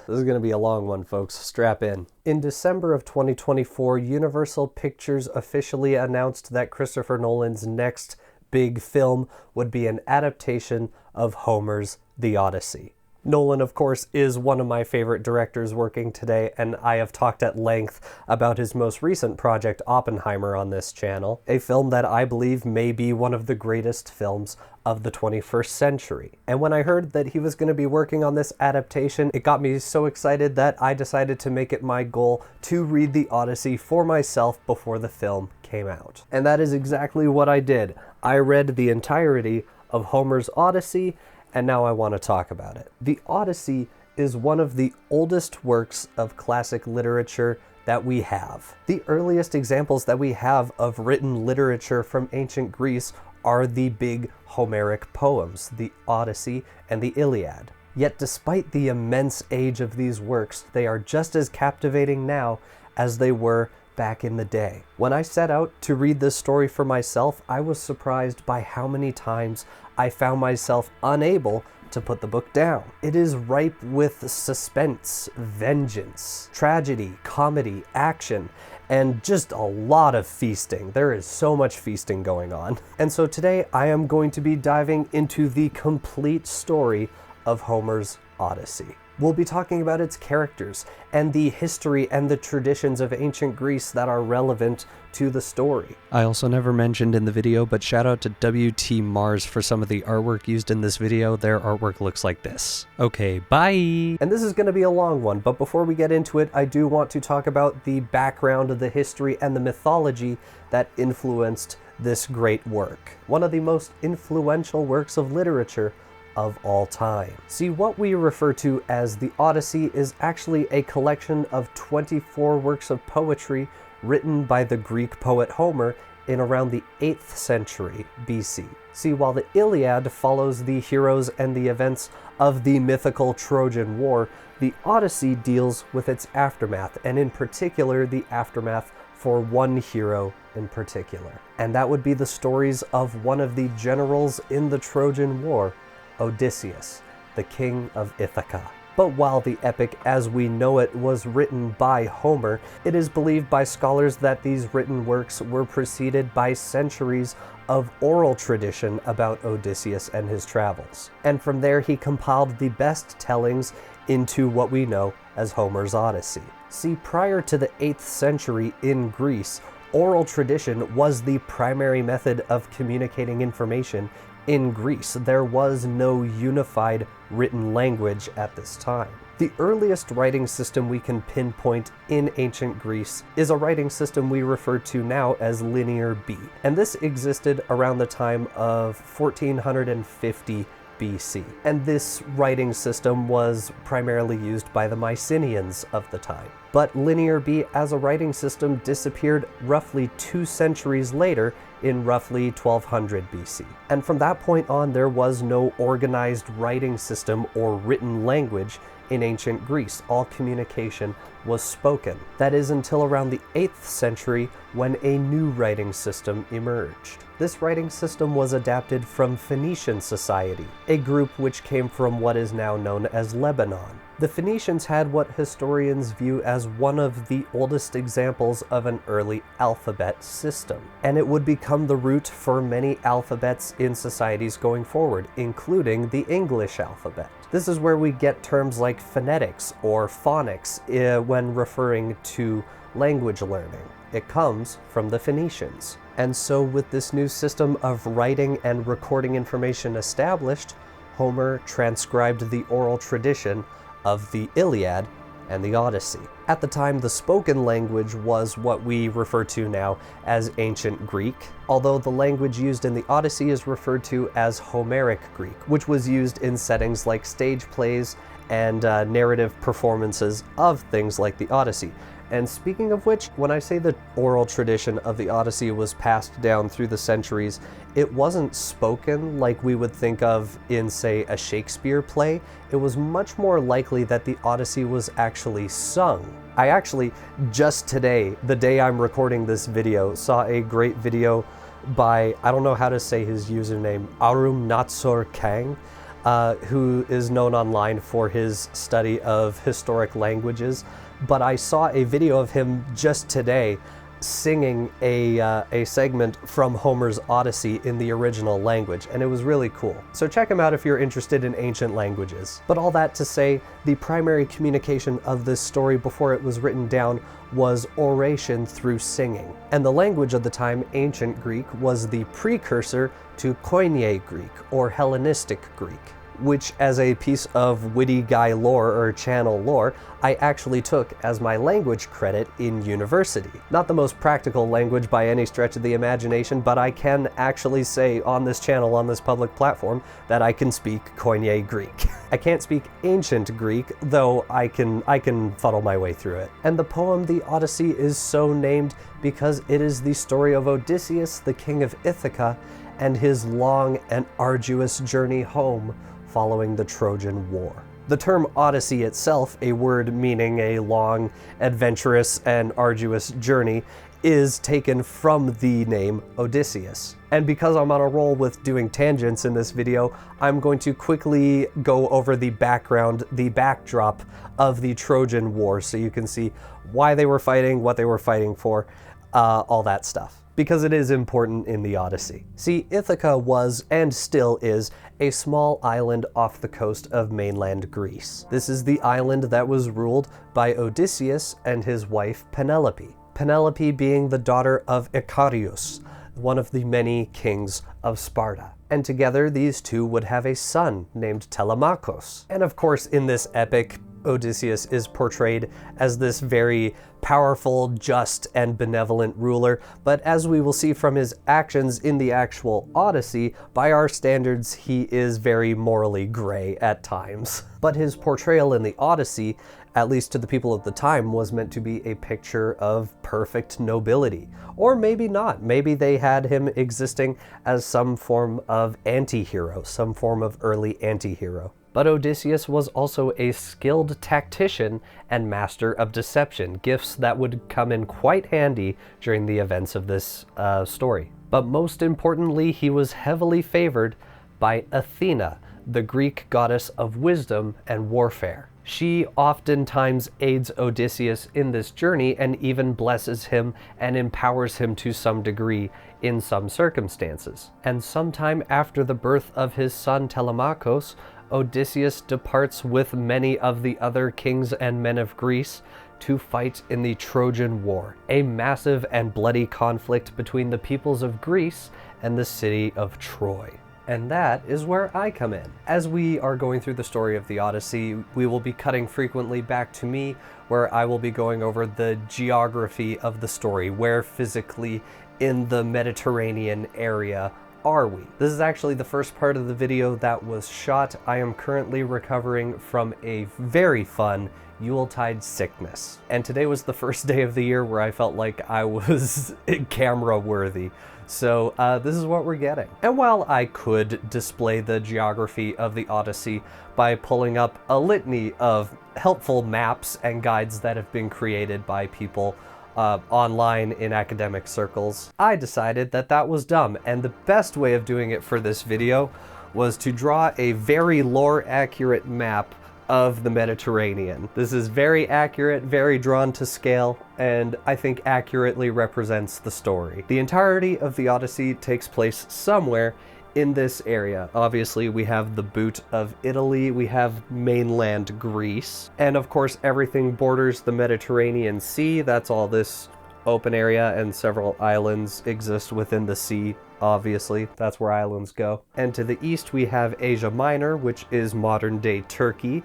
This is going to be a long one, folks. Strap in. In December of 2024, Universal Pictures officially announced that Christopher Nolan's next big film would be an adaptation of Homer's The Odyssey. Nolan, of course, is one of my favorite directors working today, and I have talked at length about his most recent project, Oppenheimer, on this channel, a film that I believe may be one of the greatest films of the 21st century. And when I heard that he was going to be working on this adaptation, it got me so excited that I decided to make it my goal to read The Odyssey for myself before the film came out. And that is exactly what I did. I read the entirety of Homer's Odyssey, and now I want to talk about it. The Odyssey is one of the oldest works of classic literature that we have. The earliest examples that we have of written literature from ancient Greece are the big Homeric poems, the Odyssey and the Iliad. Yet despite the immense age of these works, they are just as captivating now as they were back in the day. When I set out to read this story for myself, I was surprised by how many times I found myself unable to put the book down. It is ripe with suspense, vengeance, tragedy, comedy, action, and just a lot of feasting. There is so much feasting going on. And so today I am going to be diving into the complete story of Homer's Odyssey. We'll be talking about its characters and the history and the traditions of ancient Greece that are relevant to the story. I also never mentioned in the video, but shout out to WT Mars for some of the artwork used in this video. Their artwork looks like this. Okay, bye! And this is going to be a long one, but before we get into it, I do want to talk about the background of the history and the mythology that influenced this great work. One of the most influential works of literature of all time. See, what we refer to as the Odyssey is actually a collection of 24 works of poetry written by the Greek poet Homer in around the 8th century BC. See, while the Iliad follows the heroes and the events of the mythical Trojan War, the Odyssey deals with its aftermath, and in particular the aftermath for one hero in particular. And that would be the stories of one of the generals in the Trojan War, Odysseus, the king of Ithaka. But while the epic as we know it was written by Homer, it is believed by scholars that these written works were preceded by centuries of oral tradition about Odysseus and his travels. And from there he compiled the best tellings into what we know as Homer's Odyssey. See, prior to the 8th century in Greece, oral tradition was the primary method of communicating information in Greece. There was no unified written language at this time. The earliest writing system we can pinpoint in ancient Greece is a writing system we refer to now as Linear B, and this existed around the time of 1450 BC. And this writing system was primarily used by the Mycenaeans of the time. But Linear B as a writing system disappeared roughly 2 centuries later in roughly 1200 BC. And from that point on, there was no organized writing system or written language in ancient Greece. All communication was spoken. That is until around the 8th century when a new writing system emerged. This writing system was adapted from Phoenician society, a group which came from what is now known as Lebanon. The Phoenicians had what historians view as one of the oldest examples of an early alphabet system, and it would become the root for many alphabets in societies going forward, including the English alphabet. This is where we get terms like phonetics or phonics when referring to language learning. It comes from the Phoenicians. And so with this new system of writing and recording information established, Homer transcribed the oral tradition of the Iliad and the Odyssey. At the time, the spoken language was what we refer to now as Ancient Greek, although the language used in the Odyssey is referred to as Homeric Greek, which was used in settings like stage plays and narrative performances of things like the Odyssey. And speaking of which, when I say the oral tradition of the Odyssey was passed down through the centuries, it wasn't spoken like we would think of in, say, a Shakespeare play. It was much more likely that the Odyssey was actually sung. I actually, just today, the day I'm recording this video, saw a great video by, I don't know how to say his username, Arum Natsur Kang. who is known online for his study of historic languages. But I saw a video of him just today singing a segment from Homer's Odyssey in the original language, and it was really cool. So check him out if you're interested in ancient languages. But all that to say, the primary communication of this story before it was written down was oration through singing. And the language of the time, ancient Greek, was the precursor to Koine Greek, or Hellenistic Greek, which as a piece of WhittyGuy lore or channel lore, I actually took as my language credit in university. Not the most practical language by any stretch of the imagination, but I can actually say on this channel, on this public platform, that I can speak Koine Greek. I can't speak ancient Greek, though I can fuddle my way through it. And the poem The Odyssey is so named because it is the story of Odysseus, the king of Ithaka, and his long and arduous journey home following the Trojan War. The term Odyssey itself, a word meaning a long, adventurous, and arduous journey, is taken from the name Odysseus. And because I'm on a roll with doing tangents in this video, I'm going to quickly go over the background, the backdrop of the Trojan War, so you can see why they were fighting, what they were fighting for, all that stuff, because it is important in the Odyssey. See, Ithaka was, and still is, a small island off the coast of mainland Greece. This is the island that was ruled by Odysseus and his wife Penelope. Penelope being the daughter of Icarius, one of the many kings of Sparta. And together these two would have a son named Telemakhos. And of course in this epic, Odysseus is portrayed as this very powerful, just, and benevolent ruler, but as we will see from his actions in the actual Odyssey, by our standards, he is very morally gray at times. But his portrayal in the Odyssey, at least to the people of the time, was meant to be a picture of perfect nobility. Or maybe not. Maybe they had him existing as some form of anti-hero, some form of early anti-hero. But Odysseus was also a skilled tactician and master of deception, gifts that would come in quite handy during the events of this story. But most importantly, he was heavily favored by Athena, the Greek goddess of wisdom and warfare. She oftentimes aids Odysseus in this journey and even blesses him and empowers him to some degree in some circumstances. And sometime after the birth of his son Telemakhos, Odysseus departs with many of the other kings and men of Greece to fight in the Trojan War, a massive and bloody conflict between the peoples of Greece and the city of Troy. And that is where I come in. As we are going through the story of the Odyssey, we will be cutting frequently back to me, where I will be going over the geography of the story, where physically in the Mediterranean area are we? This is actually the first part of the video that was shot. I am currently recovering from a very fun Yuletide sickness. And today was the first day of the year where I felt like I was camera worthy. So this is what we're getting. And while I could display the geography of the Odyssey by pulling up a litany of helpful maps and guides that have been created by people online in academic circles, I decided that that was dumb, and the best way of doing it for this video was to draw a very lore-accurate map of the Mediterranean. This is very accurate, very drawn to scale, and I think accurately represents the story. The entirety of the Odyssey takes place somewhere in this area. Obviously, we have the boot of Italy, we have mainland Greece, and of course everything borders the Mediterranean Sea. That's all this open area, and several islands exist within the sea. Obviously, that's where islands go. And to the east we have Asia Minor, which is modern-day Turkey.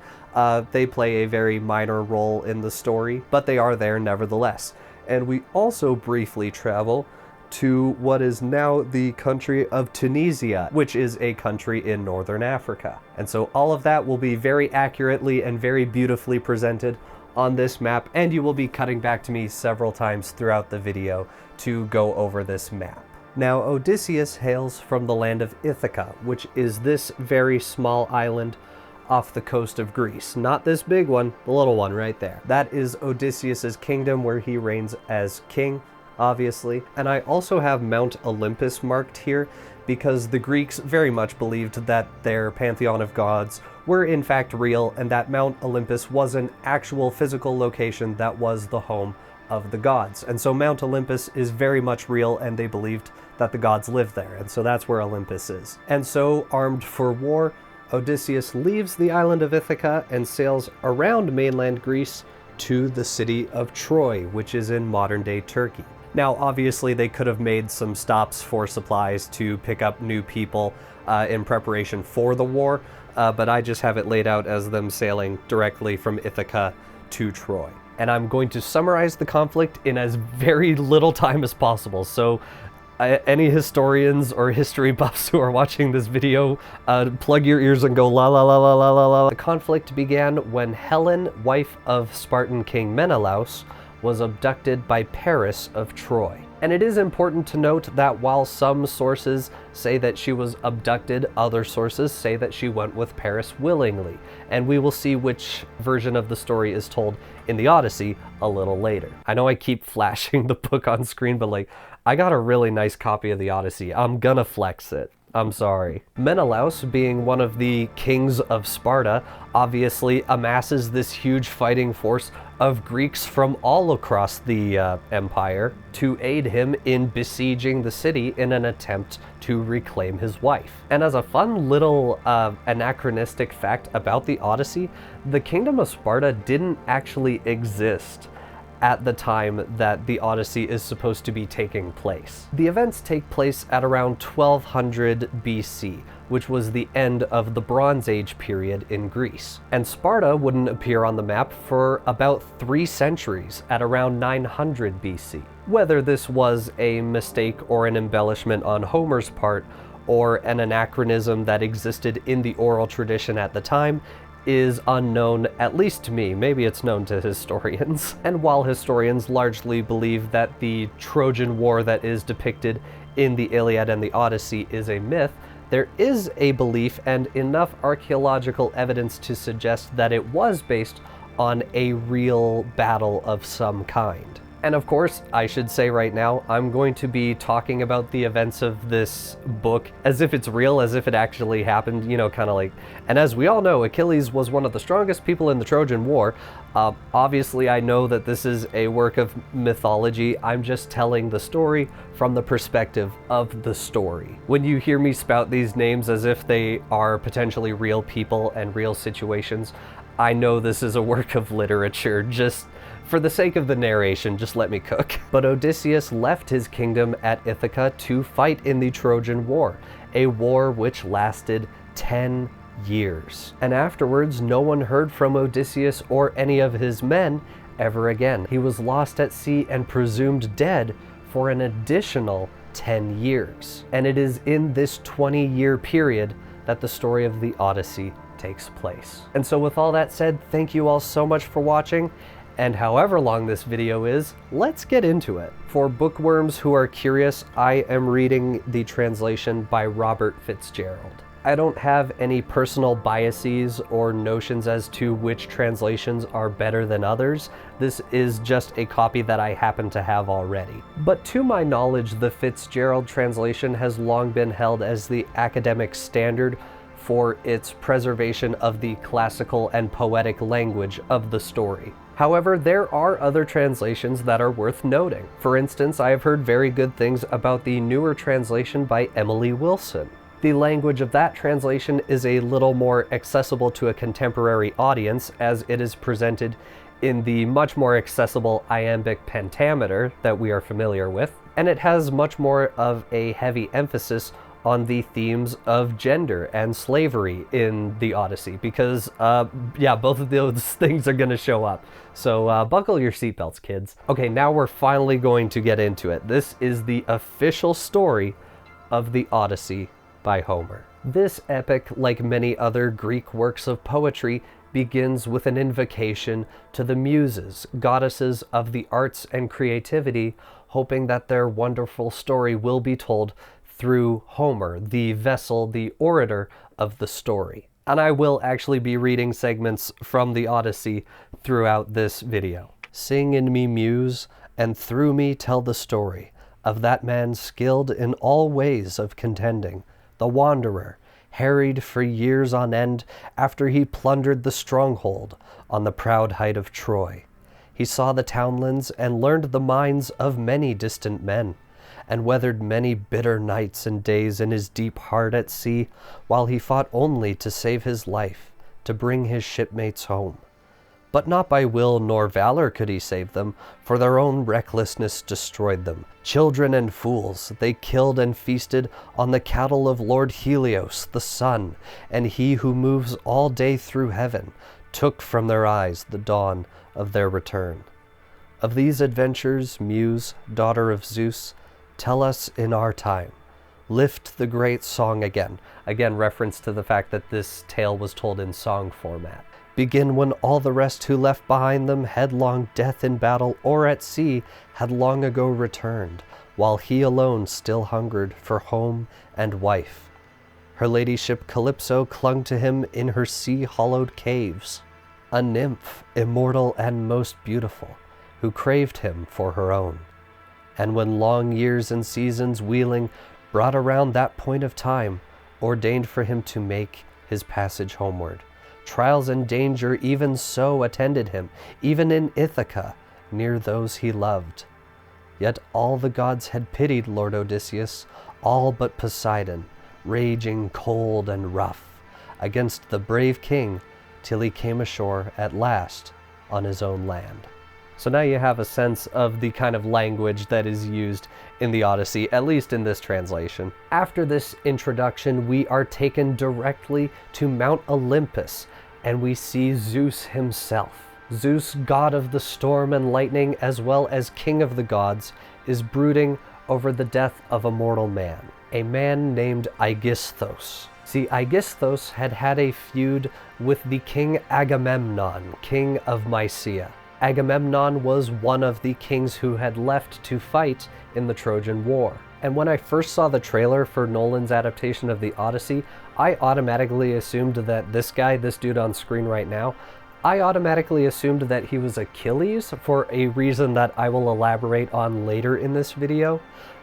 They play a very minor role in the story, but they are there nevertheless. And we also briefly travel to what is now the country of Tunisia, which is a country in northern Africa. And so all of that will be very accurately and very beautifully presented on this map, and you will be cutting back to me several times throughout the video to go over this map. Now, Odysseus hails from the land of Ithaka, which is this very small island off the coast of Greece. Not this big one, the little one right there. That is Odysseus's kingdom, where he reigns as king, obviously. And I also have Mount Olympus marked here because the Greeks very much believed that their pantheon of gods were in fact real, and that Mount Olympus was an actual physical location that was the home of the gods. And so Mount Olympus is very much real, and they believed that the gods lived there, and so that's where Olympus is. And so, armed for war, Odysseus leaves the island of Ithaca and sails around mainland Greece to the city of Troy, which is in modern-day Turkey. Now, obviously, they could have made some stops for supplies to pick up new people in preparation for the war, but I just have it laid out as them sailing directly from Ithaca to Troy. And I'm going to summarize the conflict in as very little time as possible, so any historians or history buffs who are watching this video, plug your ears and go la la la la la la la. The conflict began when Helen, wife of Spartan king Menelaus, was abducted by Paris of Troy. And it is important to note that while some sources say that she was abducted, other sources say that she went with Paris willingly. And we will see which version of the story is told in the Odyssey a little later. I know I keep flashing the book on screen, but like, I got a really nice copy of the Odyssey. I'm gonna flex it. I'm sorry. Menelaus, being one of the kings of Sparta, obviously amasses this huge fighting force of Greeks from all across the empire to aid him in besieging the city in an attempt to reclaim his wife. And as a fun little anachronistic fact about the Odyssey, the kingdom of Sparta didn't actually exist at the time that the Odyssey is supposed to be taking place. The events take place at around 1200 BC, which was the end of the Bronze Age period in Greece. And Sparta wouldn't appear on the map for about 3 centuries, at around 900 BC. Whether this was a mistake or an embellishment on Homer's part, or an anachronism that existed in the oral tradition at the time, is unknown, at least to me. Maybe it's known to historians. And while historians largely believe that the Trojan War that is depicted in the Iliad and the Odyssey is a myth, there is a belief and enough archaeological evidence to suggest that it was based on a real battle of some kind. And of course, I should say right now, I'm going to be talking about the events of this book as if it's real, as if it actually happened, you know, kind of like, and as we all know, Achilles was one of the strongest people in the Trojan War. Obviously, I know that this is a work of mythology. I'm just telling the story from the perspective of the story. When you hear me spout these names as if they are potentially real people and real situations, I know this is a work of literature. Just for the sake of the narration, just let me cook. But Odysseus left his kingdom at Ithaca to fight in the Trojan War, a war which lasted 10 years. And afterwards, no one heard from Odysseus or any of his men ever again. He was lost at sea and presumed dead for an additional 10 years. And it is in this 20-year period that the story of the Odyssey takes place. And so with all that said, thank you all so much for watching. And however long this video is, let's get into it. For bookworms who are curious, I am reading the translation by Robert Fitzgerald. I don't have any personal biases or notions as to which translations are better than others. This is just a copy that I happen to have already. But to my knowledge, the Fitzgerald translation has long been held as the academic standard for its preservation of the classical and poetic language of the story. However, there are other translations that are worth noting. For instance, I have heard very good things about the newer translation by Emily Wilson. The language of that translation is a little more accessible to a contemporary audience, as it is presented in the much more accessible iambic pentameter that we are familiar with, and it has much more of a heavy emphasis on the themes of gender and slavery in the Odyssey, because yeah, both of those things are going to show up. So buckle your seatbelts, kids. Okay, now we're finally going to get into it. This is the official story of the Odyssey by Homer. This epic, like many other Greek works of poetry, begins with an invocation to the Muses, goddesses of the arts and creativity, hoping that their wonderful story will be told through Homer, the vessel, the orator of the story. And I will actually be reading segments from the Odyssey throughout this video. Sing in me, muse, and through me tell the story of that man skilled in all ways of contending, the wanderer, harried for years on end after he plundered the stronghold on the proud height of Troy. He saw the townlands and learned the minds of many distant men, and weathered many bitter nights and days in his deep heart at sea, while he fought only to save his life, to bring his shipmates home. But not by will nor valor could he save them, for their own recklessness destroyed them. Children and fools, they killed and feasted on the cattle of Lord Helios, the sun, and he who moves all day through heaven, took from their eyes the dawn of their return. Of these adventures, Muse, daughter of Zeus, tell us in our time. Lift the great song again. Again, reference to the fact that this tale was told in song format. Begin when all the rest who left behind them headlong death in battle or at sea had long ago returned, while he alone still hungered for home and wife. Her ladyship Calypso clung to him in her sea-hollowed caves, a nymph, immortal and most beautiful, who craved him for her own. And when long years and seasons wheeling brought around that point of time, ordained for him to make his passage homeward, trials and danger even so attended him, even in Ithaka, near those he loved. Yet all the gods had pitied Lord Odysseus, all but Poseidon, raging cold and rough, against the brave king, till he came ashore at last on his own land. So now you have a sense of the kind of language that is used in the Odyssey, at least in this translation. After this introduction, we are taken directly to Mount Olympus, and we see Zeus himself. Zeus, god of the storm and lightning, as well as king of the gods, is brooding over the death of a mortal man, a man named Aegisthus. See, Aegisthus had had a feud with the king Agamemnon, king of Mysia. Agamemnon was one of the kings who had left to fight in the Trojan War. And when I first saw the trailer for Nolan's adaptation of the Odyssey, I automatically assumed that this guy, this dude on screen right now, I automatically assumed that he was Achilles for a reason that I will elaborate on later in this video.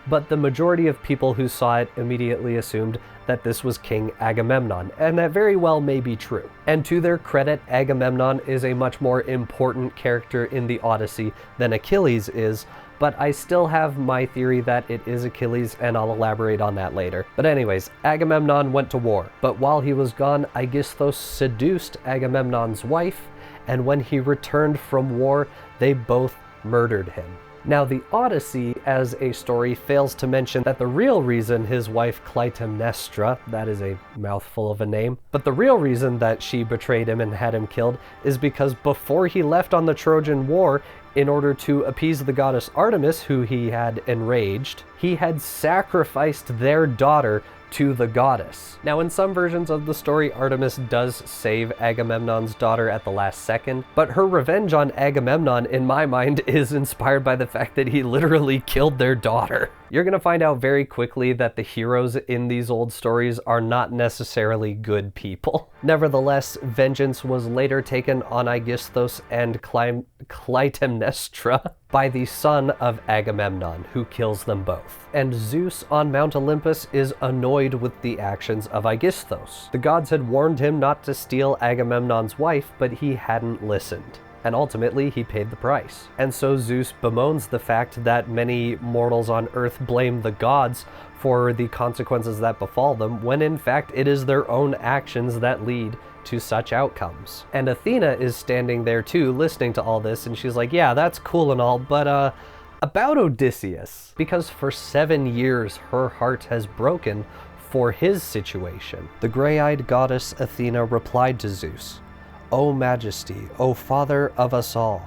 But the majority of people who saw it immediately assumed that this was King Agamemnon, and that very well may be true. And to their credit, Agamemnon is a much more important character in the Odyssey than Achilles is, but I still have my theory that it is Achilles, and I'll elaborate on that later. But anyways, Agamemnon went to war, but while he was gone, Aegisthus seduced Agamemnon's wife, and when he returned from war, they both murdered him. Now, the Odyssey as a story fails to mention that the real reason his wife Clytemnestra, that is a mouthful of a name, but the real reason that she betrayed him and had him killed is because before he left on the Trojan War, in order to appease the goddess Artemis, who he had enraged, he had sacrificed their daughter to the goddess. Now, in some versions of the story, Artemis does save Agamemnon's daughter at the last second, but her revenge on Agamemnon, in my mind, is inspired by the fact that he literally killed their daughter. You're gonna find out very quickly that the heroes in these old stories are not necessarily good people. Nevertheless, vengeance was later taken on Aegisthus and Clytemnestra by the son of Agamemnon, who kills them both. And Zeus on Mount Olympus is annoyed with the actions of Aegisthus. The gods had warned him not to steal Agamemnon's wife, but he hadn't listened. And ultimately, he paid the price. And so Zeus bemoans the fact that many mortals on Earth blame the gods for the consequences that befall them, when in fact it is their own actions that lead to such outcomes. And Athena is standing there too, listening to all this, and she's like, yeah, that's cool and all, but about Odysseus. Because for 7 years, her heart has broken for his situation. The gray-eyed goddess Athena replied to Zeus, O Majesty, O Father of us all,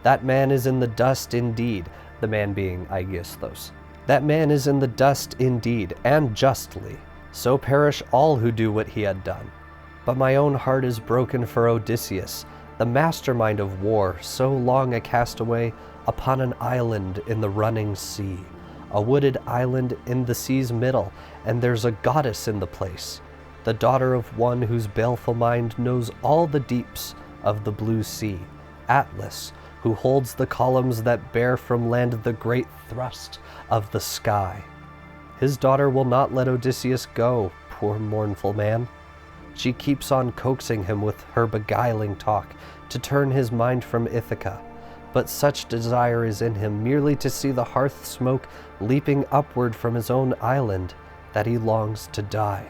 that man is in the dust indeed, the man being Aegisthus. That man is in the dust indeed, and justly. So perish all who do what he had done. But my own heart is broken for Odysseus, the mastermind of war, so long a castaway upon an island in the running sea, a wooded island in the sea's middle, and there's a goddess in the place, the daughter of one whose baleful mind knows all the deeps of the blue sea, Atlas, who holds the columns that bear from land the great thrust of the sky. His daughter will not let Odysseus go, poor mournful man. She keeps on coaxing him with her beguiling talk to turn his mind from Ithaka, but such desire is in him merely to see the hearth smoke leaping upward from his own island that he longs to die.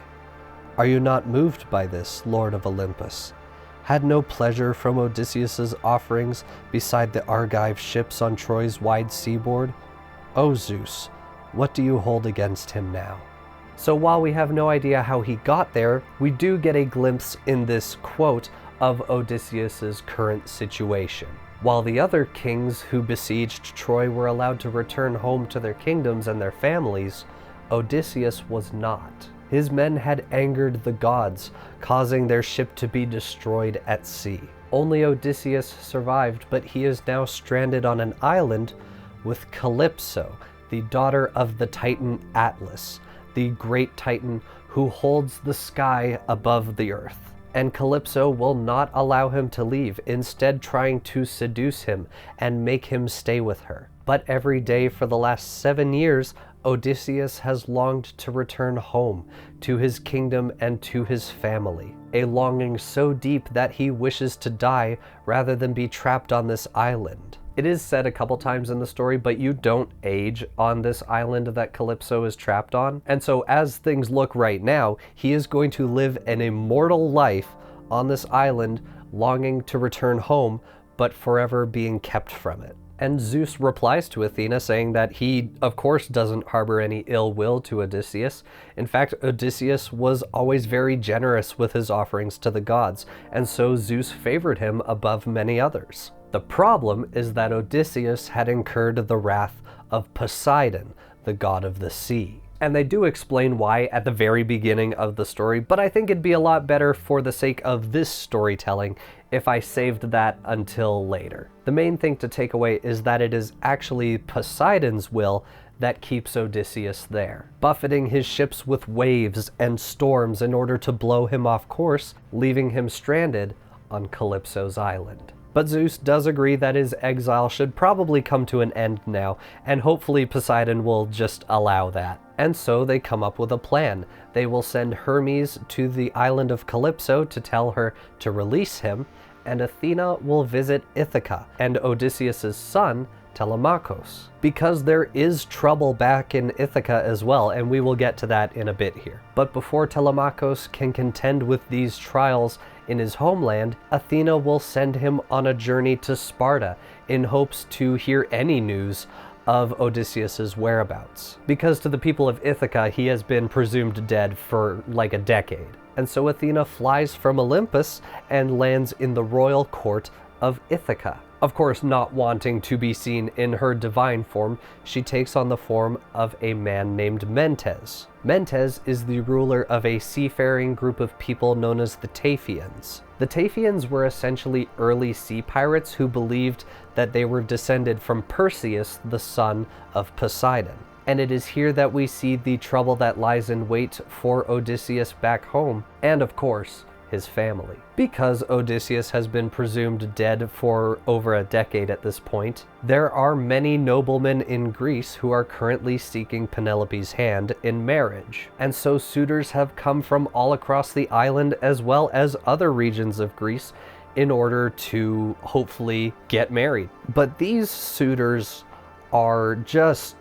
Are you not moved by this, Lord of Olympus? Had no pleasure from Odysseus's offerings beside the Argive ships on Troy's wide seaboard? O Zeus, what do you hold against him now? So while we have no idea how he got there, we do get a glimpse in this quote of Odysseus's current situation. While the other kings who besieged Troy were allowed to return home to their kingdoms and their families, Odysseus was not. His men had angered the gods, causing their ship to be destroyed at sea. Only Odysseus survived, but he is now stranded on an island with Calypso, the daughter of the Titan Atlas, the great Titan who holds the sky above the earth. And Calypso will not allow him to leave, instead trying to seduce him and make him stay with her. But every day for the last 7 years, Odysseus has longed to return home, to his kingdom and to his family. A longing so deep that he wishes to die rather than be trapped on this island. It is said a couple times in the story, but you don't age on this island that Calypso is trapped on. And so as things look right now, he is going to live an immortal life on this island, longing to return home, but forever being kept from it. And Zeus replies to Athena saying that he, of course, doesn't harbor any ill will to Odysseus. In fact, Odysseus was always very generous with his offerings to the gods, and so Zeus favored him above many others. The problem is that Odysseus had incurred the wrath of Poseidon, the god of the sea. And they do explain why at the very beginning of the story, but I think it'd be a lot better for the sake of this storytelling if I saved that until later. The main thing to take away is that it is actually Poseidon's will that keeps Odysseus there, buffeting his ships with waves and storms in order to blow him off course, leaving him stranded on Calypso's island. But Zeus does agree that his exile should probably come to an end now, and hopefully Poseidon will just allow that. And so they come up with a plan. They will send Hermes to the island of Calypso to tell her to release him, and Athena will visit Ithaka and Odysseus's son, Telemakhos, because there is trouble back in Ithaka as well, and we will get to that in a bit here. But before Telemakhos can contend with these trials in his homeland, Athena will send him on a journey to Sparta in hopes to hear any news of Odysseus's whereabouts. Because to the people of Ithaka, he has been presumed dead for like a decade. And so Athena flies from Olympus and lands in the royal court of Ithaka. Of course, not wanting to be seen in her divine form, she takes on the form of a man named Mentes. Mentes is the ruler of a seafaring group of people known as the Taphians. The Taphians were essentially early sea pirates who believed that they were descended from Perseus, the son of Poseidon. And it is here that we see the trouble that lies in wait for Odysseus back home, and of course, his family. Because Odysseus has been presumed dead for over a decade at this point, there are many noblemen in Greece who are currently seeking Penelope's hand in marriage. And so suitors have come from all across the island as well as other regions of Greece in order to hopefully get married. But these suitors are just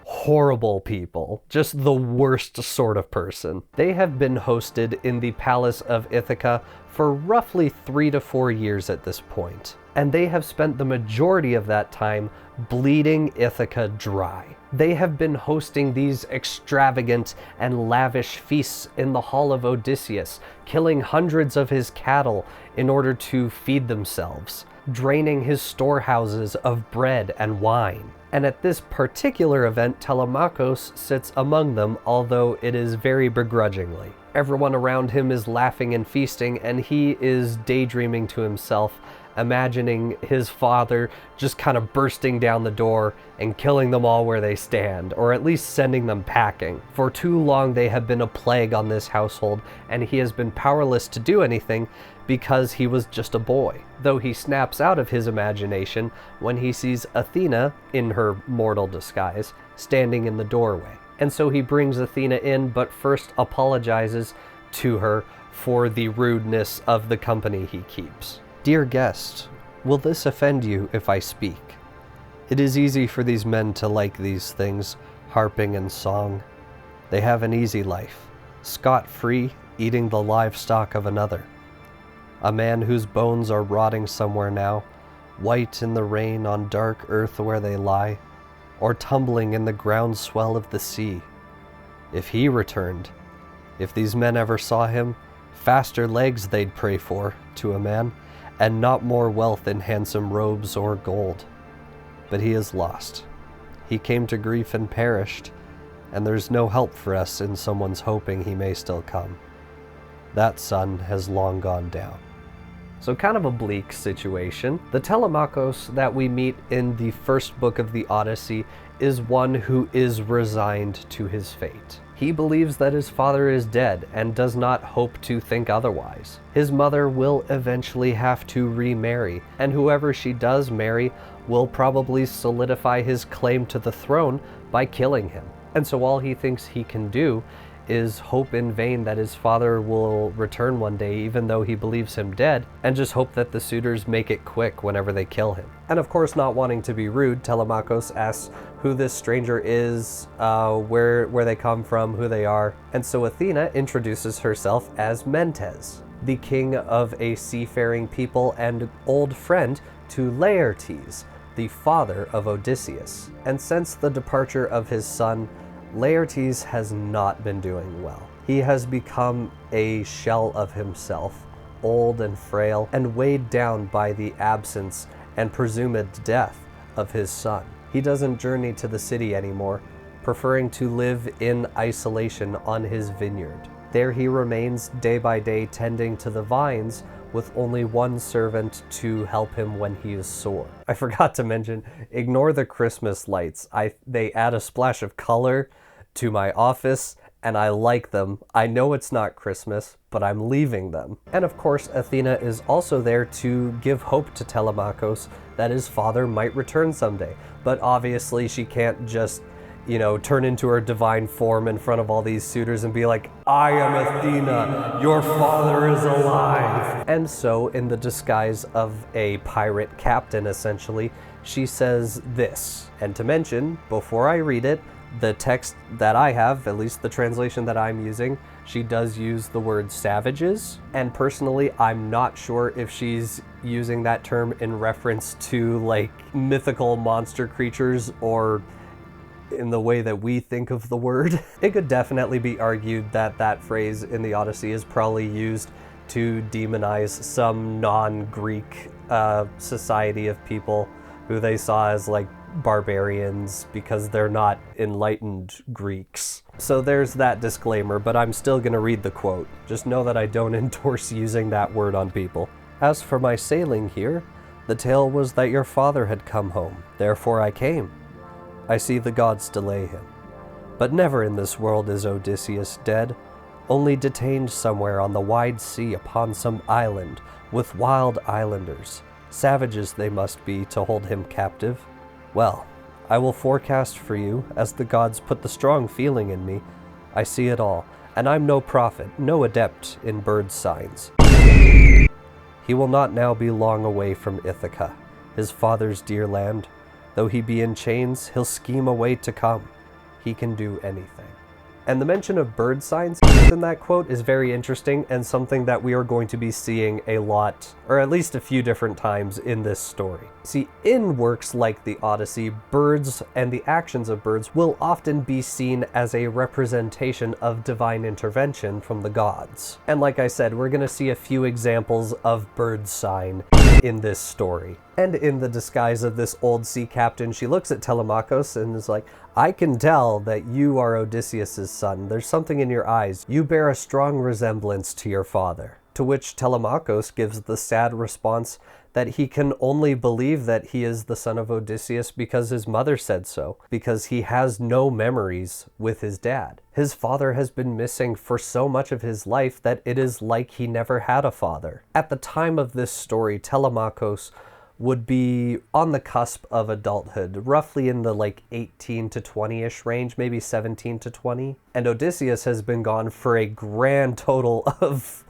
horrible people, just the worst sort of person. They have been hosted in the palace of Ithaka for roughly 3 to 4 years at this point, and they have spent the majority of that time bleeding Ithaka dry. They have been hosting these extravagant and lavish feasts in the hall of Odysseus, killing hundreds of his cattle in order to feed themselves, draining his storehouses of bread and wine. And at this particular event, Telemakhos sits among them, although it is very begrudgingly. Everyone around him is laughing and feasting, and he is daydreaming to himself imagining his father just kind of bursting down the door and killing them all where they stand, or at least sending them packing. For too long they have been a plague on this household, and he has been powerless to do anything because he was just a boy. Though he snaps out of his imagination when he sees Athena, in her mortal disguise, standing in the doorway. And so he brings Athena in, but first apologizes to her for the rudeness of the company he keeps. "Dear guest, will this offend you if I speak? It is easy for these men to like these things, harping and song. They have an easy life, scot-free, eating the livestock of another. A man whose bones are rotting somewhere now, white in the rain on dark earth where they lie, or tumbling in the groundswell of the sea. If he returned, if these men ever saw him, faster legs they'd pray for, to a man, and not more wealth in handsome robes or gold. But he is lost. He came to grief and perished, and there's no help for us in someone's hoping he may still come. That sun has long gone down." So kind of a bleak situation. The Telemakhos that we meet in the first book of the Odyssey is one who is resigned to his fate. He believes that his father is dead and does not hope to think otherwise. His mother will eventually have to remarry, and whoever she does marry will probably solidify his claim to the throne by killing him. And so all he thinks he can do is hope in vain that his father will return one day, even though he believes him dead, and just hope that the suitors make it quick whenever they kill him. And of course, not wanting to be rude, Telemakhos asks who this stranger is, where they come from, who they are. And so Athena introduces herself as Mentes, the king of a seafaring people and old friend to Laertes, the father of Odysseus. And since the departure of his son, Laertes has not been doing well. He has become a shell of himself, old and frail, and weighed down by the absence and presumed death of his son. He doesn't journey to the city anymore, preferring to live in isolation on his vineyard. There he remains day by day tending to the vines, with only one servant to help him when he is sore. I forgot to mention, ignore the Christmas lights. They add a splash of color to my office, and I like them. I know it's not Christmas, but I'm leaving them. And of course, Athena is also there to give hope to Telemakhos that his father might return someday. But obviously she can't just, turn into her divine form in front of all these suitors and be like, "I am Athena, your father is alive." And so, in the disguise of a pirate captain, essentially, she says this. And to mention, before I read it, the text that I have, at least the translation that I'm using, she does use the word savages. And personally, I'm not sure if she's using that term in reference to like mythical monster creatures or in the way that we think of the word. It could definitely be argued that that phrase in the Odyssey is probably used to demonize some non-Greek society of people who they saw as like barbarians because they're not enlightened Greeks. So there's that disclaimer, but I'm still gonna read the quote. Just know that I don't endorse using that word on people. "As for my sailing here, the tale was that your father had come home, therefore I came. I see the gods delay him. But never in this world is Odysseus dead, only detained somewhere on the wide sea upon some island with wild islanders. Savages they must be to hold him captive. Well, I will forecast for you, as the gods put the strong feeling in me. I see it all, and I'm no prophet, no adept in bird signs. He will not now be long away from Ithaka, his father's dear land. Though he be in chains, he'll scheme a way to come. He can do anything." And the mention of bird signs in that quote is very interesting and something that we are going to be seeing a lot, or at least a few different times in this story. See, in works like the Odyssey, birds and the actions of birds will often be seen as a representation of divine intervention from the gods. And like I said, we're going to see a few examples of bird sign in this story. And in the disguise of this old sea captain, she looks at Telemakhos and is like, "I can tell that you are Odysseus' son. There's something in your eyes. You bear a strong resemblance to your father." To which Telemakhos gives the sad response that he can only believe that he is the son of Odysseus because his mother said so, because he has no memories with his dad. His father has been missing for so much of his life that it is like he never had a father. At the time of this story, Telemakhos would be on the cusp of adulthood, roughly in the 18 to 20-ish range, maybe 17 to 20. And Odysseus has been gone for a grand total of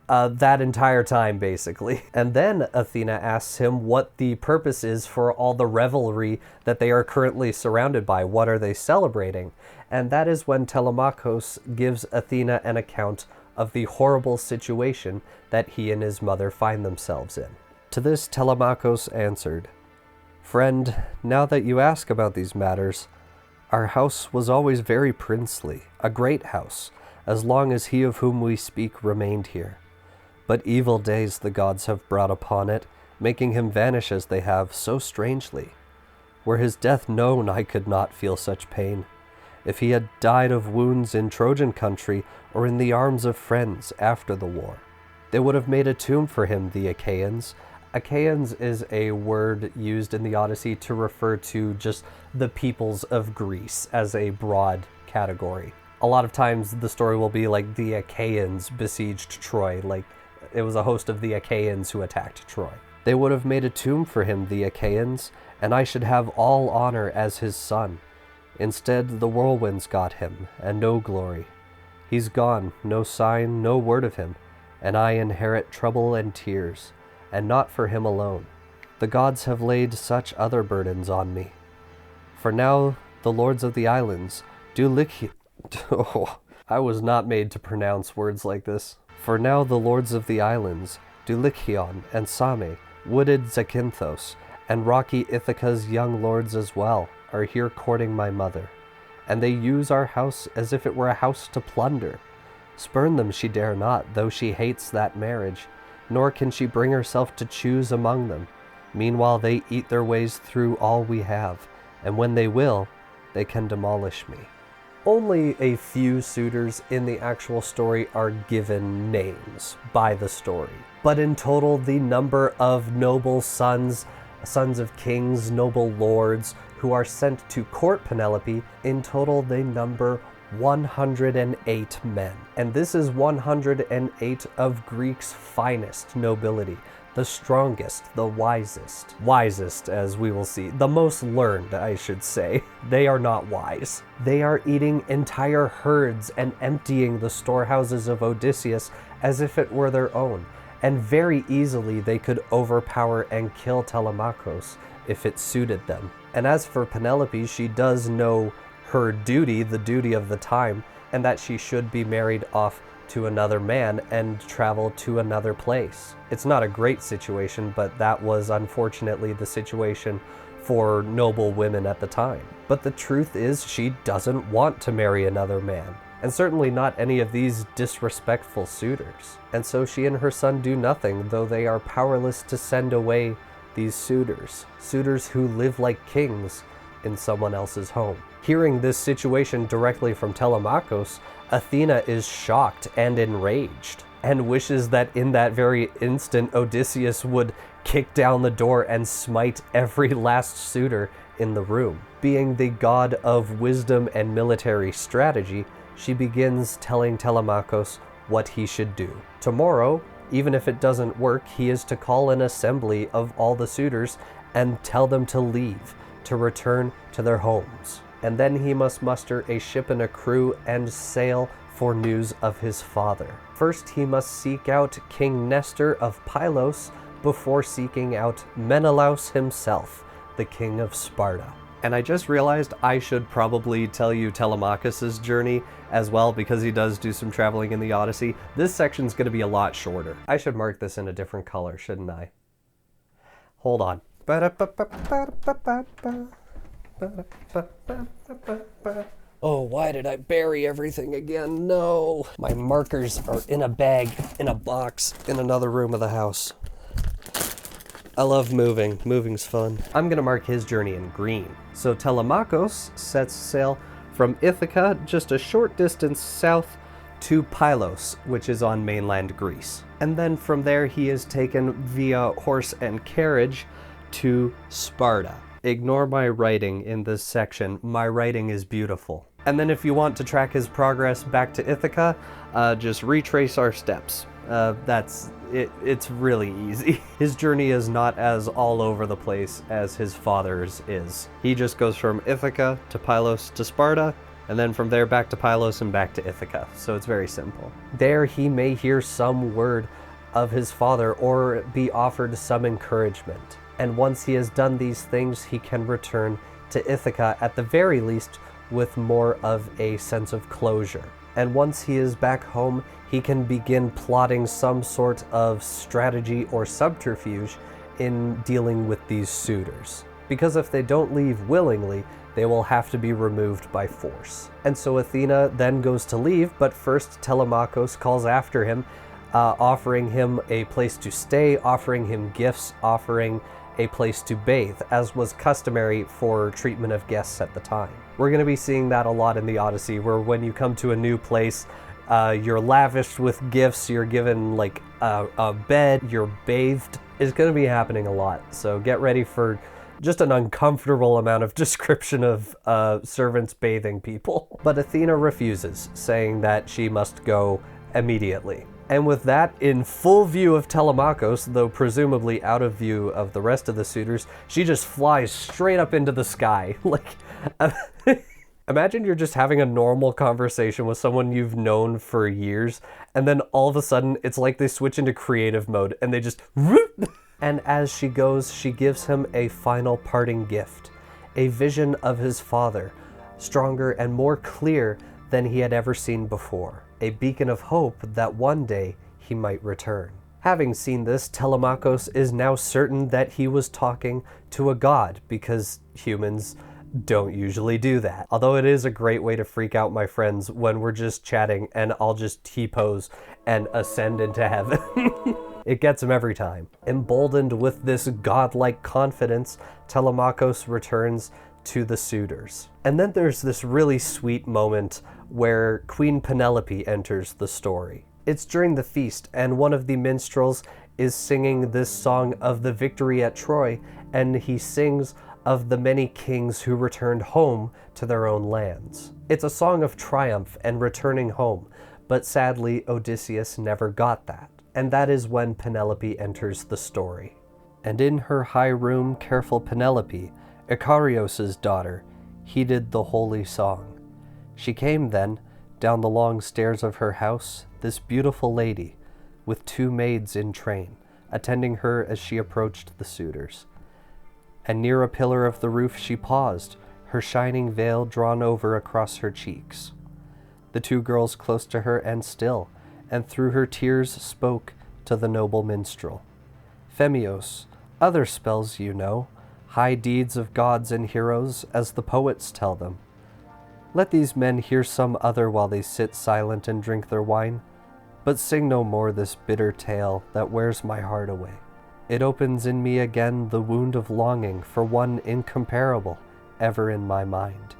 that entire time, basically. And then Athena asks him what the purpose is for all the revelry that they are currently surrounded by. What are they celebrating? And that is when Telemakhos gives Athena an account of the horrible situation that he and his mother find themselves in. To this, Telemakhos answered, "Friend, now that you ask about these matters, our house was always very princely, a great house, as long as he of whom we speak remained here. But evil days the gods have brought upon it, making him vanish as they have so strangely. Were his death known, I could not feel such pain. If he had died of wounds in Trojan country or in the arms of friends after the war, they would have made a tomb for him, the Achaeans." Achaeans is a word used in the Odyssey to refer to just the peoples of Greece as a broad category. A lot of times the story will be like the Achaeans besieged Troy, like it was a host of the Achaeans who attacked Troy. "They would have made a tomb for him, the Achaeans, and I should have all honor as his son. Instead, the whirlwinds got him, and no glory. He's gone, no sign, no word of him, and I inherit trouble and tears, and not for him alone. The gods have laid such other burdens on me. For now, the lords of the islands do lick..." Oh, I was not made to pronounce words like this. "For now the lords of the islands, Dulichion and Same, wooded Zakynthos, and rocky Ithaka's young lords as well, are here courting my mother, and they use our house as if it were a house to plunder. Spurn them she dare not, though she hates that marriage, nor can she bring herself to choose among them. Meanwhile they eat their ways through all we have, and when they will, they can demolish me." Only a few suitors in the actual story are given names by the story. But in total, the number of noble sons of kings, noble lords, who are sent to court Penelope, in total they number 108 men. And this is 108 of Greece's finest nobility. The strongest, the wisest as we will see, the most learned, I should say. They are not wise. They are eating entire herds and emptying the storehouses of Odysseus as if it were their own. And very easily they could overpower and kill Telemakhos if it suited them. And as for Penelope, she does know her duty, the duty of the time, and that she should be married off to another man and travel to another place. It's not a great situation, but that was unfortunately the situation for noble women at the time. But the truth is, she doesn't want to marry another man, and certainly not any of these disrespectful suitors. And so she and her son do nothing, though they are powerless to send away these suitors who live like kings in someone else's home. Hearing this situation directly from Telemakhos, Athena is shocked and enraged, and wishes that in that very instant Odysseus would kick down the door and smite every last suitor in the room. Being the god of wisdom and military strategy, she begins telling Telemakhos what he should do. Tomorrow, even if it doesn't work, he is to call an assembly of all the suitors and tell them to leave, to return to their homes. And then he must muster a ship and a crew and sail for news of his father. First, he must seek out King Nestor of Pylos before seeking out Menelaus himself, the king of Sparta. And I just realized I should probably tell you Telemakhos' journey as well, because he does do some traveling in the Odyssey. This section's going to be a lot shorter. I should mark this in a different color, shouldn't I? Hold on. Oh, why did I bury everything again? No! My markers are in a bag, in a box, in another room of the house. I love moving. Moving's fun. I'm gonna mark his journey in green. So Telemakhos sets sail from Ithaka, just a short distance south, to Pylos, which is on mainland Greece. And then from there he is taken via horse and carriage to Sparta. Ignore my writing in this section. My writing is beautiful. And then if you want to track his progress back to Ithaca, just retrace our steps. That's it. It's really easy. His journey is not as all over the place as his father's is. He just goes from Ithaca to Pylos to Sparta, and then from there back to Pylos and back to Ithaca. So it's very simple. There he may hear some word of his father or be offered some encouragement. And once he has done these things, he can return to Ithaca at the very least with more of a sense of closure. And once he is back home, he can begin plotting some sort of strategy or subterfuge in dealing with these suitors. Because if they don't leave willingly, they will have to be removed by force. And so Athena then goes to leave, but first Telemakhos calls after him, offering him a place to stay, offering him gifts, offering a place to bathe, as was customary for treatment of guests at the time. We're going to be seeing that a lot in the Odyssey, where when you come to a new place, you're lavished with gifts, you're given like a bed, you're bathed. It's going to be happening a lot, so get ready for just an uncomfortable amount of description of servants bathing people. But Athena refuses, saying that she must go immediately. And with that in full view of Telemakhos, though presumably out of view of the rest of the suitors, she just flies straight up into the sky. Like, imagine you're just having a normal conversation with someone you've known for years, and then all of a sudden it's like they switch into creative mode and they just whoop. And as she goes, she gives him a final parting gift, a vision of his father, stronger and more clear than he had ever seen before. A beacon of hope that one day he might return. Having seen this, Telemakhos is now certain that he was talking to a god, because humans don't usually do that. Although it is a great way to freak out my friends when we're just chatting and I'll just T-pose and ascend into heaven. It gets him every time. Emboldened with this godlike confidence, Telemakhos returns to the suitors. And then there's this really sweet moment where Queen Penelope enters the story. It's during the feast, and one of the minstrels is singing this song of the victory at Troy, and he sings of the many kings who returned home to their own lands. It's a song of triumph and returning home, but sadly Odysseus never got that. And that is when Penelope enters the story. And in her high room, careful Penelope, Icarios' daughter, heeded the holy song. She came then, down the long stairs of her house, this beautiful lady, with two maids in train, attending her as she approached the suitors. And near a pillar of the roof she paused, her shining veil drawn over across her cheeks. The two girls close to her and still, and through her tears spoke to the noble minstrel. Phemios, other spells you know, high deeds of gods and heroes, as the poets tell them. Let these men hear some other while they sit silent and drink their wine, but sing no more this bitter tale that wears my heart away. It opens in me again the wound of longing for one incomparable, ever in my mind.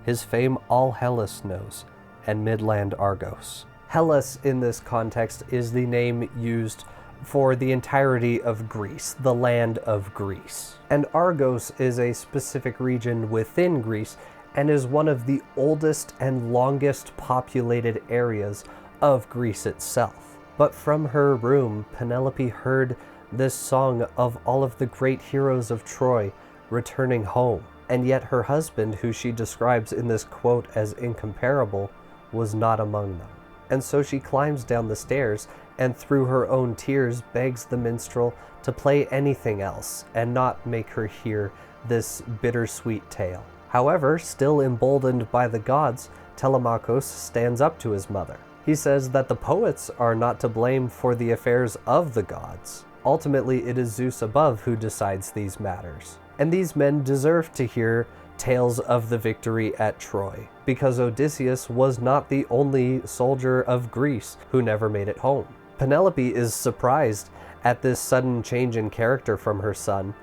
His fame all Hellas knows, and midland Argos. Hellas in this context is the name used for the entirety of Greece, the land of Greece. And Argos is a specific region within Greece and is one of the oldest and longest populated areas of Greece itself. But from her room, Penelope heard this song of all of the great heroes of Troy returning home. And yet her husband, who she describes in this quote as incomparable, was not among them. And so she climbs down the stairs and through her own tears begs the minstrel to play anything else and not make her hear this bittersweet tale. However, still emboldened by the gods, Telemakhos stands up to his mother. He says that the poets are not to blame for the affairs of the gods. Ultimately, it is Zeus above who decides these matters. And these men deserve to hear tales of the victory at Troy, because Odysseus was not the only soldier of Greece who never made it home. Penelope is surprised at this sudden change in character from her son,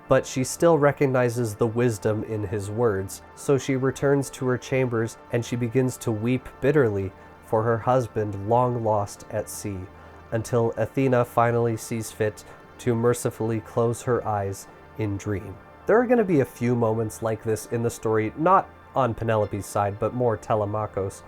but she still recognizes the wisdom in his words, so she returns to her chambers and she begins to weep bitterly for her husband long lost at sea, until Athena finally sees fit to mercifully close her eyes in dream. There are going to be a few moments like this in the story, not on Penelope's side, but more Telemakhos,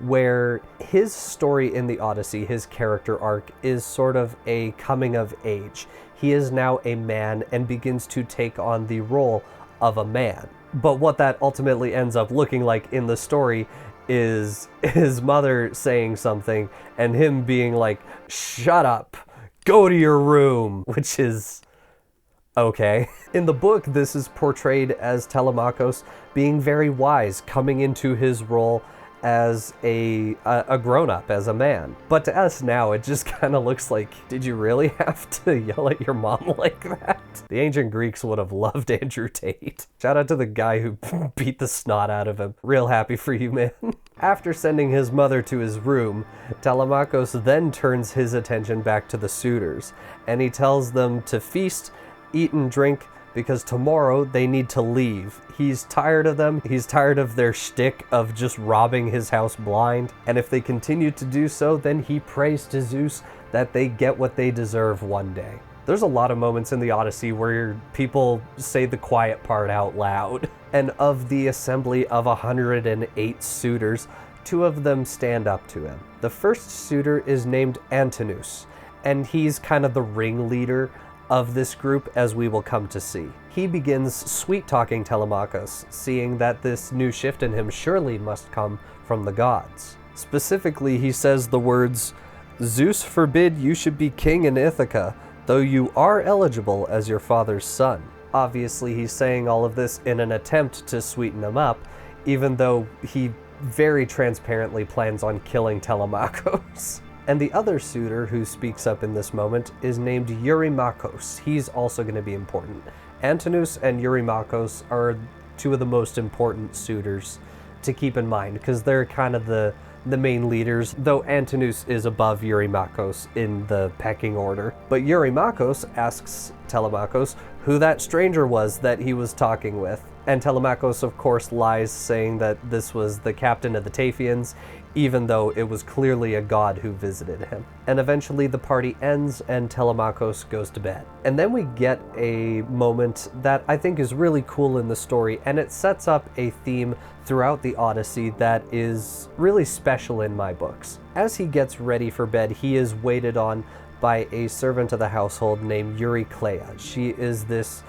where his story in the Odyssey, his character arc, is sort of a coming of age. He is now a man and begins to take on the role of a man. But what that ultimately ends up looking like in the story is his mother saying something and him being like, "Shut up, go to your room," which is okay. In the book, this is portrayed as Telemakhos being very wise, coming into his role as a grown-up, as a man. But to us now, it just kind of looks like, did you really have to yell at your mom like that? The ancient Greeks would have loved Andrew Tate. Shout out to the guy who beat the snot out of him. Real happy for you, man. After sending his mother to his room, Telemakhos then turns his attention back to the suitors, and he tells them to feast, eat and drink, because tomorrow they need to leave. He's tired of them. He's tired of their shtick of just robbing his house blind. And if they continue to do so, then he prays to Zeus that they get what they deserve one day. There's a lot of moments in the Odyssey where people say the quiet part out loud. And of the assembly of 108 suitors, 2 of them stand up to him. The first suitor is named Antinous, and he's kind of the ringleader of this group, as we will come to see. He begins sweet-talking Telemakhos, seeing that this new shift in him surely must come from the gods. Specifically, he says the words, "Zeus forbid you should be king in Ithaka, though you are eligible as your father's son." Obviously, he's saying all of this in an attempt to sweeten him up, even though he very transparently plans on killing Telemakhos. And the other suitor who speaks up in this moment is named Eurymachos. He's also going to be important. Antinous and Eurymachos are 2 of the most important suitors to keep in mind, because they're kind of the main leaders, though Antinous is above Eurymachos in the pecking order. But Eurymachos asks Telemakhos who that stranger was that he was talking with. And Telemakhos, of course, lies, saying that this was the captain of the Taphians, even though it was clearly a god who visited him. And eventually the party ends and Telemakhos goes to bed. And then we get a moment that I think is really cool in the story, and it sets up a theme throughout the Odyssey that is really special in my books. As he gets ready for bed, he is waited on by a servant of the household named Eurycleia. She is this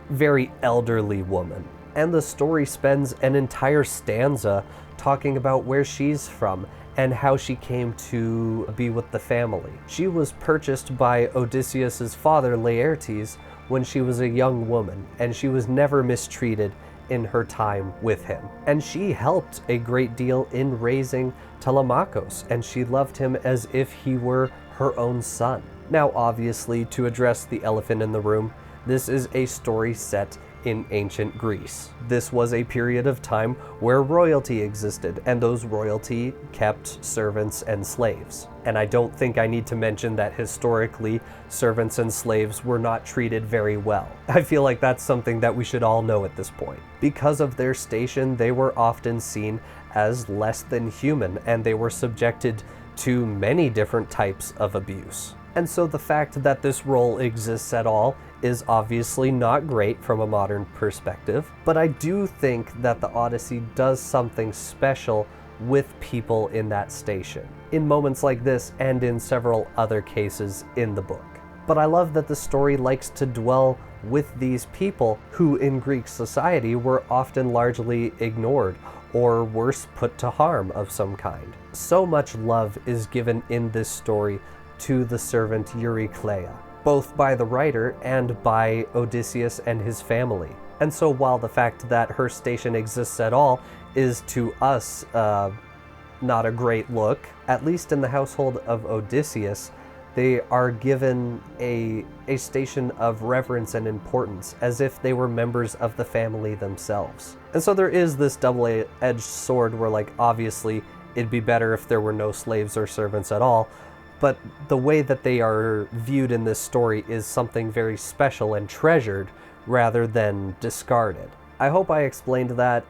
very elderly woman. And the story spends an entire stanza talking about where she's from and how she came to be with the family. She was purchased by Odysseus's father, Laertes, when she was a young woman, and she was never mistreated in her time with him. And she helped a great deal in raising Telemakhos, and she loved him as if he were her own son. Now, obviously, to address the elephant in the room, this is a story set in ancient Greece. This was a period of time where royalty existed, and those royalty kept servants and slaves. And I don't think I need to mention that historically, servants and slaves were not treated very well. I feel like that's something that we should all know at this point. Because of their station, they were often seen as less than human, and they were subjected to many different types of abuse. And so the fact that this role exists at all is obviously not great from a modern perspective, but I do think that the Odyssey does something special with people in that station, in moments like this and in several other cases in the book. But I love that the story likes to dwell with these people who in Greek society were often largely ignored, or worse, put to harm of some kind. So much love is given in this story to the servant Eurycleia, both by the writer and by Odysseus and his family. And so while the fact that her station exists at all is to us not a great look, at least in the household of Odysseus, they are given a station of reverence and importance, as if they were members of the family themselves. And so there is this double-edged sword where, like, obviously it'd be better if there were no slaves or servants at all, but the way that they are viewed in this story is something very special and treasured rather than discarded. I hope I explained that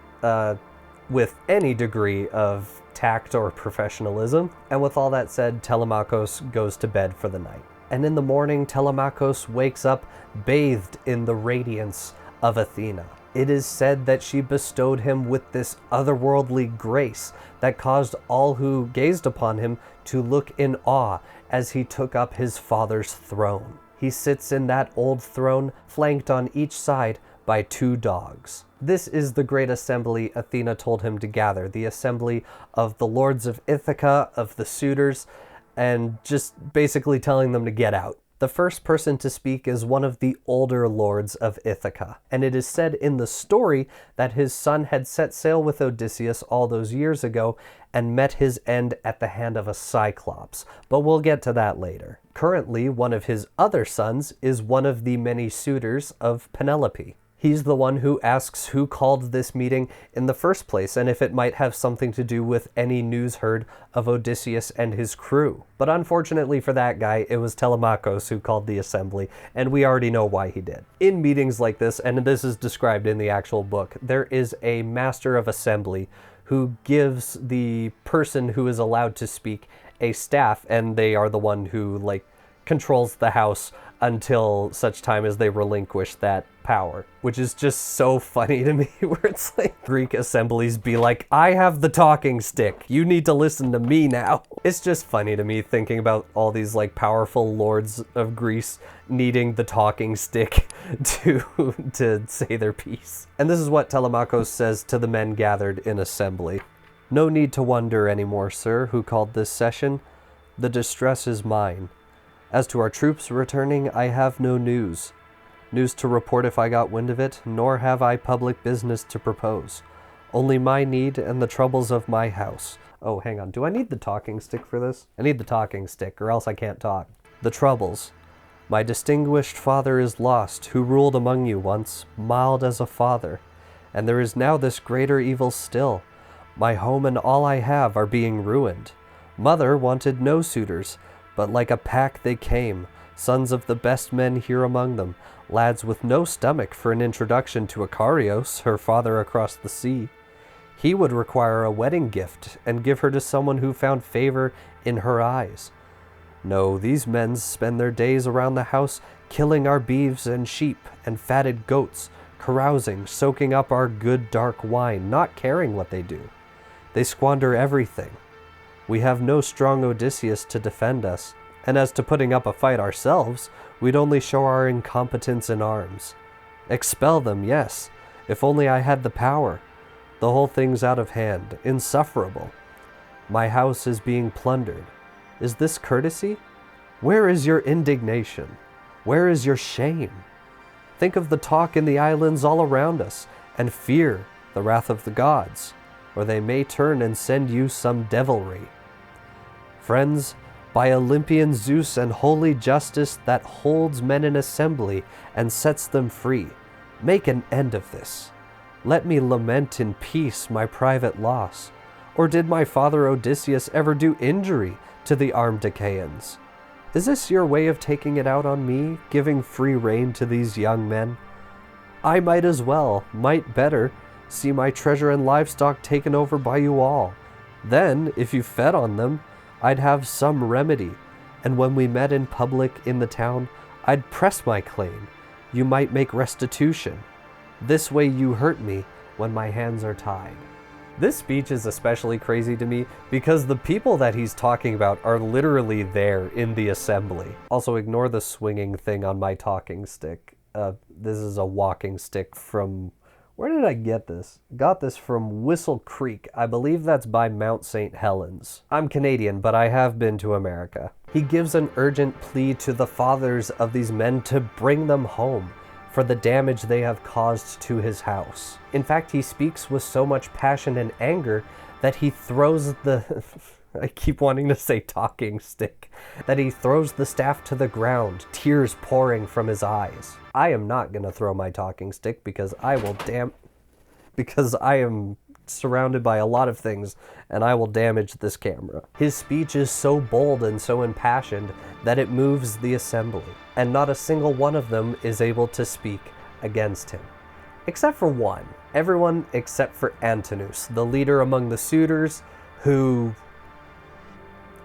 with any degree of tact or professionalism. And with all that said, Telemakhos goes to bed for the night. And in the morning, Telemakhos wakes up bathed in the radiance of Athena. It is said that she bestowed him with this otherworldly grace that caused all who gazed upon him to look in awe as he took up his father's throne. He sits in that old throne, flanked on each side by 2 dogs. This is the great assembly Athena told him to gather, the assembly of the lords of Ithaka, of the suitors, and just basically telling them to get out. The first person to speak is one of the older lords of Ithaka, and it is said in the story that his son had set sail with Odysseus all those years ago and met his end at the hand of a cyclops, but we'll get to that later. Currently, one of his other sons is one of the many suitors of Penelope. He's the one who asks who called this meeting in the first place and if it might have something to do with any news heard of Odysseus and his crew. But unfortunately for that guy, it was Telemakhos who called the assembly, and we already know why he did. In meetings like this, and this is described in the actual book, there is a master of assembly who gives the person who is allowed to speak a staff, and they are the one who, controls the house until such time as they relinquish that power, which is just so funny to me, where it's like Greek assemblies be like, I have the talking stick, you need to listen to me now. It's just funny to me thinking about all these powerful lords of Greece needing the talking stick to say their piece. And this is what Telemakhos says to the men gathered in assembly. No need to wonder anymore, sir, who called this session. The distress is mine. As to our troops returning, I have no news. News to report if I got wind of it, nor have I public business to propose. Only my need and the troubles of my house. Oh, hang on. Do I need the talking stick for this? I need the talking stick, or else I can't talk. The troubles. My distinguished father is lost, who ruled among you once, mild as a father. And there is now this greater evil still. My home and all I have are being ruined. Mother wanted no suitors, but like a pack they came, sons of the best men here among them, lads with no stomach for an introduction to Icarios, her father across the sea. He would require a wedding gift, and give her to someone who found favor in her eyes. No, these men spend their days around the house, killing our beeves and sheep and fatted goats, carousing, soaking up our good dark wine, not caring what they do. They squander everything. We have no strong Odysseus to defend us, and as to putting up a fight ourselves, we'd only show our incompetence in arms. Expel them, yes, if only I had the power. The whole thing's out of hand, insufferable. My house is being plundered. Is this courtesy? Where is your indignation? Where is your shame? Think of the talk in the islands all around us, and fear the wrath of the gods, or they may turn and send you some devilry. Friends, by Olympian Zeus and holy justice that holds men in assembly and sets them free, make an end of this. Let me lament in peace my private loss. Or did my father Odysseus ever do injury to the armed Achaeans? Is this your way of taking it out on me, giving free rein to these young men? I might as well, might better, see my treasure and livestock taken over by you all. Then, if you fed on them, I'd have some remedy, and when we met in public in the town, I'd press my claim. You might make restitution. This way you hurt me when my hands are tied. This speech is especially crazy to me because the people that he's talking about are literally there in the assembly. Also, ignore the swinging thing on my talking stick. This is a walking stick from... Where did I get this? Got this from Whistle Creek. I believe that's by Mount St. Helens. I'm Canadian, but I have been to America. He gives an urgent plea to the fathers of these men to bring them home for the damage they have caused to his house. In fact, he speaks with so much passion and anger that he throws the... I keep wanting to say talking stick. That he throws the staff to the ground, tears pouring from his eyes. I am not going to throw my talking stick because I am surrounded by a lot of things and I will damage this camera. His speech is so bold and so impassioned that it moves the assembly, and not a single one of them is able to speak against him. except for one. Everyone except for Antinous, the leader among the suitors, who...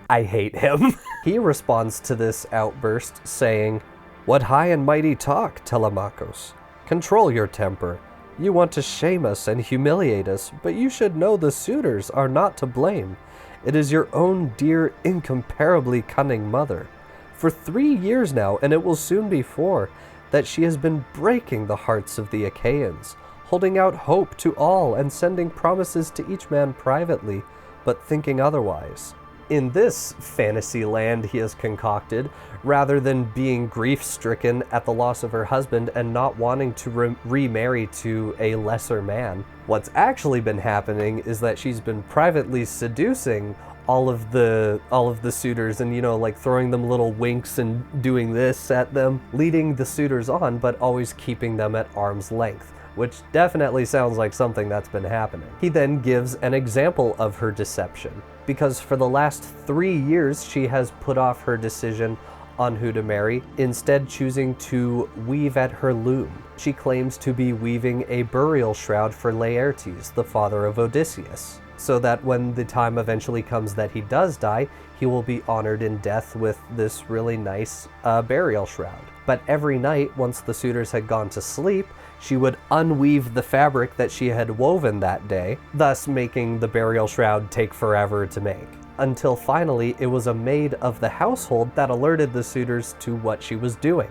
I hate him. He responds to this outburst saying, "What high and mighty talk, Telemakhos. Control your temper. You want to shame us and humiliate us, but you should know the suitors are not to blame. It is your own dear, incomparably cunning mother. For 3 years now, and it will soon be 4, that she has been breaking the hearts of the Achaeans, holding out hope to all and sending promises to each man privately, but thinking otherwise. In this fantasy land he has concocted, rather than being grief-stricken at the loss of her husband and not wanting to remarry to a lesser man, what's actually been happening is that she's been privately seducing all of the suitors and, you know, like throwing them little winks and doing this at them, leading the suitors on, but always keeping them at arm's length, which definitely sounds like something that's been happening. He then gives an example of her deception, because for the last 3 years she has put off her decision on who to marry, instead choosing to weave at her loom. She claims to be weaving a burial shroud for Laertes, the father of Odysseus, so that when the time eventually comes that he does die, he will be honored in death with this really nice burial shroud. But every night, once the suitors had gone to sleep, she would unweave the fabric that she had woven that day, thus making the burial shroud take forever to make. Until finally, it was a maid of the household that alerted the suitors to what she was doing.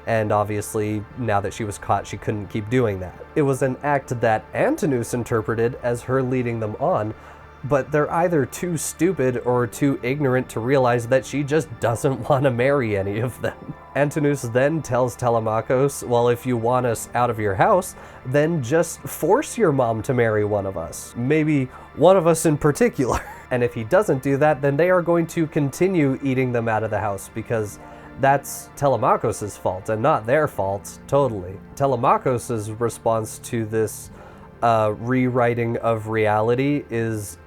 And obviously, now that she was caught, she couldn't keep doing that. It was an act that Antinous interpreted as her leading them on, but they're either too stupid or too ignorant to realize that she just doesn't want to marry any of them. Antinous then tells Telemakhos, well, if you want us out of your house, then just force your mom to marry one of us. Maybe one of us in particular. And if he doesn't do that, then they are going to continue eating them out of the house, because that's Telemakhos' fault and not their fault, totally. Telemakhos' response to this rewriting of reality is,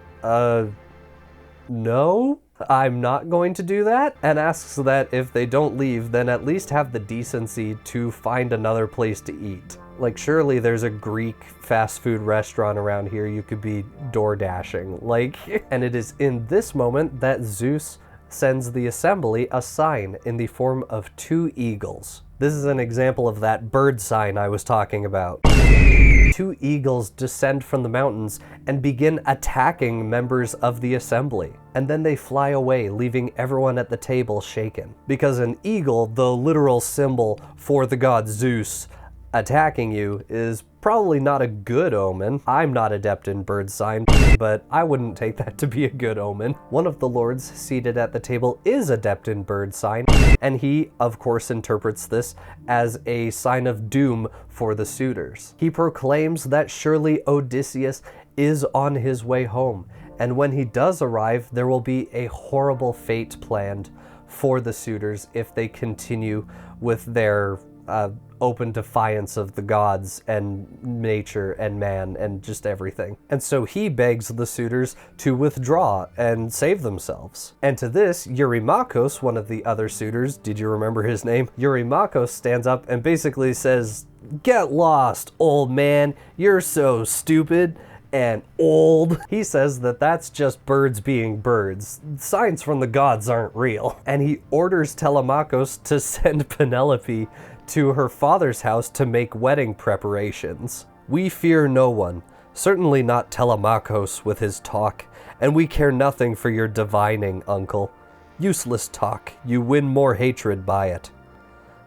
no, I'm not going to do that, and asks that if they don't leave, then at least have the decency to find another place to eat. Like, surely there's a Greek fast food restaurant around here you could be door dashing, like, and it is in this moment that Zeus sends the assembly a sign in the form of 2 eagles. This is an example of that bird sign I was talking about. 2 eagles descend from the mountains and begin attacking members of the assembly. And then they fly away, leaving everyone at the table shaken. Because an eagle, the literal symbol for the god Zeus, attacking you is probably not a good omen. I'm not adept in bird sign, but I wouldn't take that to be a good omen. One of the lords seated at the table is adept in bird sign, and he, of course, interprets this as a sign of doom for the suitors. He proclaims that surely Odysseus is on his way home, and when he does arrive, there will be a horrible fate planned for the suitors if they continue with their open defiance of the gods and nature and man and just everything. And so he begs the suitors to withdraw and save themselves. And to this, Eurymachus, one of the other suitors, did you remember his name? Eurymachus stands up and basically says, "Get lost, old man, you're so stupid and old." He says that that's just birds being birds. Signs from the gods aren't real. And he orders Telemakhos to send Penelope to her father's house to make wedding preparations. "We fear no one, certainly not Telemakhos with his talk, and we care nothing for your divining, uncle. Useless talk, you win more hatred by it.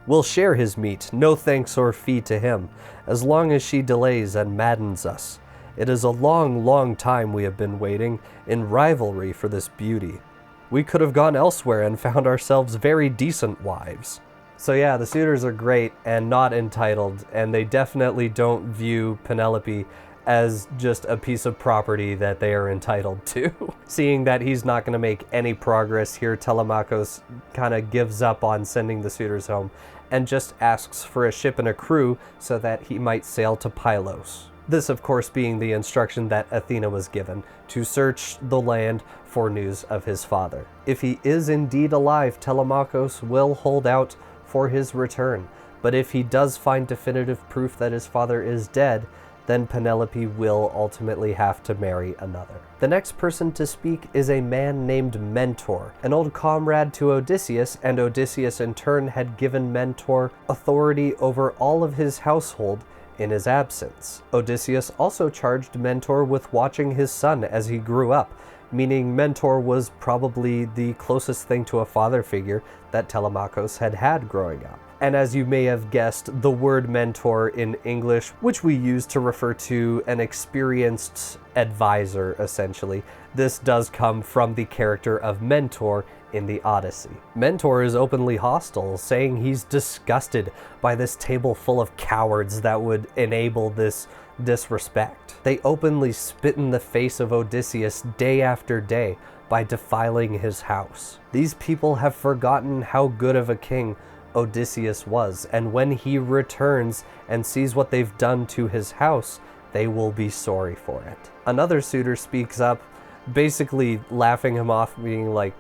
We'll share his meat, no thanks or fee to him, as long as she delays and maddens us. It is a long, long time we have been waiting in rivalry for this beauty. We could have gone elsewhere and found ourselves very decent wives." So yeah, the suitors are great and not entitled, and they definitely don't view Penelope as just a piece of property that they are entitled to. Seeing that he's not going to make any progress here, Telemakhos kind of gives up on sending the suitors home and just asks for a ship and a crew so that he might sail to Pylos. This, of course, being the instruction that Athena was given, to search the land for news of his father. If he is indeed alive, Telemakhos will hold out for his return, But if he does find definitive proof that his father is dead, then Penelope will ultimately have to marry another. The next person to speak is a man named Mentor, an old comrade to Odysseus, and Odysseus in turn had given Mentor authority over all of his household in his absence. Odysseus also charged Mentor with watching his son as he grew up, meaning Mentor was probably the closest thing to a father figure that Telemakhos had had growing up. And as you may have guessed, the word mentor in English, which we use to refer to an experienced advisor, essentially, this does come from the character of Mentor in the Odyssey. Mentor is openly hostile, saying he's disgusted by this table full of cowards that would enable this disrespect. They openly spit in the face of Odysseus day after day by defiling his house. These people have forgotten how good of a king Odysseus was, and when he returns and sees what they've done to his house, they will be sorry for it. Another suitor speaks up, basically laughing him off, being like,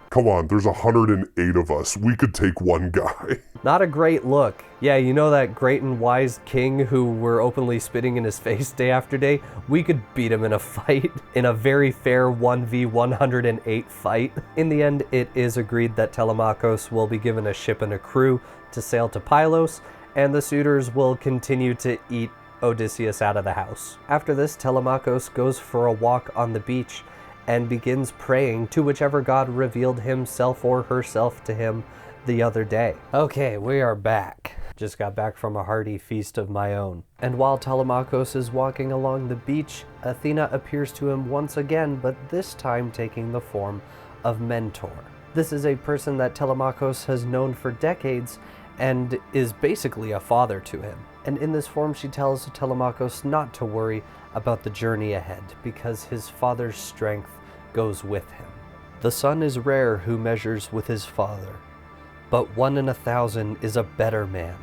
"Come on, there's 108 of us. We could take one guy." Not a great look. Yeah, you know that great and wise king who were openly spitting in his face day after day? We could beat him in a fight, in a very fair 1v108 fight. In the end, it is agreed that Telemakhos will be given a ship and a crew to sail to Pylos, and the suitors will continue to eat Odysseus out of the house. After this, Telemakhos goes for a walk on the beach and begins praying to whichever god revealed himself or herself to him the other day. Okay, we are back. Just got back from a hearty feast of my own. And while Telemakhos is walking along the beach, Athena appears to him once again, but this time taking the form of Mentor. This is a person that Telemakhos has known for decades and is basically a father to him. And in this form, she tells Telemakhos not to worry about the journey ahead, because his father's strength goes with him. The son is rare who measures with his father, but 1 in 1,000 is a better man.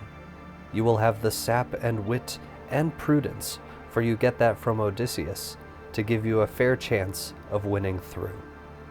You will have the sap and wit and prudence, for you get that from Odysseus, to give you a fair chance of winning through.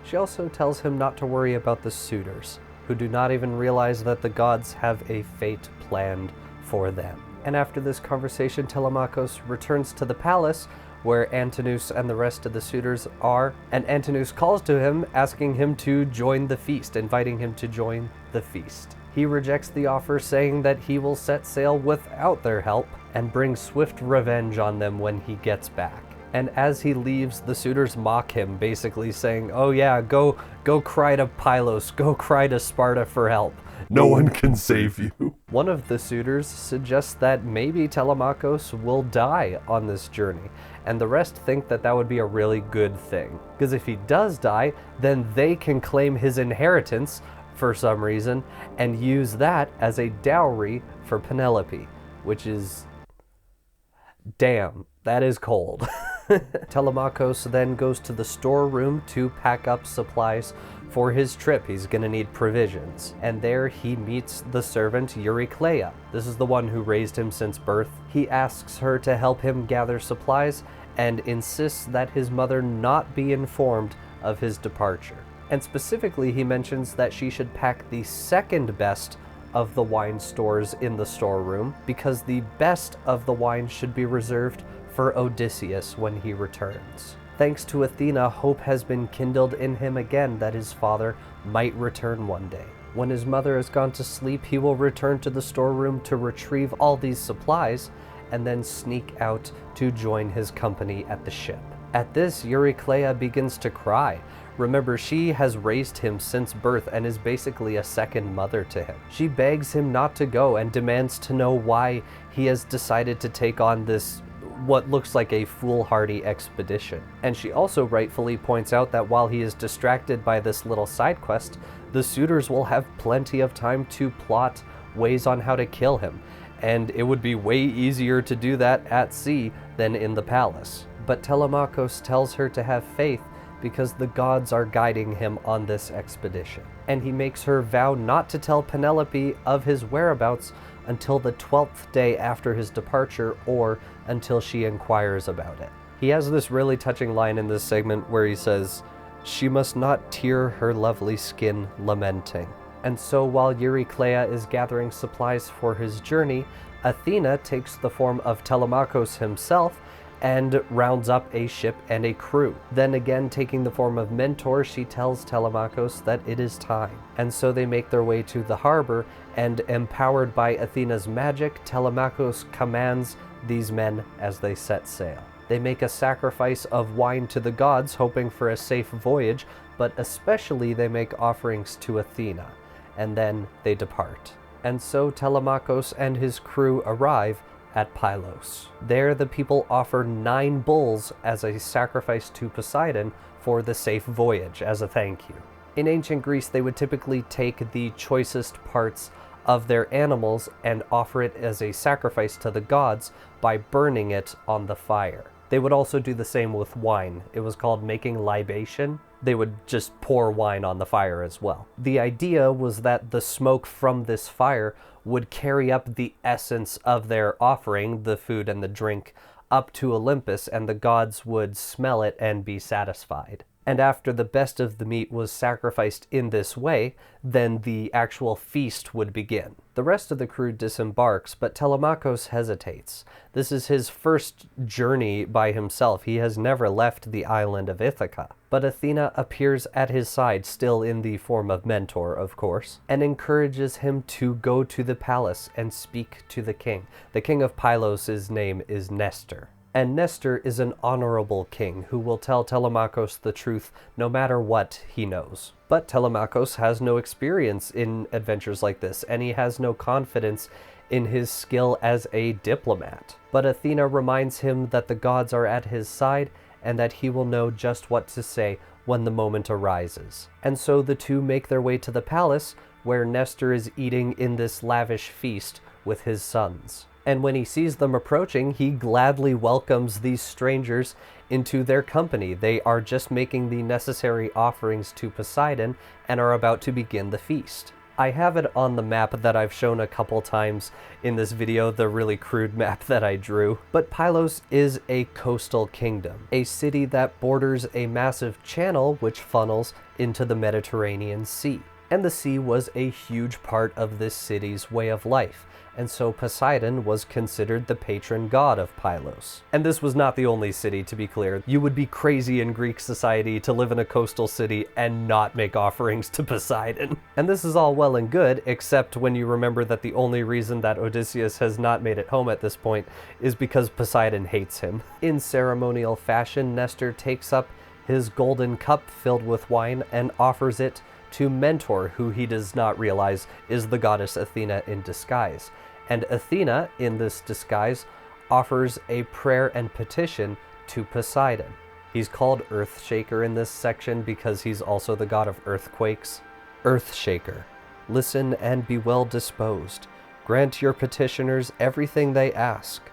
She also tells him not to worry about the suitors, who do not even realize that the gods have a fate planned for them. And after this conversation, Telemakhos returns to the palace where Antinous and the rest of the suitors are, and Antinous calls to him, asking him to join the feast, inviting him to join the feast. He rejects the offer, saying that he will set sail without their help and bring swift revenge on them when he gets back. And as he leaves, the suitors mock him, basically saying, "Oh yeah, go cry to Pylos, go cry to Sparta for help. No one can save you." One of the suitors suggests that maybe Telemakhos will die on this journey, and the rest think that that would be a really good thing. Because if he does die, then they can claim his inheritance for some reason and use that as a dowry for Penelope, which is... damn, that is cold. Telemakhos then goes to the storeroom to pack up supplies for his trip. He's gonna need provisions. And there he meets the servant Eurycleia. This is the one who raised him since birth. He asks her to help him gather supplies and insists that his mother not be informed of his departure. And specifically, he mentions that she should pack the second best of the wine stores in the storeroom, because the best of the wine should be reserved for Odysseus when he returns. Thanks to Athena, hope has been kindled in him again that his father might return one day. When his mother has gone to sleep, he will return to the storeroom to retrieve all these supplies and then sneak out to join his company at the ship. At this, Eurycleia begins to cry. Remember, she has raised him since birth and is basically a second mother to him. She begs him not to go and demands to know why he has decided to take on this what looks like a foolhardy expedition. And she also rightfully points out that while he is distracted by this little side quest, the suitors will have plenty of time to plot ways on how to kill him, and it would be way easier to do that at sea than in the palace. But Telemakhos tells her to have faith because the gods are guiding him on this expedition. And he makes her vow not to tell Penelope of his whereabouts until the 12th day after his departure, or until she inquires about it. He has this really touching line in this segment where he says, "She must not tear her lovely skin lamenting." And so while Euryclea is gathering supplies for his journey, Athena takes the form of Telemakhos himself and rounds up a ship and a crew. Then again, taking the form of Mentor, she tells Telemakhos that it is time. And so they make their way to the harbor, and empowered by Athena's magic, Telemakhos commands these men as they set sail. They make a sacrifice of wine to the gods, hoping for a safe voyage, but especially they make offerings to Athena, and then they depart. And so Telemakhos and his crew arrive at Pylos. There the people offer 9 bulls as a sacrifice to Poseidon for the safe voyage as a thank you. In ancient Greece, they would typically take the choicest parts of their animals and offer it as a sacrifice to the gods by burning it on the fire. They would also do the same with wine. It was called making libation. They would just pour wine on the fire as well. The idea was that the smoke from this fire would carry up the essence of their offering, the food and the drink, up to Olympus, and the gods would smell it and be satisfied. And after the best of the meat was sacrificed in this way, then the actual feast would begin. The rest of the crew disembarks, but Telemakhos hesitates. This is his first journey by himself. He has never left the island of Ithaka. But Athena appears at his side, still in the form of Mentor, of course, and encourages him to go to the palace and speak to the king. The king of Pylos' name is Nestor. And Nestor is an honorable king who will tell Telemakhos the truth no matter what he knows. But Telemakhos has no experience in adventures like this, and he has no confidence in his skill as a diplomat. But Athena reminds him that the gods are at his side and that he will know just what to say when the moment arises. And so the two make their way to the palace, where Nestor is eating in this lavish feast with his sons. And when he sees them approaching, he gladly welcomes these strangers into their company. They are just making the necessary offerings to Poseidon and are about to begin the feast. I have it on the map that I've shown a couple times in this video, the really crude map that I drew. But Pylos is a coastal kingdom, a city that borders a massive channel which funnels into the Mediterranean Sea. And the sea was a huge part of this city's way of life. And so Poseidon was considered the patron god of Pylos. And this was not the only city, to be clear. You would be crazy in Greek society to live in a coastal city and not make offerings to Poseidon. And this is all well and good, except when you remember that the only reason that Odysseus has not made it home at this point is because Poseidon hates him. In ceremonial fashion, Nestor takes up his golden cup filled with wine and offers it to Mentor, who he does not realize is the goddess Athena in disguise. And Athena, in this disguise, offers a prayer and petition to Poseidon. He's called Earthshaker in this section because he's also the god of earthquakes. Earthshaker, listen and be well disposed. Grant your petitioners everything they ask.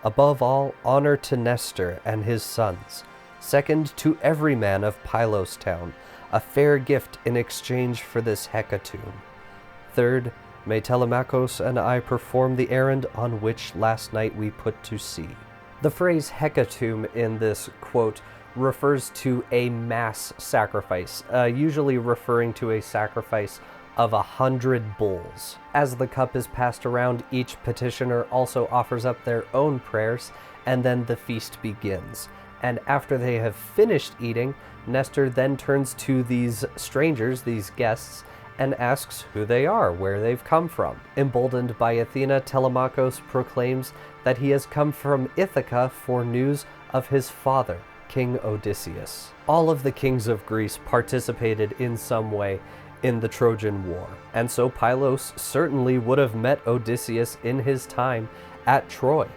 Above all, honor to Nestor and his sons. Second, to every man of Pylos town, a fair gift in exchange for this hecatomb. Third, may Telemakhos and I perform the errand on which last night we put to sea. The phrase hecatomb in this quote refers to a mass sacrifice, usually referring to a sacrifice of 100 bulls. As the cup is passed around, each petitioner also offers up their own prayers, and then the feast begins. And after they have finished eating, Nestor then turns to these strangers, these guests, and asks who they are, where they've come from. Emboldened by Athena, Telemakhos proclaims that he has come from Ithaka for news of his father, King Odysseus. All of the kings of Greece participated in some way in the Trojan War, and so Pylos certainly would have met Odysseus in his time at Troy.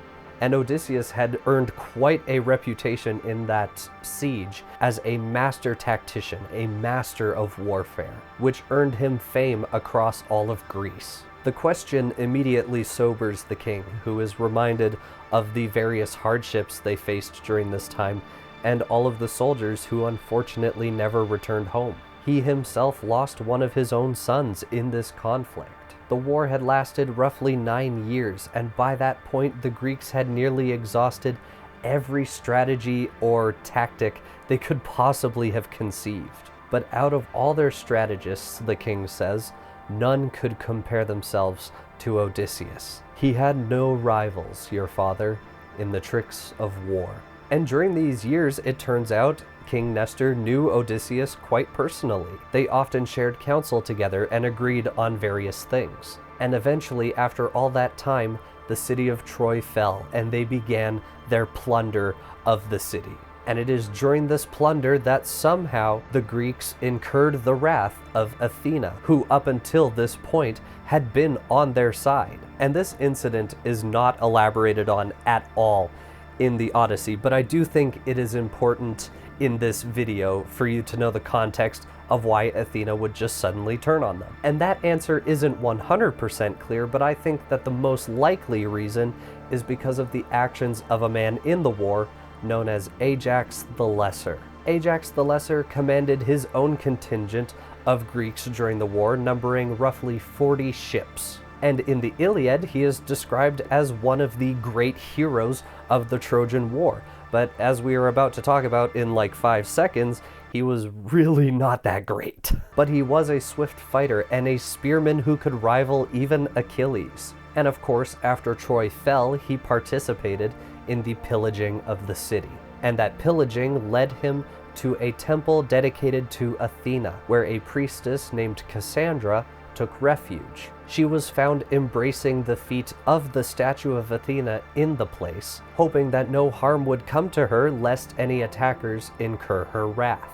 And Odysseus had earned quite a reputation in that siege as a master tactician, a master of warfare, which earned him fame across all of Greece. The question immediately sobers the king, who is reminded of the various hardships they faced during this time, and all of the soldiers who unfortunately never returned home. He himself lost one of his own sons in this conflict. The war had lasted roughly 9 years, and by that point the Greeks had nearly exhausted every strategy or tactic they could possibly have conceived. But out of all their strategists, the king says, none could compare themselves to Odysseus. He had no rivals, your father, in the tricks of war. And during these years, it turns out, King Nestor knew Odysseus quite personally. They often shared counsel together and agreed on various things. And eventually, after all that time, the city of Troy fell, and they began their plunder of the city. And it is during this plunder that somehow the Greeks incurred the wrath of Athena, who up until this point had been on their side. And this incident is not elaborated on at all in the Odyssey, but I do think it is important in this video for you to know the context of why Athena would just suddenly turn on them. And that answer isn't 100% clear, but I think that the most likely reason is because of the actions of a man in the war known as Ajax the Lesser. Ajax the Lesser commanded his own contingent of Greeks during the war, numbering roughly 40 ships. And in the Iliad, he is described as one of the great heroes of the Trojan War. But as we are about to talk about in like 5 seconds, he was really not that great. But he was a swift fighter and a spearman who could rival even Achilles. And of course, after Troy fell, he participated in the pillaging of the city. And that pillaging led him to a temple dedicated to Athena, where a priestess named Cassandra took refuge. She was found embracing the feet of the statue of Athena in the place, hoping that no harm would come to her lest any attackers incur her wrath.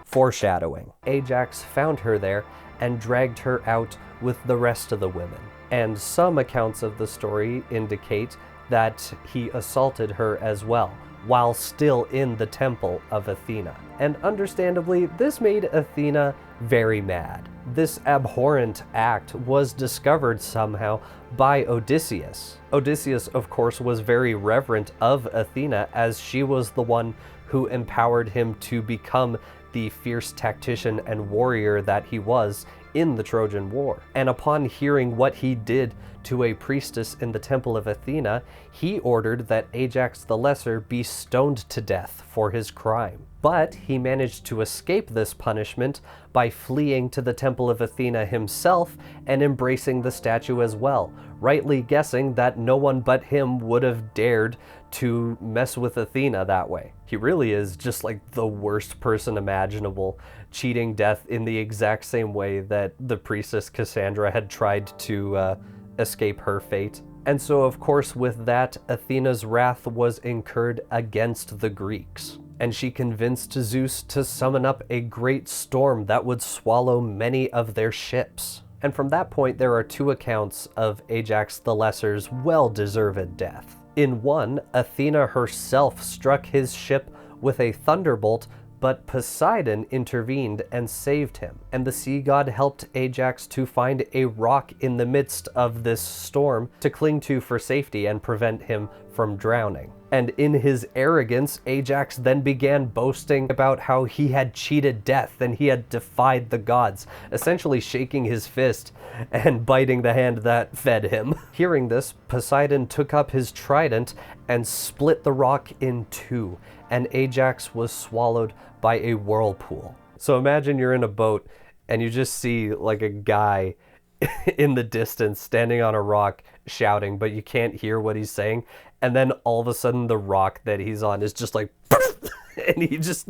Foreshadowing. Ajax found her there and dragged her out with the rest of the women. And some accounts of the story indicate that he assaulted her as well, while still in the temple of Athena. And understandably, this made Athena very mad. This abhorrent act was discovered somehow by Odysseus. Odysseus, of course, was very reverent of Athena, as she was the one who empowered him to become the fierce tactician and warrior that he was in the Trojan War. And upon hearing what he did to a priestess in the temple of Athena, he ordered that Ajax the Lesser be stoned to death for his crime. But he managed to escape this punishment by fleeing to the temple of Athena himself and embracing the statue as well, rightly guessing that no one but him would have dared to mess with Athena that way. He really is just like the worst person imaginable, cheating death in the exact same way that the priestess Cassandra had tried to escape her fate. And so, of course, with that, Athena's wrath was incurred against the Greeks. And she convinced Zeus to summon up a great storm that would swallow many of their ships. And from that point, there are 2 accounts of Ajax the Lesser's well-deserved death. In one, Athena herself struck his ship with a thunderbolt, but Poseidon intervened and saved him. And the sea god helped Ajax to find a rock in the midst of this storm to cling to for safety and prevent him from drowning. And in his arrogance, Ajax then began boasting about how he had cheated death and he had defied the gods, essentially shaking his fist and biting the hand that fed him. Hearing this, Poseidon took up his trident and split the rock in 2, and Ajax was swallowed by a whirlpool. So imagine you're in a boat and you just see like a guy in the distance standing on a rock shouting, but you can't hear what he's saying. And then all of a sudden the rock that he's on is just like, and he just,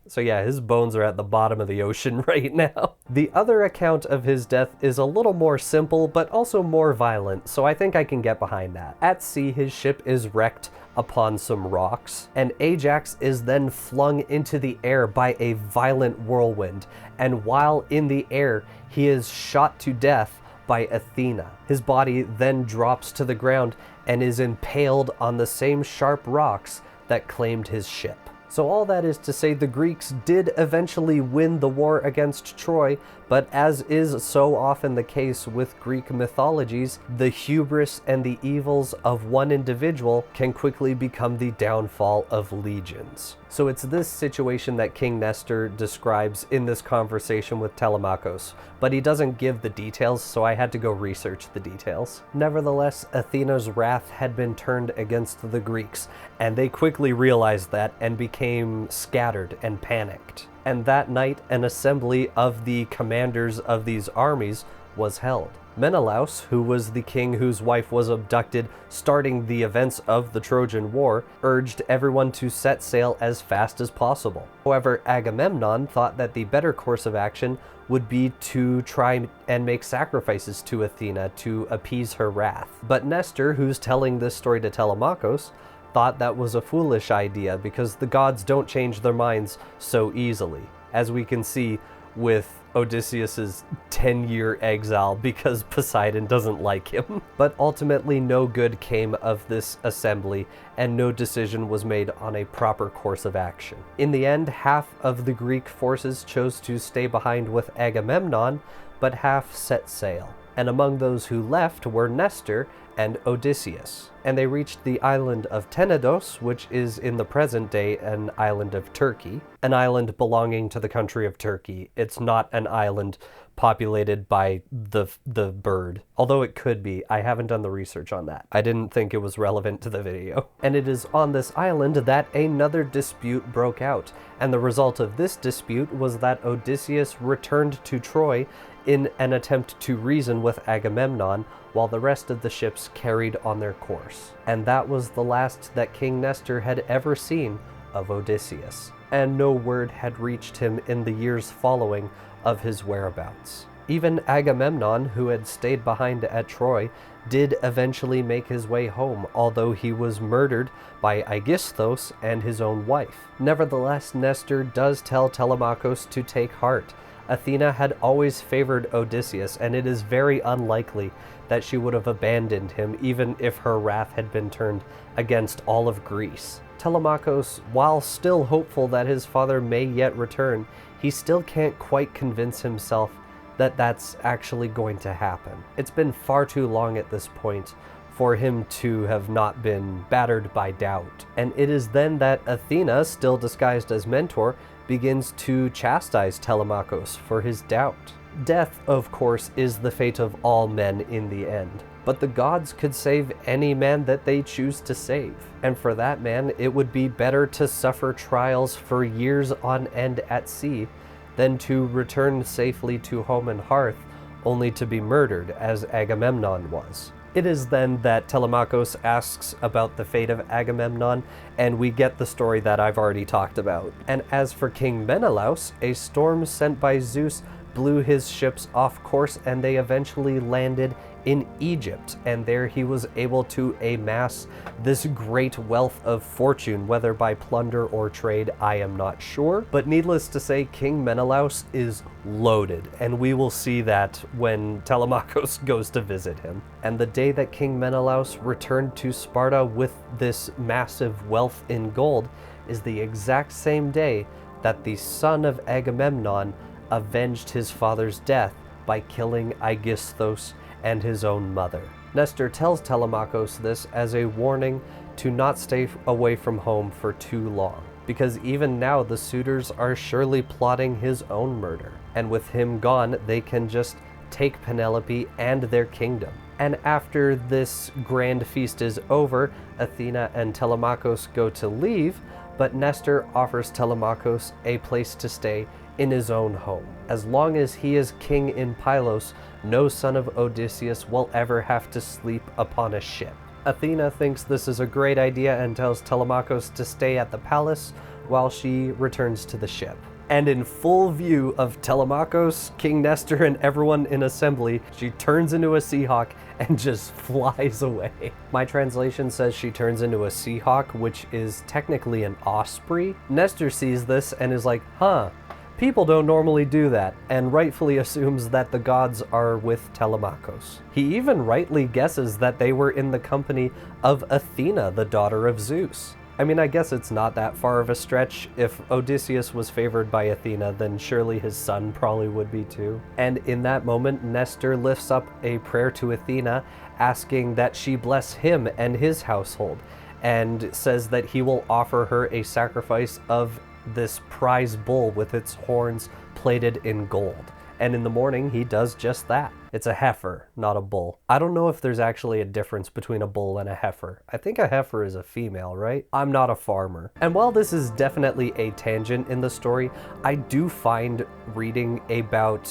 so yeah, his bones are at the bottom of the ocean right now. The other account of his death is a little more simple, but also more violent, so I think I can get behind that. At sea, his ship is wrecked upon some rocks, and Ajax is then flung into the air by a violent whirlwind, and while in the air, he is shot to death by Athena. His body then drops to the ground and is impaled on the same sharp rocks that claimed his ship. So all that is to say, the Greeks did eventually win the war against Troy, but as is so often the case with Greek mythologies, the hubris and the evils of one individual can quickly become the downfall of legions. So it's this situation that King Nestor describes in this conversation with Telemakhos, but he doesn't give the details, so I had to go research the details. Nevertheless, Athena's wrath had been turned against the Greeks, And they quickly realized that and became scattered and panicked. And that night, an assembly of the commanders of these armies was held. Menelaus, who was the king whose wife was abducted, starting the events of the Trojan War, urged everyone to set sail as fast as possible. However, Agamemnon thought that the better course of action would be to try and make sacrifices to Athena to appease her wrath. But Nestor, who's telling this story to Telemakhos, thought that was a foolish idea because the gods don't change their minds so easily, as we can see with Odysseus's 10-year exile because Poseidon doesn't like him. But ultimately no good came of this assembly and no decision was made on a proper course of action. In the end, half of the Greek forces chose to stay behind with Agamemnon, but half set sail. And among those who left were Nestor and Odysseus. And they reached the island of Tenedos, which is in the present day an island of Turkey, an island belonging to the country of Turkey. It's not an island populated by the bird, although it could be. I haven't done the research on that. I didn't think it was relevant to the video. And it is on this island that another dispute broke out, and the result of this dispute was that Odysseus returned to Troy in an attempt to reason with Agamemnon, while the rest of the ships carried on their course. And that was the last that King Nestor had ever seen of Odysseus, and no word had reached him in the years following of his whereabouts. Even Agamemnon, who had stayed behind at Troy, did eventually make his way home, although he was murdered by Aegisthus and his own wife. Nevertheless, Nestor does tell Telemakhos to take heart. Athena had always favored Odysseus, and it is very unlikely that she would have abandoned him even if her wrath had been turned against all of Greece. Telemakhos, while still hopeful that his father may yet return, he still can't quite convince himself that that's actually going to happen. It's been far too long at this point for him to have not been battered by doubt. And it is then that Athena, still disguised as Mentor, begins to chastise Telemakhos for his doubt. Death, of course, is the fate of all men in the end, but the gods could save any man that they choose to save. And for that man, it would be better to suffer trials for years on end at sea than to return safely to home and hearth only to be murdered, as Agamemnon was. It is then that Telemakhos asks about the fate of Agamemnon, and we get the story that I've already talked about. And as for King Menelaus, a storm sent by Zeus blew his ships off course, and they eventually landed in Egypt, and there he was able to amass this great wealth of fortune, whether by plunder or trade, I am not sure. But needless to say, King Menelaus is loaded, and we will see that when Telemakhos goes to visit him. And the day that King Menelaus returned to Sparta with this massive wealth in gold is the exact same day that the son of Agamemnon avenged his father's death by killing Aegisthus and his own mother. Nestor tells Telemakhos this as a warning to not stay away from home for too long, because even now the suitors are surely plotting his own murder, and with him gone, they can just take Penelope and their kingdom. And after this grand feast is over, Athena and Telemakhos go to leave, but Nestor offers Telemakhos a place to stay in his own home. As long as he is king in Pylos, no son of Odysseus will ever have to sleep upon a ship. Athena thinks this is a great idea and tells Telemakhos to stay at the palace while she returns to the ship. And in full view of Telemakhos, King Nestor, and everyone in assembly, she turns into a seahawk and just flies away. My translation says she turns into a seahawk, which is technically an osprey. Nestor sees this and is like, huh, people don't normally do that, and rightfully assumes that the gods are with Telemakhos. He even rightly guesses that they were in the company of Athena, the daughter of Zeus. I mean, I guess it's not that far of a stretch. If Odysseus was favored by Athena, then surely his son probably would be too. And in that moment, Nestor lifts up a prayer to Athena, asking that she bless him and his household, and says that he will offer her a sacrifice of this prize bull with its horns plated in gold. And in the morning, he does just that. It's a heifer, not a bull. I don't know if there's actually a difference between a bull and a heifer. I think a heifer is a female, right? I'm not a farmer. And while this is definitely a tangent in the story, I do find reading about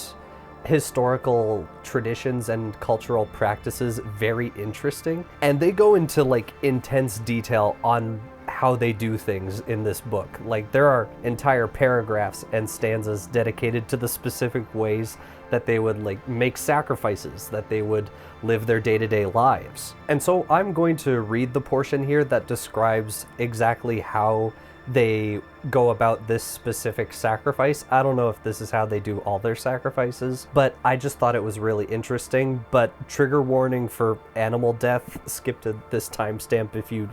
historical traditions and cultural practices very interesting. And they go into like intense detail on how they do things in this book. Like there are entire paragraphs and stanzas dedicated to the specific ways that they would like make sacrifices, that they would live their day-to-day lives. And so I'm going to read the portion here that describes exactly how they go about this specific sacrifice. I don't know if this is how they do all their sacrifices, but I just thought it was really interesting. But trigger warning for animal death, skip to this timestamp if you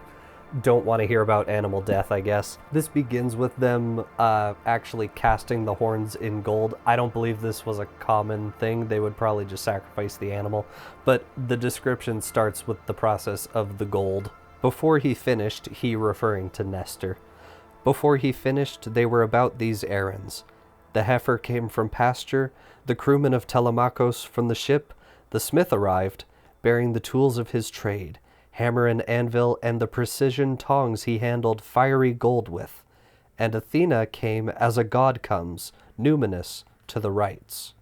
don't want to hear about animal death, I guess. This begins with them actually casting the horns in gold. I don't believe this was a common thing. They would probably just sacrifice the animal. But the description starts with the process of the gold. Before he finished, he referring to Nestor. Before he finished, they were about these errands. The heifer came from pasture, the crewman of Telemakhos from the ship, the smith arrived, bearing the tools of his trade, hammer and anvil, and the precision tongs he handled fiery gold with. And Athena came as a god comes, numinous, to the rites.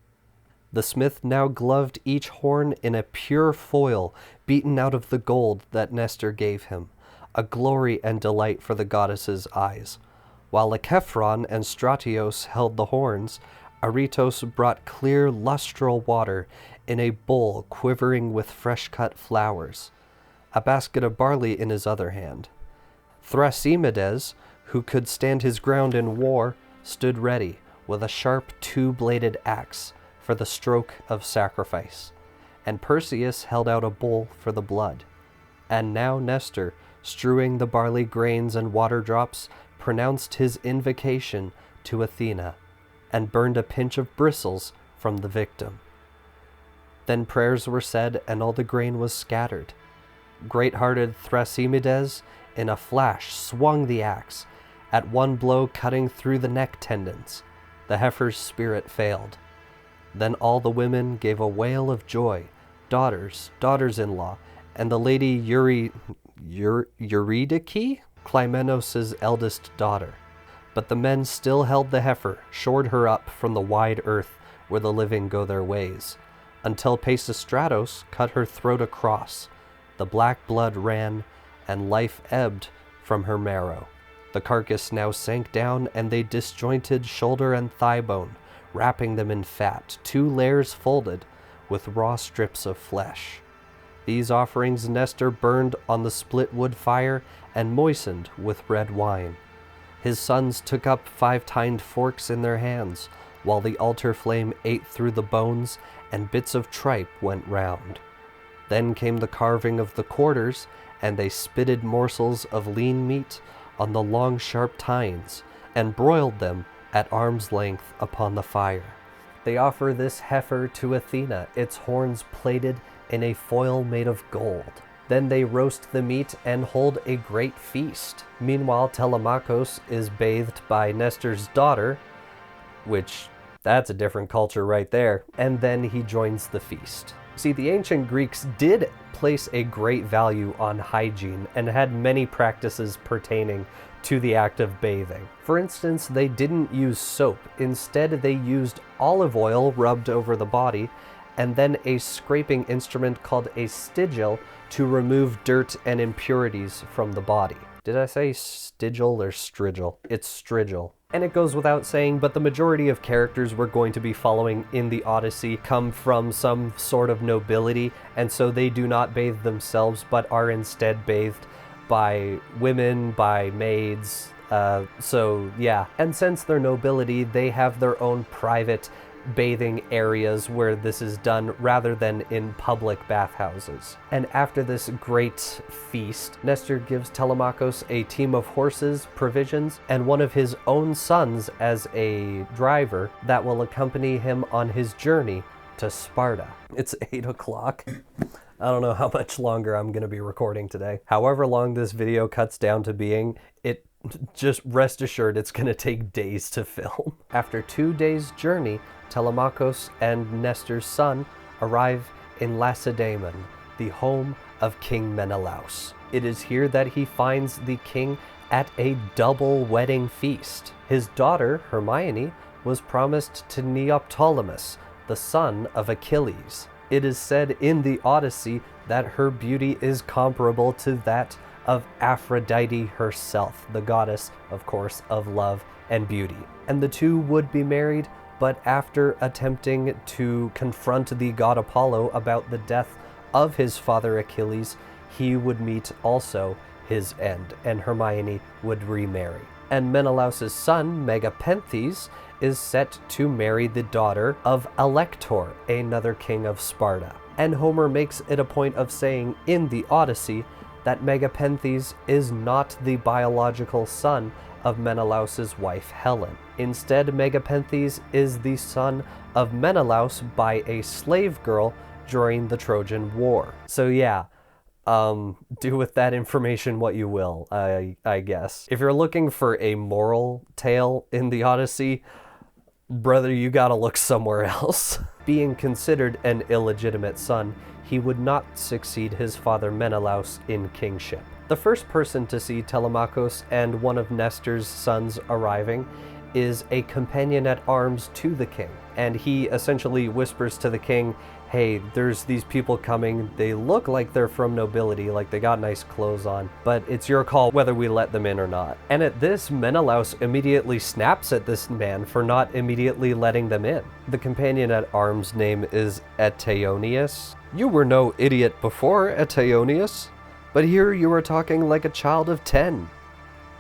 The smith now gloved each horn in a pure foil, beaten out of the gold that Nestor gave him, a glory and delight for the goddess's eyes. While Lycaphron and Stratios held the horns, Aretos brought clear lustral water in a bowl quivering with fresh-cut flowers, a basket of barley in his other hand. Thrasymedes, who could stand his ground in war, stood ready with a sharp two-bladed axe for the stroke of sacrifice, and Perseus held out a bowl for the blood. And now Nestor, strewing the barley grains and water drops, pronounced his invocation to Athena, and burned a pinch of bristles from the victim. Then prayers were said, and all the grain was scattered. Great-hearted Thrasymedes, in a flash, swung the axe, at one blow cutting through the neck tendons. The heifer's spirit failed. Then all the women gave a wail of joy, daughters-in-law, and the lady Eurydice, Clymenos' eldest daughter. But the men still held the heifer, shored her up from the wide earth where the living go their ways, until Pisistratos cut her throat across. The black blood ran, and life ebbed from her marrow. The carcass now sank down, and they disjointed shoulder and thigh bone, wrapping them in fat, 2 layers folded, with raw strips of flesh. These offerings Nestor burned on the split wood fire and moistened with red wine. His sons took up 5-tined forks in their hands, while the altar flame ate through the bones, and bits of tripe went round. Then came the carving of the quarters, and they spitted morsels of lean meat on the long sharp tines, and broiled them at arm's length upon the fire. They offer this heifer to Athena, its horns plated in a foil made of gold. Then they roast the meat and hold a great feast. Meanwhile, Telemakhos is bathed by Nestor's daughter, which, that's a different culture right there, and then he joins the feast. See, the ancient Greeks did place a great value on hygiene and had many practices pertaining to the act of bathing. For instance, they didn't use soap. Instead, they used olive oil rubbed over the body, and then a scraping instrument called a stigil to remove dirt and impurities from the body. Did I say stigil or strigil? It's strigil. And it goes without saying, but the majority of characters we're going to be following in the Odyssey come from some sort of nobility, and so they do not bathe themselves, but are instead bathed by women, by maids, so yeah. And since they're nobility, they have their own private bathing areas where this is done rather than in public bathhouses. And after this great feast, Nestor gives Telemakhos a team of horses, provisions, and one of his own sons as a driver that will accompany him on his journey to Sparta. It's 8 o'clock. I don't know how much longer I'm going to be recording today. However long this video cuts down to being, just rest assured it's going to take days to film. After 2 days' journey, Telemakhos and Nestor's son arrive in Lacedaemon, the home of King Menelaus. It is here that he finds the king at a double wedding feast. His daughter, Hermione, was promised to Neoptolemus, the son of Achilles. It is said in the Odyssey that her beauty is comparable to that of Aphrodite herself, the goddess, of course, of love and beauty. And the two would be married, but after attempting to confront the god Apollo about the death of his father Achilles, he would meet also his end, and Hermione would remarry. And Menelaus' son, Megapenthes, is set to marry the daughter of Alector, another king of Sparta. And Homer makes it a point of saying in the Odyssey that Megapenthes is not the biological son of Menelaus' wife Helen. Instead, Megapenthes is the son of Menelaus by a slave girl during the Trojan War. So yeah, do with that information what you will, I guess. If you're looking for a moral tale in the Odyssey, brother, you gotta look somewhere else. Being considered an illegitimate son, he would not succeed his father Menelaus in kingship. The first person to see Telemakhos and one of Nestor's sons arriving is a companion at arms to the king, and he essentially whispers to the king, hey, there's these people coming, they look like they're from nobility, like they got nice clothes on, but it's your call whether we let them in or not. And at this, Menelaus immediately snaps at this man for not immediately letting them in. The companion at arms' name is Eteonius. You were no idiot before, Eteonius, but here you are talking like a child of 10.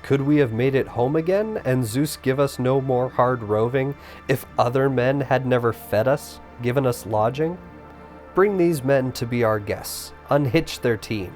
Could we have made it home again, and Zeus give us no more hard roving, if other men had never fed us, given us lodging? Bring these men to be our guests. Unhitch their team.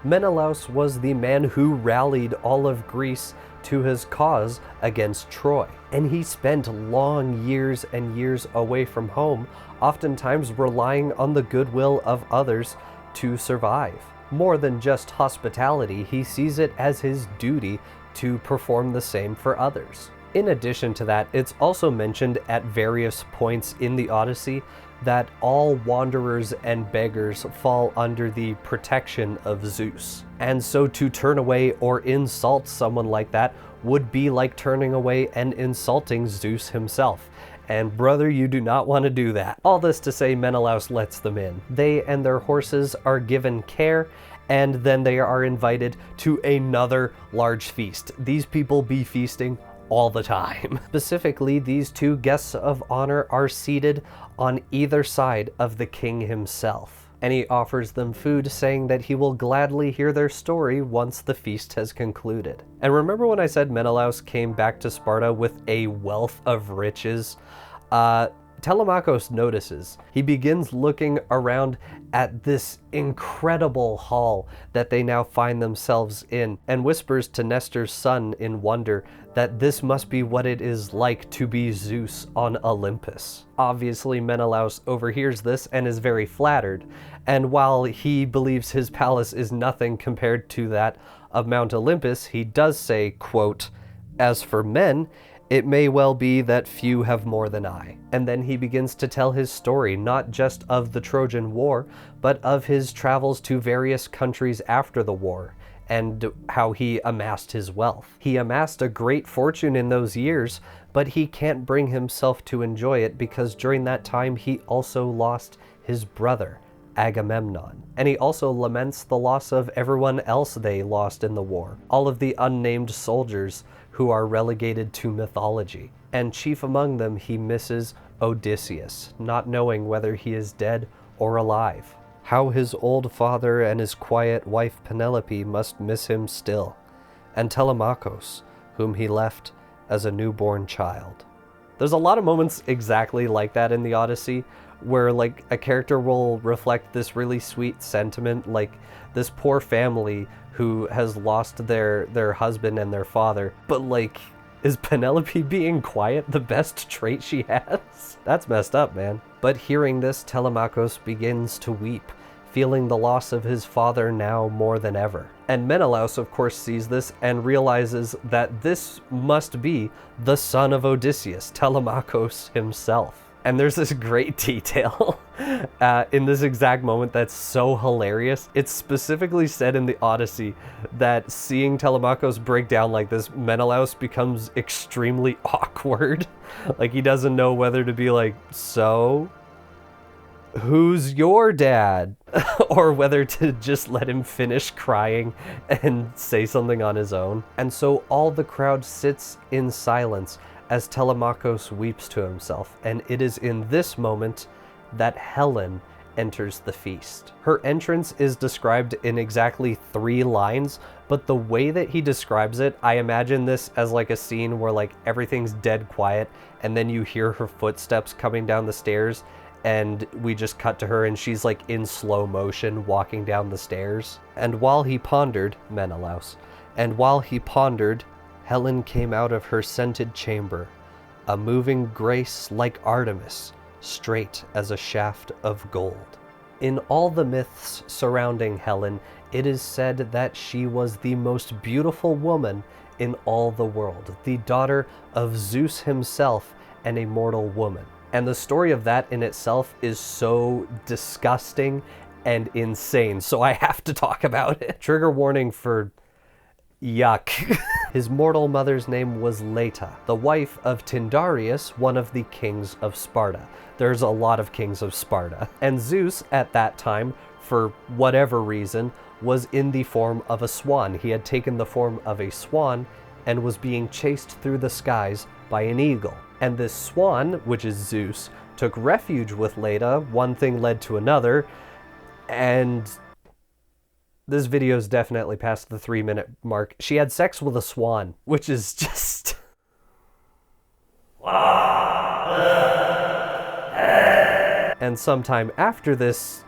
Menelaus was the man who rallied all of Greece to his cause against Troy, and he spent long years and years away from home, oftentimes relying on the goodwill of others to survive. More than just hospitality, he sees it as his duty to perform the same for others. In addition to that, it's also mentioned at various points in the Odyssey that all wanderers and beggars fall under the protection of Zeus. And so to turn away or insult someone like that would be like turning away and insulting Zeus himself. And brother, you do not want to do that. All this to say, Menelaus lets them in. They and their horses are given care, and then they are invited to another large feast. These people be feasting all the time. Specifically, these two guests of honor are seated on either side of the king himself, and he offers them food, saying that he will gladly hear their story once the feast has concluded. And remember when I said Menelaus came back to Sparta with a wealth of riches? Telemakhos notices. He begins looking around at this incredible hall that they now find themselves in, and whispers to Nestor's son in wonder that this must be what it is like to be Zeus on Olympus. Obviously, Menelaus overhears this and is very flattered, and while he believes his palace is nothing compared to that of Mount Olympus, he does say, quote, "As for men, it may well be that few have more than I." And then he begins to tell his story, not just of the Trojan War, but of his travels to various countries after the war, and how he amassed his wealth. He amassed a great fortune in those years, but he can't bring himself to enjoy it because during that time he also lost his brother, Agamemnon. And he also laments the loss of everyone else they lost in the war, all of the unnamed soldiers who are relegated to mythology. And chief among them, he misses Odysseus, not knowing whether he is dead or alive. How his old father and his quiet wife Penelope must miss him still, and Telemakhos, whom he left as a newborn child. There's a lot of moments exactly like that in the Odyssey, where like a character will reflect this really sweet sentiment, like this poor family who has lost their husband and their father, but like, is Penelope being quiet the best trait she has? That's messed up, man. But hearing this, Telemakhos begins to weep, feeling the loss of his father now more than ever. And Menelaus, of course, sees this and realizes that this must be the son of Odysseus, Telemakhos himself. And there's this great detail in this exact moment that's so hilarious. It's specifically said in the Odyssey that seeing Telemakhos break down like this, Menelaus becomes extremely awkward. Like, he doesn't know whether to be like, so, who's your dad? Or whether to just let him finish crying and say something on his own. And so all the crowd sits in silence as Telemakhos weeps to himself, and it is in this moment that Helen enters the feast. Her entrance is described in exactly 3 lines, but the way that he describes it, I imagine this as like a scene where like everything's dead quiet, and then you hear her footsteps coming down the stairs, and we just cut to her and she's like in slow motion walking down the stairs. And while he pondered, Menelaus, and while he pondered, Helen came out of her scented chamber, a moving grace like Artemis, straight as a shaft of gold. In all the myths surrounding Helen, it is said that she was the most beautiful woman in all the world, the daughter of Zeus himself and a mortal woman. And the story of that in itself is so disgusting and insane, so I have to talk about it. Trigger warning for yuck. His mortal mother's name was Leta, the wife of Tyndareus, one of the kings of Sparta. There's a lot of kings of Sparta. And Zeus, at that time, for whatever reason, was in the form of a swan. He had taken the form of a swan and was being chased through the skies by an eagle. And this swan, which is Zeus, took refuge with Leta. One thing led to another, and this video's definitely past the 3-minute mark. She had sex with a swan, which is just... And sometime after this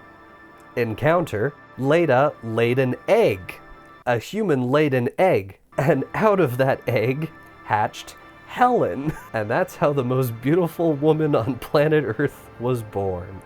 encounter, Leta laid an egg. A human laid an egg, and out of that egg hatched Helen. And that's how the most beautiful woman on planet Earth was born.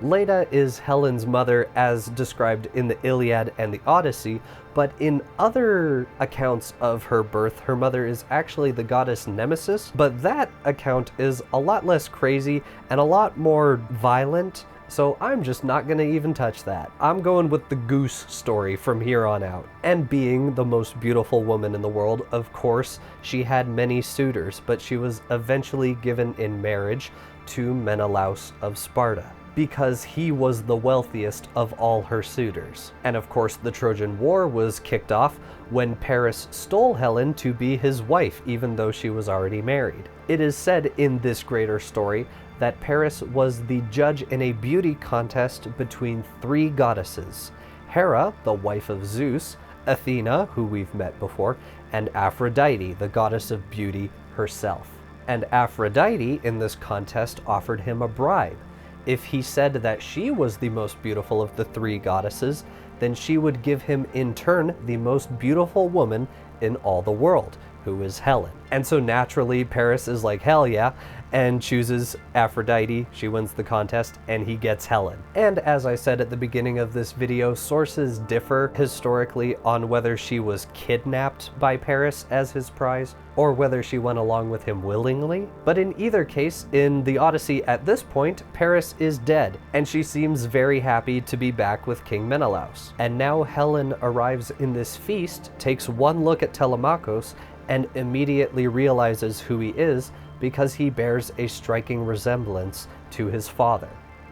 Leta is Helen's mother as described in the Iliad and the Odyssey, but in other accounts of her birth, her mother is actually the goddess Nemesis, but that account is a lot less crazy and a lot more violent, so I'm just not gonna even touch that. I'm going with the goose story from here on out. And being the most beautiful woman in the world, of course, she had many suitors, but she was eventually given in marriage to Menelaus of Sparta, because he was the wealthiest of all her suitors. And of course, the Trojan War was kicked off when Paris stole Helen to be his wife, even though she was already married. It is said in this greater story that Paris was the judge in a beauty contest between 3 goddesses: Hera, the wife of Zeus, Athena, who we've met before, and Aphrodite, the goddess of beauty herself. And Aphrodite in this contest offered him a bribe. If he said that she was the most beautiful of the 3 goddesses, then she would give him in turn the most beautiful woman in all the world, who is Helen. And so naturally, Paris is like, hell yeah, and chooses Aphrodite. She wins the contest, and he gets Helen. And as I said at the beginning of this video, sources differ historically on whether she was kidnapped by Paris as his prize, or whether she went along with him willingly. But in either case, in the Odyssey at this point, Paris is dead, and she seems very happy to be back with King Menelaus. And now Helen arrives in this feast, takes one look at Telemakhos, and immediately realizes who he is, because he bears a striking resemblance to his father.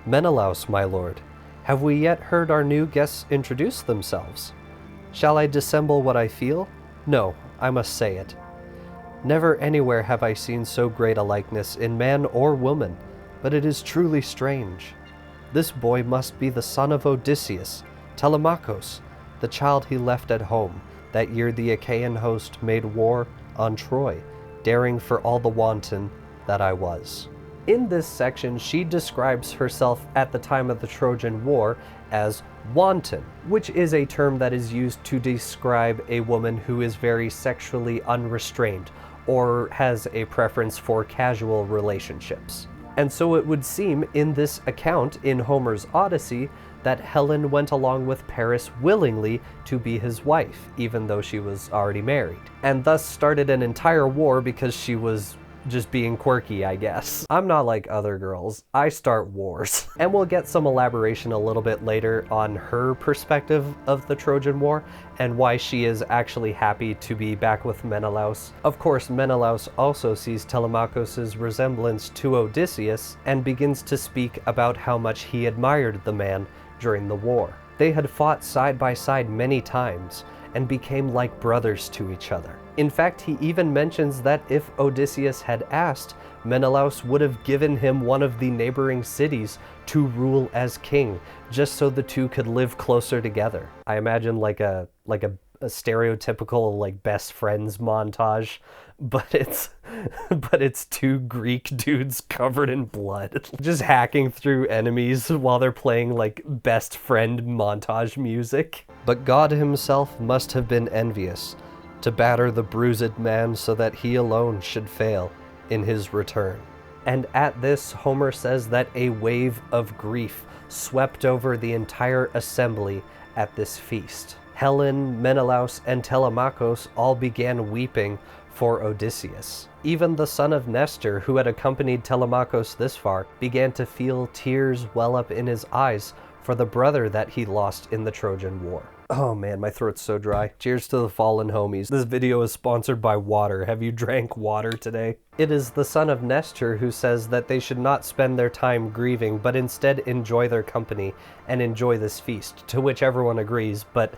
Menelaus, my lord, have we yet heard our new guests introduce themselves? Shall I dissemble what I feel? No, I must say it. Never anywhere have I seen so great a likeness in man or woman, but it is truly strange. This boy must be the son of Odysseus, Telemakhos, the child he left at home that year the Achaean host made war on Troy, daring for all the wanton that I was. In this section, she describes herself at the time of the Trojan War as wanton, which is a term that is used to describe a woman who is very sexually unrestrained or has a preference for casual relationships. And so it would seem in this account in Homer's Odyssey that Helen went along with Paris willingly to be his wife, even though she was already married, and thus started an entire war because she was just being quirky, I guess. I'm not like other girls. I start wars. And we'll get some elaboration a little bit later on her perspective of the Trojan War and why she is actually happy to be back with Menelaus. Of course, Menelaus also sees Telemakhos' resemblance to Odysseus and begins to speak about how much he admired the man during the war. They had fought side by side many times and became like brothers to each other. In fact, he even mentions that if Odysseus had asked, Menelaus would have given him one of the neighboring cities to rule as king, just so the two could live closer together. I imagine like a stereotypical like best friends montage, but it's two Greek dudes covered in blood, just hacking through enemies while they're playing like best friend montage music. But God himself must have been envious to batter the bruised man so that he alone should fail in his return. And at this, Homer says that a wave of grief swept over the entire assembly at this feast. Helen, Menelaus, and Telemakhos all began weeping for Odysseus. Even the son of Nestor, who had accompanied Telemakhos this far, began to feel tears well up in his eyes for the brother that he lost in the Trojan War. Oh man, my throat's so dry. Cheers to the fallen homies. This video is sponsored by water. Have you drank water today? It is the son of Nestor who says that they should not spend their time grieving, but instead enjoy their company and enjoy this feast, to which everyone agrees, but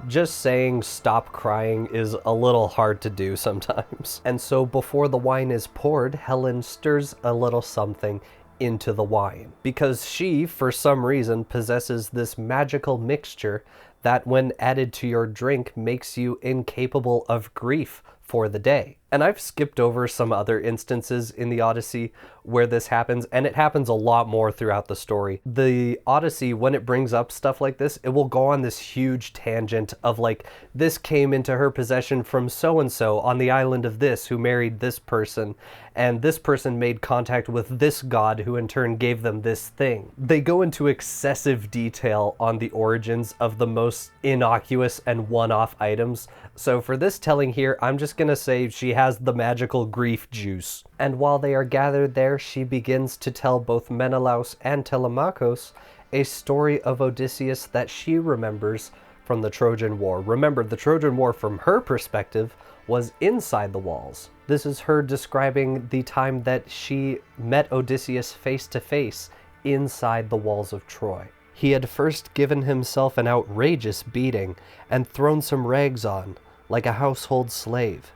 just saying stop crying is a little hard to do sometimes. And so before the wine is poured, Helen stirs a little something into the wine, because she, for some reason, possesses this magical mixture that when added to your drink makes you incapable of grief for the day. And I've skipped over some other instances in the Odyssey where this happens, and it happens a lot more throughout the story. The Odyssey, when it brings up stuff like this, it will go on this huge tangent of like, this came into her possession from so-and-so on the island of this, who married this person, and this person made contact with this god who in turn gave them this thing. They go into excessive detail on the origins of the most innocuous and one-off items. So for this telling here, I'm just gonna say she has the magical grief juice. And while they are gathered there, she begins to tell both Menelaus and Telemakhos a story of Odysseus that she remembers from the Trojan War. Remember, the Trojan War from her perspective was inside the walls. This is her describing the time that she met Odysseus face to face inside the walls of Troy. He had first given himself an outrageous beating and thrown some rags on, like a household slave,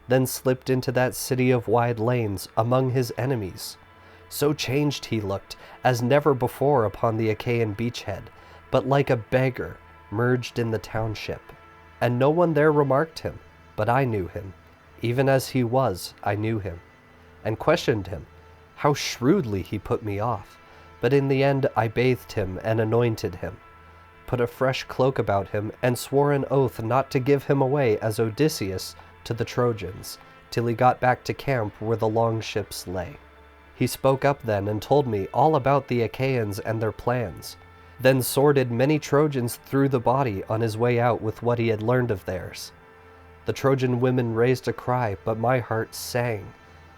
then slipped into that city of wide lanes among his enemies. So changed he looked, as never before upon the Achaean beachhead, but like a beggar merged in the township. And no one there remarked him, but I knew him. Even as he was, I knew him, and questioned him. How shrewdly he put me off, but in the end I bathed him and anointed him, put a fresh cloak about him, and swore an oath not to give him away as Odysseus to the Trojans, till he got back to camp where the long ships lay. He spoke up then and told me all about the Achaeans and their plans, then sworded many Trojans through the body on his way out with what he had learned of theirs. The Trojan women raised a cry, but my heart sang,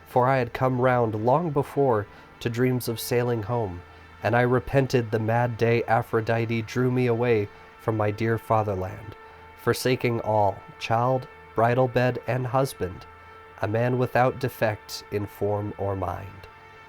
for I had come round long before to dreams of sailing home, and I repented the mad day Aphrodite drew me away from my dear fatherland, forsaking all, child, bridal bed, and husband, a man without defect in form or mind.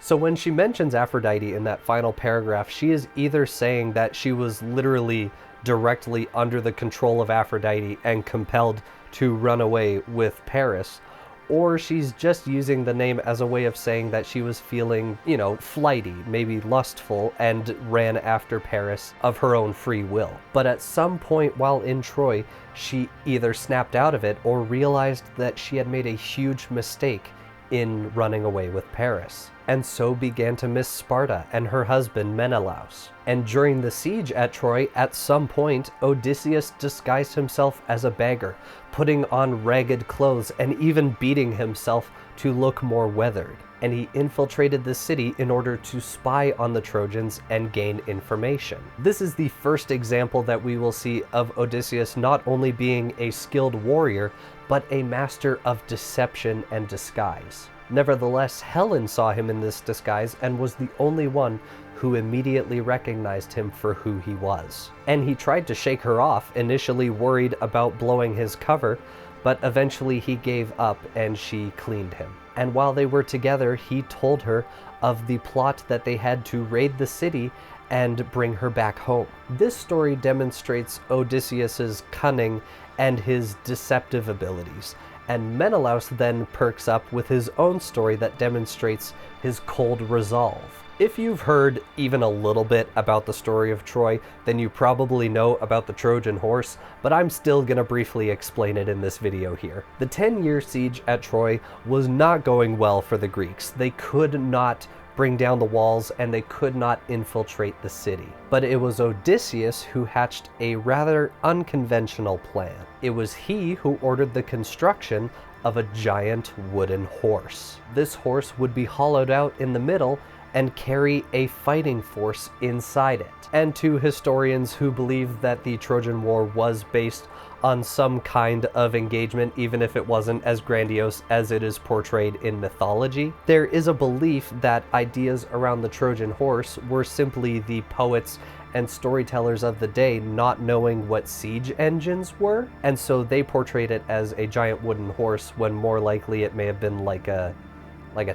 So when she mentions Aphrodite in that final paragraph, she is either saying that she was literally directly under the control of Aphrodite and compelled to run away with Paris, or she's just using the name as a way of saying that she was feeling, flighty, maybe lustful, and ran after Paris of her own free will. But at some point while in Troy, she either snapped out of it or realized that she had made a huge mistake in running away with Paris. and so began to miss Sparta and her husband Menelaus. And during the siege at Troy, at some point, Odysseus disguised himself as a beggar, putting on ragged clothes and even beating himself to look more weathered. And he infiltrated the city in order to spy on the Trojans and gain information. This is the first example that we will see of Odysseus not only being a skilled warrior, but a master of deception and disguise. Nevertheless, Helen saw him in this disguise and was the only one who immediately recognized him for who he was. And he tried to shake her off, initially worried about blowing his cover, but eventually he gave up and she cleaned him. And while they were together, he told her of the plot that they had to raid the city and bring her back home. This story demonstrates Odysseus's cunning and his deceptive abilities. And Menelaus then perks up with his own story that demonstrates his cold resolve. If you've heard even a little bit about the story of Troy, then you probably know about the Trojan horse, but I'm still gonna briefly explain it in this video here. The 10-year siege at Troy was not going well for the Greeks. They could not bring down the walls and they could not infiltrate the city. But it was Odysseus who hatched a rather unconventional plan. It was he who ordered the construction of a giant wooden horse. This horse would be hollowed out in the middle and carry a fighting force inside it. And to historians who believe that the Trojan War was based on some kind of engagement, even if it wasn't as grandiose as it is portrayed in mythology, there is a belief that ideas around the Trojan horse were simply the poets and storytellers of the day not knowing what siege engines were, and so they portrayed it as a giant wooden horse when more likely it may have been like a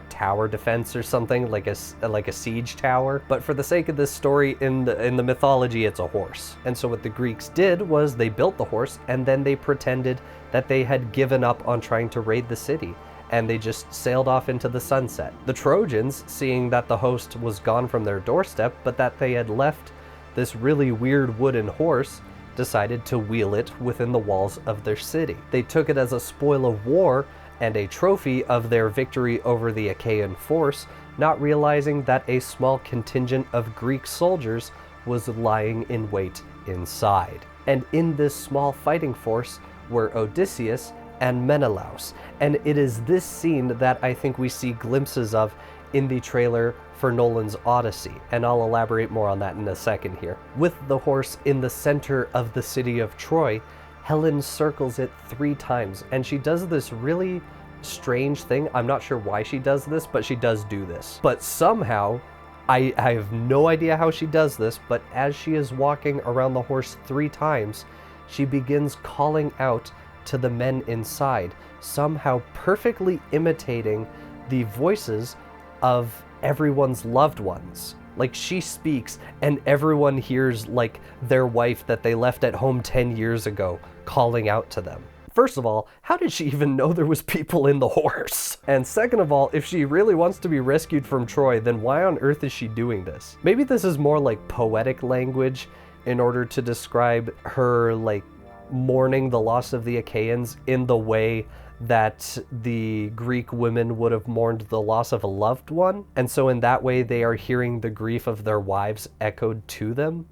tower defense or something, like a siege tower. But for the sake of this story, in the mythology, it's a horse. And so what the Greeks did was they built the horse and then they pretended that they had given up on trying to raid the city, and they just sailed off into the sunset. The Trojans, seeing that the host was gone from their doorstep, but that they had left this really weird wooden horse, decided to wheel it within the walls of their city. They took it as a spoil of war and a trophy of their victory over the Achaean force, not realizing that a small contingent of Greek soldiers was lying in wait inside. And in this small fighting force were Odysseus and Menelaus. And it is this scene that I think we see glimpses of in the trailer for Nolan's Odyssey, and I'll elaborate more on that in a second here. With the horse in the center of the city of Troy, Helen circles it 3 times, and she does this really strange thing. I'm not sure why she does this, but she does do this. But somehow, I have no idea how she does this, but as she is walking around the horse 3 times, she begins calling out to the men inside, somehow perfectly imitating the voices of everyone's loved ones. Like, she speaks and everyone hears like their wife that they left at home 10 years ago calling out to them. First of all, how did she even know there was people in the horse? And second of all, if she really wants to be rescued from Troy, then why on earth is she doing this? Maybe this is more like poetic language in order to describe her like mourning the loss of the Achaeans in the way that the Greek women would have mourned the loss of a loved one. And so in that way, they are hearing the grief of their wives echoed to them.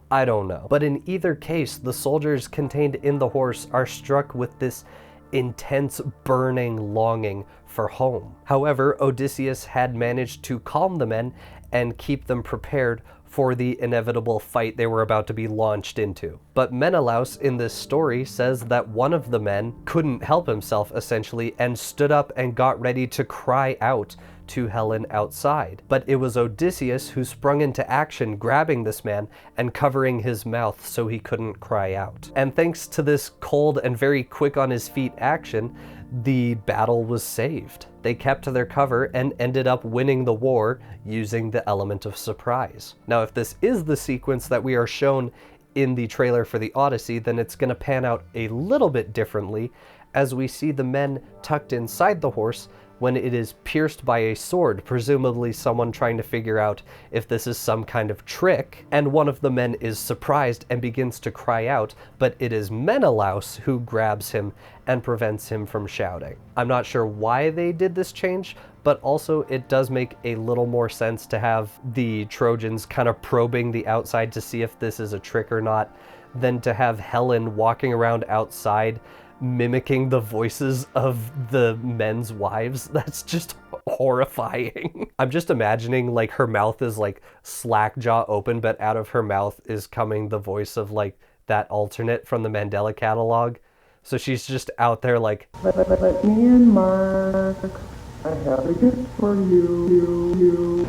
I don't know. But in either case, the soldiers contained in the horse are struck with this intense burning longing for home. However, Odysseus had managed to calm the men and keep them prepared for the inevitable fight they were about to be launched into. But Menelaus in this story says that one of the men couldn't help himself essentially and stood up and got ready to cry out to Helen outside. But it was Odysseus who sprung into action, grabbing this man and covering his mouth so he couldn't cry out. And thanks to this cold and very quick on his feet action, the battle was saved. They kept to their cover and ended up winning the war using the element of surprise. Now, if this is the sequence that we are shown in the trailer for the Odyssey, then it's going to pan out a little bit differently as we see the men tucked inside the horse when it is pierced by a sword, presumably someone trying to figure out if this is some kind of trick, and one of the men is surprised and begins to cry out, but it is Menelaus who grabs him and prevents him from shouting. I'm not sure why they did this change, but also it does make a little more sense to have the Trojans kind of probing the outside to see if this is a trick or not, than to have Helen walking around outside mimicking the voices of the men's wives. That's just horrifying. I'm just imagining like her mouth is like slack jaw open, but out of her mouth is coming the voice of like that alternate from the Mandela catalog. So she's just out there like, Let me in, Mark. I have a gift for you.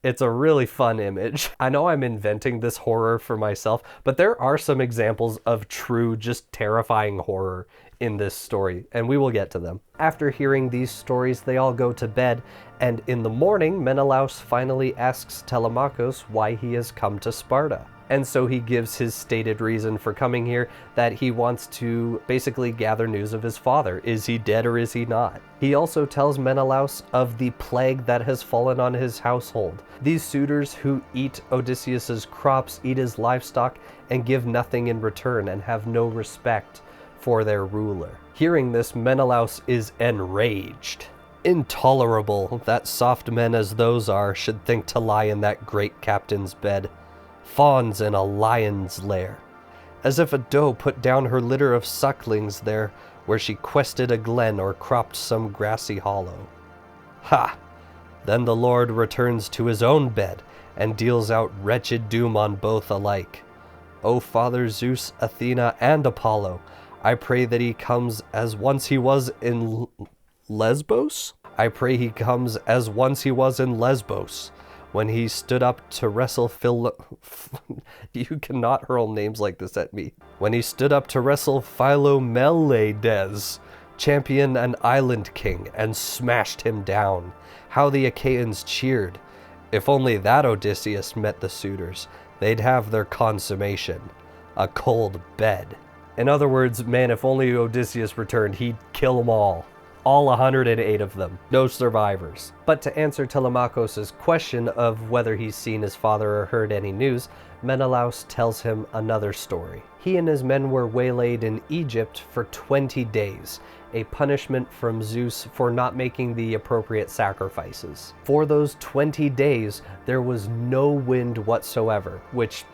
It's a really fun image. I know I'm inventing this horror for myself, but there are some examples of true, just terrifying horror in this story, and we will get to them. After hearing these stories, they all go to bed, and in the morning, Menelaus finally asks Telemakhos why he has come to Sparta. And so he gives his stated reason for coming here, that he wants to basically gather news of his father. Is he dead or is he not? He also tells Menelaus of the plague that has fallen on his household. These suitors who eat Odysseus's crops, eat his livestock, and give nothing in return, and have no respect for their ruler. Hearing this, Menelaus is enraged. Intolerable that soft men as those are should think to lie in that great captain's bed. Fawns in a lion's lair, as if a doe put down her litter of sucklings there where she quested a glen or cropped some grassy hollow. Ha! Then the Lord returns to his own bed and deals out wretched doom on both alike. O Father Zeus, Athena, and Apollo, I pray that he comes as once he was in Lesbos? I pray he comes as once he was in Lesbos, when he stood up to wrestle You cannot hurl names like this at me. When he stood up to wrestle Philomeleides, champion and island king, and smashed him down. How the Achaeans cheered. If only that Odysseus met the suitors, they'd have their consummation. A cold bed. In other words, man, if only Odysseus returned, he'd kill them all. All 108 of them. No survivors. But to answer Telemakhos' question of whether he's seen his father or heard any news, Menelaus tells him another story. He and his men were waylaid in Egypt for 20 days, a punishment from Zeus for not making the appropriate sacrifices. For those 20 days, there was no wind whatsoever, which,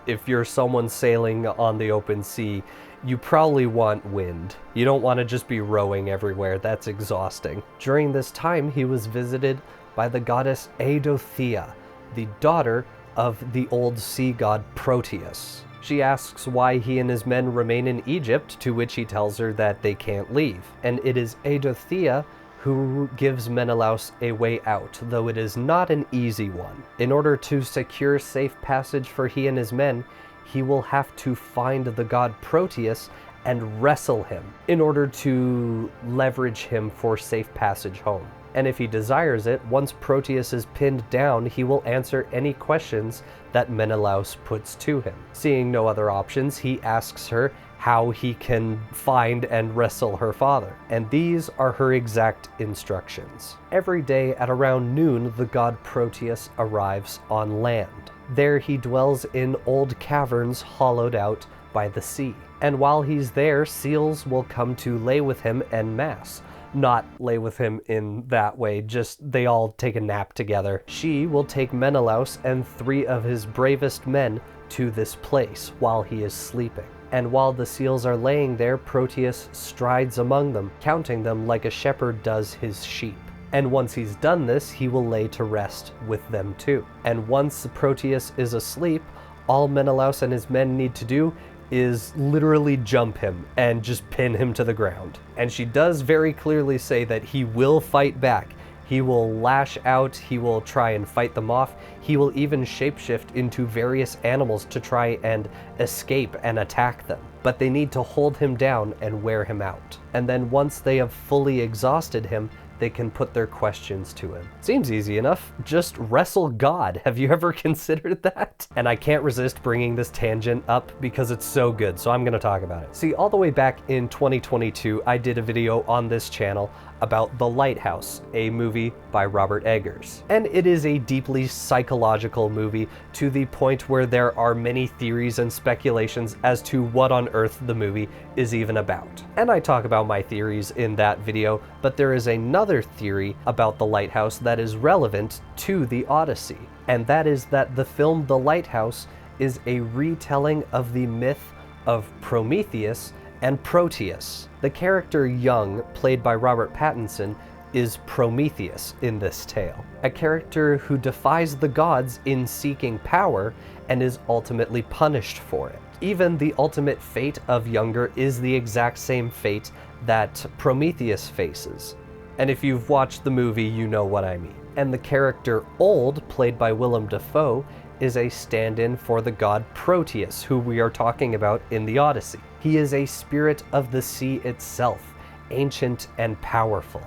if you're someone sailing on the open sea, you probably want wind. You don't want to just be rowing everywhere. That's exhausting. During this time, he was visited by the goddess Eidothea, the daughter of the old sea god Proteus. She asks why he and his men remain in Egypt, to which he tells her that they can't leave. And it is Eidothea who gives Menelaus a way out, though it is not an easy one. In order to secure safe passage for he and his men, he will have to find the god Proteus and wrestle him in order to leverage him for safe passage home. And if he desires it, once Proteus is pinned down, he will answer any questions that Menelaus puts to him. Seeing no other options, he asks her how he can find and wrestle her father. And these are her exact instructions. Every day at around noon, the god Proteus arrives on land. There he dwells in old caverns hollowed out by the sea. And while he's there, seals will come to lay with him en masse. Not lay with him in that way, just they all take a nap together. She will take Menelaus and 3 of his bravest men to this place while he is sleeping. And while the seals are laying there, Proteus strides among them, counting them like a shepherd does his sheep. And once he's done this, he will lay to rest with them too. And once Proteus is asleep, all Menelaus and his men need to do is literally jump him and just pin him to the ground. And she does very clearly say that he will fight back. He will lash out, he will try and fight them off, he will even shapeshift into various animals to try and escape and attack them. But they need to hold him down and wear him out. And then once they have fully exhausted him, they can put their questions to him. Seems easy enough. Just wrestle God. Have you ever considered that? And I can't resist bringing this tangent up because it's so good, so I'm gonna talk about it. See, all the way back in 2022, I did a video on this channel about The Lighthouse, a movie by Robert Eggers. And it is a deeply psychological movie to the point where there are many theories and speculations as to what on earth the movie is even about. And I talk about my theories in that video, but there is another theory about The Lighthouse that is relevant to the Odyssey. And that is that the film The Lighthouse is a retelling of the myth of Prometheus and Proteus. The character Young, played by Robert Pattinson, is Prometheus in this tale, a character who defies the gods in seeking power and is ultimately punished for it. Even the ultimate fate of Younger is the exact same fate that Prometheus faces. And if you've watched the movie, you know what I mean. And the character Old, played by Willem Dafoe, is a stand-in for the god Proteus, who we are talking about in the Odyssey. He is a spirit of the sea itself, ancient and powerful.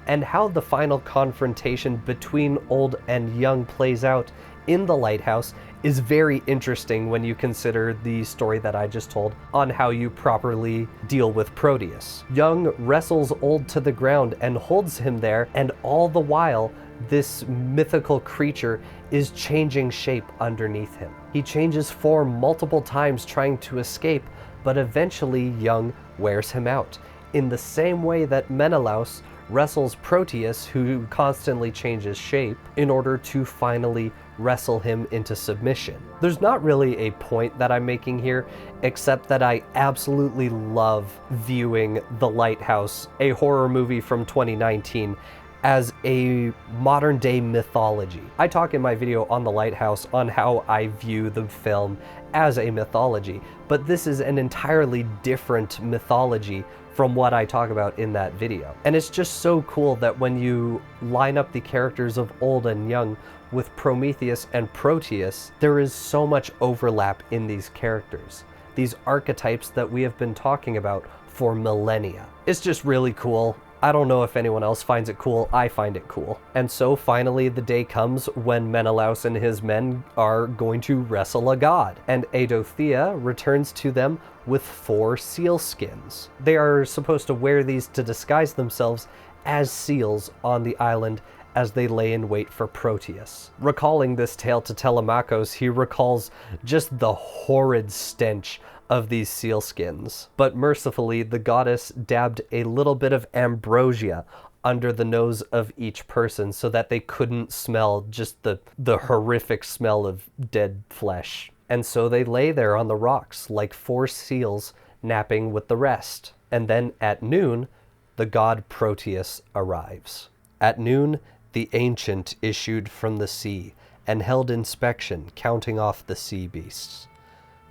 And how the final confrontation between Old and Young plays out in The Lighthouse is very interesting when you consider the story that I just told on how you properly deal with Proteus. Young wrestles Old to the ground and holds him there, and all the while, this mythical creature is changing shape underneath him. He changes form multiple times trying to escape, but eventually Young wears him out, in the same way that Menelaus wrestles Proteus, who constantly changes shape, in order to finally wrestle him into submission. There's not really a point that I'm making here, except that I absolutely love viewing The Lighthouse, a horror movie from 2019, as a modern day mythology. I talk in my video on The Lighthouse on how I view the film as a mythology, but this is an entirely different mythology from what I talk about in that video. And it's just so cool that when you line up the characters of Old and Young with Prometheus and Proteus, there is so much overlap in these characters, these archetypes that we have been talking about for millennia. It's just really cool. I don't know if anyone else finds it cool. I find it cool. And so finally the day comes when Menelaus and his men are going to wrestle a god, and Eidothea returns to them with 4 seal skins. They are supposed to wear these to disguise themselves as seals on the island as they lay in wait for Proteus. Recalling this tale to Telemakhos, he recalls just the horrid stench of these sealskins. But mercifully, the goddess dabbed a little bit of ambrosia under the nose of each person so that they couldn't smell just the horrific smell of dead flesh. And so they lay there on the rocks like 4 seals napping with the rest. And then at noon, the god Proteus arrives. At noon, the ancient issued from the sea and held inspection, counting off the sea beasts.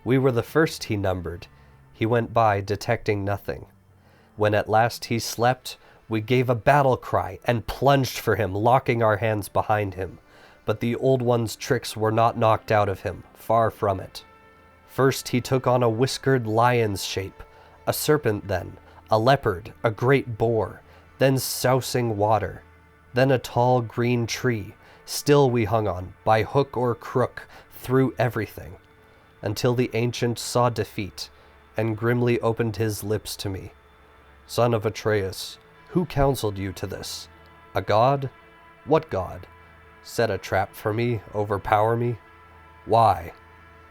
We were the first he numbered. He went by, detecting nothing. When at last he slept, we gave a battle cry and plunged for him, locking our hands behind him. But the Old One's tricks were not knocked out of him, far from it. First he took on a whiskered lion's shape, a serpent then, a leopard, a great boar, then sousing water, then a tall green tree. Still we hung on, by hook or crook, through everything, until the ancient saw defeat, and grimly opened his lips to me. Son of Atreus, who counseled you to this? A god? What god? Set a trap for me, overpower me? Why?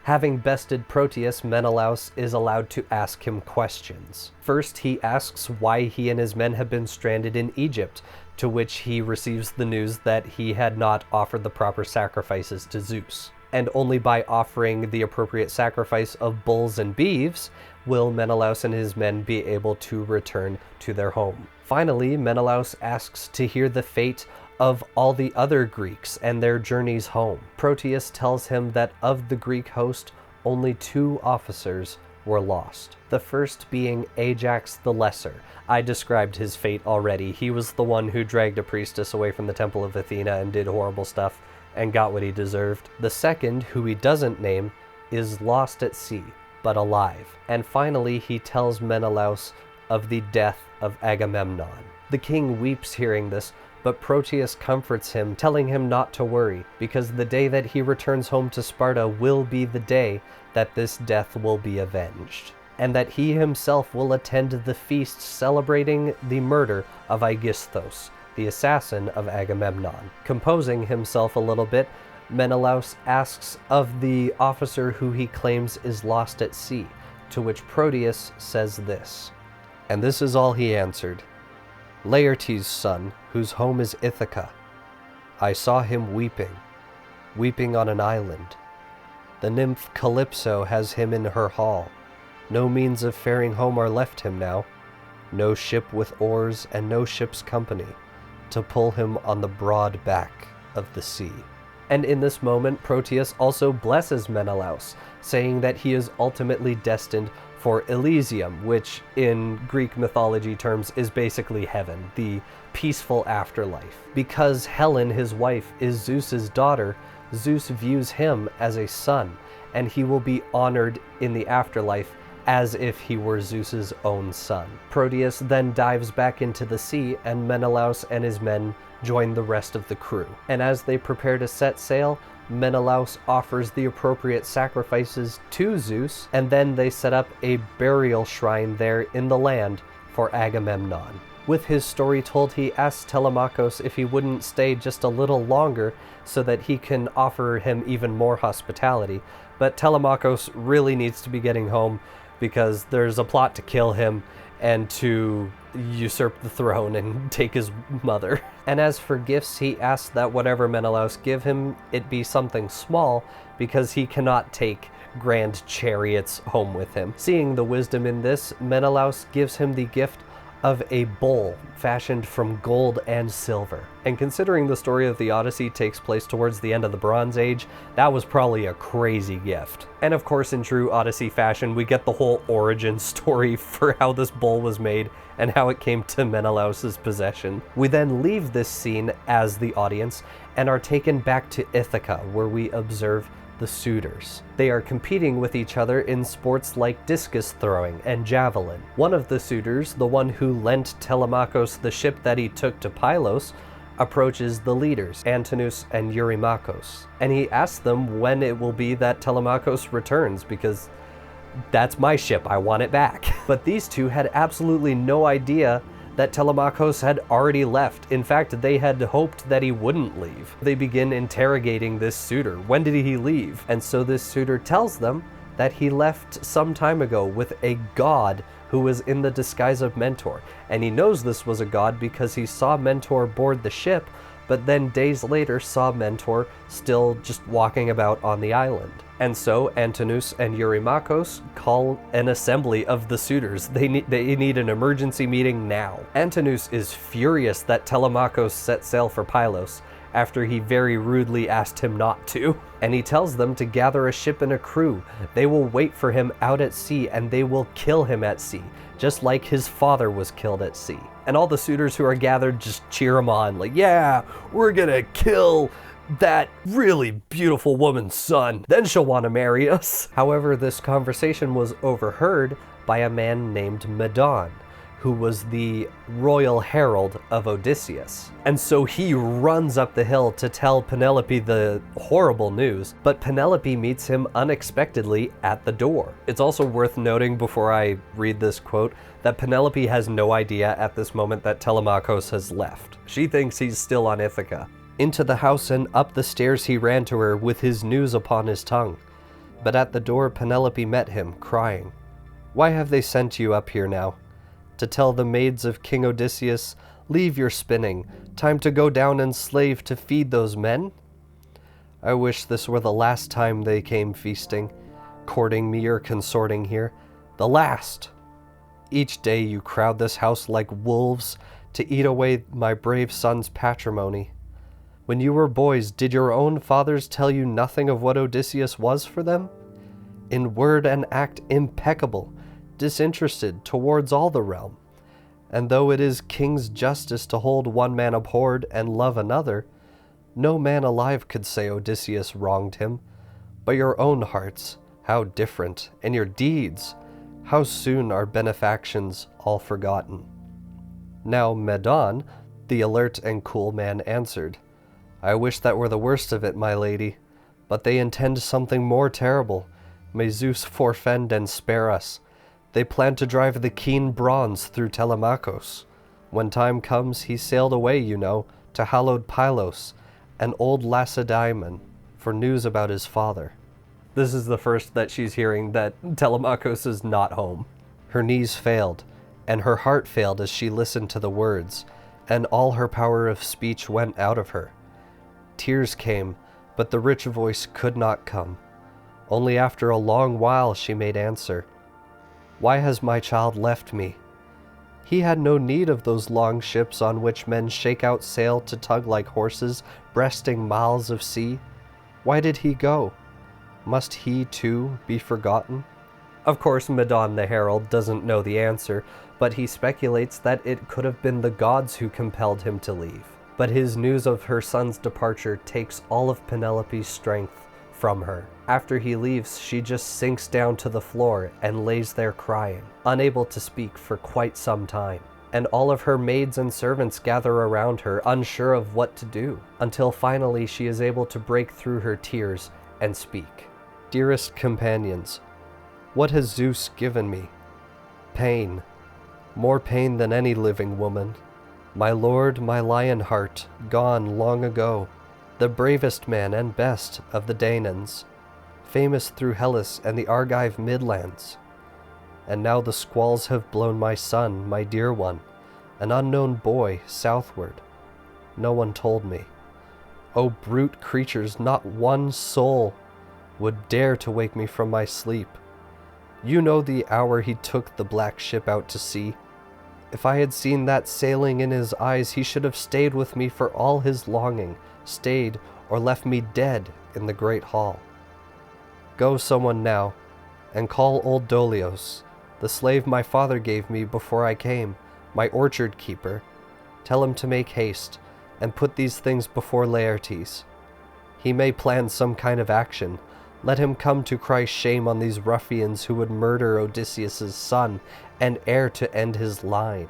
Having bested Proteus, Menelaus is allowed to ask him questions. First, he asks why he and his men have been stranded in Egypt, to which he receives the news that he had not offered the proper sacrifices to Zeus. And only by offering the appropriate sacrifice of bulls and beeves will Menelaus and his men be able to return to their home. Finally, Menelaus asks to hear the fate of all the other Greeks and their journeys home. Proteus tells him that of the Greek host, only 2 officers were lost. The first being Ajax the Lesser. I described his fate already. He was the one who dragged a priestess away from the temple of Athena and did horrible stuff and got what he deserved. The second, who he doesn't name, is lost at sea, but alive. And finally, he tells Menelaus of the death of Agamemnon. The king weeps hearing this, but Proteus comforts him, telling him not to worry, because the day that he returns home to Sparta will be the day that this death will be avenged, and that he himself will attend the feast celebrating the murder of Aegisthus, the assassin of Agamemnon. Composing himself a little bit, Menelaus asks of the officer who he claims is lost at sea, to which Proteus says this. And this is all he answered. Laertes' son, whose home is Ithaka. I saw him weeping on an island. The nymph Calypso has him in her hall. No means of faring home are left him now. No ship with oars and no ship's company, to pull him on the broad back of the sea. And in this moment, Proteus also blesses Menelaus, saying that he is ultimately destined for Elysium, which in Greek mythology terms is basically heaven, the peaceful afterlife. Because Helen, his wife, is Zeus's daughter, Zeus views him as a son, and he will be honored in the afterlife as if he were Zeus's own son. Proteus then dives back into the sea, and Menelaus and his men join the rest of the crew. And as they prepare to set sail, Menelaus offers the appropriate sacrifices to Zeus, and then they set up a burial shrine there in the land for Agamemnon. With his story told, he asks Telemakhos if he wouldn't stay just a little longer so that he can offer him even more hospitality, but Telemakhos really needs to be getting home because there's a plot to kill him and to usurp the throne and take his mother. And as for gifts, he asks that whatever Menelaus give him, it be something small, because he cannot take grand chariots home with him. Seeing the wisdom in this, Menelaus gives him the gift of a bowl fashioned from gold and silver. And considering the story of the Odyssey takes place towards the end of the Bronze Age, that was probably a crazy gift. And of course, in true Odyssey fashion, we get the whole origin story for how this bowl was made and how it came to Menelaus's possession. We then leave this scene as the audience and are taken back to Ithaca, where we observe the suitors. They are competing with each other in sports like discus throwing and javelin. One of the suitors, the one who lent Telemakhos the ship that he took to Pylos, approaches the leaders, Antinous and Eurymachus, and he asks them when it will be that Telemakhos returns, because that's my ship, I want it back. But these two had absolutely no idea that Telemakhos had already left. In fact, they had hoped that he wouldn't leave. They begin interrogating this suitor. When did he leave? And so this suitor tells them that he left some time ago with a god who was in the disguise of Mentor. And he knows this was a god because he saw Mentor board the ship, but then days later saw Mentor still just walking about on the island. And so Antinous and Eurymachus call an assembly of the suitors. They need an emergency meeting now. Antinous is furious that Telemakhos set sail for Pylos after he very rudely asked him not to. And he tells them to gather a ship and a crew. They will wait for him out at sea, and they will kill him at sea, just like his father was killed at sea. And all the suitors who are gathered just cheer him on, like, yeah, we're gonna kill that really beautiful woman's son. Then she'll want to marry us. However, this conversation was overheard by a man named Medon, who was the royal herald of Odysseus. And so he runs up the hill to tell Penelope the horrible news, but Penelope meets him unexpectedly at the door. It's also worth noting before I read this quote that Penelope has no idea at this moment that Telemakhos has left. She thinks he's still on Ithaca. Into the house and up the stairs he ran to her with his news upon his tongue. But at the door Penelope met him, crying, "Why have they sent you up here now? To tell the maids of King Odysseus, leave your spinning, time to go down and slave to feed those men? I wish this were the last time they came feasting, courting me or consorting here. The last! Each day you crowd this house like wolves to eat away my brave son's patrimony. When you were boys, did your own fathers tell you nothing of what Odysseus was for them? In word and act impeccable, disinterested towards all the realm. And though it is king's justice to hold one man abhorred and love another, no man alive could say Odysseus wronged him. But your own hearts, how different, and your deeds, how soon are benefactions all forgotten." Now Medon, the alert and cool man, answered, I wish that were the worst of it, my lady, but they intend something more terrible. May Zeus forfend and spare us. They plan to drive the keen bronze through Telemakhos. When time comes, he sailed away, you know, to hallowed Pylos, an old Lacedaemon, for news about his father. This is the first that she's hearing that Telemakhos is not home. Her knees failed, and her heart failed as she listened to the words, and all her power of speech went out of her. Tears came, but the rich voice could not come. Only after a long while she made answer, Why has my child left me? He had no need of those long ships on which men shake out sail to tug like horses, breasting miles of sea. Why did he go? Must he, too, be forgotten? Of course, Medon the Herald doesn't know the answer, but he speculates that it could have been the gods who compelled him to leave. But his news of her son's departure takes all of Penelope's strength from her. After he leaves, she just sinks down to the floor and lays there crying, unable to speak for quite some time. And all of her maids and servants gather around her, unsure of what to do, until finally she is able to break through her tears and speak. Dearest companions, what has Zeus given me? Pain. More pain than any living woman. My lord, my lion heart, gone long ago. The bravest man and best of the Danaans, famous through Hellas and the Argive midlands. And now the squalls have blown my son, my dear one, an unknown boy, southward. No one told me. O brute creatures, not one soul would dare to wake me from my sleep. You know the hour he took the black ship out to sea. If I had seen that sailing in his eyes, he should have stayed with me for all his longing, stayed or left me dead in the great hall. Go someone now, and call old Dolios, the slave my father gave me before I came, my orchard keeper. Tell him to make haste, and put these things before Laertes. He may plan some kind of action. Let him come to cry shame on these ruffians who would murder Odysseus' son and heir to end his line.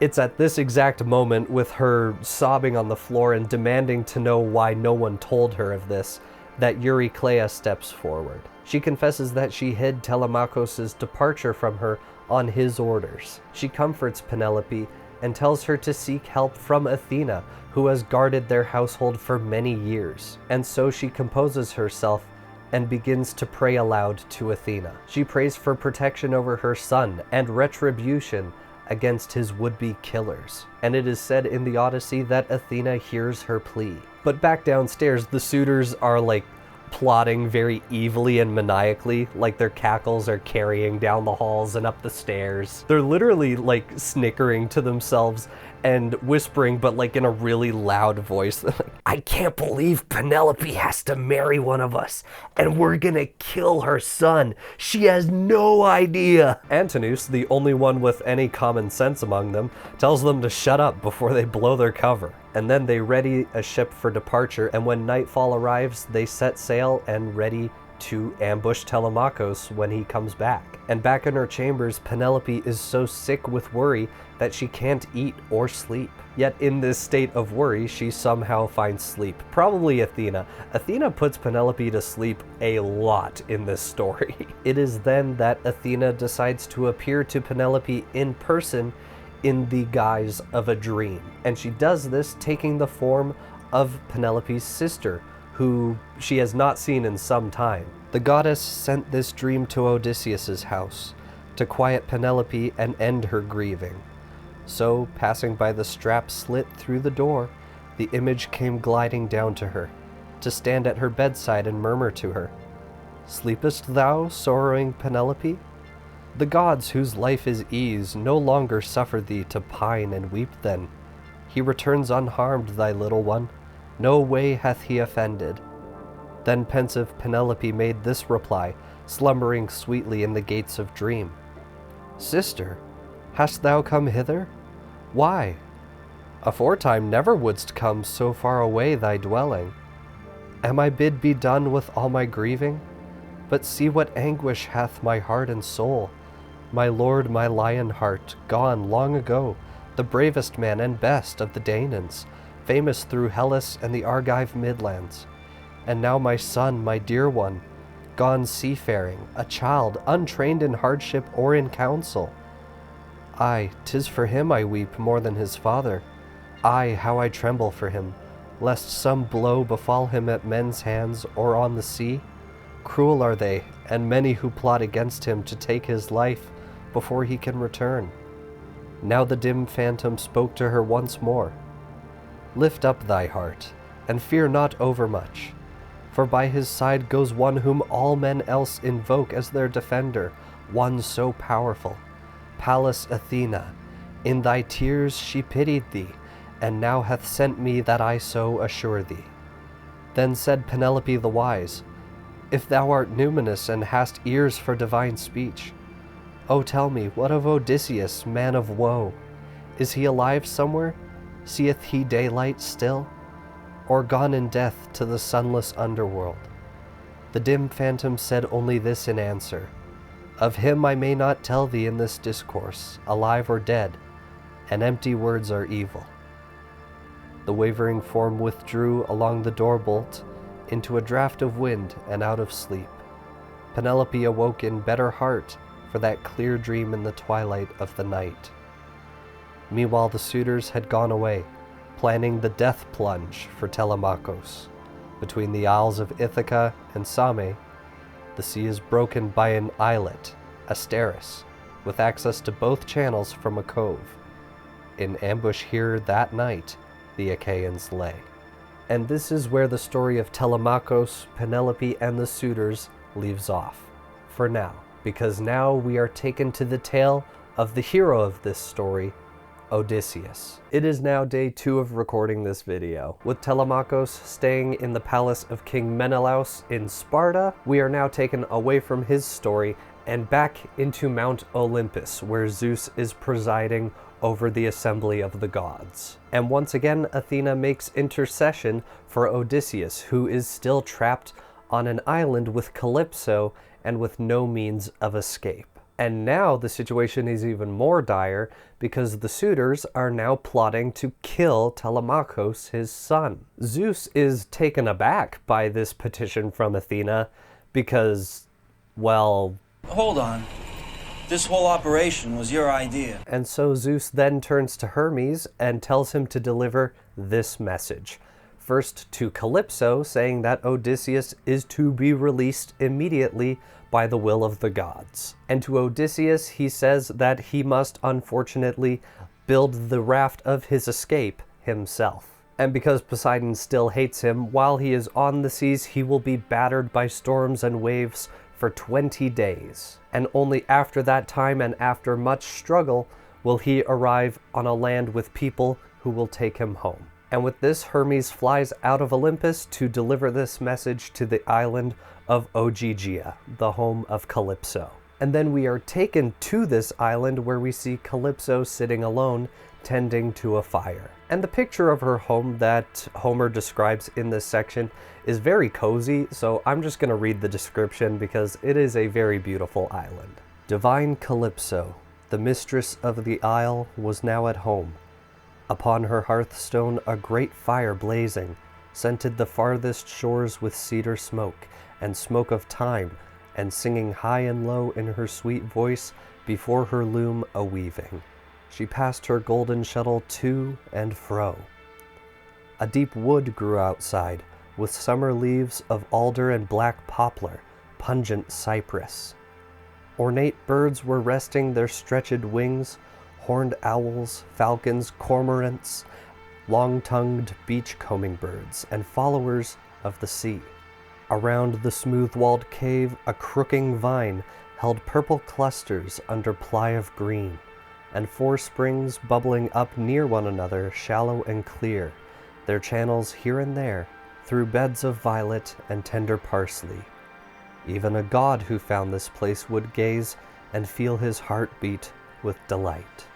It's at this exact moment, with her sobbing on the floor and demanding to know why no one told her of this, that Eurycleia steps forward. She confesses that she hid Telemakhos' departure from her on his orders. She comforts Penelope and tells her to seek help from Athena, who has guarded their household for many years. And so she composes herself and begins to pray aloud to Athena. She prays for protection over her son and retribution against his would-be killers. And it is said in the Odyssey that Athena hears her plea. But back downstairs, the suitors are plotting very evilly and maniacally, their cackles are carrying down the halls and up the stairs. They're literally snickering to themselves and whispering, but in a really loud voice. I can't believe Penelope has to marry one of us, and we're gonna kill her son. She has no idea. Antinous, the only one with any common sense among them, tells them to shut up before they blow their cover. And then they ready a ship for departure, and when nightfall arrives, they set sail and ready to ambush Telemakhos when he comes back. And back in her chambers, Penelope is so sick with worry that she can't eat or sleep. Yet in this state of worry, she somehow finds sleep. Probably Athena. Athena puts Penelope to sleep a lot in this story. It is then that Athena decides to appear to Penelope in person in the guise of a dream. And she does this taking the form of Penelope's sister, who she has not seen in some time. The goddess sent this dream to Odysseus' house, to quiet Penelope and end her grieving. So, passing by the strap slit through the door, the image came gliding down to her, to stand at her bedside and murmur to her, Sleepest thou, sorrowing Penelope? The gods whose life is ease no longer suffer thee to pine and weep then. He returns unharmed, thy little one. No way hath he offended. Then pensive Penelope made this reply, slumbering sweetly in the gates of dream. Sister, hast thou come hither? Why? Aforetime never wouldst come so far away thy dwelling. Am I bid be done with all my grieving? But see what anguish hath my heart and soul. My lord, my lion heart, gone long ago, the bravest man and best of the Danaans, famous through Hellas and the Argive midlands. And now my son, my dear one, gone seafaring, a child, untrained in hardship or in counsel. Aye, 'tis for him I weep more than his father. Aye, how I tremble for him, lest some blow befall him at men's hands or on the sea. Cruel are they, and many who plot against him to take his life before he can return. Now the dim phantom spoke to her once more. Lift up thy heart, and fear not overmuch, for by his side goes one whom all men else invoke as their defender, one so powerful, Pallas Athena. In thy tears she pitied thee, and now hath sent me that I so assure thee. Then said Penelope the wise, If thou art numinous and hast ears for divine speech, O tell me, what of Odysseus, man of woe? Is he alive somewhere? Seeth he daylight still? Or gone in death to the sunless underworld? The dim phantom said only this in answer, Of him I may not tell thee in this discourse, alive or dead, and empty words are evil. The wavering form withdrew along the door bolt into a draught of wind and out of sleep. Penelope awoke in better heart for that clear dream in the twilight of the night. Meanwhile the suitors had gone away, planning the death plunge for Telemakhos. Between the Isles of Ithaka and Same, the sea is broken by an islet, Asteris, with access to both channels from a cove. In ambush here that night, the Achaeans lay. And this is where the story of Telemakhos, Penelope, and the suitors leaves off, for now, because now we are taken to the tale of the hero of this story, Odysseus. It is now day 2 of recording this video. With Telemakhos staying in the palace of King Menelaus in Sparta, we are now taken away from his story and back into Mount Olympus, where Zeus is presiding over the assembly of the gods. And once again, Athena makes intercession for Odysseus, who is still trapped on an island with Calypso and with no means of escape. And now the situation is even more dire because the suitors are now plotting to kill Telemakhos, his son. Zeus is taken aback by this petition from Athena because, well... Hold on. This whole operation was your idea. And so Zeus then turns to Hermes and tells him to deliver this message. First to Calypso, saying that Odysseus is to be released immediately by the will of the gods. And to Odysseus, he says that he must unfortunately build the raft of his escape himself. And because Poseidon still hates him, while he is on the seas, he will be battered by storms and waves for 20 days. And only after that time and after much struggle will he arrive on a land with people who will take him home. And with this, Hermes flies out of Olympus to deliver this message to the island of Ogygia, the home of Calypso. And then we are taken to this island where we see Calypso sitting alone, tending to a fire. And the picture of her home that Homer describes in this section is very cozy, so I'm just going to read the description because it is a very beautiful island. Divine Calypso, the mistress of the isle, was now at home. Upon her hearthstone a great fire blazing, scented the farthest shores with cedar smoke, and smoke of thyme, and singing high and low in her sweet voice before her loom a-weaving. She passed her golden shuttle to and fro. A deep wood grew outside, with summer leaves of alder and black poplar, pungent cypress. Ornate birds were resting their stretched wings, horned owls, falcons, cormorants, long-tongued beach-combing birds, and followers of the sea. Around the smooth-walled cave a crooking vine held purple clusters under ply of green, and 4 springs bubbling up near one another, shallow and clear, their channels here and there, through beds of violet and tender parsley. Even a god who found this place would gaze and feel his heart beat with delight.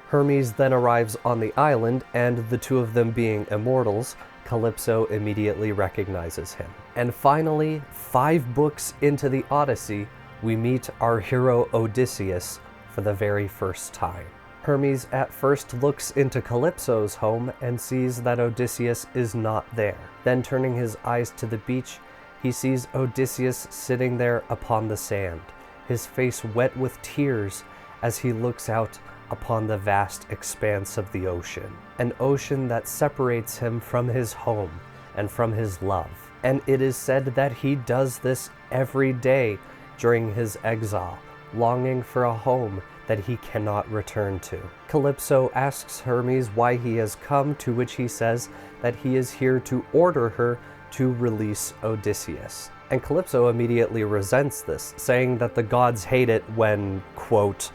Hermes then arrives on the island, and the two of them being immortals, Calypso immediately recognizes him. And finally, 5 books into the Odyssey, we meet our hero Odysseus for the very first time. Hermes at first looks into Calypso's home and sees that Odysseus is not there. Then turning his eyes to the beach, he sees Odysseus sitting there upon the sand, his face wet with tears as he looks out upon the vast expanse of the ocean, an ocean that separates him from his home and from his love. And it is said that he does this every day during his exile, longing for a home that he cannot return to. Calypso asks Hermes why he has come, to which he says that he is here to order her to release Odysseus. And Calypso immediately resents this, saying that the gods hate it when, quote,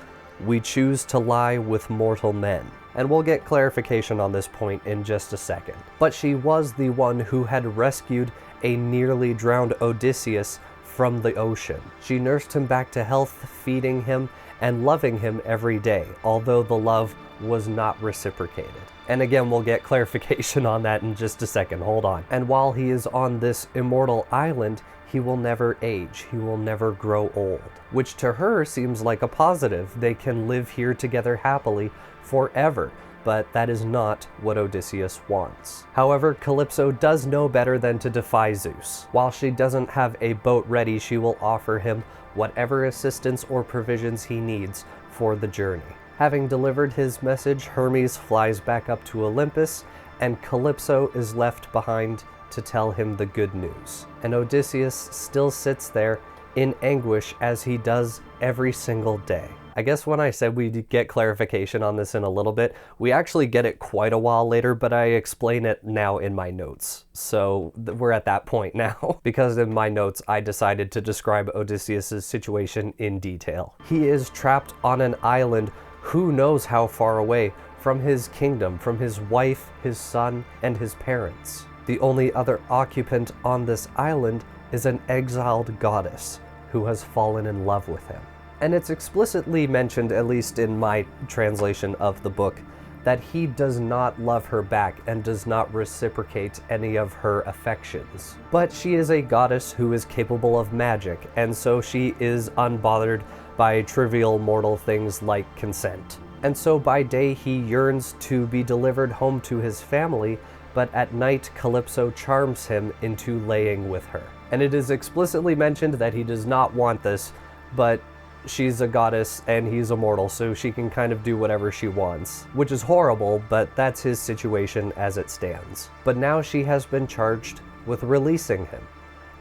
"we choose to lie with mortal men." And we'll get clarification on this point in just a second. But she was the one who had rescued a nearly drowned Odysseus from the ocean. She nursed him back to health, feeding him and loving him every day, although the love was not reciprocated. And again, we'll get clarification on that in just a second, hold on. And while he is on this immortal island, he will never age, he will never grow old, which to her seems like a positive. They can live here together happily forever, but that is not what Odysseus wants. However, Calypso does know better than to defy Zeus. While she doesn't have a boat ready, she will offer him whatever assistance or provisions he needs for the journey. Having delivered his message, Hermes flies back up to Olympus, and Calypso is left behind to tell him the good news. And Odysseus still sits there in anguish as he does every single day. I guess when I said we'd get clarification on this in a little bit, we actually get it quite a while later, but I explain it now in my notes. So we're at that point now, because in my notes I decided to describe Odysseus' situation in detail. He is trapped on an island who knows how far away from his kingdom, from his wife, his son, and his parents. The only other occupant on this island is an exiled goddess who has fallen in love with him. And it's explicitly mentioned, at least in my translation of the book, that he does not love her back and does not reciprocate any of her affections. But she is a goddess who is capable of magic, and so she is unbothered by trivial mortal things like consent. And so by day he yearns to be delivered home to his family, but at night Calypso charms him into laying with her. And it is explicitly mentioned that he does not want this, but she's a goddess and he's a mortal, so she can kind of do whatever she wants, which is horrible, but that's his situation as it stands. But now she has been charged with releasing him,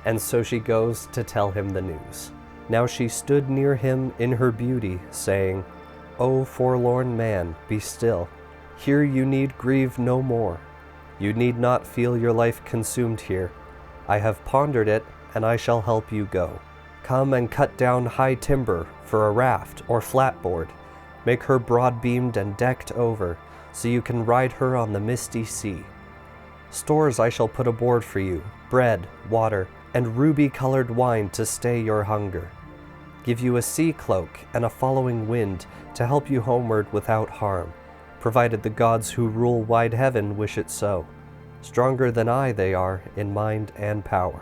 and so she goes to tell him the news. Now she stood near him in her beauty, saying, "O forlorn man, be still. Here you need grieve no more. You need not feel your life consumed here. I have pondered it, and I shall help you go. Come and cut down high timber for a raft or flatboard. Make her broad-beamed and decked over, so you can ride her on the misty sea. Stores I shall put aboard for you, bread, water, and ruby-colored wine to stay your hunger. Give you a sea cloak and a following wind to help you homeward without harm, provided the gods who rule wide heaven wish it so. Stronger than I they are in mind and power."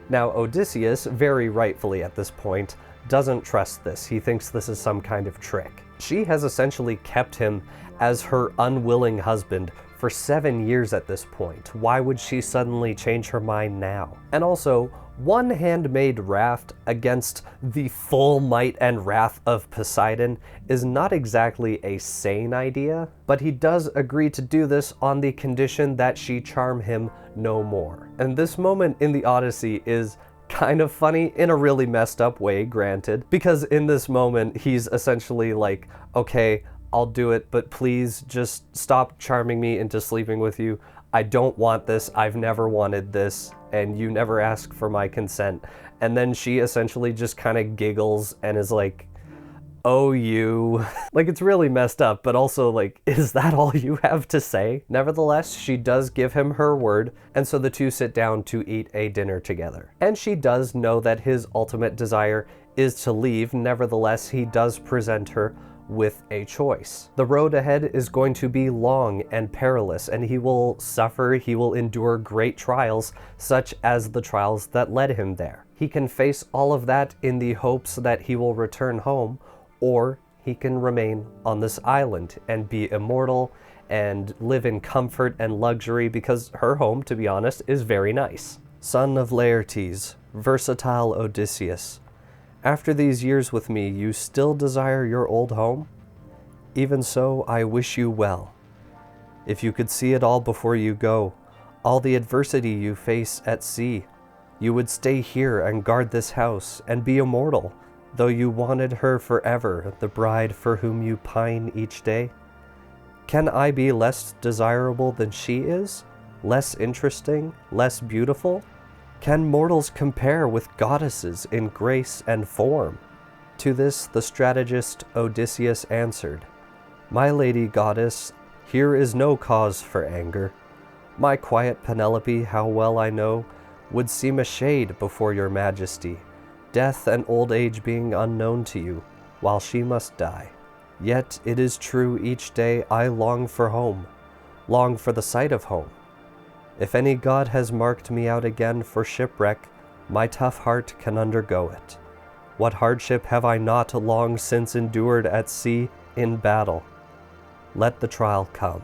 Now Odysseus, very rightfully at this point, doesn't trust this. He thinks this is some kind of trick. She has essentially kept him as her unwilling husband for 7 years at this point. Why would she suddenly change her mind now? And also, one handmade raft against the full might and wrath of Poseidon is not exactly a sane idea, but he does agree to do this on the condition that she charm him no more. And this moment in the Odyssey is kind of funny in a really messed up way, granted, because in this moment he's essentially like, okay, I'll do it, but please just stop charming me into sleeping with you. I don't want this, I've never wanted this, and you never asked for my consent. And then she essentially just kind of giggles and is like, oh, you. Like, it's really messed up, but also like, is that all you have to say? Nevertheless, she does give him her word, and so the two sit down to eat a dinner together. And she does know that his ultimate desire is to leave. Nevertheless, he does present her with a choice. The road ahead is going to be long and perilous, and he will suffer, he will endure great trials, such as the trials that led him there. He can face all of that in the hopes that he will return home, or he can remain on this island and be immortal and live in comfort and luxury because her home, to be honest, is very nice. Son of Laertes, versatile Odysseus, after these years with me, you still desire your old home? Even so, I wish you well. If you could see it all before you go, all the adversity you face at sea, you would stay here and guard this house and be immortal, though you wanted her forever, the bride for whom you pine each day. Can I be less desirable than she is? Less interesting? Less beautiful? Can mortals compare with goddesses in grace and form? To this the strategist Odysseus answered, My lady goddess, here is no cause for anger. My quiet Penelope, how well I know, would seem a shade before your majesty, death and old age being unknown to you, while she must die. Yet it is true each day I long for home, long for the sight of home. If any god has marked me out again for shipwreck, my tough heart can undergo it. What hardship have I not long since endured at sea in battle? Let the trial come.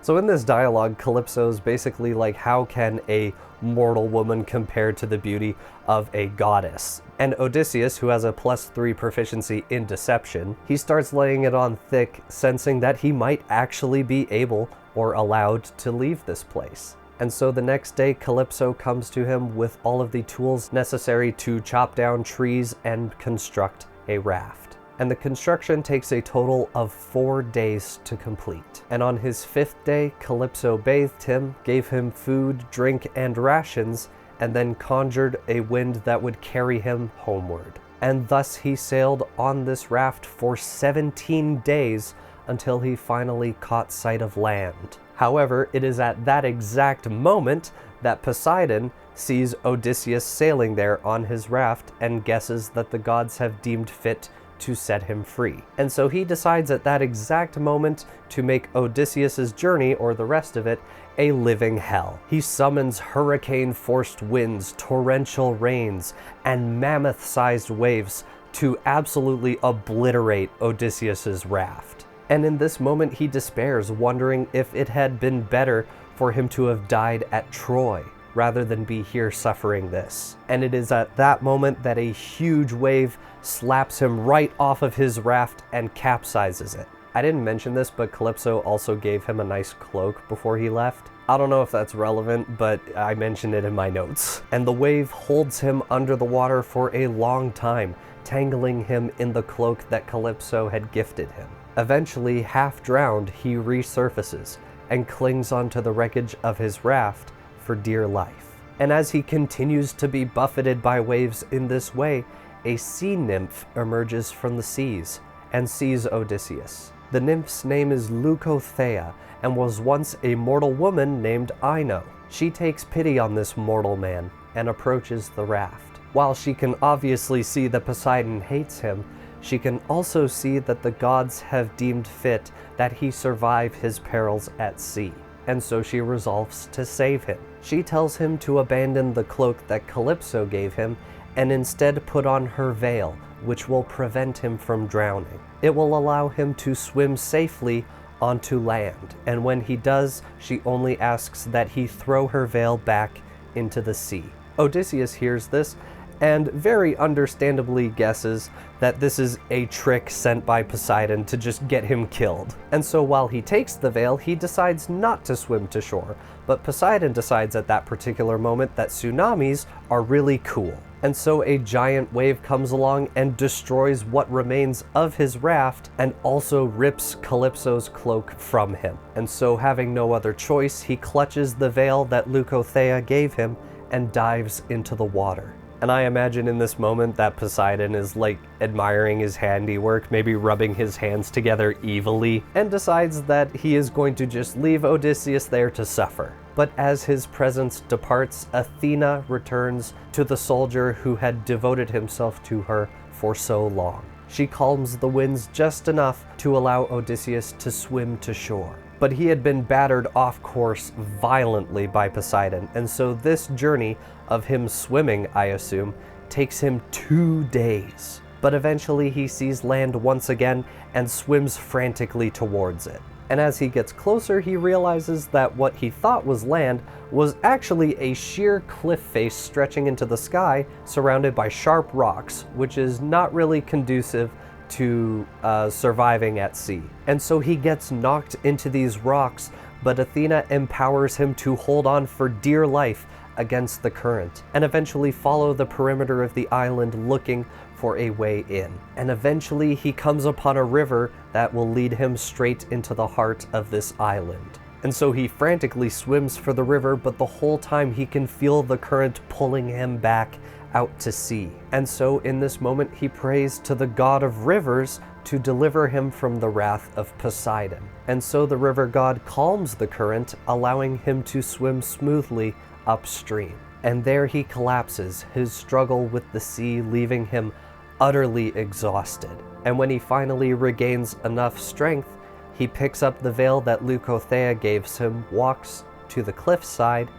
So in this dialogue, Calypso's basically like, how can a mortal woman compare to the beauty of a goddess? And Odysseus, who has a +3 proficiency in deception, he starts laying it on thick, sensing that he might actually be able or allowed to leave this place. And so the next day, Calypso comes to him with all of the tools necessary to chop down trees and construct a raft. And the construction takes a total of 4 days to complete. And on his 5th day, Calypso bathed him, gave him food, drink, and rations, and then conjured a wind that would carry him homeward. And thus he sailed on this raft for 17 days until he finally caught sight of land. However, it is at that exact moment that Poseidon sees Odysseus sailing there on his raft and guesses that the gods have deemed fit to set him free. And so he decides at that exact moment to make Odysseus's journey, or the rest of it, a living hell. He summons hurricane-forced winds, torrential rains, and mammoth-sized waves to absolutely obliterate Odysseus's raft. And in this moment he despairs, wondering if it had been better for him to have died at Troy rather than be here suffering this. And it is at that moment that a huge wave slaps him right off of his raft and capsizes it. I didn't mention this, but Calypso also gave him a nice cloak before he left. I don't know if that's relevant, but I mentioned it in my notes. And the wave holds him under the water for a long time, tangling him in the cloak that Calypso had gifted him. Eventually, half drowned, he resurfaces and clings onto the wreckage of his raft for dear life. And as he continues to be buffeted by waves in this way, a sea nymph emerges from the seas and sees Odysseus. The nymph's name is Leucothea and was once a mortal woman named Ino. She takes pity on this mortal man and approaches the raft. While she can obviously see that Poseidon hates him, she can also see that the gods have deemed fit that he survive his perils at sea, and so she resolves to save him. She tells him to abandon the cloak that Calypso gave him and instead put on her veil, which will prevent him from drowning. It will allow him to swim safely onto land, and when he does, she only asks that he throw her veil back into the sea. Odysseus hears this and very understandably guesses that this is a trick sent by Poseidon to just get him killed. And so while he takes the veil, he decides not to swim to shore, but Poseidon decides at that particular moment that tsunamis are really cool. And so a giant wave comes along and destroys what remains of his raft and also rips Calypso's cloak from him. And so, having no other choice, he clutches the veil that Leucothea gave him and dives into the water. And I imagine in this moment that Poseidon is like admiring his handiwork, maybe rubbing his hands together evilly, and decides that he is going to just leave Odysseus there to suffer. But as his presence departs, Athena returns to the soldier who had devoted himself to her for so long. She calms the winds just enough to allow Odysseus to swim to shore. But he had been battered off course violently by Poseidon, and so this journey of him swimming, I assume, takes him 2 days. but eventually he sees land once again and swims frantically towards it. And as he gets closer, he realizes that what he thought was land was actually a sheer cliff face stretching into the sky, surrounded by sharp rocks, which is not really conducive to surviving at sea. And so he gets knocked into these rocks, but Athena empowers him to hold on for dear life against the current, and eventually follow the perimeter of the island looking for a way in. And eventually he comes upon a river that will lead him straight into the heart of this island. And so he frantically swims for the river, but the whole time he can feel the current pulling him back out to sea. And so in this moment he prays to the god of rivers to deliver him from the wrath of Poseidon. And so the river god calms the current, allowing him to swim smoothly upstream. And there he collapses, his struggle with the sea leaving him utterly exhausted. And when he finally regains enough strength, he picks up the veil that Leucothea gives him, walks to the cliffside,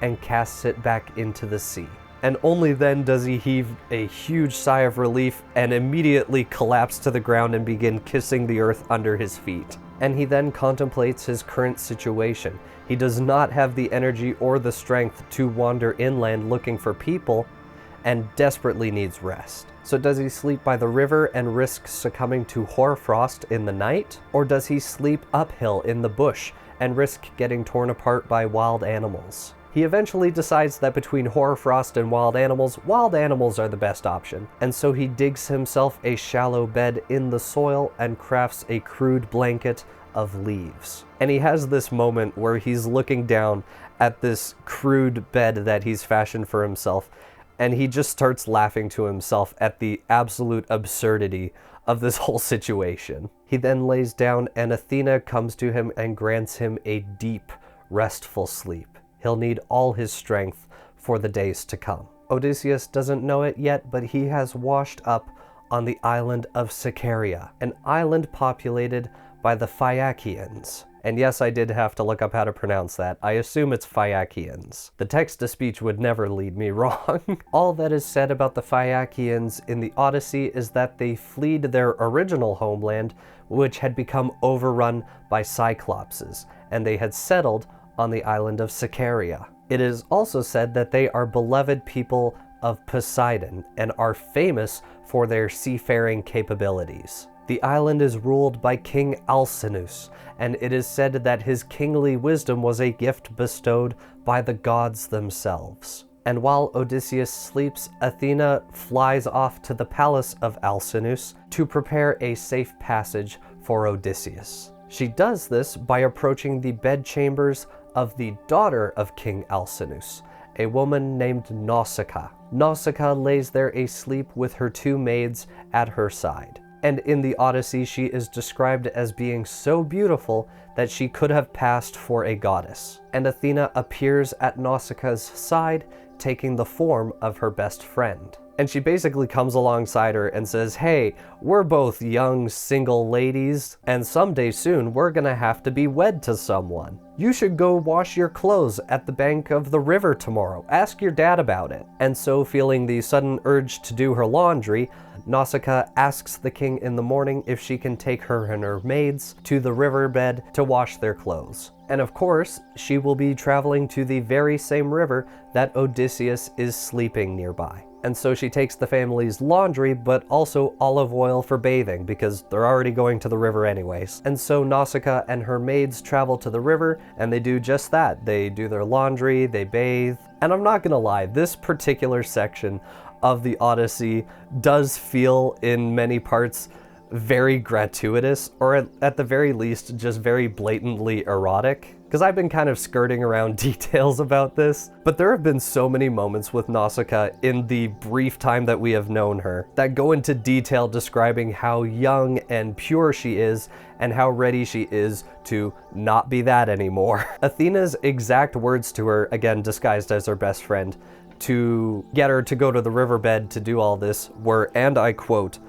and casts it back into the sea. And only then does he heave a huge sigh of relief and immediately collapse to the ground and begin kissing the earth under his feet. And he then contemplates his current situation. He does not have the energy or the strength to wander inland looking for people, and desperately needs rest. So does he sleep by the river and risk succumbing to hoarfrost in the night? Or does he sleep uphill in the bush and risk getting torn apart by wild animals? He eventually decides that between hoarfrost and wild animals are the best option. And so he digs himself a shallow bed in the soil and crafts a crude blanket of leaves. And he has this moment where he's looking down at this crude bed that he's fashioned for himself, and he just starts laughing to himself at the absolute absurdity of this whole situation. He then lays down, and Athena comes to him and grants him a deep, restful sleep. He'll need all his strength for the days to come. Odysseus doesn't know it yet, but he has washed up on the island of Sycaria, an island populated by the Phaeacians. And yes, I did have to look up how to pronounce that. I assume it's Phaeacians. The text-to-speech would never lead me wrong. All that is said about the Phaeacians in the Odyssey is that they fled their original homeland, which had become overrun by Cyclopses, and they had settled on the island of Sycaria. It is also said that they are beloved people of Poseidon and are famous for their seafaring capabilities. The island is ruled by King Alcinous, and it is said that his kingly wisdom was a gift bestowed by the gods themselves. And while Odysseus sleeps, Athena flies off to the palace of Alcinous to prepare a safe passage for Odysseus. She does this by approaching the bedchambers of the daughter of King Alcinous, a woman named Nausicaa. Nausicaa lays there asleep with her two maids at her side. And in the Odyssey, she is described as being so beautiful that she could have passed for a goddess. And Athena appears at Nausicaa's side, taking the form of her best friend. And she basically comes alongside her and says, hey, we're both young, single ladies, and someday soon we're gonna have to be wed to someone. You should go wash your clothes at the bank of the river tomorrow. Ask your dad about it. And so, feeling the sudden urge to do her laundry, Nausicaa asks the king in the morning if she can take her and her maids to the riverbed to wash their clothes. And of course, she will be traveling to the very same river that Odysseus is sleeping nearby. And so she takes the family's laundry, but also olive oil for bathing, because they're already going to the river anyways. And so Nausicaa and her maids travel to the river, and they do just that. They do their laundry, they bathe. And I'm not gonna lie, this particular section of the Odyssey does feel in many parts very gratuitous, or at the very least just very blatantly erotic, because I've been kind of skirting around details about this, but there have been so many moments with Nausicaa in the brief time that we have known her that go into detail describing how young and pure she is and how ready she is to not be that anymore. Athena's exact words to her, again disguised as her best friend, to get her to go to the riverbed to do all this were, and I quote,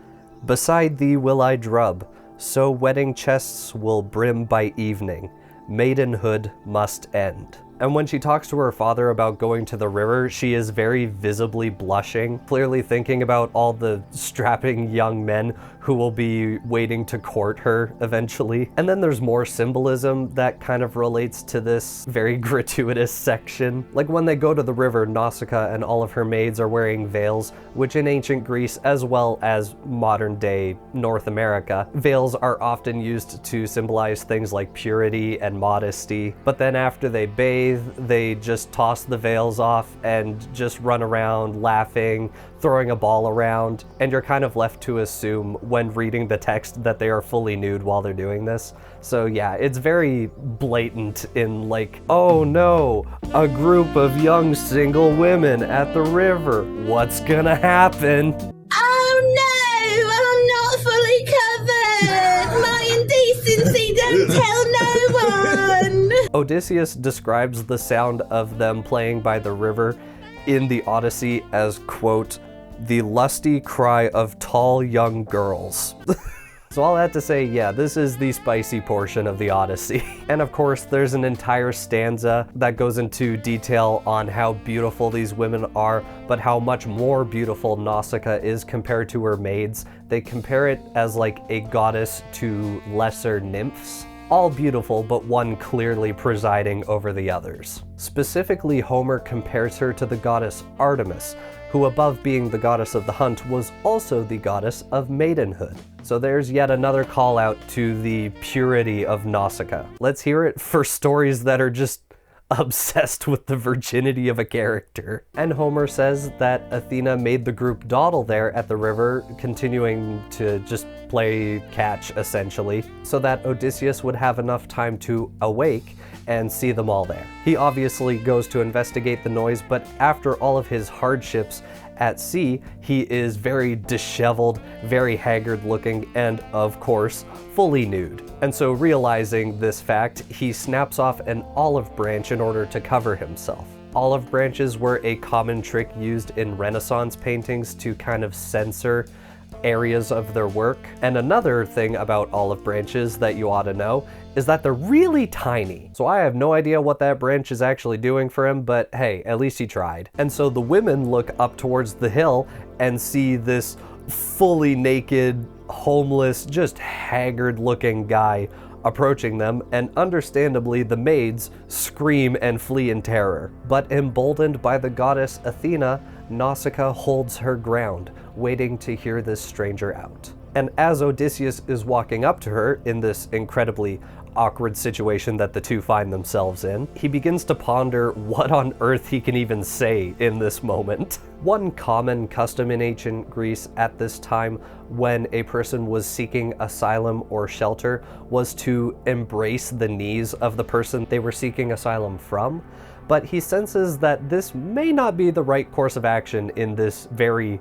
"Beside thee will I drub, so wedding chests will brim by evening. Maidenhood must end." And when she talks to her father about going to the river, she is very visibly blushing, clearly thinking about all the strapping young men who will be waiting to court her eventually. And then there's more symbolism that kind of relates to this very gratuitous section. Like when they go to the river, Nausicaa and all of her maids are wearing veils, which in ancient Greece, as well as modern day North America, veils are often used to symbolize things like purity and modesty. But then after they bathe, they just toss the veils off and just run around laughing, throwing a ball around, and you're kind of left to assume when reading the text that they are fully nude while they're doing this. So yeah, it's very blatant in like, oh no, a group of young single women at the river. What's gonna happen? Oh no, I'm not fully covered. My indecency, don't tell no one. Odysseus describes the sound of them playing by the river in the Odyssey as, quote, the lusty cry of tall young girls. So all that to say, yeah, this is the spicy portion of the Odyssey. And of course, there's an entire stanza that goes into detail on how beautiful these women are, but how much more beautiful Nausicaa is compared to her maids. They compare it as like a goddess to lesser nymphs. All beautiful, but one clearly presiding over the others. Specifically, Homer compares her to the goddess Artemis, who above being the goddess of the hunt was also the goddess of maidenhood. So there's yet another call out to the purity of Nausicaa. Let's hear it for stories that are just obsessed with the virginity of a character. And Homer says that Athena made the group dawdle there at the river, continuing to just play catch essentially, so that Odysseus would have enough time to awake and see them all there. He obviously goes to investigate the noise, but after all of his hardships at sea, he is very disheveled, very haggard looking, and of course, fully nude. And so realizing this fact, he snaps off an olive branch in order to cover himself. Olive branches were a common trick used in Renaissance paintings to kind of censor areas of their work. And another thing about olive branches that you ought to know is that they're really tiny. So I have no idea what that branch is actually doing for him, but hey, at least he tried. And so the women look up towards the hill and see this fully naked, homeless, just haggard looking guy approaching them, and understandably the maids scream and flee in terror. But emboldened by the goddess Athena, Nausicaa holds her ground, waiting to hear this stranger out. And as Odysseus is walking up to her in this incredibly awkward situation that the two find themselves in, he begins to ponder what on earth he can even say in this moment. One common custom in ancient Greece at this time when a person was seeking asylum or shelter was to embrace the knees of the person they were seeking asylum from, but he senses that this may not be the right course of action in this very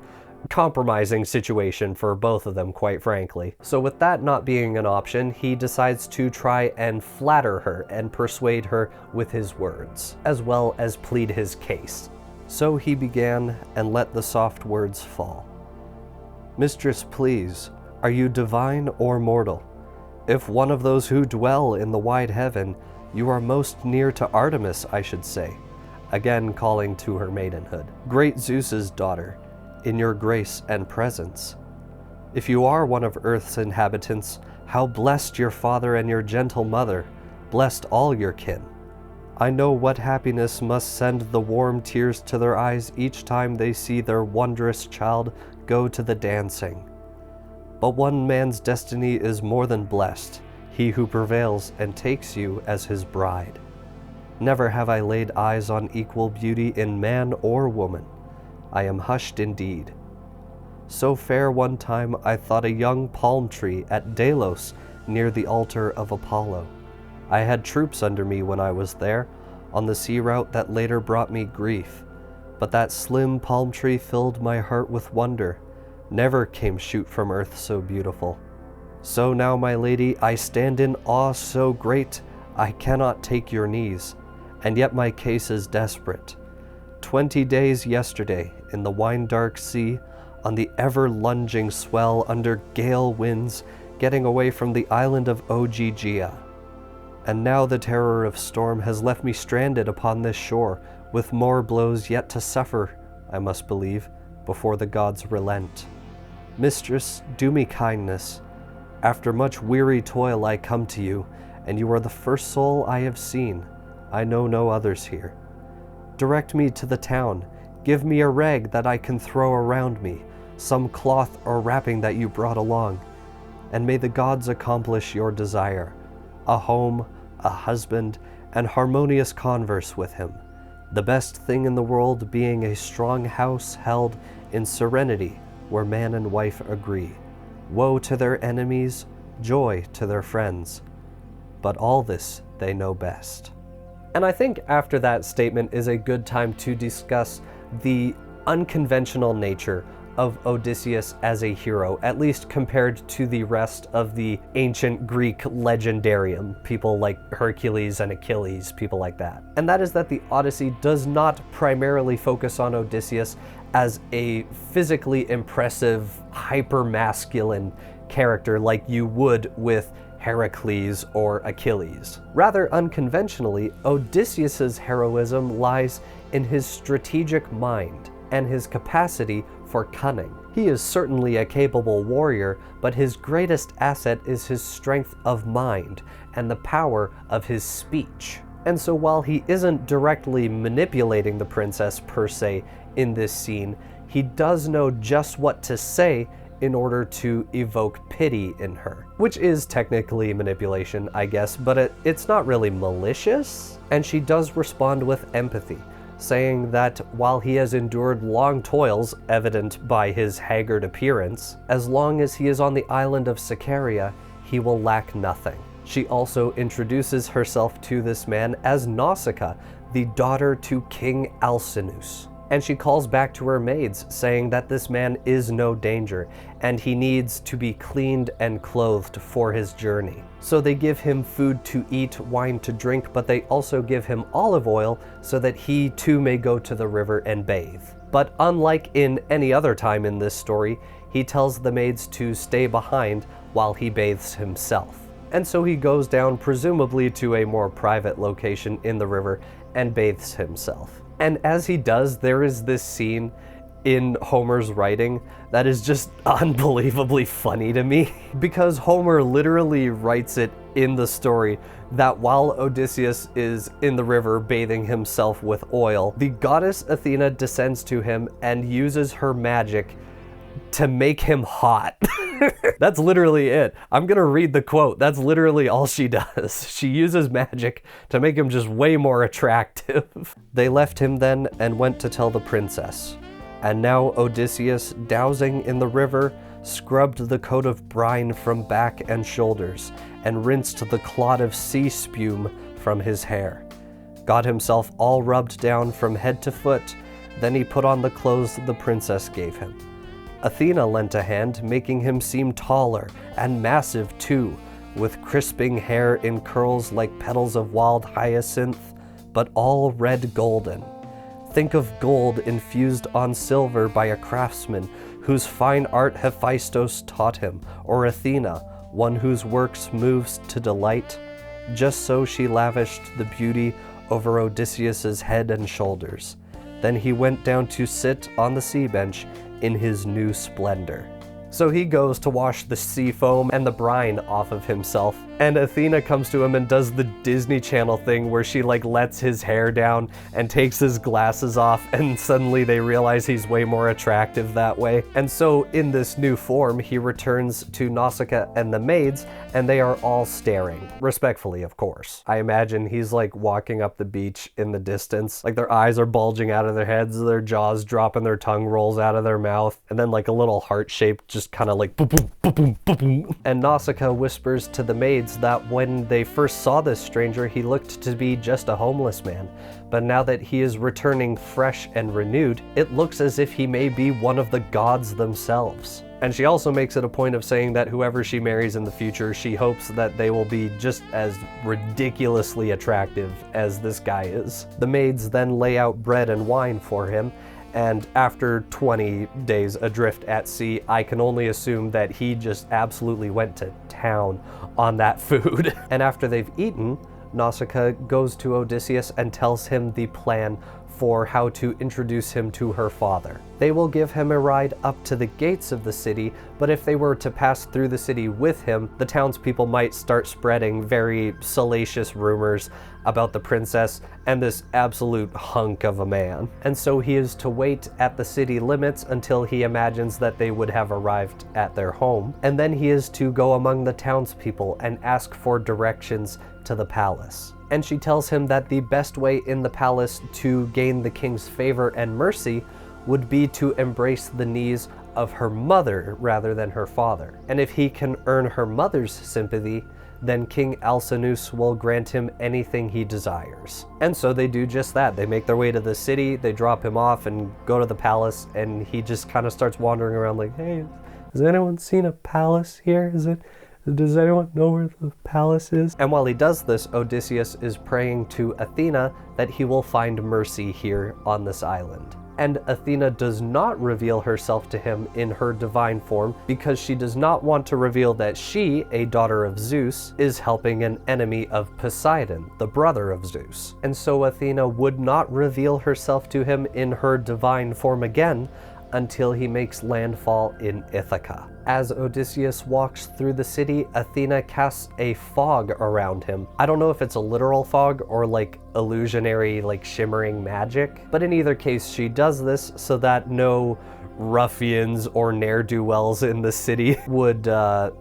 compromising situation for both of them, quite frankly. So with that not being an option, he decides to try and flatter her and persuade her with his words, as well as plead his case. So he began and let the soft words fall. Mistress, please, are you divine or mortal? If one of those who dwell in the wide heaven, you are most near to Artemis, I should say, again calling to her maidenhood. Great Zeus's daughter, in your grace and presence. If you are one of earth's inhabitants, how blessed your father and your gentle mother, blessed all your kin. I know what happiness must send the warm tears to their eyes each time they see their wondrous child go to the dancing. But one man's destiny is more than blessed, he who prevails and takes you as his bride. Never have I laid eyes on equal beauty in man or woman. I am hushed indeed. So fair one time I thought a young palm tree at Delos near the altar of Apollo. I had troops under me when I was there, on the sea route that later brought me grief. But that slim palm tree filled my heart with wonder. Never came shoot from earth so beautiful. So now, my lady, I stand in awe so great, I cannot take your knees, and yet my case is desperate. 20 days yesterday, in the wine-dark sea, on the ever-lunging swell under gale winds, getting away from the island of Ogygia. And now the terror of storm has left me stranded upon this shore, with more blows yet to suffer, I must believe, before the gods relent. Mistress, do me kindness. After much weary toil I come to you, and you are the first soul I have seen. I know no others here. Direct me to the town. Give me a rag that I can throw around me, some cloth or wrapping that you brought along. And may the gods accomplish your desire, a home, a husband, and harmonious converse with him. The best thing in the world being a strong house held in serenity where man and wife agree. Woe to their enemies, joy to their friends. But all this they know best. And I think after that statement is a good time to discuss the unconventional nature of Odysseus as a hero, at least compared to the rest of the ancient Greek legendarium, people like Hercules and Achilles, people like that. And that is that the Odyssey does not primarily focus on Odysseus as a physically impressive, hyper-masculine character like you would with Heracles or Achilles. Rather unconventionally, Odysseus's heroism lies in his strategic mind and his capacity for cunning. He is certainly a capable warrior, but his greatest asset is his strength of mind and the power of his speech. And so while he isn't directly manipulating the princess per se in this scene, he does know just what to say in order to evoke pity in her. Which is technically manipulation, I guess, but it's not really malicious. And she does respond with empathy, saying that while he has endured long toils, evident by his haggard appearance, as long as he is on the island of Sicaria, he will lack nothing. She also introduces herself to this man as Nausicaa, the daughter to King Alcinous. And she calls back to her maids, saying that this man is no danger, and he needs to be cleaned and clothed for his journey. So they give him food to eat, wine to drink, but they also give him olive oil so that he too may go to the river and bathe. But unlike in any other time in this story, he tells the maids to stay behind while he bathes himself. And so he goes down, presumably to a more private location in the river, and bathes himself. And as he does, there is this scene in Homer's writing that is just unbelievably funny to me, because Homer literally writes it in the story that while Odysseus is in the river bathing himself with oil, the goddess Athena descends to him and uses her magic to make him hot. That's literally it. I'm gonna read the quote. That's literally all she does. She uses magic to make him just way more attractive. They left him then and went to tell the princess. And now Odysseus, dowsing in the river, scrubbed the coat of brine from back and shoulders, and rinsed the clot of sea spume from his hair. Got himself all rubbed down from head to foot, then he put on the clothes the princess gave him. Athena lent a hand, making him seem taller and massive too, with crisping hair in curls like petals of wild hyacinth, but all red golden. Think of gold infused on silver by a craftsman whose fine art Hephaestus taught him, or Athena, one whose works moves to delight. Just so she lavished the beauty over Odysseus's head and shoulders. Then he went down to sit on the sea bench in his new splendor. So he goes to wash the sea foam and the brine off of himself, and Athena comes to him and does the Disney Channel thing where she like lets his hair down and takes his glasses off, and suddenly they realize he's way more attractive that way. And so in this new form, he returns to Nausicaa and the maids, and they are all staring, respectfully of course. I imagine he's like walking up the beach in the distance, like their eyes are bulging out of their heads, their jaws drop and their tongue rolls out of their mouth, and then like a little heart-shaped just kind of like boom, boom, boom, boom, boom, boom. And Nausicaa whispers to the maids that when they first saw this stranger, he looked to be just a homeless man. But now that he is returning fresh and renewed, it looks as if he may be one of the gods themselves. And she also makes it a point of saying that whoever she marries in the future, she hopes that they will be just as ridiculously attractive as this guy is. The maids then lay out bread and wine for him, and after 20 days adrift at sea, I can only assume that he just absolutely went to town on that food. And after they've eaten, Nausicaa goes to Odysseus and tells him the plan for how to introduce him to her father. They will give him a ride up to the gates of the city, but if they were to pass through the city with him, the townspeople might start spreading very salacious rumors about the princess and this absolute hunk of a man. And so he is to wait at the city limits until he imagines that they would have arrived at their home, and then he is to go among the townspeople and ask for directions to the palace. And she tells him that the best way in the palace to gain the king's favor and mercy would be to embrace the knees of her mother rather than her father. And if he can earn her mother's sympathy, then King Alcinous will grant him anything he desires. And so they do just that. They make their way to the city, they drop him off and go to the palace, and he just kind of starts wandering around like, hey, has anyone seen a palace here? Does anyone know where the palace is? And while he does this, Odysseus is praying to Athena that he will find mercy here on this island. And Athena does not reveal herself to him in her divine form because she does not want to reveal that she, a daughter of Zeus, is helping an enemy of Poseidon, the brother of Zeus. And so Athena would not reveal herself to him in her divine form again until he makes landfall in Ithaka. As Odysseus walks through the city, Athena casts a fog around him. I don't know if it's a literal fog or like illusionary, like shimmering magic, but in either case, she does this so that no ruffians or ne'er-do-wells in the city would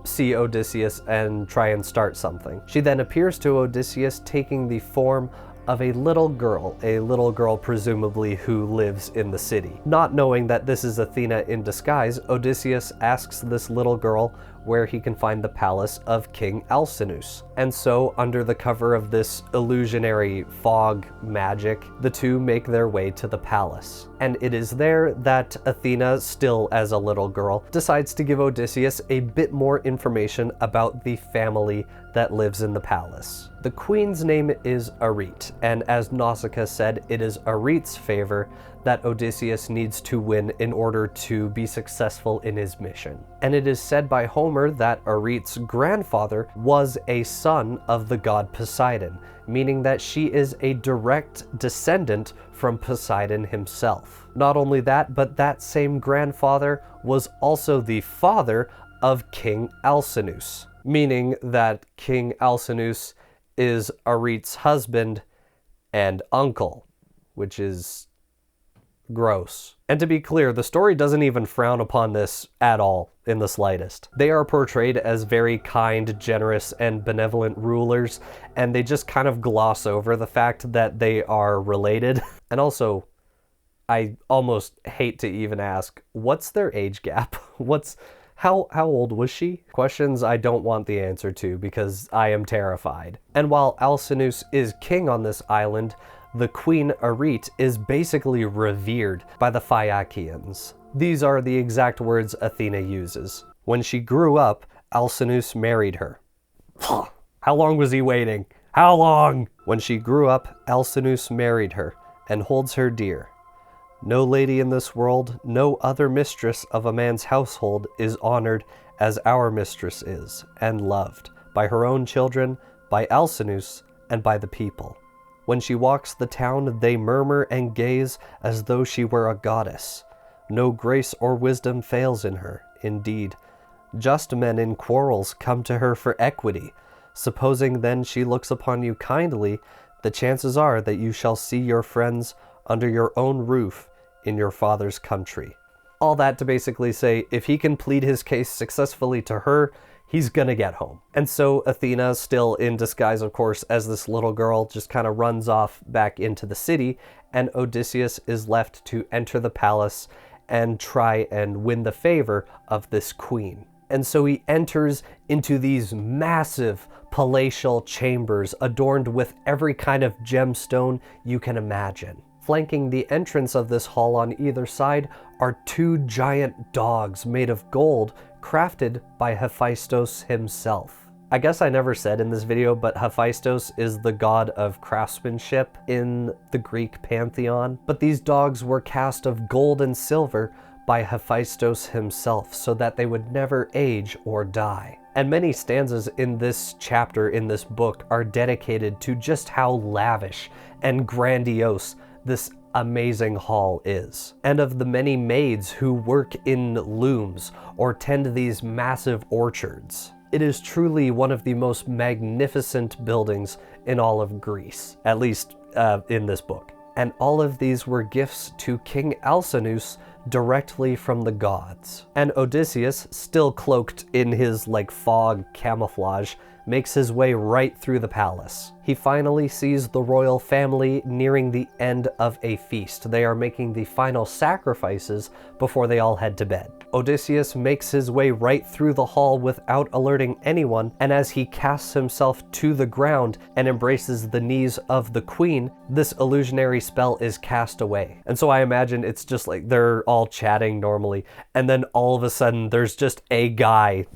see Odysseus and try and start something. She then appears to Odysseus taking the form of a little girl presumably who lives in the city. Not knowing that this is Athena in disguise, Odysseus asks this little girl where he can find the palace of King Alcinous. And so, under the cover of this illusionary fog magic, the two make their way to the palace. And it is there that Athena, still as a little girl, decides to give Odysseus a bit more information about the family that lives in the palace. The queen's name is Arete, and as Nausicaa said, it is Arete's favor that Odysseus needs to win in order to be successful in his mission. And it is said by Homer that Arete's grandfather was a son of the god Poseidon, meaning that she is a direct descendant from Poseidon himself. Not only that, but that same grandfather was also the father of King Alcinous, meaning that King Alcinous is Arete's husband and uncle, which is gross. And to be clear, the story doesn't even frown upon this at all in the slightest. They are portrayed as very kind, generous, and benevolent rulers, and they just kind of gloss over the fact that they are related. And also, I almost hate to even ask, what's their age gap? How old was she? Questions I don't want the answer to because I am terrified. And while Alcinous is king on this island, the queen Arete is basically revered by the Phaeacians. These are the exact words Athena uses. When she grew up, Alcinous married her. How long was he waiting? How long? When she grew up, Alcinous married her and holds her dear. No lady in this world, no other mistress of a man's household is honored as our mistress is, and loved by her own children, by Alcinous, and by the people. When she walks the town, they murmur and gaze as though she were a goddess. No grace or wisdom fails in her, indeed. Just men in quarrels come to her for equity. Supposing then she looks upon you kindly, the chances are that you shall see your friends under your own roof in your father's country. All that to basically say, if he can plead his case successfully to her, he's gonna get home. And so Athena, still in disguise of course as this little girl, just kind of runs off back into the city, and Odysseus is left to enter the palace and try and win the favor of this queen. And so he enters into these massive palatial chambers adorned with every kind of gemstone you can imagine. Flanking the entrance of this hall on either side are two giant dogs made of gold, crafted by Hephaestus himself. I guess I never said in this video, but Hephaestus is the god of craftsmanship in the Greek pantheon. But these dogs were cast of gold and silver by Hephaestus himself so that they would never age or die. And many stanzas in this chapter in this book are dedicated to just how lavish and grandiose this amazing hall is, and of the many maids who work in looms or tend these massive orchards. It is truly one of the most magnificent buildings in all of Greece, at least in this book. And all of these were gifts to King Alcinous directly from the gods. And Odysseus, still cloaked in his fog camouflage, makes his way right through the palace. He finally sees the royal family nearing the end of a feast. They are making the final sacrifices before they all head to bed. Odysseus makes his way right through the hall without alerting anyone, and as he casts himself to the ground and embraces the knees of the queen, this illusionary spell is cast away. And so I imagine it's just they're all chatting normally, and then all of a sudden there's just a guy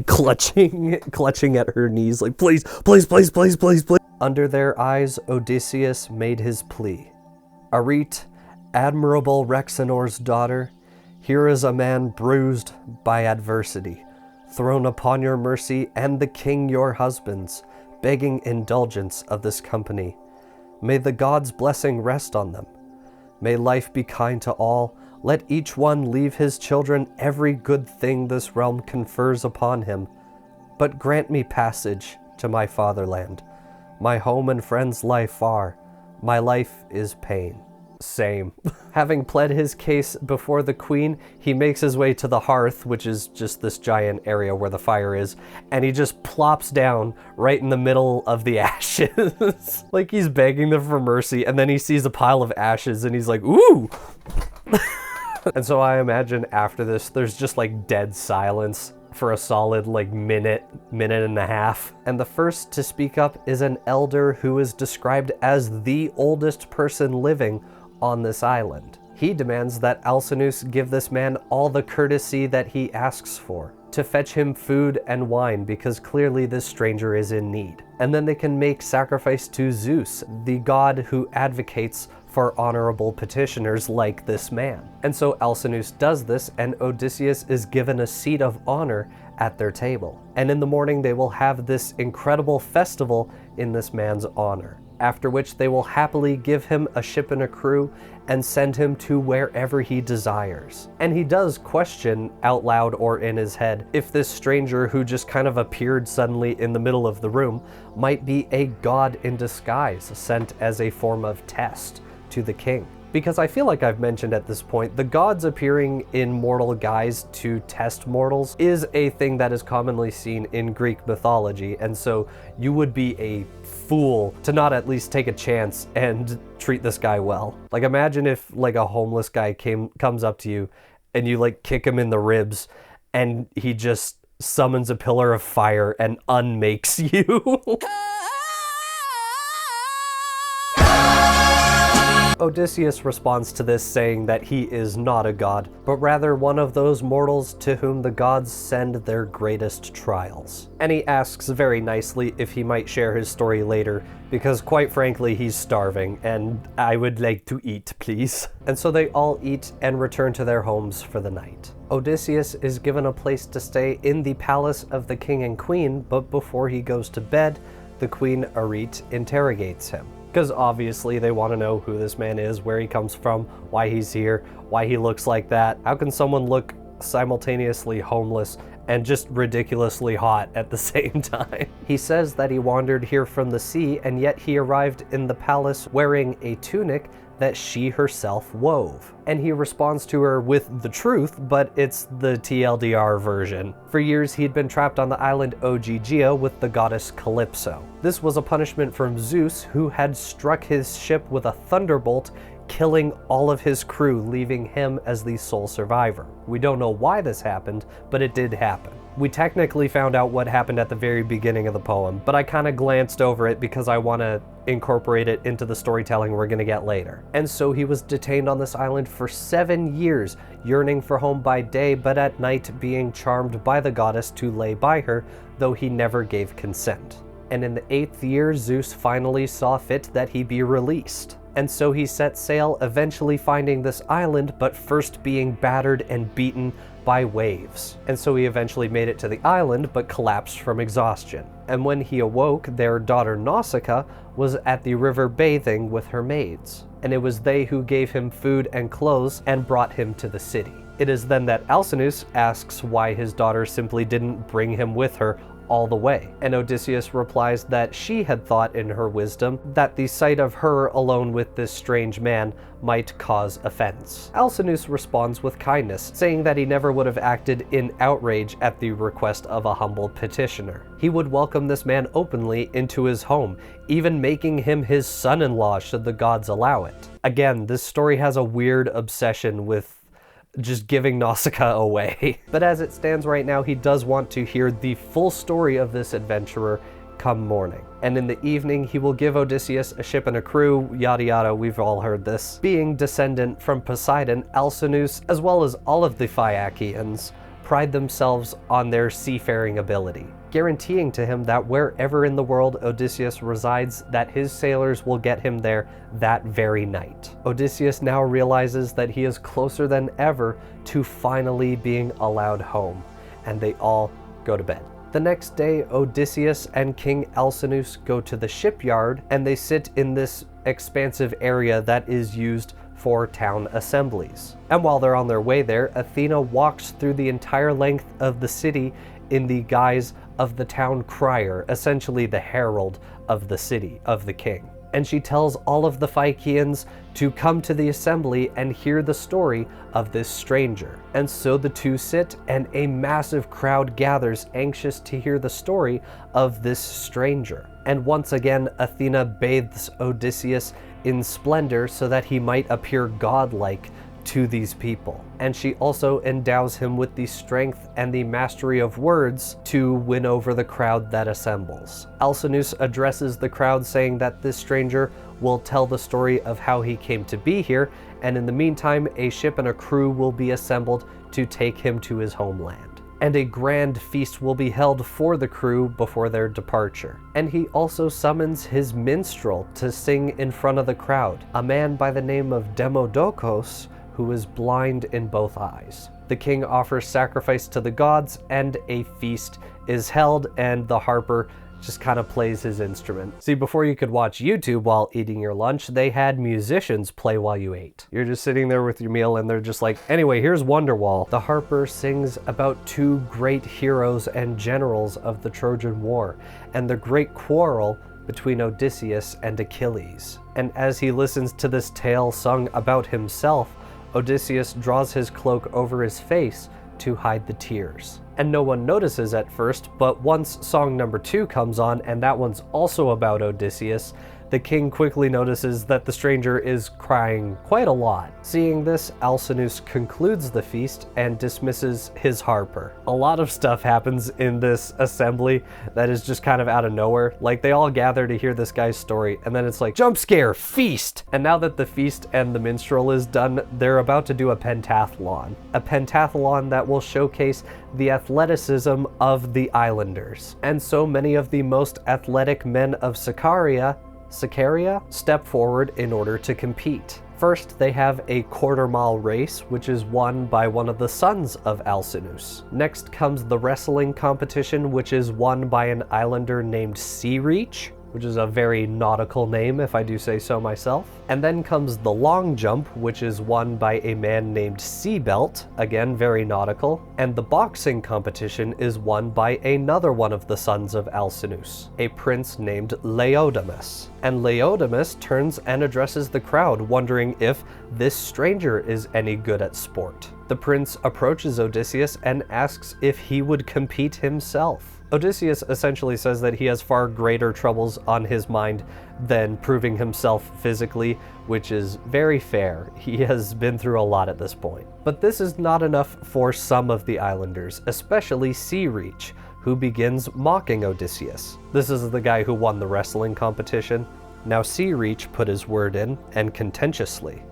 clutching at her knees, please, please, please, please, please, please. Under their eyes, Odysseus made his plea. Arete, admirable Rhexenor's daughter, here is a man bruised by adversity, thrown upon your mercy and the king your husband's, begging indulgence of this company. May the gods' blessing rest on them. May life be kind to all. Let each one leave his children every good thing this realm confers upon him. But grant me passage to my fatherland. My home and friends lie far. My life is pain. Same. Having pled his case before the queen, he makes his way to the hearth, which is just this giant area where the fire is, and he just plops down right in the middle of the ashes. He's begging them for mercy, and then he sees a pile of ashes and he's like, ooh! And so I imagine after this, there's just dead silence for a solid minute and a half. And the first to speak up is an elder who is described as the oldest person living on this island. He demands that Alcinous give this man all the courtesy that he asks for, to fetch him food and wine because clearly this stranger is in need. And then they can make sacrifice to Zeus, the god who advocates for honorable petitioners like this man. And so Alcinous does this, and Odysseus is given a seat of honor at their table. And in the morning they will have this incredible festival in this man's honor, after which they will happily give him a ship and a crew and send him to wherever he desires. And he does question out loud or in his head if this stranger who just kind of appeared suddenly in the middle of the room might be a god in disguise sent as a form of test to the king. Because I feel like I've mentioned at this point, the gods appearing in mortal guise to test mortals is a thing that is commonly seen in Greek mythology, and so you would be a fool to not at least take a chance and treat this guy well. Imagine if a homeless guy comes up to you and you kick him in the ribs and he just summons a pillar of fire and unmakes you. Odysseus responds to this saying that he is not a god, but rather one of those mortals to whom the gods send their greatest trials. And he asks very nicely if he might share his story later, because quite frankly he's starving and I would like to eat, please. And so they all eat and return to their homes for the night. Odysseus is given a place to stay in the palace of the king and queen, but before he goes to bed, the queen Arete interrogates him. Because obviously they want to know who this man is, where he comes from, why he's here, why he looks like that. How can someone look simultaneously homeless and just ridiculously hot at the same time? He says that he wandered here from the sea, and yet he arrived in the palace wearing a tunic that she herself wove. And he responds to her with the truth, but it's the TLDR version. For years he'd been trapped on the island Ogygia with the goddess Calypso. This was a punishment from Zeus, who had struck his ship with a thunderbolt, killing all of his crew, leaving him as the sole survivor. We don't know why this happened, but it did happen. We technically found out what happened at the very beginning of the poem, but I kind of glanced over it because I want to incorporate it into the storytelling we're going to get later. And so he was detained on this island for 7 years, yearning for home by day, but at night being charmed by the goddess to lay by her, though he never gave consent. And in the 8th year, Zeus finally saw fit that he be released. And so he set sail, eventually finding this island, but first being battered and beaten by waves. And so he eventually made it to the island, but collapsed from exhaustion. And when he awoke, their daughter Nausicaa was at the river bathing with her maids. And it was they who gave him food and clothes and brought him to the city. It is then that Alcinous asks why his daughter simply didn't bring him with her all the way. And Odysseus replies that she had thought in her wisdom that the sight of her alone with this strange man might cause offense. Alcinous responds with kindness, saying that he never would have acted in outrage at the request of a humble petitioner. He would welcome this man openly into his home, even making him his son-in-law should the gods allow it. Again, this story has a weird obsession with just giving Nausicaa away. But as it stands right now, he does want to hear the full story of this adventurer come morning. And in the evening, he will give Odysseus a ship and a crew, yada yada, we've all heard this. Being descendant from Poseidon, Alcinous, as well as all of the Phaeacians, pride themselves on their seafaring ability, guaranteeing to him that wherever in the world Odysseus resides, that his sailors will get him there that very night. Odysseus now realizes that he is closer than ever to finally being allowed home, and they all go to bed. The next day, Odysseus and King Alcinous go to the shipyard, and they sit in this expansive area that is used for town assemblies. And while they're on their way there, Athena walks through the entire length of the city in the guise of the town crier, essentially the herald of the city, of the king. And she tells all of the Phaeacians to come to the assembly and hear the story of this stranger. And so the two sit, and a massive crowd gathers, anxious to hear the story of this stranger. And once again, Athena bathes Odysseus in splendor so that he might appear godlike to these people. And she also endows him with the strength and the mastery of words to win over the crowd that assembles. Alcinous addresses the crowd, saying that this stranger will tell the story of how he came to be here, and in the meantime, a ship and a crew will be assembled to take him to his homeland. And a grand feast will be held for the crew before their departure. And he also summons his minstrel to sing in front of the crowd, a man by the name of Demodocus, who is blind in both eyes. The king offers sacrifice to the gods, and a feast is held, and the Harper just kind of plays his instrument. See, before you could watch YouTube while eating your lunch, they had musicians play while you ate. You're just sitting there with your meal, and they're just like, anyway, here's Wonderwall. The Harper sings about two great heroes and generals of the Trojan War, and the great quarrel between Odysseus and Achilles. And as he listens to this tale sung about himself, Odysseus draws his cloak over his face to hide the tears. And no one notices at first, but once song number 2 comes on, and that one's also about Odysseus, the king quickly notices that the stranger is crying quite a lot. Seeing this, Alcinous concludes the feast and dismisses his Harper. A lot of stuff happens in this assembly that is just kind of out of nowhere. Like, they all gather to hear this guy's story, and then it's like, jump scare, feast! And now that the feast and the minstrel is done, they're about to do a pentathlon. A pentathlon that will showcase the athleticism of the islanders. And so many of the most athletic men of Sicaria step forward in order to compete. First, they have a quarter-mile race, which is won by one of the sons of Alcinous. Next comes the wrestling competition, which is won by an islander named Sea Reach, which is a very nautical name, if I do say so myself. And then comes the long jump, which is won by a man named Seabelt, again very nautical. And the boxing competition is won by another one of the sons of Alcinous, a prince named Laodamas. And Laodamas turns and addresses the crowd, wondering if this stranger is any good at sport. The prince approaches Odysseus and asks if he would compete himself. Odysseus essentially says that he has far greater troubles on his mind than proving himself physically, which is very fair. He has been through a lot at this point. But this is not enough for some of the islanders, especially Sea Reach, who begins mocking Odysseus. This is the guy who won the wrestling competition. Now Sea Reach put his word in, and contentiously.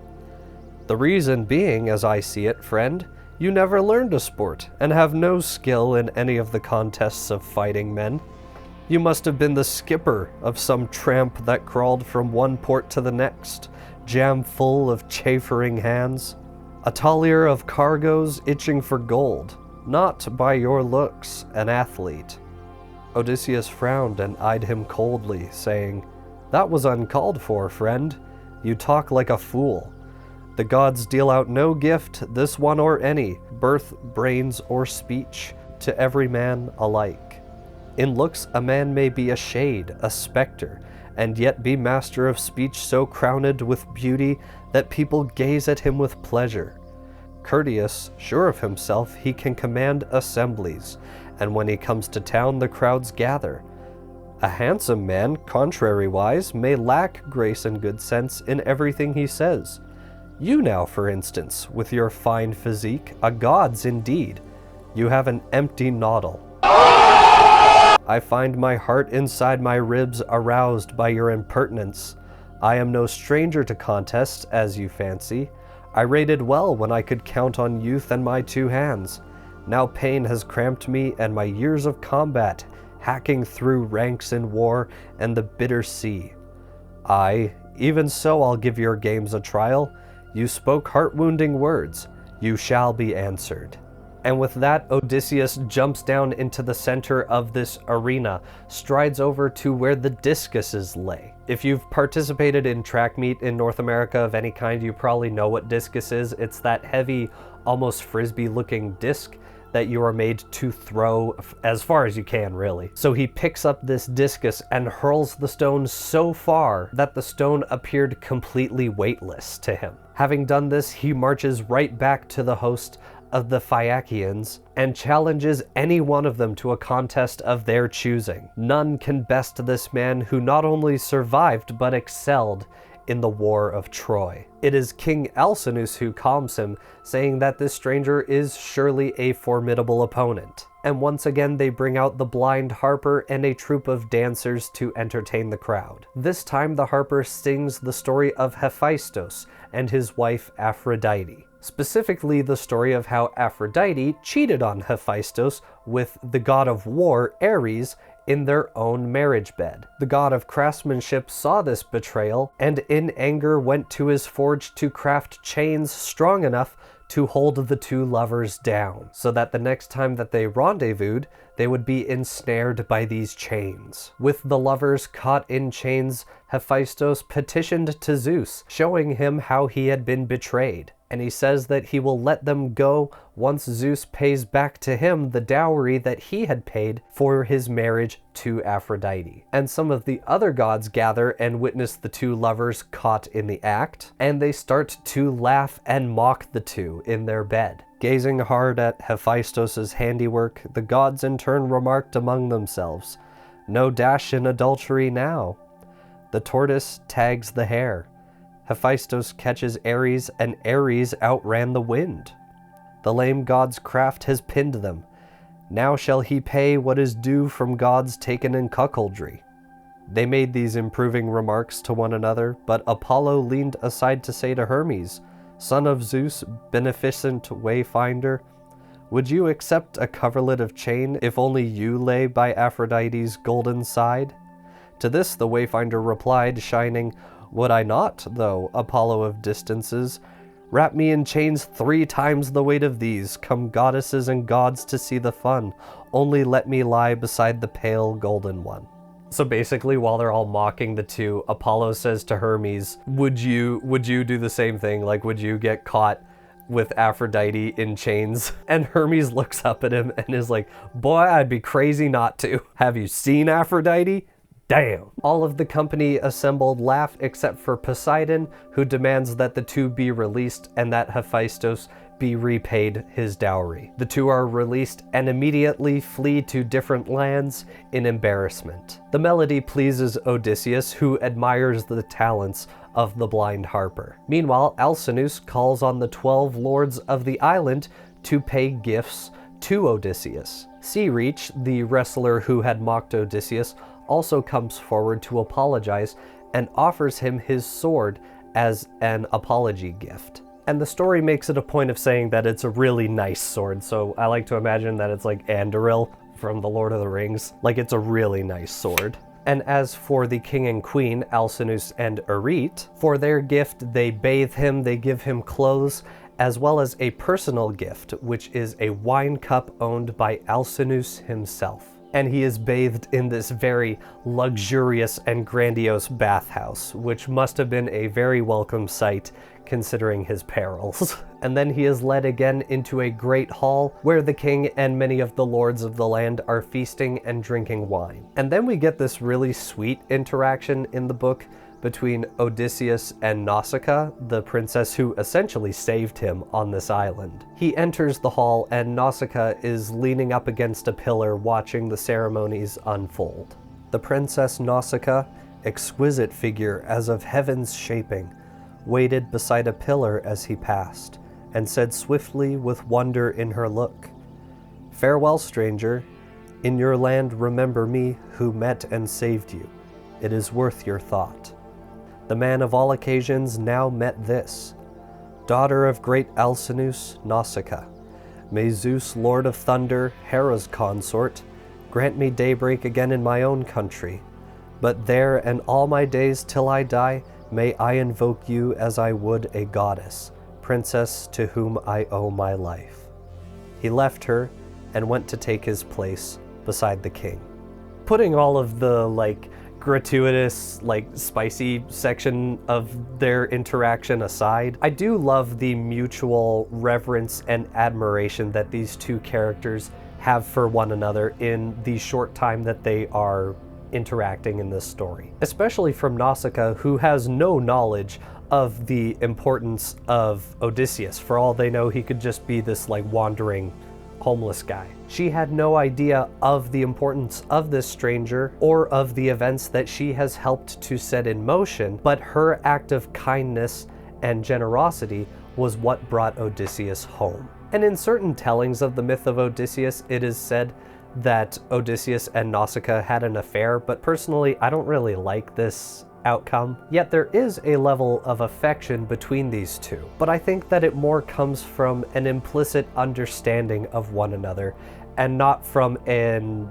The reason being, as I see it, friend, you never learned a sport, and have no skill in any of the contests of fighting men. You must have been the skipper of some tramp that crawled from one port to the next, jam full of chafering hands. A tallier of cargoes itching for gold, not by your looks an athlete. Odysseus frowned and eyed him coldly, saying, "That was uncalled for, friend. You talk like a fool. The gods deal out no gift, this one or any, birth, brains, or speech, to every man alike. In looks a man may be a shade, a spectre, and yet be master of speech so crowned with beauty that people gaze at him with pleasure. Courteous, sure of himself, he can command assemblies, and when he comes to town the crowds gather. A handsome man, contrariwise, may lack grace and good sense in everything he says. You now, for instance, with your fine physique, a god's indeed. You have an empty noddle. I find my heart inside my ribs aroused by your impertinence. I am no stranger to contests, as you fancy. I rated well when I could count on youth and my two hands. Now pain has cramped me, and my years of combat, hacking through ranks in war and the bitter sea. Aye, even so I'll give your games a trial. You spoke heart-wounding words. You shall be answered." And with that, Odysseus jumps down into the center of this arena, strides over to where the discuses lay. If you've participated in track meet in North America of any kind, you probably know what discus is. It's that heavy, almost frisbee-looking disc that you are made to throw as far as you can, really. So he picks up this discus and hurls the stone so far that the stone appeared completely weightless to him. Having done this, he marches right back to the host of the Phaeacians and challenges any one of them to a contest of their choosing. None can best this man who not only survived but excelled in the war of Troy. It is King Alcinous who calms him, saying that this stranger is surely a formidable opponent. And once again they bring out the blind Harper and a troupe of dancers to entertain the crowd. This time the Harper sings the story of Hephaestus and his wife Aphrodite. Specifically the story of how Aphrodite cheated on Hephaestus with the god of war, Ares, in their own marriage bed. The god of craftsmanship saw this betrayal and in anger went to his forge to craft chains strong enough to hold the two lovers down, so that the next time that they rendezvoused, they would be ensnared by these chains. With the lovers caught in chains, Hephaestus petitioned to Zeus, showing him how he had been betrayed. And he says that he will let them go once Zeus pays back to him the dowry that he had paid for his marriage to Aphrodite. And some of the other gods gather and witness the two lovers caught in the act, and they start to laugh and mock the two in their bed. Gazing hard at Hephaestus's handiwork, the gods in turn remarked among themselves, "No dash in adultery now. The tortoise tags the hare. Hephaestus catches Ares, and Ares outran the wind. The lame god's craft has pinned them. Now shall he pay what is due from gods taken in cuckoldry." They made these improving remarks to one another, but Apollo leaned aside to say to Hermes, "Son of Zeus, beneficent wayfinder, would you accept a coverlet of chain if only you lay by Aphrodite's golden side?" To this the wayfinder replied, shining, "Would I not, though, Apollo of distances? Wrap me in chains 3 times the weight of these. Come goddesses and gods to see the fun. Only let me lie beside the pale golden one." So basically, while they're all mocking the two, Apollo says to Hermes, would you do the same thing? Like, would you get caught with Aphrodite in chains? And Hermes looks up at him and is like, "Boy, I'd be crazy not to. Have you seen Aphrodite? Damn." All of the company assembled laugh except for Poseidon, who demands that the two be released and that Hephaestus be repaid his dowry. The two are released and immediately flee to different lands in embarrassment. The melody pleases Odysseus, who admires the talents of the blind Harper. Meanwhile, Alcinous calls on the 12 lords of the island to pay gifts to Odysseus. Sea Reach, the wrestler who had mocked Odysseus, also comes forward to apologize and offers him his sword as an apology gift. And the story makes it a point of saying that it's a really nice sword, so I like to imagine that it's like Anduril from The Lord of the Rings. Like, it's a really nice sword. And as for the king and queen, Alcinous and Arete, for their gift they bathe him, they give him clothes, as well as a personal gift, which is a wine cup owned by Alcinous himself. And he is bathed in this very luxurious and grandiose bathhouse, which must have been a very welcome sight considering his perils. And then he is led again into a great hall where the king and many of the lords of the land are feasting and drinking wine. And then we get this really sweet interaction in the book between Odysseus and Nausicaa, the princess who essentially saved him on this island. He enters the hall and Nausicaa is leaning up against a pillar watching the ceremonies unfold. The princess Nausicaa, exquisite figure as of heaven's shaping, waited beside a pillar as he passed, and said swiftly with wonder in her look, "Farewell, stranger. In your land remember me who met and saved you. It is worth your thought." The man of all occasions now met this. "Daughter of great Alcinous, Nausicaa, may Zeus, Lord of Thunder, Hera's consort, grant me daybreak again in my own country. But there and all my days till I die, may I invoke you as I would a goddess, princess to whom I owe my life." He left her and went to take his place beside the king. Putting all of the, gratuitous, spicy section of their interaction aside, I do love the mutual reverence and admiration that these two characters have for one another in the short time that they are interacting in this story. Especially from Nausicaa, who has no knowledge of the importance of Odysseus. For all they know, he could just be this wandering homeless guy. She had no idea of the importance of this stranger or of the events that she has helped to set in motion, but her act of kindness and generosity was what brought Odysseus home. And in certain tellings of the myth of Odysseus, it is said that Odysseus and Nausicaa had an affair, but personally, I don't really like this outcome. Yet there is a level of affection between these two, but I think that it more comes from an implicit understanding of one another and not from an,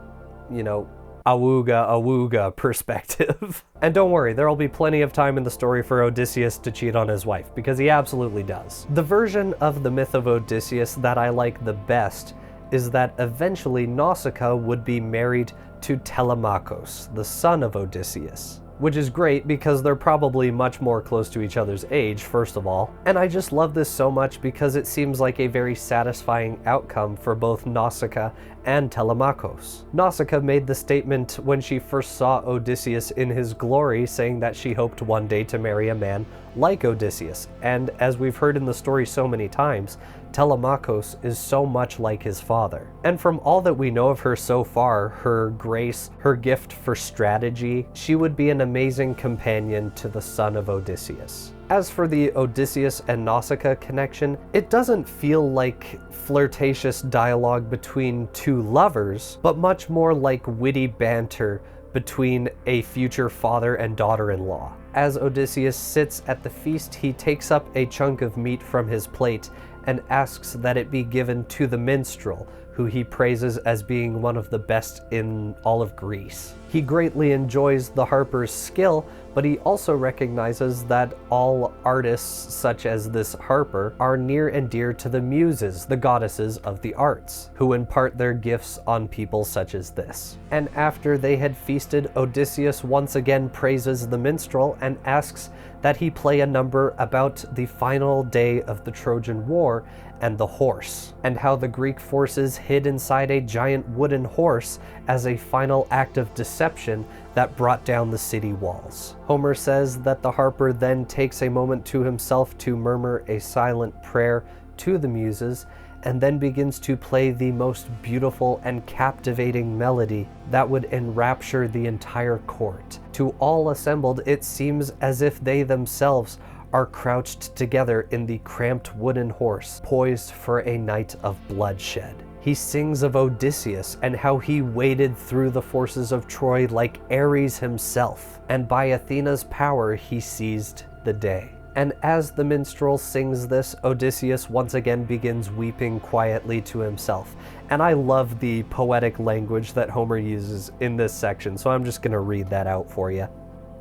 awooga perspective. And don't worry, there'll be plenty of time in the story for Odysseus to cheat on his wife, because he absolutely does. The version of the myth of Odysseus that I like the best is that eventually Nausicaa would be married to Telemakhos, the son of Odysseus. Which is great because they're probably much more close to each other's age, first of all. And I just love this so much because it seems like a very satisfying outcome for both Nausicaa and Telemakhos. Nausicaa made the statement when she first saw Odysseus in his glory, saying that she hoped one day to marry a man like Odysseus. And as we've heard in the story so many times, Telemakhos is so much like his father. And from all that we know of her so far, her grace, her gift for strategy, she would be an amazing companion to the son of Odysseus. As for the Odysseus and Nausicaa connection, it doesn't feel like flirtatious dialogue between two lovers, but much more like witty banter between a future father and daughter-in-law. As Odysseus sits at the feast, he takes up a chunk of meat from his plate and asks that it be given to the minstrel, who he praises as being one of the best in all of Greece. He greatly enjoys the harper's skill, but he also recognizes that all artists such as this harper are near and dear to the muses, the goddesses of the arts, who impart their gifts on people such as this. And after they had feasted, Odysseus once again praises the minstrel and asks that he play a number about the final day of the Trojan War and the horse, and how the Greek forces hid inside a giant wooden horse as a final act of deception that brought down the city walls. Homer says that the harper then takes a moment to himself to murmur a silent prayer to the muses, and then begins to play the most beautiful and captivating melody that would enrapture the entire court. To all assembled, it seems as if they themselves are crouched together in the cramped wooden horse, poised for a night of bloodshed. He sings of Odysseus and how he waded through the forces of Troy like Ares himself, and by Athena's power he seized the day. And as the minstrel sings this, Odysseus once again begins weeping quietly to himself. And I love the poetic language that Homer uses in this section, so I'm just going to read that out for you.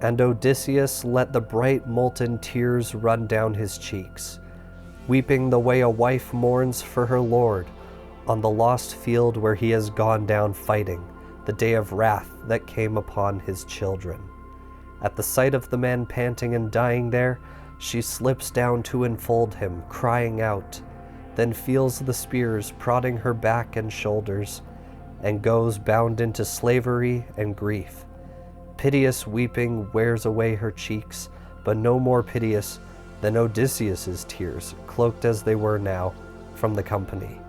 And Odysseus let the bright molten tears run down his cheeks, weeping the way a wife mourns for her lord, on the lost field where he has gone down fighting, the day of wrath that came upon his children. At the sight of the man panting and dying there, she slips down to enfold him, crying out, then feels the spears prodding her back and shoulders, and goes bound into slavery and grief. Piteous weeping wears away her cheeks, but no more piteous than Odysseus's tears, cloaked as they were now from the company.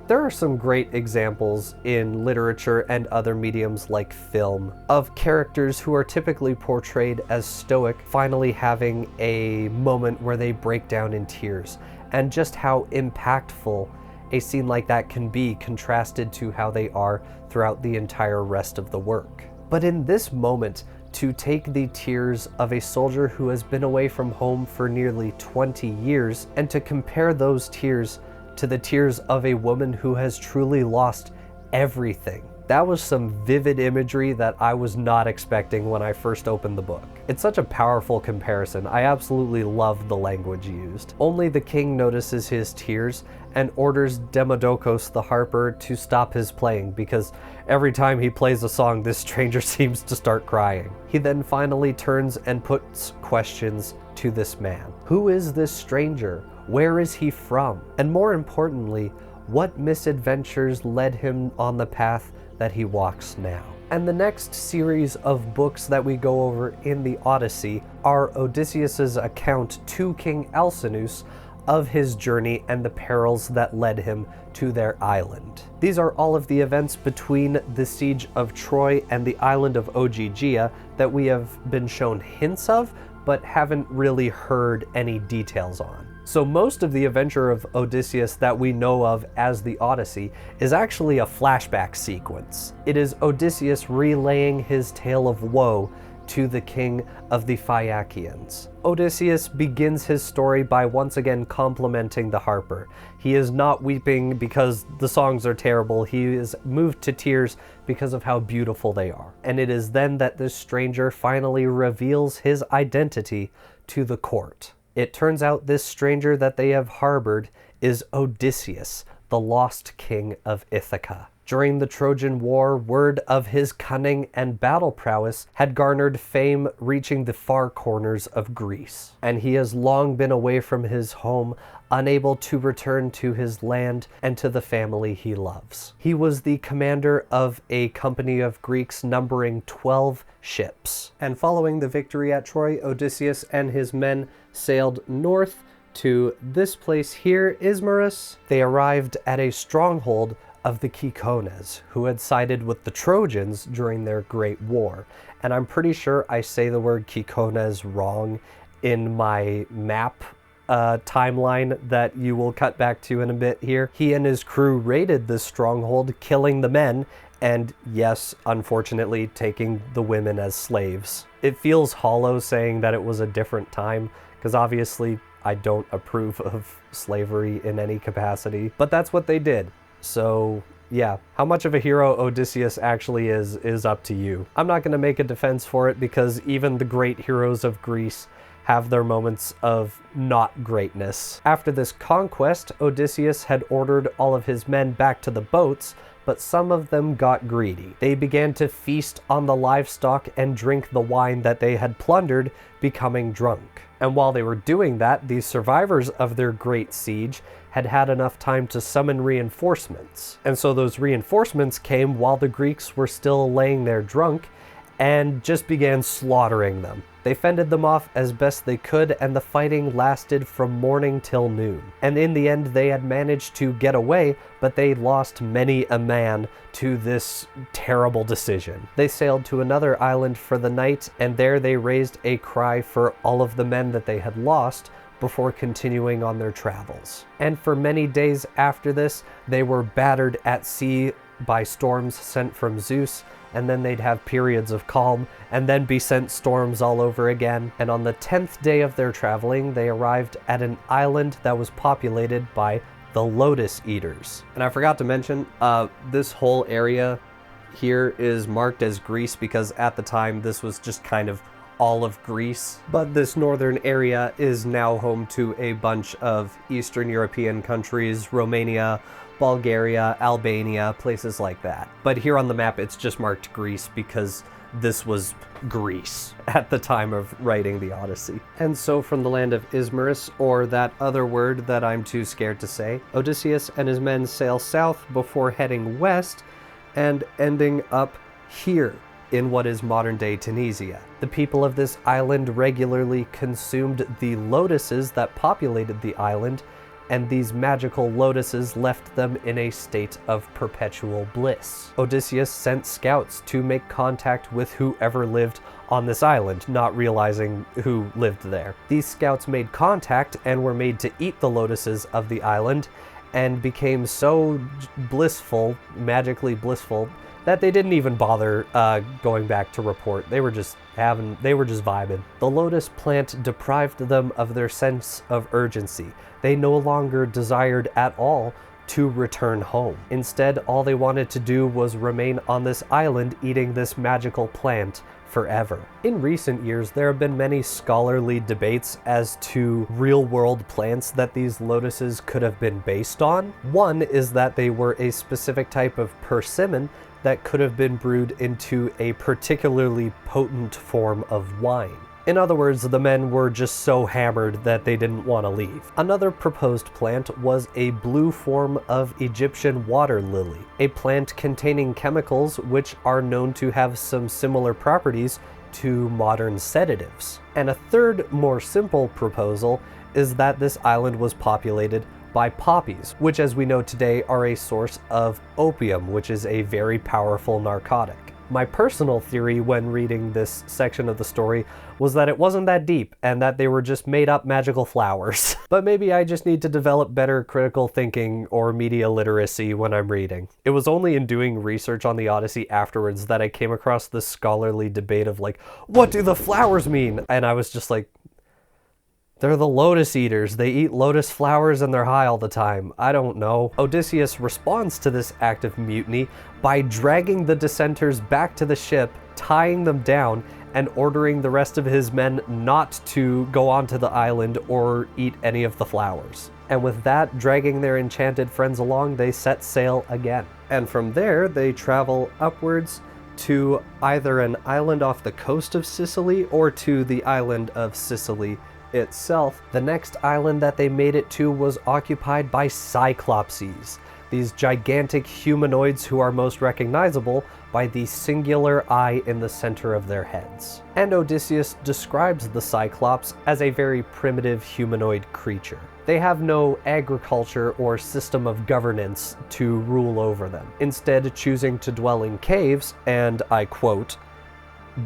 There are some great examples in literature and other mediums like film of characters who are typically portrayed as stoic finally having a moment where they break down in tears, and just how impactful a scene like that can be contrasted to how they are throughout the entire rest of the work. But in this moment, to take the tears of a soldier who has been away from home for nearly 20 years and to compare those tears to the tears of a woman who has truly lost everything. That was some vivid imagery that I was not expecting when I first opened the book. It's such a powerful comparison. I absolutely love the language used. Only the king notices his tears and orders Demodocus the harper to stop his playing, because every time he plays a song, this stranger seems to start crying. He then finally turns and puts questions to this man. Who is this stranger? Where is he from? And more importantly, what misadventures led him on the path that he walks now? And the next series of books that we go over in the Odyssey are Odysseus's account to King Alcinous of his journey and the perils that led him to their island. These are all of the events between the siege of Troy and the island of Ogygia that we have been shown hints of, but haven't really heard any details on. So most of the adventure of Odysseus that we know of as the Odyssey is actually a flashback sequence. It is Odysseus relaying his tale of woe to the king of the Phaeacians. Odysseus begins his story by once again complimenting the harper. He is not weeping because the songs are terrible. He is moved to tears because of how beautiful they are. And it is then that this stranger finally reveals his identity to the court. It turns out this stranger that they have harbored is Odysseus, the lost king of Ithaka. During the Trojan War, word of his cunning and battle prowess had garnered fame, reaching the far corners of Greece. And he has long been away from his home, unable to return to his land and to the family he loves. He was the commander of a company of Greeks numbering 12 ships. And following the victory at Troy, Odysseus and his men sailed north to this place here, Ismarus. They arrived at a stronghold of the Cicones, who had sided with the Trojans during their great war. And I'm pretty sure I say the word Cicones wrong in my map timeline that you will cut back to in a bit here. He and his crew raided this stronghold, killing the men, and yes, unfortunately, taking the women as slaves. It feels hollow saying that it was a different time, because obviously I don't approve of slavery in any capacity, but that's what they did. So yeah, how much of a hero Odysseus actually is up to you. I'm not going to make a defense for it, because even the great heroes of Greece have their moments of not greatness. After this conquest, Odysseus had ordered all of his men back to the boats, but some of them got greedy. They began to feast on the livestock and drink the wine that they had plundered, becoming drunk. And while they were doing that, the survivors of their great siege had had enough time to summon reinforcements. And so those reinforcements came while the Greeks were still laying there drunk and just began slaughtering them. They fended them off as best they could, and the fighting lasted from morning till noon. And in the end, they had managed to get away, but they lost many a man to this terrible decision. They sailed to another island for the night, and there they raised a cry for all of the men that they had lost before continuing on their travels. And for many days after this, they were battered at sea by storms sent from Zeus, and then they'd have periods of calm, and then be sent storms all over again. And on the 10th day of their traveling, they arrived at an island that was populated by the Lotus Eaters. And I forgot to mention, this whole area here is marked as Greece because at the time this was just kind of all of Greece. But this northern area is now home to a bunch of Eastern European countries, Romania, Bulgaria, Albania, places like that. But here on the map it's just marked Greece because this was Greece at the time of writing the Odyssey. And so from the land of Ismarus, or that other word that I'm too scared to say, Odysseus and his men sail south before heading west and ending up here in what is modern-day Tunisia. The people of this island regularly consumed the lotuses that populated the island, and these magical lotuses left them in a state of perpetual bliss. Odysseus sent scouts to make contact with whoever lived on this island, not realizing who lived there. These scouts made contact and were made to eat the lotuses of the island, and became so blissful, magically blissful, that they didn't even bother going back to report. They were just vibing. The lotus plant deprived them of their sense of urgency. They no longer desired at all to return home. Instead, all they wanted to do was remain on this island eating this magical plant forever. In recent years, there have been many scholarly debates as to real-world plants that these lotuses could have been based on. One is that they were a specific type of persimmon that could have been brewed into a particularly potent form of wine. In other words, the men were just so hammered that they didn't want to leave. Another proposed plant was a blue form of Egyptian water lily, a plant containing chemicals which are known to have some similar properties to modern sedatives. And a third, more simple proposal is that this island was populated by poppies, which as we know today are a source of opium, which is a very powerful narcotic. My personal theory when reading this section of the story was that it wasn't that deep and that they were just made up magical flowers. But maybe I just need to develop better critical thinking or media literacy when I'm reading. It was only in doing research on the Odyssey afterwards that I came across this scholarly debate of like, what do the flowers mean? And I was just like, they're the lotus eaters. They eat lotus flowers and they're high all the time. I don't know. Odysseus responds to this act of mutiny by dragging the dissenters back to the ship, tying them down, and ordering the rest of his men not to go onto the island or eat any of the flowers. And with that, dragging their enchanted friends along, they set sail again. And from there, they travel upwards to either an island off the coast of Sicily or to the island of Sicily itself. The next island that they made it to was occupied by Cyclopses, these gigantic humanoids who are most recognizable by the singular eye in the center of their heads. And Odysseus describes the Cyclops as a very primitive humanoid creature. They have no agriculture or system of governance to rule over them, instead choosing to dwell in caves and, I quote,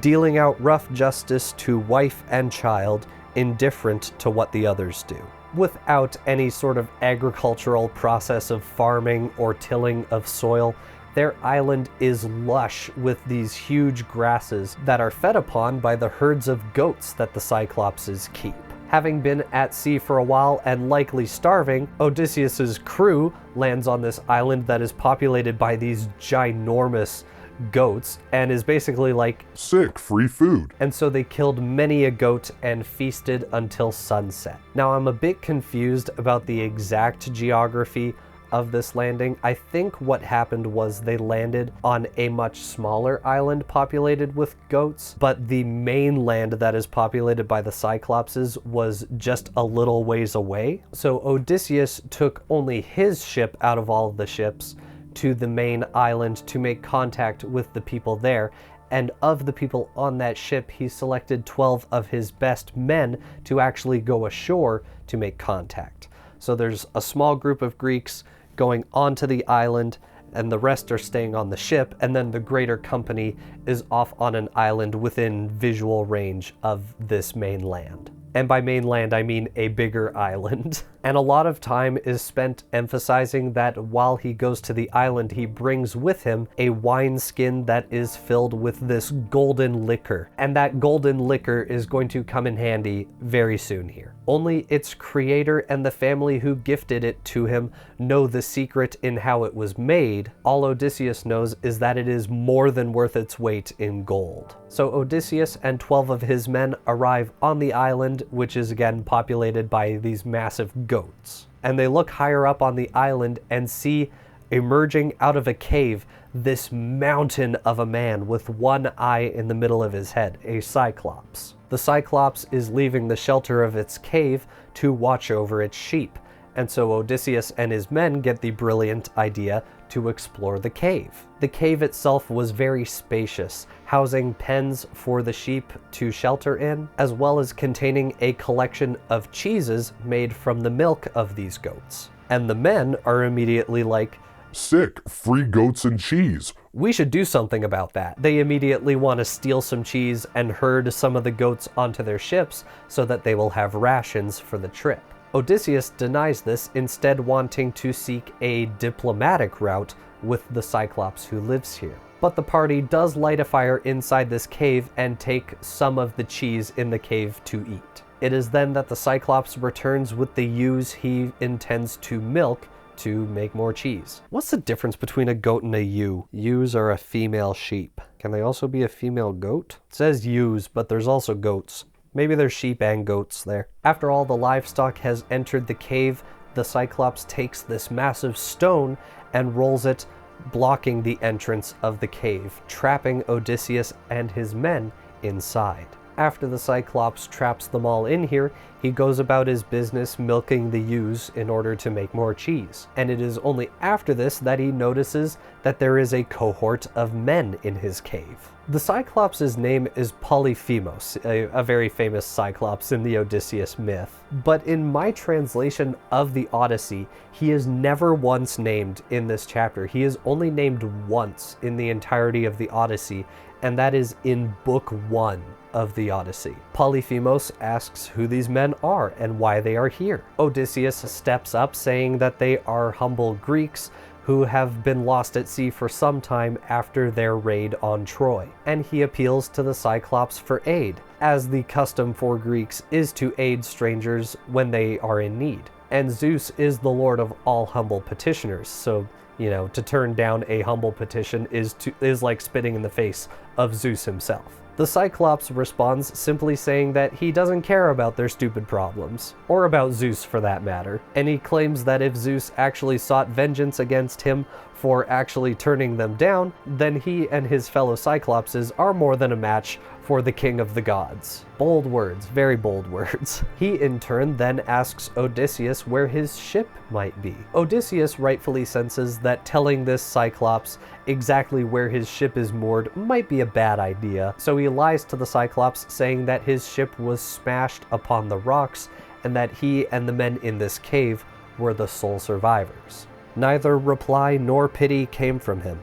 dealing out rough justice to wife and child, indifferent to what the others do. Without any sort of agricultural process of farming or tilling of soil, their island is lush with these huge grasses that are fed upon by the herds of goats that the Cyclopses keep. Having been at sea for a while and likely starving, Odysseus's crew lands on this island that is populated by these ginormous goats and is basically like, sick, free food. And so they killed many a goat and feasted until sunset. Now I'm a bit confused about the exact geography of this landing. I think what happened was they landed on a much smaller island populated with goats, but the mainland that is populated by the Cyclopses was just a little ways away. So Odysseus took only his ship out of all of the ships to the main island to make contact with the people there, and of the people on that ship, he selected 12 of his best men to actually go ashore to make contact. So there's a small group of Greeks going onto the island, and the rest are staying on the ship, and then the greater company is off on an island within visual range of this main land. And by mainland, I mean a bigger island. And a lot of time is spent emphasizing that while he goes to the island, he brings with him a wineskin that is filled with this golden liquor. And that golden liquor is going to come in handy very soon here. Only its creator and the family who gifted it to him know the secret in how it was made. All Odysseus knows is that it is more than worth its weight in gold. So Odysseus and 12 of his men arrive on the island, which is again populated by these massive goats. And they look higher up on the island and see emerging out of a cave this mountain of a man with one eye in the middle of his head, a cyclops. The cyclops is leaving the shelter of its cave to watch over its sheep. And so Odysseus and his men get the brilliant idea to explore the cave. The cave itself was very spacious, housing pens for the sheep to shelter in, as well as containing a collection of cheeses made from the milk of these goats. And the men are immediately like, "Sick, free goats and cheese." we should do something about that. They immediately want to steal some cheese and herd some of the goats onto their ships so that they will have rations for the trip. Odysseus denies this, instead wanting to seek a diplomatic route with the Cyclops who lives here. But the party does light a fire inside this cave and take some of the cheese in the cave to eat. It is then that the Cyclops returns with the ewes he intends to milk to make more cheese. What's the difference between a goat and a ewe? Ewes are a female sheep. Can they also be a female goat? It says ewes, but there's also goats. Maybe there's sheep and goats there. After all the livestock has entered the cave, the Cyclops takes this massive stone and rolls it, blocking the entrance of the cave, trapping Odysseus and his men inside. After the Cyclops traps them all in here, he goes about his business milking the ewes in order to make more cheese. And it is only after this that he notices that there is a cohort of men in his cave. The Cyclops' name is Polyphemus, a very famous Cyclops in the Odysseus myth. But in my translation of the Odyssey, he is never once named in this chapter. He is only named once in the entirety of the Odyssey, and that is in Book 1 of the Odyssey. Polyphemus asks who these men are and why they are here. Odysseus steps up, saying that they are humble Greeks who have been lost at sea for some time after their raid on Troy. And he appeals to the Cyclops for aid, as the custom for Greeks is to aid strangers when they are in need. And Zeus is the lord of all humble petitioners, so to turn down a humble petition is like spitting in the face of Zeus himself. The Cyclops responds simply saying that he doesn't care about their stupid problems, or about Zeus for that matter, and he claims that if Zeus actually sought vengeance against him for actually turning them down, then he and his fellow Cyclopses are more than a match for the king of the gods. Bold words, very bold words. He in turn then asks Odysseus where his ship might be. Odysseus rightfully senses that telling this Cyclops exactly where his ship is moored might be a bad idea, so he lies to the Cyclops, saying that his ship was smashed upon the rocks and that he and the men in this cave were the sole survivors. Neither reply nor pity came from him,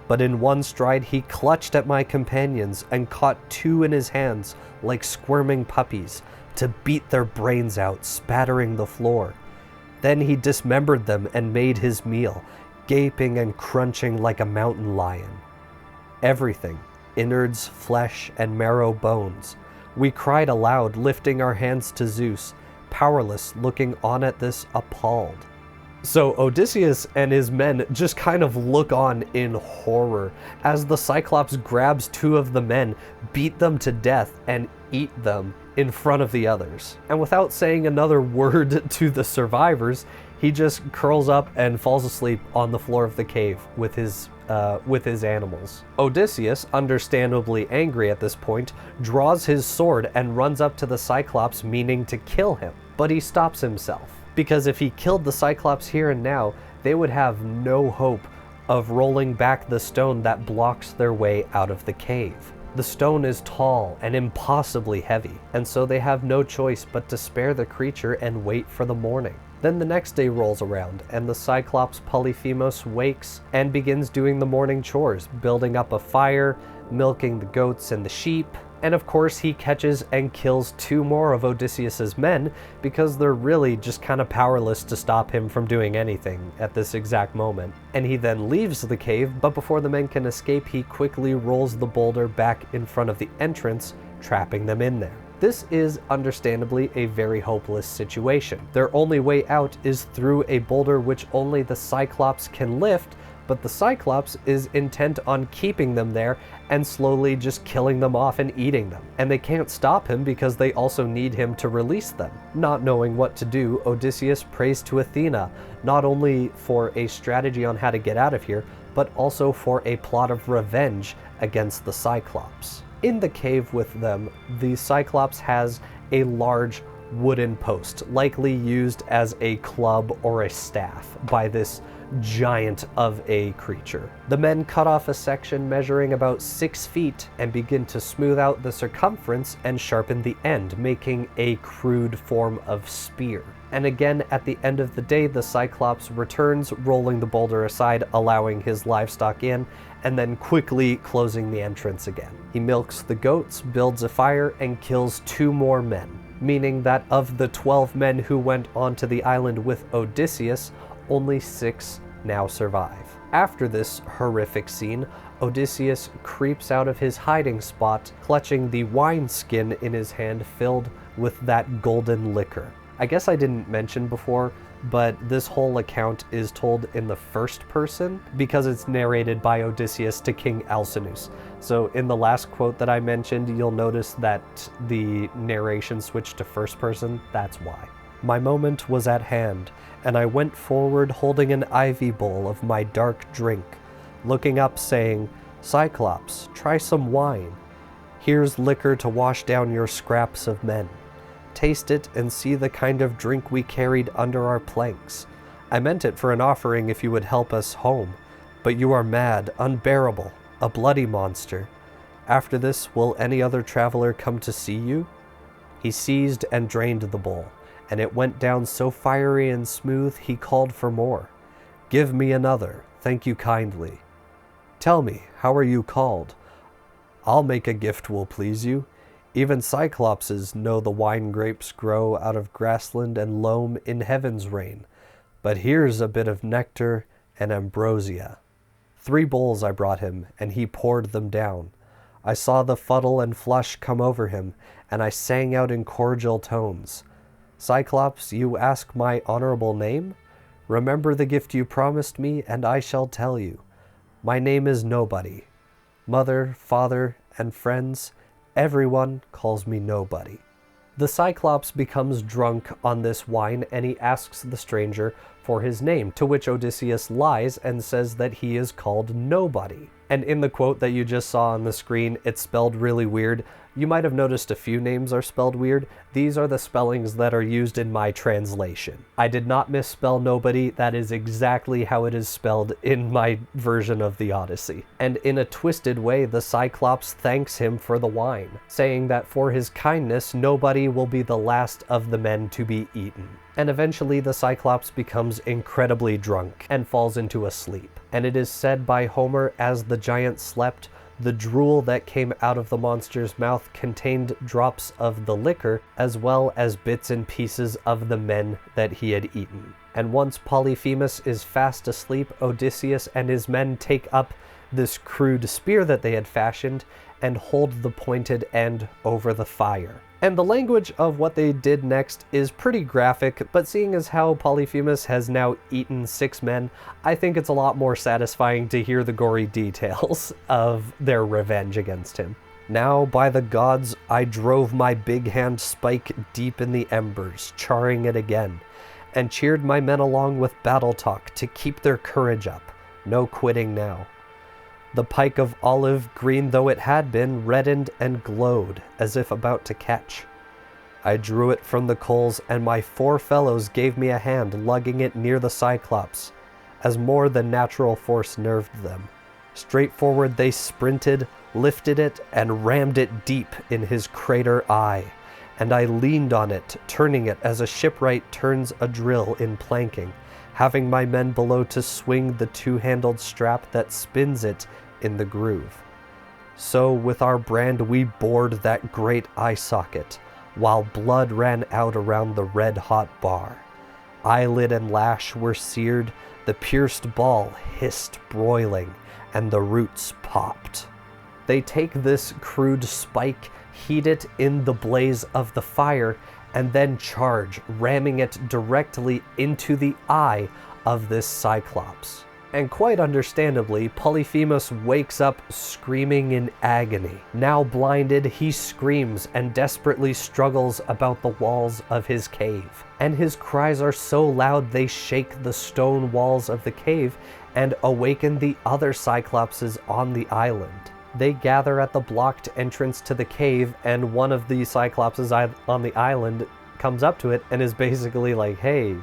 but in one stride he clutched at my companions and caught two in his hands like squirming puppies to beat their brains out, spattering the floor. Then he dismembered them and made his meal, gaping and crunching like a mountain lion. Everything, innards, flesh, and marrow bones. We cried aloud, lifting our hands to Zeus, powerless, looking on at this appalled. So Odysseus and his men just kind of look on in horror as the Cyclops grabs two of the men, beat them to death, and eat them in front of the others. And without saying another word to the survivors, he just curls up and falls asleep on the floor of the cave with his animals. Odysseus, understandably angry at this point, draws his sword and runs up to the Cyclops, meaning to kill him. But he stops himself, because if he killed the Cyclops here and now, they would have no hope of rolling back the stone that blocks their way out of the cave. The stone is tall and impossibly heavy, and so they have no choice but to spare the creature and wait for the morning. Then the next day rolls around, and the Cyclops Polyphemus wakes and begins doing the morning chores, building up a fire, milking the goats and the sheep, And of course he catches and kills 2 more of Odysseus's men because they're really just kind of powerless to stop him from doing anything at this exact moment. And he then leaves the cave, but before the men can escape, he quickly rolls the boulder back in front of the entrance, trapping them in there. This is understandably a very hopeless situation. Their only way out is through a boulder which only the Cyclops can lift, but the Cyclops is intent on keeping them there and slowly just killing them off and eating them. And they can't stop him because they also need him to release them. Not knowing what to do, Odysseus prays to Athena, not only for a strategy on how to get out of here, but also for a plot of revenge against the Cyclops. In the cave with them, the Cyclops has a large wooden post, likely used as a club or a staff by this giant of a creature. The men cut off a section measuring about 6 feet and begin to smooth out the circumference and sharpen the end, making a crude form of spear. And again, at the end of the day, the Cyclops returns, rolling the boulder aside, allowing his livestock in, and then quickly closing the entrance again. He milks the goats, builds a fire, and kills 2 more men, meaning that of the 12 men who went onto the island with Odysseus, only 6 now survive. After this horrific scene, Odysseus creeps out of his hiding spot, clutching the wineskin in his hand filled with that golden liquor. I guess I didn't mention before, but this whole account is told in the first person because it's narrated by Odysseus to King Alcinous. So in the last quote that I mentioned, you'll notice that the narration switched to first person. That's why. My moment was at hand, and I went forward holding an ivy bowl of my dark drink, looking up saying, "Cyclops, try some wine. Here's liquor to wash down your scraps of men. Taste it and see the kind of drink we carried under our planks. I meant it for an offering if you would help us home, but you are mad, unbearable, a bloody monster. After this, will any other traveler come to see you?" He seized and drained the bowl, and it went down so fiery and smooth he called for more. "Give me another, thank you kindly. Tell me, how are you called? I'll make a gift will please you. Even Cyclopses know the wine grapes grow out of grassland and loam in heaven's rain. But here's a bit of nectar and ambrosia." 3 bowls I brought him, and he poured them down. I saw the fuddle and flush come over him, and I sang out in cordial tones, "Cyclops, you ask my honorable name? Remember the gift you promised me, and I shall tell you. My name is Nobody. Mother, father, and friends, everyone calls me Nobody." The Cyclops becomes drunk on this wine, and he asks the stranger for his name, to which Odysseus lies and says that he is called Nobody. And in the quote that you just saw on the screen, it's spelled really weird. You might have noticed a few names are spelled weird. These are the spellings that are used in my translation. I did not misspell Nobody. That is exactly how it is spelled in my version of the Odyssey. And in a twisted way, the Cyclops thanks him for the wine, saying that for his kindness, Nobody will be the last of the men to be eaten. And eventually the Cyclops becomes incredibly drunk and falls into a sleep. And it is said by Homer, as the giant slept, the drool that came out of the monster's mouth contained drops of the liquor, as well as bits and pieces of the men that he had eaten. And once Polyphemus is fast asleep, Odysseus and his men take up this crude spear that they had fashioned and hold the pointed end over the fire. And the language of what they did next is pretty graphic, but seeing as how Polyphemus has now eaten 6 men, I think it's a lot more satisfying to hear the gory details of their revenge against him. "Now, by the gods, I drove my big hand spike deep in the embers, charring it again, and cheered my men along with battle talk to keep their courage up. No quitting now. The pike of olive, green though it had been, reddened and glowed as if about to catch. I drew it from the coals, and my 4 fellows gave me a hand, lugging it near the Cyclops, as more than natural force nerved them. Straightforward they sprinted, lifted it, and rammed it deep in his crater eye, and I leaned on it, turning it as a shipwright turns a drill in planking, having my men below to swing the 2-handled strap that spins it in the groove. So with our brand we bored that great eye socket, while blood ran out around the red-hot bar. Eyelid and lash were seared, the pierced ball hissed broiling, and the roots popped. They take this crude spike, heat it in the blaze of the fire, and then charge, ramming it directly into the eye of this Cyclops. And quite understandably, Polyphemus wakes up screaming in agony. Now blinded, he screams and desperately struggles about the walls of his cave. And his cries are so loud they shake the stone walls of the cave and awaken the other Cyclopses on the island. They gather at the blocked entrance to the cave, and one of the Cyclopses on the island comes up to it and is basically like, "Hey,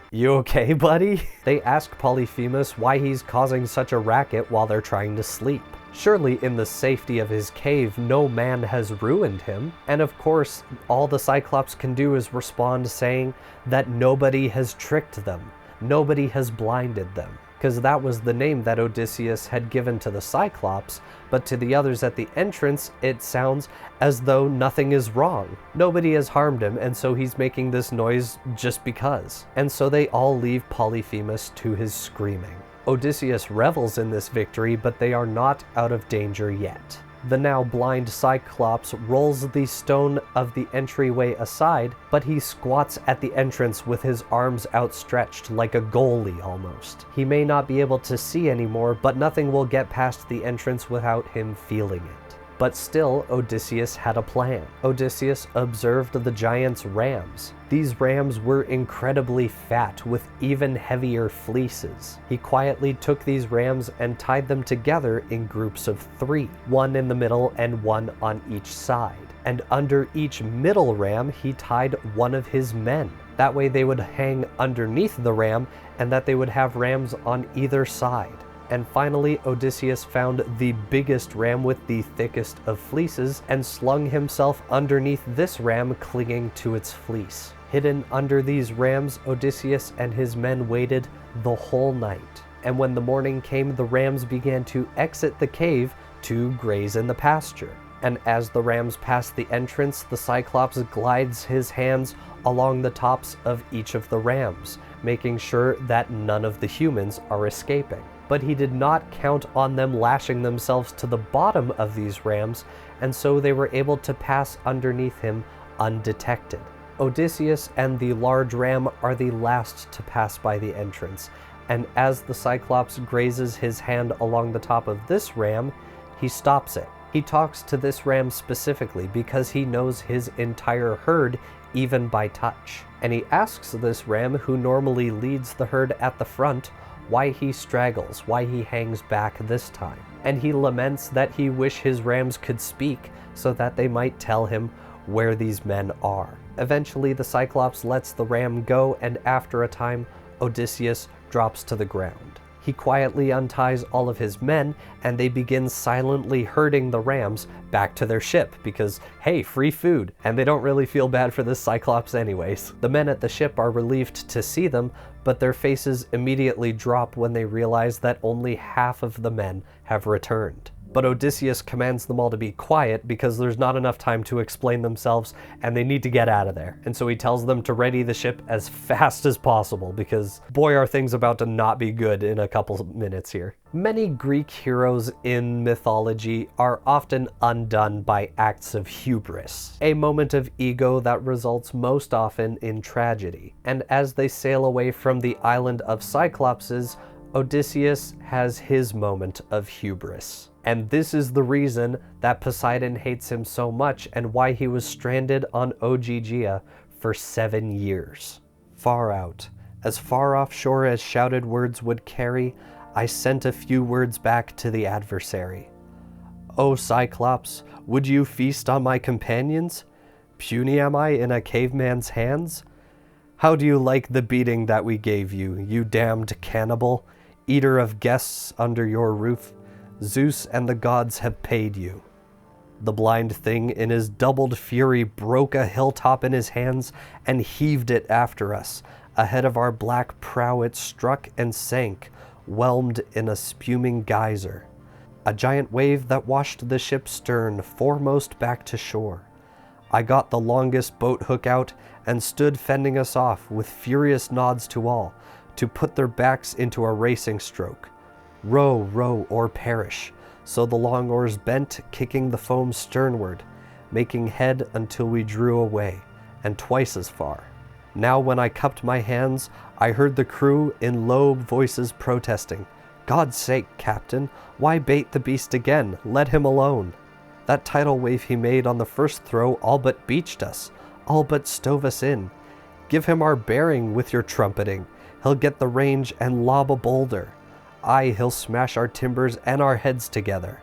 you okay, buddy?" They ask Polyphemus why he's causing such a racket while they're trying to sleep. Surely in the safety of his cave, no man has ruined him. And of course, all the Cyclops can do is respond saying that nobody has tricked them. Nobody has blinded them. Because that was the name that Odysseus had given to the Cyclops, but to the others at the entrance, it sounds as though nothing is wrong. Nobody has harmed him, and so he's making this noise just because. And so they all leave Polyphemus to his screaming. Odysseus revels in this victory, but they are not out of danger yet. The now blind Cyclops rolls the stone of the entryway aside, but he squats at the entrance with his arms outstretched like a goalie almost. He may not be able to see anymore, but nothing will get past the entrance without him feeling it. But still, Odysseus had a plan. Odysseus observed the giant's rams. These rams were incredibly fat with even heavier fleeces. He quietly took these rams and tied them together in groups of 3, one in the middle and one on each side. And under each middle ram, he tied one of his men. That way they would hang underneath the ram, and that they would have rams on either side. And finally, Odysseus found the biggest ram with the thickest of fleeces and slung himself underneath this ram, clinging to its fleece. Hidden under these rams, Odysseus and his men waited the whole night. And when the morning came, the rams began to exit the cave to graze in the pasture. And as the rams pass the entrance, the Cyclops glides his hands along the tops of each of the rams, making sure that none of the humans are escaping. But he did not count on them lashing themselves to the bottom of these rams, and so they were able to pass underneath him undetected. Odysseus and the large ram are the last to pass by the entrance, and as the Cyclops grazes his hand along the top of this ram, he stops it. He talks to this ram specifically because he knows his entire herd even by touch. And he asks this ram, who normally leads the herd at the front, why he straggles, why he hangs back this time. And he laments that he wished his rams could speak so that they might tell him where these men are. Eventually the Cyclops lets the ram go, and after a time, Odysseus drops to the ground. He quietly unties all of his men, and they begin silently herding the rams back to their ship because, hey, free food, and they don't really feel bad for this Cyclops anyways. The men at the ship are relieved to see them, but their faces immediately drop when they realize that only half of the men have returned. But Odysseus commands them all to be quiet because there's not enough time to explain themselves and they need to get out of there. And so he tells them to ready the ship as fast as possible because boy are things about to not be good in a couple minutes here. Many Greek heroes in mythology are often undone by acts of hubris, a moment of ego that results most often in tragedy. And as they sail away from the island of Cyclopses, Odysseus has his moment of hubris. And this is the reason that Poseidon hates him so much and why he was stranded on Ogygia for 7 years. Far out, as far offshore as shouted words would carry, I sent a few words back to the adversary. O Cyclops, would you feast on my companions? Puny am I in a caveman's hands? How do you like the beating that we gave you, you damned cannibal, eater of guests under your roof? Zeus and the gods have paid you. The blind thing in his doubled fury broke a hilltop in his hands and heaved it after us. Ahead of our black prow it struck and sank, whelmed in a spuming geyser. a giant wave that washed the ship's stern foremost back to shore. I got the longest boat hook out and stood fending us off with furious nods to all, to put their backs into a racing stroke. Row, row, or perish. So the long oars bent, kicking the foam sternward, making head until we drew away, and twice as far. Now when I cupped my hands, I heard the crew in low voices protesting, "God's sake, Captain, why bait the beast again? Let him alone." That tidal wave he made on the first throw all but beached us, all but stove us in. Give him our bearing with your trumpeting. He'll get the range and lob a boulder. Aye, he'll smash our timbers and our heads together.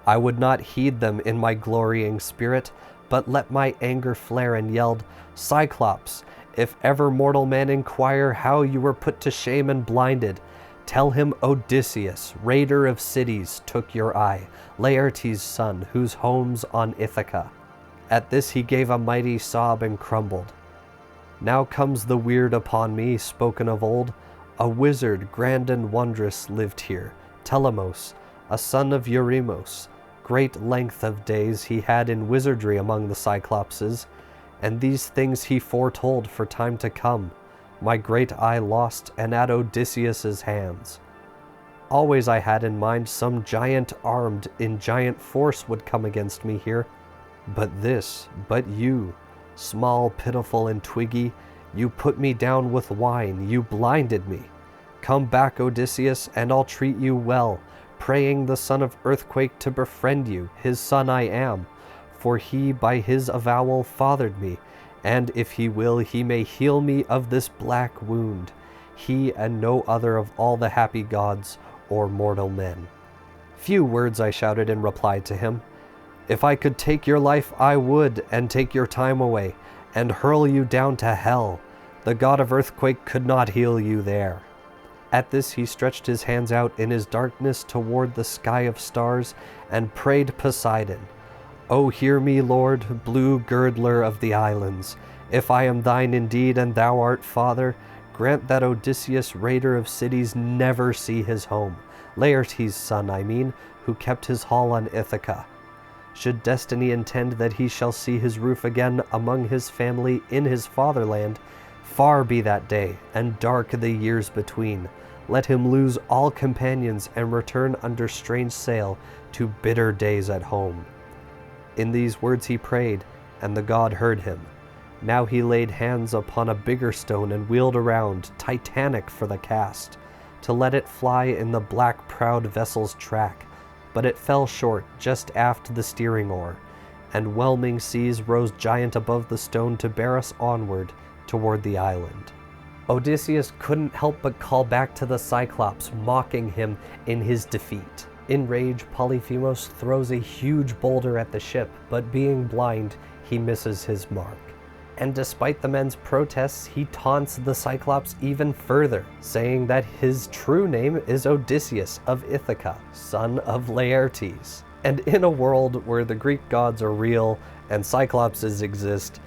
I would not heed them in my glorying spirit, but let my anger flare and yelled, "Cyclops, if ever mortal man inquire how you were put to shame and blinded, tell him Odysseus, raider of cities, took your eye, Laertes' son, whose home's on Ithaka." At this he gave a mighty sob and crumbled. Now comes the weird upon me, spoken of old. A wizard, grand and wondrous, lived here, Telemakhos, a son of Eurymos. Great length of days he had in wizardry among the Cyclopses, and these things he foretold for time to come. My great eye lost, and at Odysseus' hands. Always I had in mind some giant armed in giant force would come against me here. But you, small, pitiful, and twiggy, you put me down with wine, you blinded me. Come back, Odysseus, and I'll treat you well, praying the son of Earthquake to befriend you, his son I am, for he by his avowal fathered me, and if he will, he may heal me of this black wound, he and no other of all the happy gods or mortal men. Few words I shouted in reply to him. If I could take your life, I would, and take your time away, and hurl you down to hell. The god of earthquake could not heal you there. At this he stretched his hands out in his darkness toward the sky of stars, and prayed Poseidon, "O hear me, Lord, blue girdler of the islands. If I am thine indeed, and thou art father, grant that Odysseus, raider of cities, never see his home, Laertes' son, I mean, who kept his hall on Ithaka. Should destiny intend that he shall see his roof again among his family in his fatherland, far be that day, and dark the years between. Let him lose all companions and return under strange sail to bitter days at home." In these words he prayed, and the god heard him. Now he laid hands upon a bigger stone and wheeled around, titanic for the cast, to let it fly in the black proud vessel's track, but it fell short just aft the steering oar, and whelming seas rose giant above the stone to bear us onward toward the island. Odysseus couldn't help but call back to the Cyclops, mocking him in his defeat. In rage, Polyphemus throws a huge boulder at the ship, but being blind, he misses his mark. And despite the men's protests, he taunts the Cyclops even further, saying that his true name is Odysseus of Ithaka, son of Laertes. And in a world where the Greek gods are real and Cyclopses exist,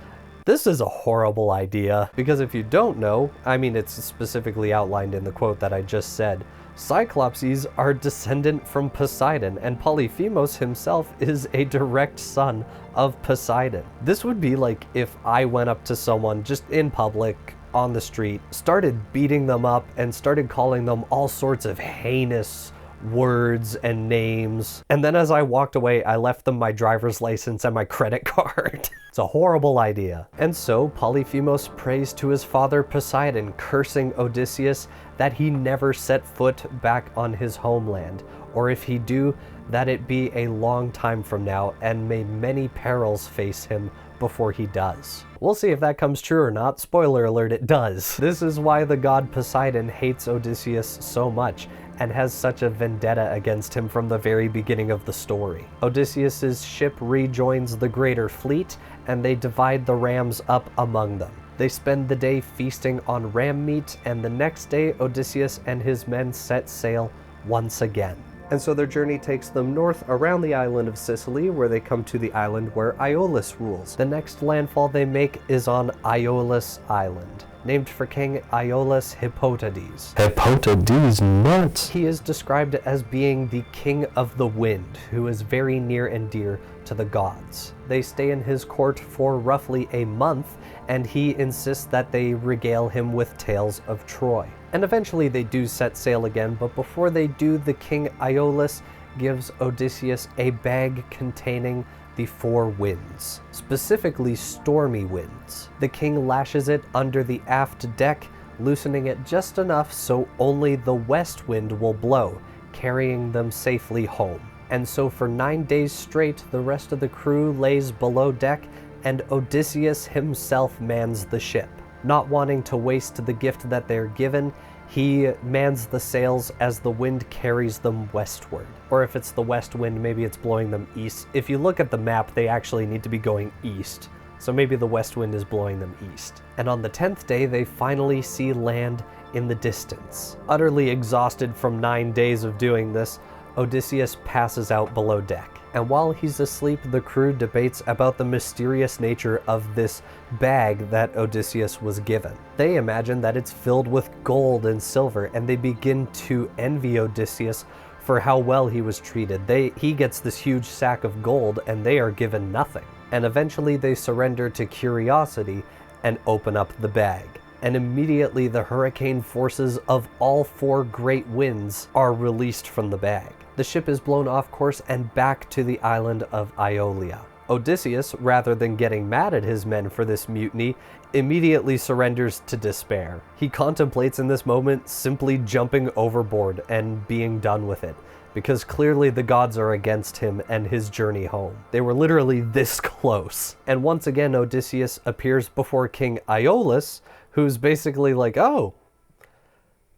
this is a horrible idea, because if you don't know, I mean it's specifically outlined in the quote that I just said, Cyclopses are descendant from Poseidon, and Polyphemus himself is a direct son of Poseidon. This would be like if I went up to someone just in public, on the street, started beating them up, and started calling them all sorts of heinous words and names. And then as I walked away, I left them my driver's license and my credit card. It's a horrible idea. And so Polyphemus prays to his father Poseidon, cursing Odysseus that he never set foot back on his homeland, or if he do, that it be a long time from now, and may many perils face him before he does. We'll see if that comes true or not. Spoiler alert, it does. This is why the god Poseidon hates Odysseus so much, and has such a vendetta against him from the very beginning of the story. Odysseus's ship rejoins the greater fleet, and they divide the rams up among them. They spend the day feasting on ram meat, and the next day Odysseus and his men set sail once again. And so their journey takes them north around the island of Sicily, where they come to the island where Aeolus rules. The next landfall they make is on Aeolus Island. named for King Aeolus Hippotades. Hippotades nuts. He is described as being the king of the wind, who is very near and dear to the gods. They stay in his court for roughly a month, and he insists that they regale him with tales of Troy. And eventually they do set sail again, but before they do, the king Aeolus gives Odysseus a bag containing the 4 winds, specifically stormy winds. The king lashes it under the aft deck, loosening it just enough so only the west wind will blow, carrying them safely home. And so for 9 days straight, the rest of the crew lays below deck, and Odysseus himself mans the ship. Not wanting to waste the gift that they're given, he mans the sails as the wind carries them westward. Or if it's the west wind, maybe it's blowing them east. If you look at the map, they actually need to be going east. So maybe the west wind is blowing them east. And on the 10th day, they finally see land in the distance. Utterly exhausted from 9 days of doing this, Odysseus passes out below deck. And while he's asleep, the crew debates about the mysterious nature of this bag that Odysseus was given. They imagine that it's filled with gold and silver, and they begin to envy Odysseus for how well he was treated. He gets this huge sack of gold, and they are given nothing. And eventually they surrender to curiosity and open up the bag. And immediately the hurricane forces of all 4 great winds are released from the bag. The ship is blown off course and back to the island of Iolia. Odysseus, rather than getting mad at his men for this mutiny, immediately surrenders to despair. He contemplates in this moment simply jumping overboard and being done with it, because clearly the gods are against him and his journey home. They were literally this close. And once again, Odysseus appears before King Aeolus, who's basically like, oh,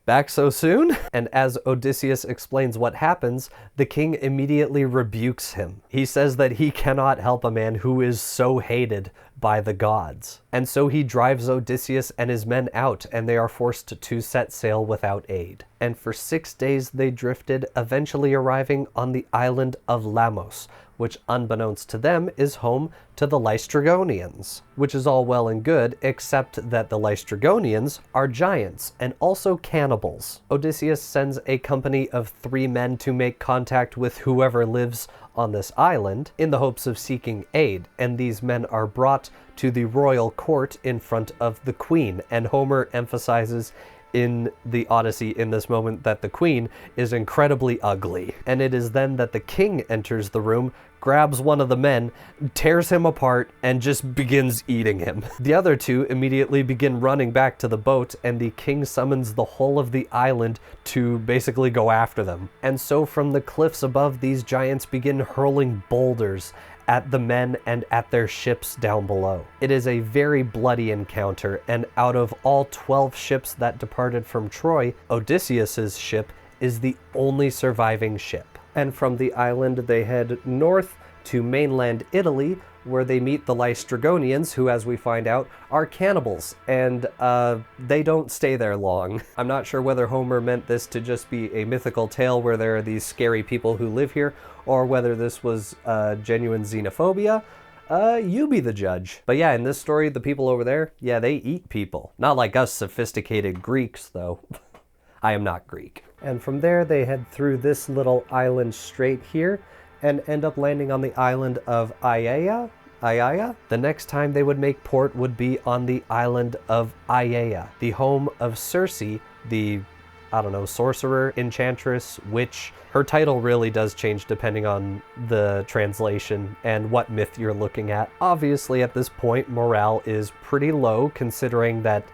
back so soon? And as Odysseus explains what happens, the king immediately rebukes him. He says that he cannot help a man who is so hated by the gods. And so he drives Odysseus and his men out, and they are forced to set sail without aid. And for 6 days they drifted, eventually arriving on the island of Lamos, which unbeknownst to them is home to the Lystrygonians, which is all well and good, except that the Lystrygonians are giants and also cannibals. Odysseus sends a company of 3 men to make contact with whoever lives on this island in the hopes of seeking aid, and these men are brought to the royal court in front of the queen, and Homer emphasizes in the Odyssey in this moment that the queen is incredibly ugly. And it is then that the king enters the room, grabs one of the men, tears him apart, and just begins eating him. The other 2 immediately begin running back to the boat, and the king summons the whole of the island to basically go after them. And so from the cliffs above, these giants begin hurling boulders at the men and at their ships down below. It is a very bloody encounter, and out of all 12 ships that departed from Troy, Odysseus's ship is the only surviving ship. And from the island they head north to mainland Italy, where they meet the Lystrygonians, who, as we find out, are cannibals, and they don't stay there long. I'm not sure whether Homer meant this to just be a mythical tale where there are these scary people who live here, or whether this was genuine xenophobia. You be the judge. But yeah, in this story, the people over there, yeah, they eat people. Not like us sophisticated Greeks, though. I am not Greek. And from there, they head through this little island straight here, and end up landing on the island of Aiaia. The next time they would make port would be on the island of Aiaia, the home of Circe, the, sorcerer, enchantress, witch. Her title really does change depending on the translation and what myth you're looking at. Obviously, at this point, morale is pretty low, considering that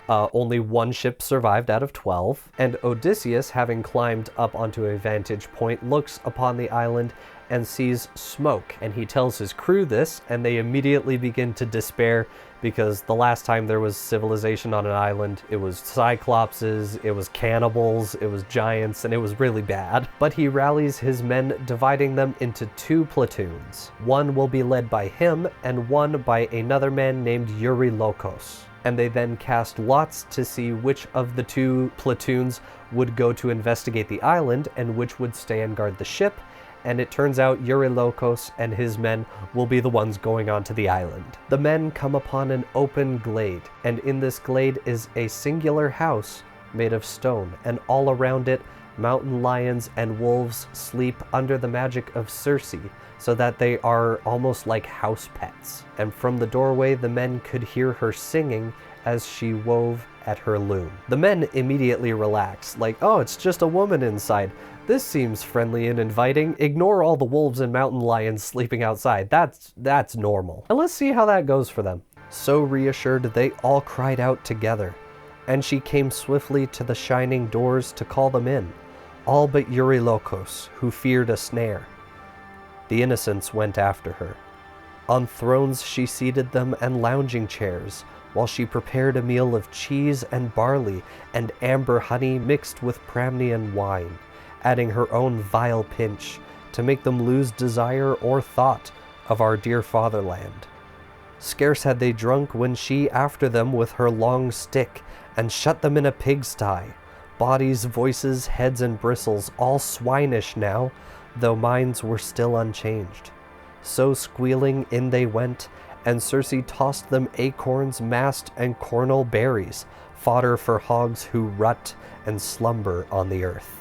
only 1 ship survived out of 12, and Odysseus, having climbed up onto a vantage point, looks upon the island and sees smoke, and he tells his crew this, and they immediately begin to despair, because the last time there was civilization on an island, it was cyclopses, it was cannibals, it was giants, and it was really bad. But he rallies his men, dividing them into 2 platoons. One will be led by him, and one by another man named Eurylochus. And they then cast lots to see which of the 2 platoons would go to investigate the island and which would stay and guard the ship. and it turns out Eurylochos and his men will be the ones going onto the island. The men come upon an open glade, and in this glade is a singular house made of stone, and all around it, mountain lions and wolves sleep under the magic of Circe, so that they are almost like house pets. And from the doorway, the men could hear her singing as she wove at her loom. The men immediately relax, like, oh, it's just a woman inside. This seems friendly and inviting. Ignore all the wolves and mountain lions sleeping outside. That's normal. And let's see how that goes for them. So reassured, they all cried out together, and she came swiftly to the shining doors to call them in, all but Eurylochos, who feared a snare. The innocents went after her. On thrones she seated them and lounging chairs, while she prepared a meal of cheese and barley and amber honey mixed with Pramnian wine, adding her own vile pinch to make them lose desire or thought of our dear fatherland. Scarce had they drunk when she after them with her long stick and shut them in a pigsty, bodies, voices, heads, and bristles, all swinish now, though minds were still unchanged. So squealing in they went, and Circe tossed them acorns, mast, and cornel berries, fodder for hogs who rut and slumber on the earth.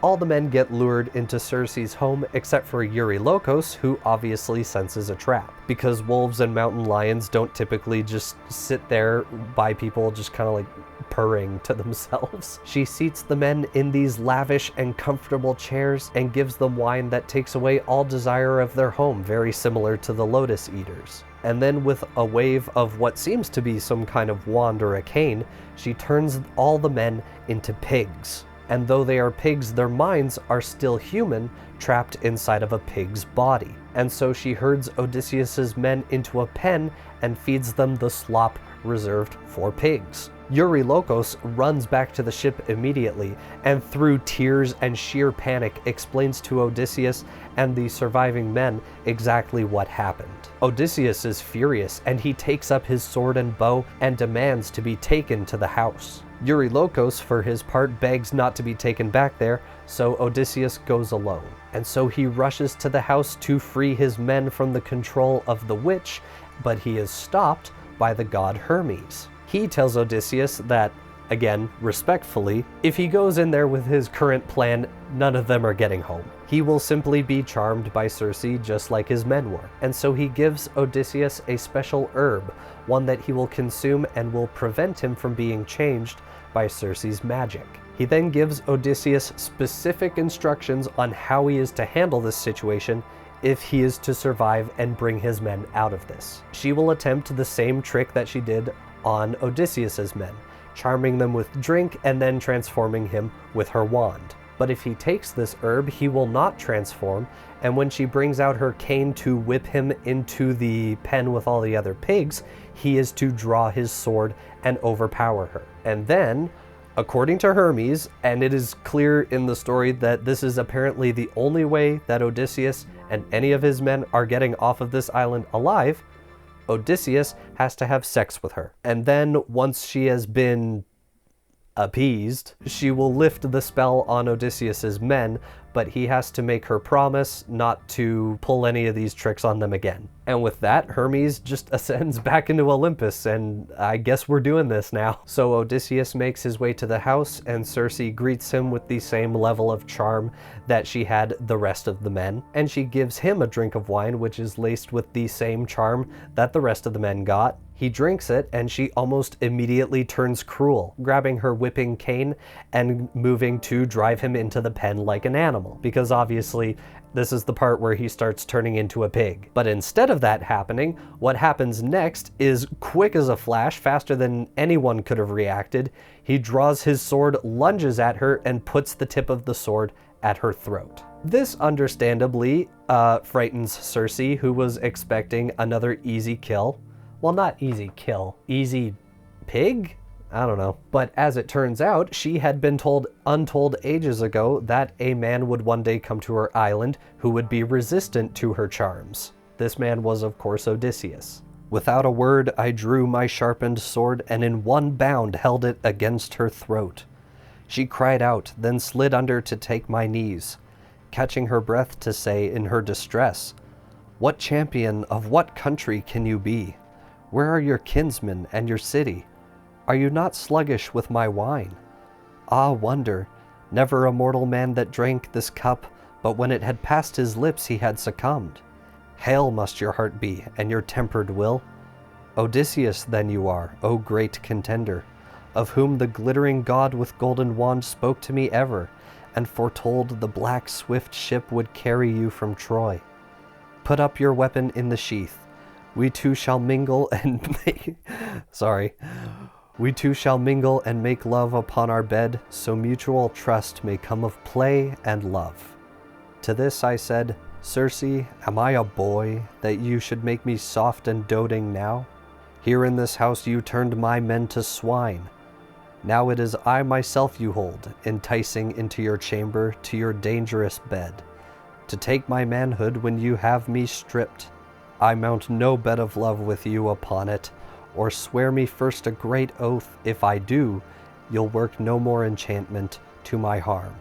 All the men get lured into Circe's home except for Eurylochos, who obviously senses a trap, because wolves and mountain lions don't typically just sit there by people just kind of like purring to themselves. She seats the men in these lavish and comfortable chairs and gives them wine that takes away all desire of their home, very similar to the lotus eaters. And then with a wave of what seems to be some kind of wand or a cane, she turns all the men into pigs. And though they are pigs, their minds are still human, trapped inside of a pig's body. And so she herds Odysseus's men into a pen and feeds them the slop reserved for pigs. Eurylochos runs back to the ship immediately, and through tears and sheer panic explains to Odysseus and the surviving men exactly what happened. Odysseus is furious, and he takes up his sword and bow and demands to be taken to the house. Eurylochos, for his part, begs not to be taken back there, so Odysseus goes alone. And so he rushes to the house to free his men from the control of the witch, but he is stopped by the god Hermes. He tells Odysseus that, again, respectfully, if he goes in there with his current plan, none of them are getting home. He will simply be charmed by Circe just like his men were. And so he gives Odysseus a special herb, one that he will consume and will prevent him from being changed by Circe's magic. He then gives Odysseus specific instructions on how he is to handle this situation if he is to survive and bring his men out of this. She will attempt the same trick that she did on Odysseus's men, charming them with drink and then transforming him with her wand. But if he takes this herb, he will not transform, and when she brings out her cane to whip him into the pen with all the other pigs, he is to draw his sword and overpower her. And then, according to Hermes, and it is clear in the story that this is apparently the only way that Odysseus and any of his men are getting off of this island alive, Odysseus has to have sex with her. And then, once she has been appeased, she will lift the spell on Odysseus's men, but he has to make her promise not to pull any of these tricks on them again. And with that, Hermes just ascends back into Olympus, and I guess we're doing this now. So Odysseus makes his way to the house, and Circe greets him with the same level of charm that she had the rest of the men, and she gives him a drink of wine which is laced with the same charm that the rest of the men got. He drinks it, and she almost immediately turns cruel, grabbing her whipping cane and moving to drive him into the pen like an animal, because obviously this is the part where he starts turning into a pig. But instead of that happening, what happens next is quick as a flash, faster than anyone could have reacted. He draws his sword, lunges at her, and puts the tip of the sword at her throat. This understandably frightens Circe, who was expecting another easy kill. Well, not easy kill, easy pig? I don't know. But as it turns out, she had been told untold ages ago that a man would one day come to her island who would be resistant to her charms. This man was, of course, Odysseus. Without a word, I drew my sharpened sword and in one bound held it against her throat. She cried out, then slid under to take my knees. catching her breath to say in her distress, "What champion of what country can you be? Where are your kinsmen and your city? Are you not sluggish with my wine? Ah, wonder, never a mortal man that drank this cup, but when it had passed his lips he had succumbed. Hale must your heart be, and your tempered will. Odysseus then you are, O great contender, of whom the glittering god with golden wand spoke to me ever, and foretold the black swift ship would carry you from Troy. Put up your weapon in the sheath. We two shall mingle and make... We two shall mingle and make love upon our bed, so mutual trust may come of play and love." To this I said, "Circe, am I a boy, that you should make me soft and doting now? Here in this house you turned my men to swine. Now it is I myself you hold, enticing into your chamber to your dangerous bed. To take my manhood when you have me stripped. I mount no bed of love with you upon it, or swear me first a great oath, if I do, you'll work no more enchantment to my harm."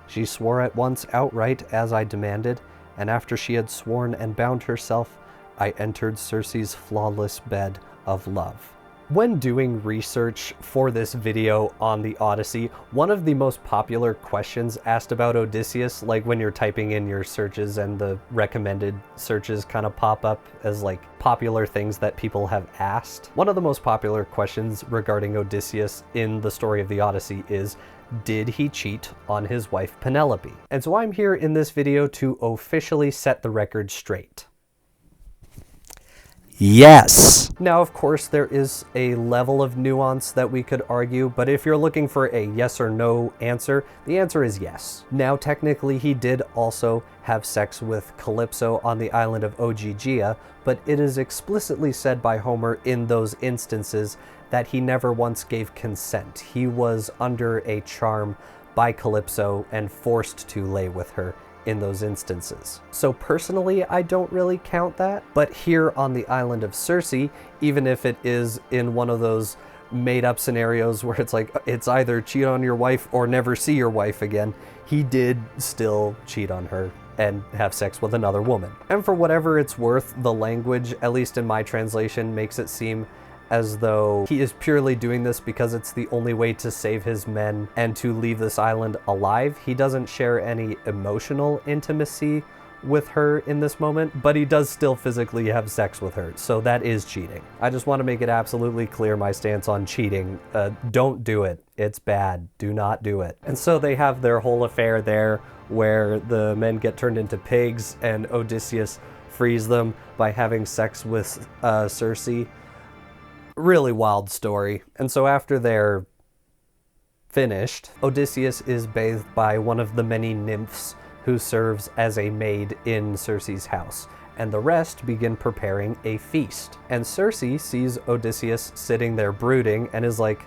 She swore at once outright as I demanded, and after she had sworn and bound herself, I entered Circe's flawless bed of love. When doing research for this video on the Odyssey, one of the most popular questions asked about Odysseus, like when you're typing in your searches and the recommended searches kind of pop up as like popular things that people have asked. One of the most popular questions regarding Odysseus in the story of the Odyssey is, did he cheat on his wife Penelope? And so I'm here in this video to officially set the record straight. Yes! Now, of course, there is a level of nuance that we could argue, but if you're looking for a yes or no answer, the answer is yes. Now, technically, he did also have sex with Calypso on the island of Ogygia, but it is explicitly said by Homer in those instances that he never once gave consent. He was under a charm by Calypso and forced to lay with her in those instances. So personally, I don't really count that, but here on the island of Circe, even if it is in one of those made up scenarios where it's like, it's either cheat on your wife or never see your wife again, he did still cheat on her and have sex with another woman. And for whatever it's worth, the language, at least in my translation, makes it seem as though he is purely doing this because it's the only way to save his men and to leave this island alive. He doesn't share any emotional intimacy with her in this moment, but he does still physically have sex with her, so that is cheating. I just want to make it absolutely clear my stance on cheating. Don't do it. It's bad. Do not do it. And so they have their whole affair there where the men get turned into pigs and Odysseus frees them by having sex with Circe. Really wild story. And so after they're finished, Odysseus is bathed by one of the many nymphs who serves as a maid in Circe's house, and the rest begin preparing a feast. And Circe sees Odysseus sitting there brooding and is like,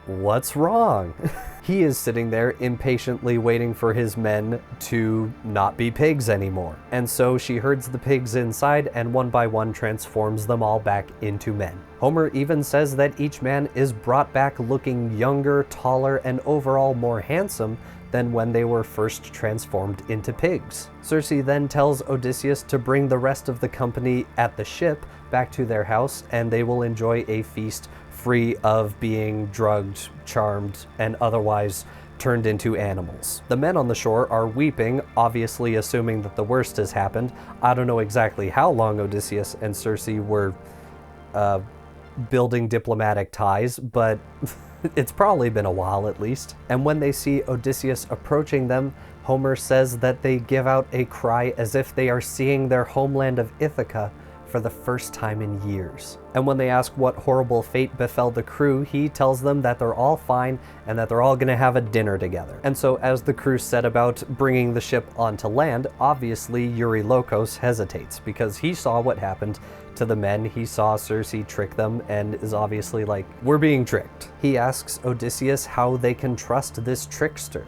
"What's wrong?" He is sitting there impatiently waiting for his men to not be pigs anymore. And so she herds the pigs inside and one by one transforms them all back into men. Homer even says that each man is brought back looking younger, taller, and overall more handsome than when they were first transformed into pigs. Circe then tells Odysseus to bring the rest of the company at the ship back to their house, and they will enjoy a feast free of being drugged, charmed, and otherwise turned into animals. The men on the shore are weeping, obviously assuming that the worst has happened. I don't know exactly how long Odysseus and Circe were building diplomatic ties, but it's probably been a while at least. And when they see Odysseus approaching them, Homer says that they give out a cry as if they are seeing their homeland of Ithaka for the first time in years. And when they ask what horrible fate befell the crew, he tells them that they're all fine and that they're all gonna have a dinner together. And so as the crew set about bringing the ship onto land, obviously Eurylochos hesitates because he saw what happened to the men. He saw Circe trick them and is obviously like, we're being tricked. He asks Odysseus how they can trust this trickster,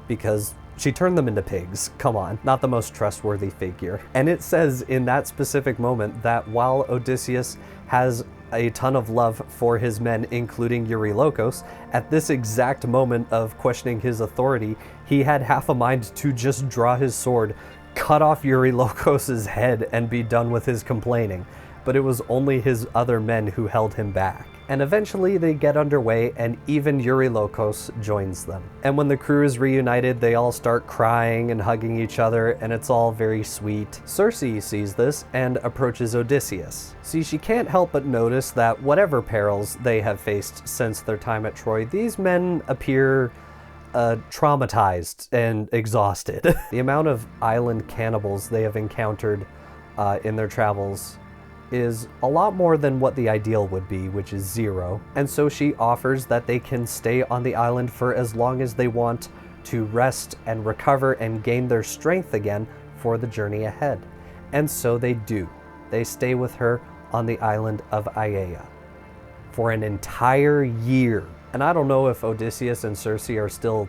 because She turned them into pigs. Come on, not the most trustworthy figure. And it says in that specific moment that while Odysseus has a ton of love for his men, including Eurylochus, at this exact moment of questioning his authority, he had half a mind to just draw his sword, cut off Eurylochus's head, and be done with his complaining. But it was only his other men who held him back. And eventually they get underway, and even Eurylochus joins them. And when the crew is reunited, they all start crying and hugging each other, and it's all very sweet. Circe sees this and approaches Odysseus. See, she can't help but notice that whatever perils they have faced since their time at Troy, these men appear traumatized and exhausted. The amount of island cannibals they have encountered in their travels is a lot more than what the ideal would be, which is 0. And so she offers that they can stay on the island for as long as they want to rest and recover and gain their strength again for the journey ahead. And so they do. They stay with her on the island of Aiaia for an entire year. And I don't know if Odysseus and Circe are still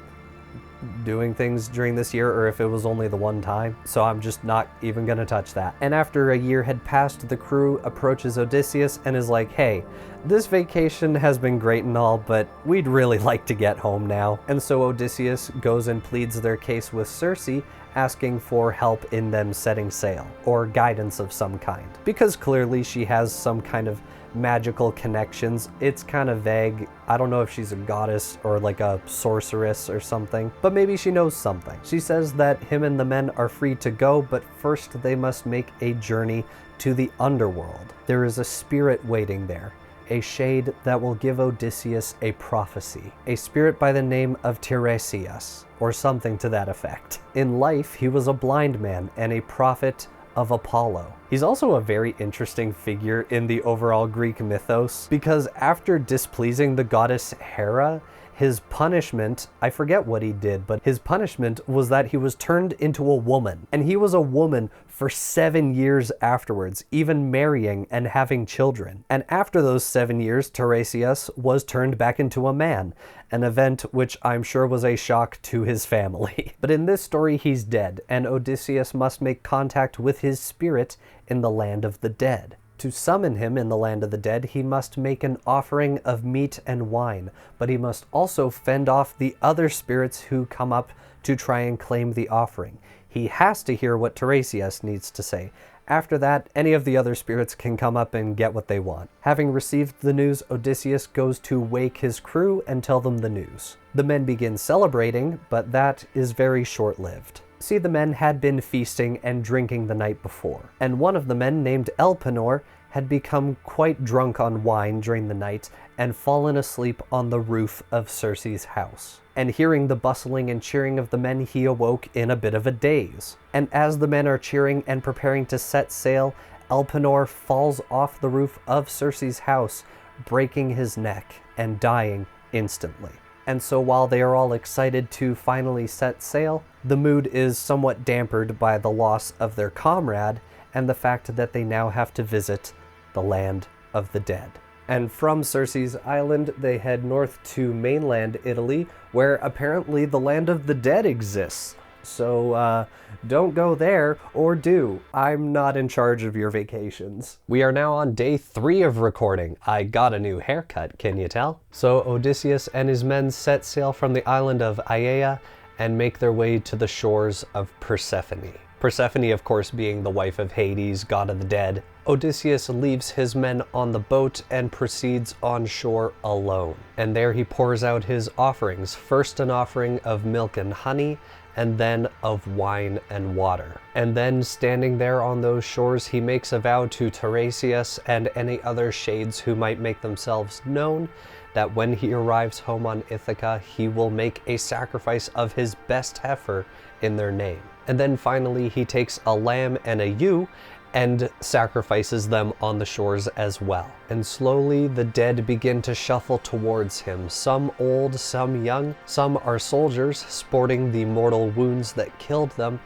doing things during this year or if it was only the one time, so I'm just not even gonna touch that. And after a year had passed, the crew approaches Odysseus and is like, hey, this vacation has been great and all, but we'd really like to get home now. And so Odysseus goes and pleads their case with Circe, asking for help in them setting sail, or guidance of some kind. Because clearly she has some kind of magical connections. It's kind of vague. I don't know if she's a goddess or like a sorceress or something, but maybe she knows something. She says that him and the men are free to go, but first they must make a journey to the underworld. There is a spirit waiting there, a shade that will give Odysseus a prophecy, a spirit by the name of Tiresias, or something to that effect. In life, he was a blind man and a prophet of Apollo. He's also a very interesting figure in the overall Greek mythos, because after displeasing the goddess Hera, his punishment, I forget what he did, but his punishment was that he was turned into a woman. And he was a woman for 7 years afterwards, even marrying and having children. And after those 7 years, Tiresias was turned back into a man, an event which I'm sure was a shock to his family. But in this story, he's dead, and Odysseus must make contact with his spirit in the land of the dead. To summon him in the land of the dead, he must make an offering of meat and wine, but he must also fend off the other spirits who come up to try and claim the offering. He has to hear what Tiresias needs to say. After that, any of the other spirits can come up and get what they want. Having received the news, Odysseus goes to wake his crew and tell them the news. The men begin celebrating, but that is very short-lived. See, the men had been feasting and drinking the night before, and one of the men, named Elpenor, had become quite drunk on wine during the night and fallen asleep on the roof of Circe's house. And hearing the bustling and cheering of the men, he awoke in a bit of a daze. And as the men are cheering and preparing to set sail, Elpenor falls off the roof of Circe's house, breaking his neck and dying instantly. And so while they are all excited to finally set sail, the mood is somewhat dampened by the loss of their comrade and the fact that they now have to visit the land of the dead. And from Circe's island, they head north to mainland Italy, where apparently the land of the dead exists. So don't go there, or do. I'm not in charge of your vacations. We are now on day 3 of recording. I got a new haircut, can you tell? So Odysseus and his men set sail from the island of Aiaia and make their way to the shores of Persephone. Persephone, of course, being the wife of Hades, god of the dead. Odysseus leaves his men on the boat and proceeds on shore alone. And there he pours out his offerings, first an offering of milk and honey, and then of wine and water. And then, standing there on those shores, he makes a vow to Tiresias and any other shades who might make themselves known, that when he arrives home on Ithaka, he will make a sacrifice of his best heifer in their name. And then finally, he takes a lamb and a ewe and sacrifices them on the shores as well. And slowly the dead begin to shuffle towards him, some old, some young, some are soldiers sporting the mortal wounds that killed them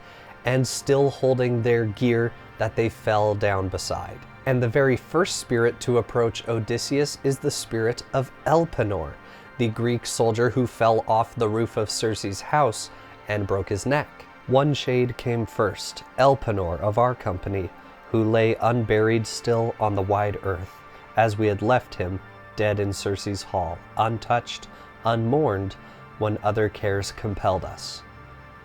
and still holding their gear that they fell down beside. And the very first spirit to approach Odysseus is the spirit of Elpenor, the Greek soldier who fell off the roof of Circe's house and broke his neck. One shade came first, Elpenor of our company, who lay unburied still on the wide earth, as we had left him, dead in Circe's hall, untouched, unmourned, when other cares compelled us.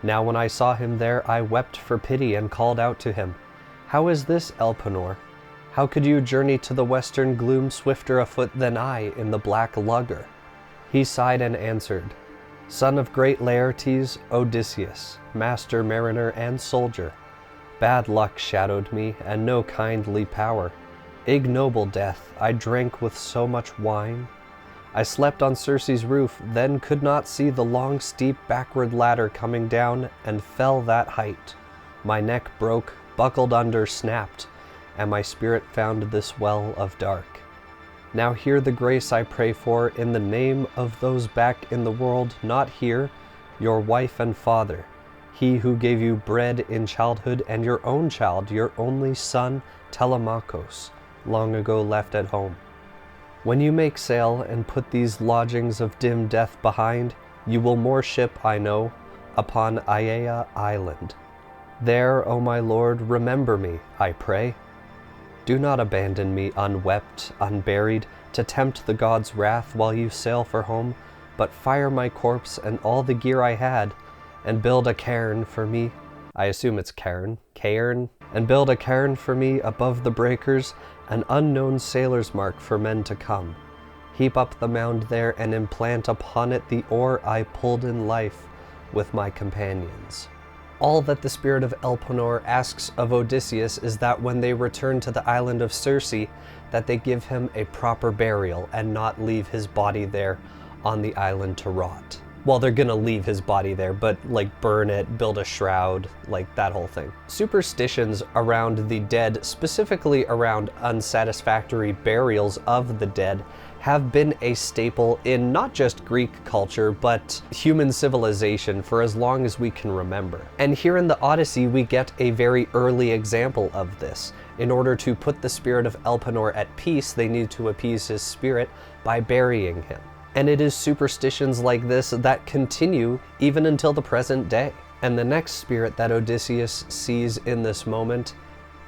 Now when I saw him there, I wept for pity and called out to him, "How is this, Elpenor? How could you journey to the western gloom swifter afoot than I in the black lugger?" He sighed and answered, "Son of great Laertes, Odysseus, master mariner and soldier, bad luck shadowed me, and no kindly power. Ignoble death, I drank with so much wine. I slept on Circe's roof, then could not see the long steep backward ladder coming down, and fell that height. My neck broke, buckled under, snapped, and my spirit found this well of dark. Now hear the grace I pray for, in the name of those back in the world, not here, your wife and father, he who gave you bread in childhood, and your own child, your only son, Telemakhos, long ago left at home. When you make sail and put these lodgings of dim death behind, you will moor ship, I know, upon Aiaia Island. There, O my Lord, remember me, I pray. Do not abandon me unwept, unburied, to tempt the gods' wrath while you sail for home, but fire my corpse and all the gear I had, and build a cairn for me. I assume it's cairn, and build a cairn for me above the breakers, an unknown sailor's mark for men to come. Heap up the mound there and implant upon it the oar I pulled in life with my companions." All that the spirit of Elpenor asks of Odysseus is that when they return to the island of Circe, that they give him a proper burial and not leave his body there on the island to rot. Well, they're gonna leave his body there, but like burn it, build a shroud, like that whole thing. Superstitions around the dead, specifically around unsatisfactory burials of the dead, have been a staple in not just Greek culture, but human civilization for as long as we can remember. And here in the Odyssey, we get a very early example of this. In order to put the spirit of Elpenor at peace, they need to appease his spirit by burying him. And it is superstitions like this that continue even until the present day. And the next spirit that Odysseus sees in this moment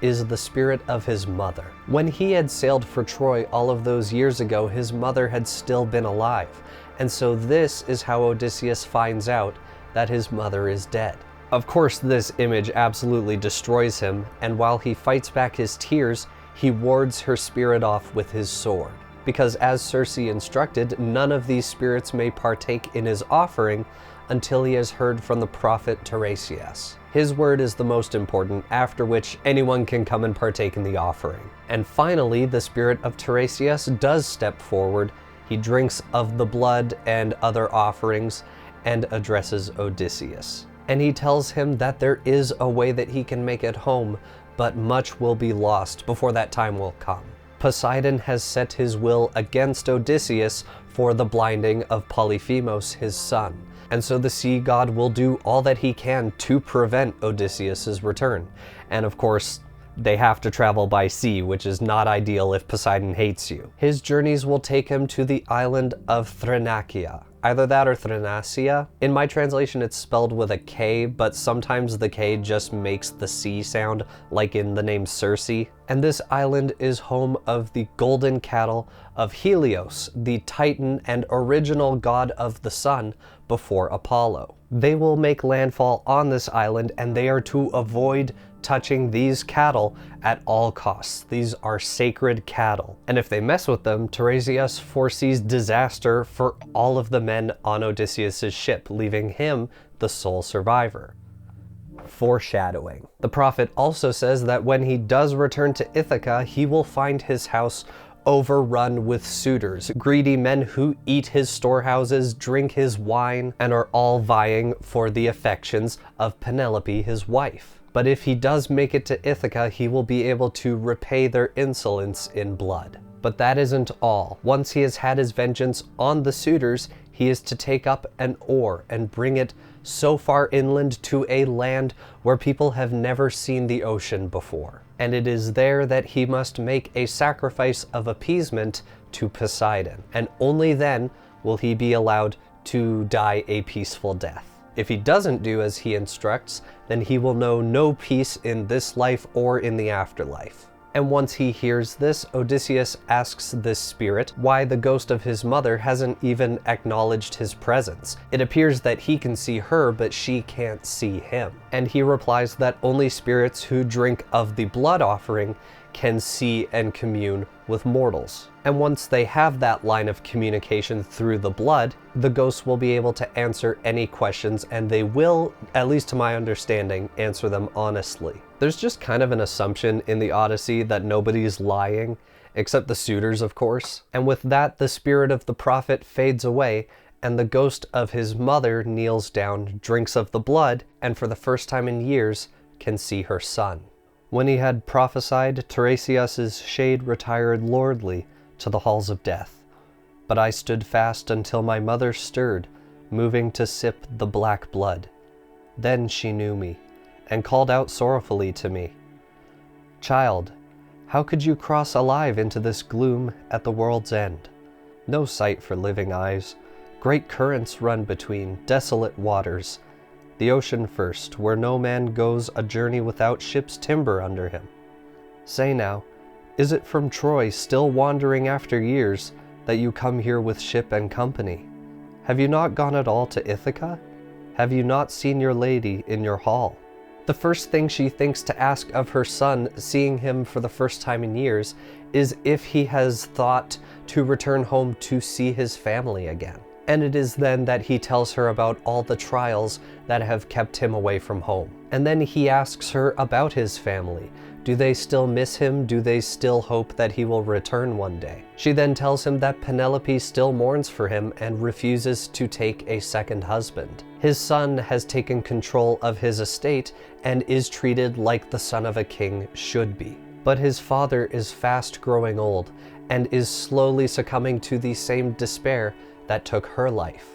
is the spirit of his mother. When he had sailed for Troy all of those years ago, his mother had still been alive. And so this is how Odysseus finds out that his mother is dead. Of course, this image absolutely destroys him, and while he fights back his tears, he wards her spirit off with his sword. Because as Circe instructed, none of these spirits may partake in his offering until he has heard from the prophet Tiresias. His word is the most important, after which anyone can come and partake in the offering. And finally, the spirit of Tiresias does step forward. He drinks of the blood and other offerings and addresses Odysseus. And he tells him that there is a way that he can make it home, but much will be lost before that time will come. Poseidon has set his will against Odysseus for the blinding of Polyphemus, his son. And so the sea god will do all that he can to prevent Odysseus's return. And of course, they have to travel by sea, which is not ideal if Poseidon hates you. His journeys will take him to the island of Thrinacia. Either that or Thrinacia. In my translation, it's spelled with a K, but sometimes the K just makes the C sound, like in the name Circe. And this island is home of the golden cattle of Helios, the Titan and original god of the sun before Apollo. They will make landfall on this island, and they are to avoid touching these cattle at all costs. These are sacred cattle. And if they mess with them, Tiresias foresees disaster for all of the men on Odysseus's ship, leaving him the sole survivor. Foreshadowing. The prophet also says that when he does return to Ithaka, he will find his house overrun with suitors, greedy men who eat his storehouses, drink his wine, and are all vying for the affections of Penelope, his wife. But if he does make it to Ithaka, he will be able to repay their insolence in blood. But that isn't all. Once he has had his vengeance on the suitors, he is to take up an oar and bring it so far inland to a land where people have never seen the ocean before. And it is there that he must make a sacrifice of appeasement to Poseidon. And only then will he be allowed to die a peaceful death. If he doesn't do as he instructs, then he will know no peace in this life or in the afterlife. And once he hears this, Odysseus asks this spirit why the ghost of his mother hasn't even acknowledged his presence. It appears that he can see her, but she can't see him. And he replies that only spirits who drink of the blood offering can see and commune with mortals. And once they have that line of communication through the blood, the ghosts will be able to answer any questions, and they will, at least to my understanding, answer them honestly. There's just kind of an assumption in the Odyssey that nobody's lying, except the suitors, of course. And with that, the spirit of the prophet fades away, and the ghost of his mother kneels down, drinks of the blood, and for the first time in years, can see her son. When he had prophesied, Tiresias's shade retired lordly to the halls of death. But I stood fast until my mother stirred, moving to sip the black blood. Then she knew me, and called out sorrowfully to me, "Child, how could you cross alive into this gloom at the world's end? No sight for living eyes. Great currents run between desolate waters. The ocean first, where no man goes a journey without ship's timber under him. Say now, is it from Troy, still wandering after years, that you come here with ship and company? Have you not gone at all to Ithaka? Have you not seen your lady in your hall?" The first thing she thinks to ask of her son, seeing him for the first time in years, is if he has thought to return home to see his family again. And it is then that he tells her about all the trials that have kept him away from home. And then he asks her about his family. Do they still miss him? Do they still hope that he will return one day? She then tells him that Penelope still mourns for him and refuses to take a second husband. His son has taken control of his estate and is treated like the son of a king should be. But his father is fast growing old and is slowly succumbing to the same despair that took her life.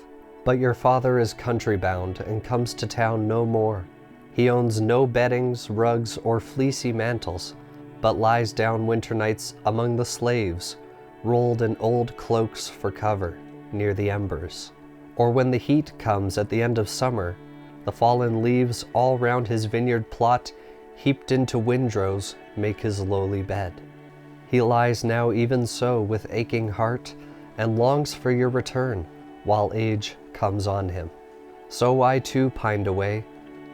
But your father is country-bound and comes to town no more. He owns no beddings, rugs, or fleecy mantles, but lies down winter nights among the slaves, rolled in old cloaks for cover, near the embers. Or when the heat comes at the end of summer, the fallen leaves all round his vineyard plot, heaped into windrows, make his lowly bed. He lies now even so with aching heart, and longs for your return, while age comes on him. So I too pined away,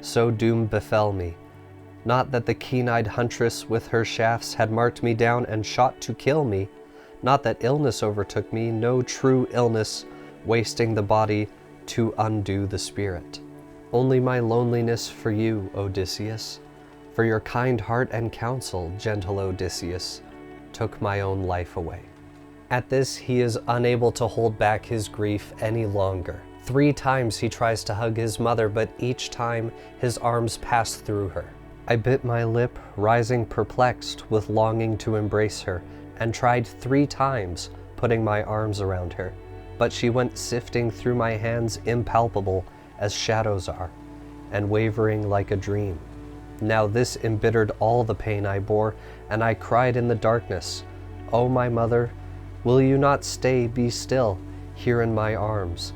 so doom befell me. Not that the keen-eyed huntress with her shafts had marked me down and shot to kill me, not that illness overtook me, no true illness, wasting the body to undo the spirit. Only my loneliness for you, Odysseus, for your kind heart and counsel, gentle Odysseus, took my own life away. At this, he is unable to hold back his grief any longer. 3 times he tries to hug his mother, but each time his arms pass through her. I bit my lip, rising perplexed with longing to embrace her, and tried 3 times putting my arms around her. But she went sifting through my hands, impalpable as shadows are, and wavering like a dream. Now this embittered all the pain I bore, and I cried in the darkness, "O my mother, will you not stay, be still, here in my arms?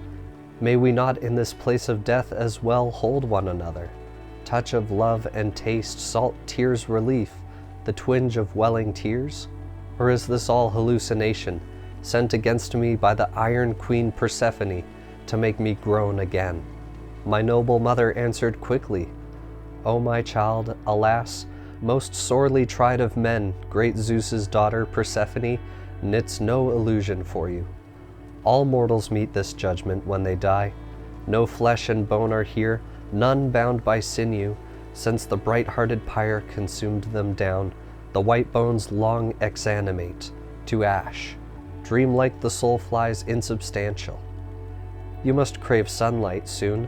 May we not in this place of death as well hold one another? Touch of love and taste, salt tears relief, the twinge of welling tears? Or is this all hallucination, sent against me by the Iron Queen Persephone to make me groan again?" My noble mother answered quickly, "O my child, alas, most sorely tried of men, great Zeus's daughter Persephone knits no illusion for you. All mortals meet this judgment when they die. No flesh and bone are here, none bound by sinew, since the bright-hearted pyre consumed them down. The white bones long exanimate to ash, dream like the soul flies insubstantial. You must crave sunlight soon.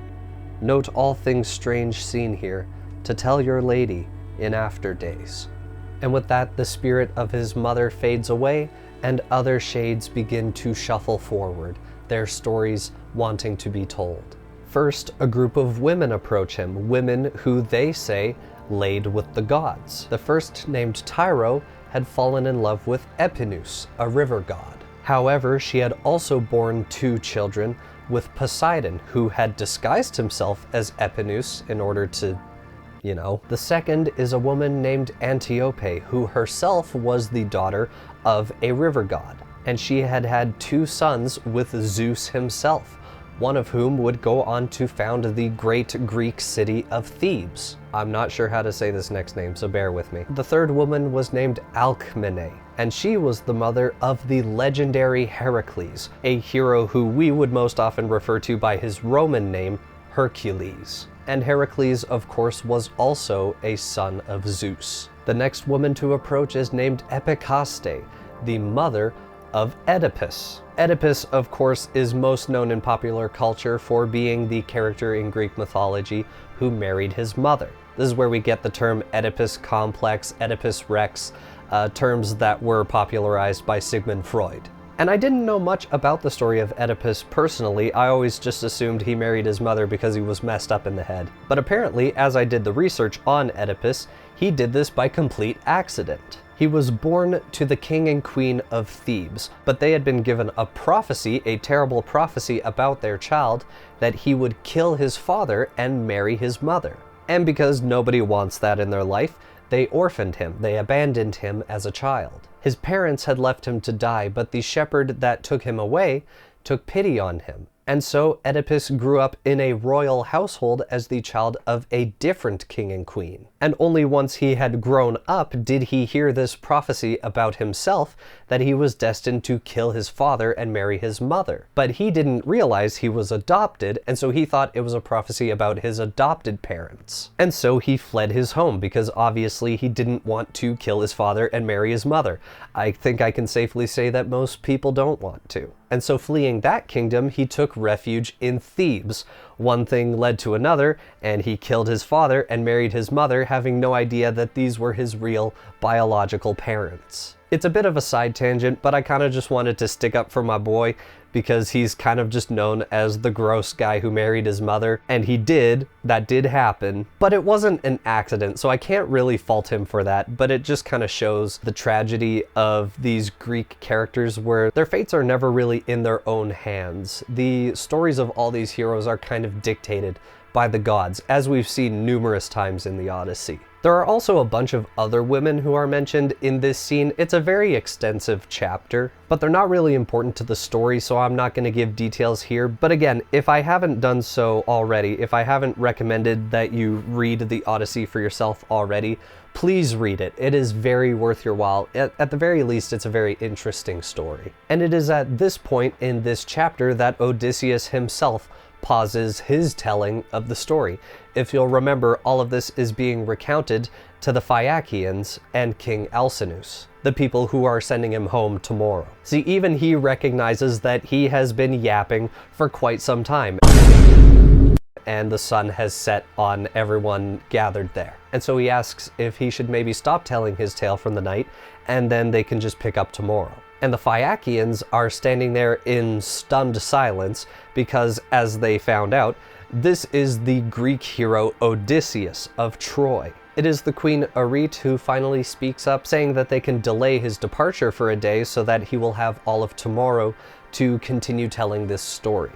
Note all things strange seen here, to tell your lady in after days." And with that, the spirit of his mother fades away, and other shades begin to shuffle forward, their stories wanting to be told. First, a group of women approach him, women who they say laid with the gods. The first, named Tyro, had fallen in love with Epinus, a river god. However, she had also borne 2 children, with Poseidon, who had disguised himself as Epinus in order to, you know. The second is a woman named Antiope, who herself was the daughter of a river god, and she had had 2 sons with Zeus himself, one of whom would go on to found the great Greek city of Thebes. I'm not sure how to say this next name, so bear with me. The third woman was named Alcmene, and she was the mother of the legendary Heracles, a hero who we would most often refer to by his Roman name, Hercules. And Heracles, of course, was also a son of Zeus. The next woman to approach is named Epicaste, the mother of Oedipus. Oedipus, of course, is most known in popular culture for being the character in Greek mythology who married his mother. This is where we get the term Oedipus complex, Oedipus rex, terms that were popularized by Sigmund Freud. And I didn't know much about the story of Oedipus personally. I always just assumed he married his mother because he was messed up in the head. But apparently, as I did the research on Oedipus, he did this by complete accident. He was born to the king and queen of Thebes, but they had been given a prophecy, a terrible prophecy about their child, that he would kill his father and marry his mother. And because nobody wants that in their life, they orphaned him, they abandoned him as a child. His parents had left him to die, but the shepherd that took him away took pity on him. And so Oedipus grew up in a royal household as the child of a different king and queen. And only once he had grown up did he hear this prophecy about himself that he was destined to kill his father and marry his mother. But he didn't realize he was adopted, and so he thought it was a prophecy about his adopted parents. And so he fled his home because obviously he didn't want to kill his father and marry his mother. I think I can safely say that most people don't want to. And so fleeing that kingdom, he took refuge in Thebes. One thing led to another, and he killed his father and married his mother, having no idea that these were his real biological parents. It's a bit of a side tangent, but I kind of just wanted to stick up for my boy because he's kind of just known as the gross guy who married his mother, and that did happen, but it wasn't an accident, so I can't really fault him for that, but it just kind of shows the tragedy of these Greek characters where their fates are never really in their own hands. The stories of all these heroes are kind of dictated by the gods, as we've seen numerous times in the Odyssey. There are also a bunch of other women who are mentioned in this scene. It's a very extensive chapter, but they're not really important to the story, so I'm not going to give details here. But again, if I haven't done so already, if I haven't recommended that you read the Odyssey for yourself already, please read it. It is very worth your while. At the very least, it's a very interesting story. And it is at this point in this chapter that Odysseus himself pauses his telling of the story. If you'll remember, all of this is being recounted to the Phaeacians and King Alcinous, the people who are sending him home tomorrow. See, even he recognizes that he has been yapping for quite some time, and the sun has set on everyone gathered there. And so he asks if he should maybe stop telling his tale from the night, and then they can just pick up tomorrow. And the Phaeacians are standing there in stunned silence because, as they found out, this is the Greek hero Odysseus of Troy. It is the Queen Arete who finally speaks up, saying that they can delay his departure for a day so that he will have all of tomorrow to continue telling this story.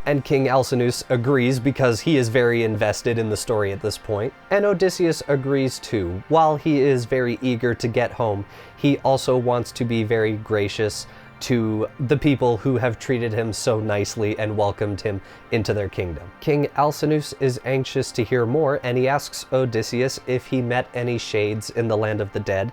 And King Alcinous agrees because he is very invested in the story at this point. And Odysseus agrees too. While he is very eager to get home, he also wants to be very gracious to the people who have treated him so nicely and welcomed him into their kingdom. King Alcinous is anxious to hear more, and he asks Odysseus if he met any shades in the land of the dead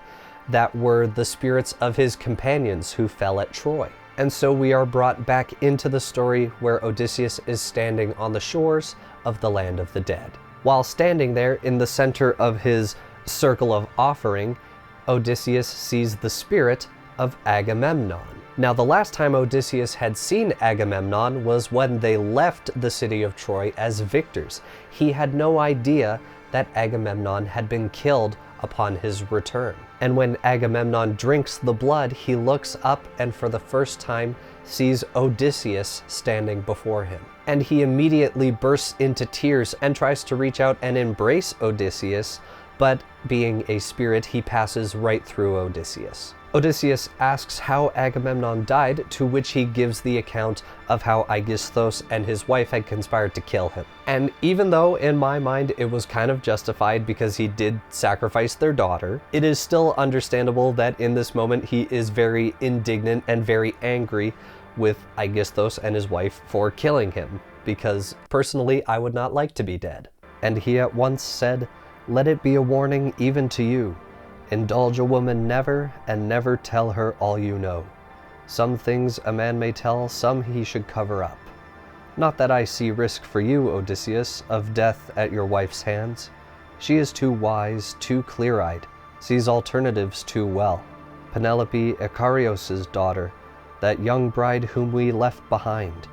that were the spirits of his companions who fell at Troy. And so we are brought back into the story where Odysseus is standing on the shores of the land of the dead. While standing there in the center of his circle of offering, Odysseus sees the spirit of Agamemnon. Now, the last time Odysseus had seen Agamemnon was when they left the city of Troy as victors. He had no idea that Agamemnon had been killed upon his return. And when Agamemnon drinks the blood, he looks up and for the first time sees Odysseus standing before him. And he immediately bursts into tears and tries to reach out and embrace Odysseus, but being a spirit, he passes right through Odysseus. Odysseus asks how Agamemnon died, to which he gives the account of how Aegisthus and his wife had conspired to kill him. And even though in my mind it was kind of justified because he did sacrifice their daughter, it is still understandable that in this moment he is very indignant and very angry with Aegisthus and his wife for killing him, because personally I would not like to be dead. And he at once said, "Let it be a warning even to you. Indulge a woman never, and never tell her all you know. Some things a man may tell, some he should cover up. Not that I see risk for you, Odysseus, of death at your wife's hands. She is too wise, too clear-eyed, sees alternatives too well. Penelope, Icarios' daughter, that young bride whom we left behind.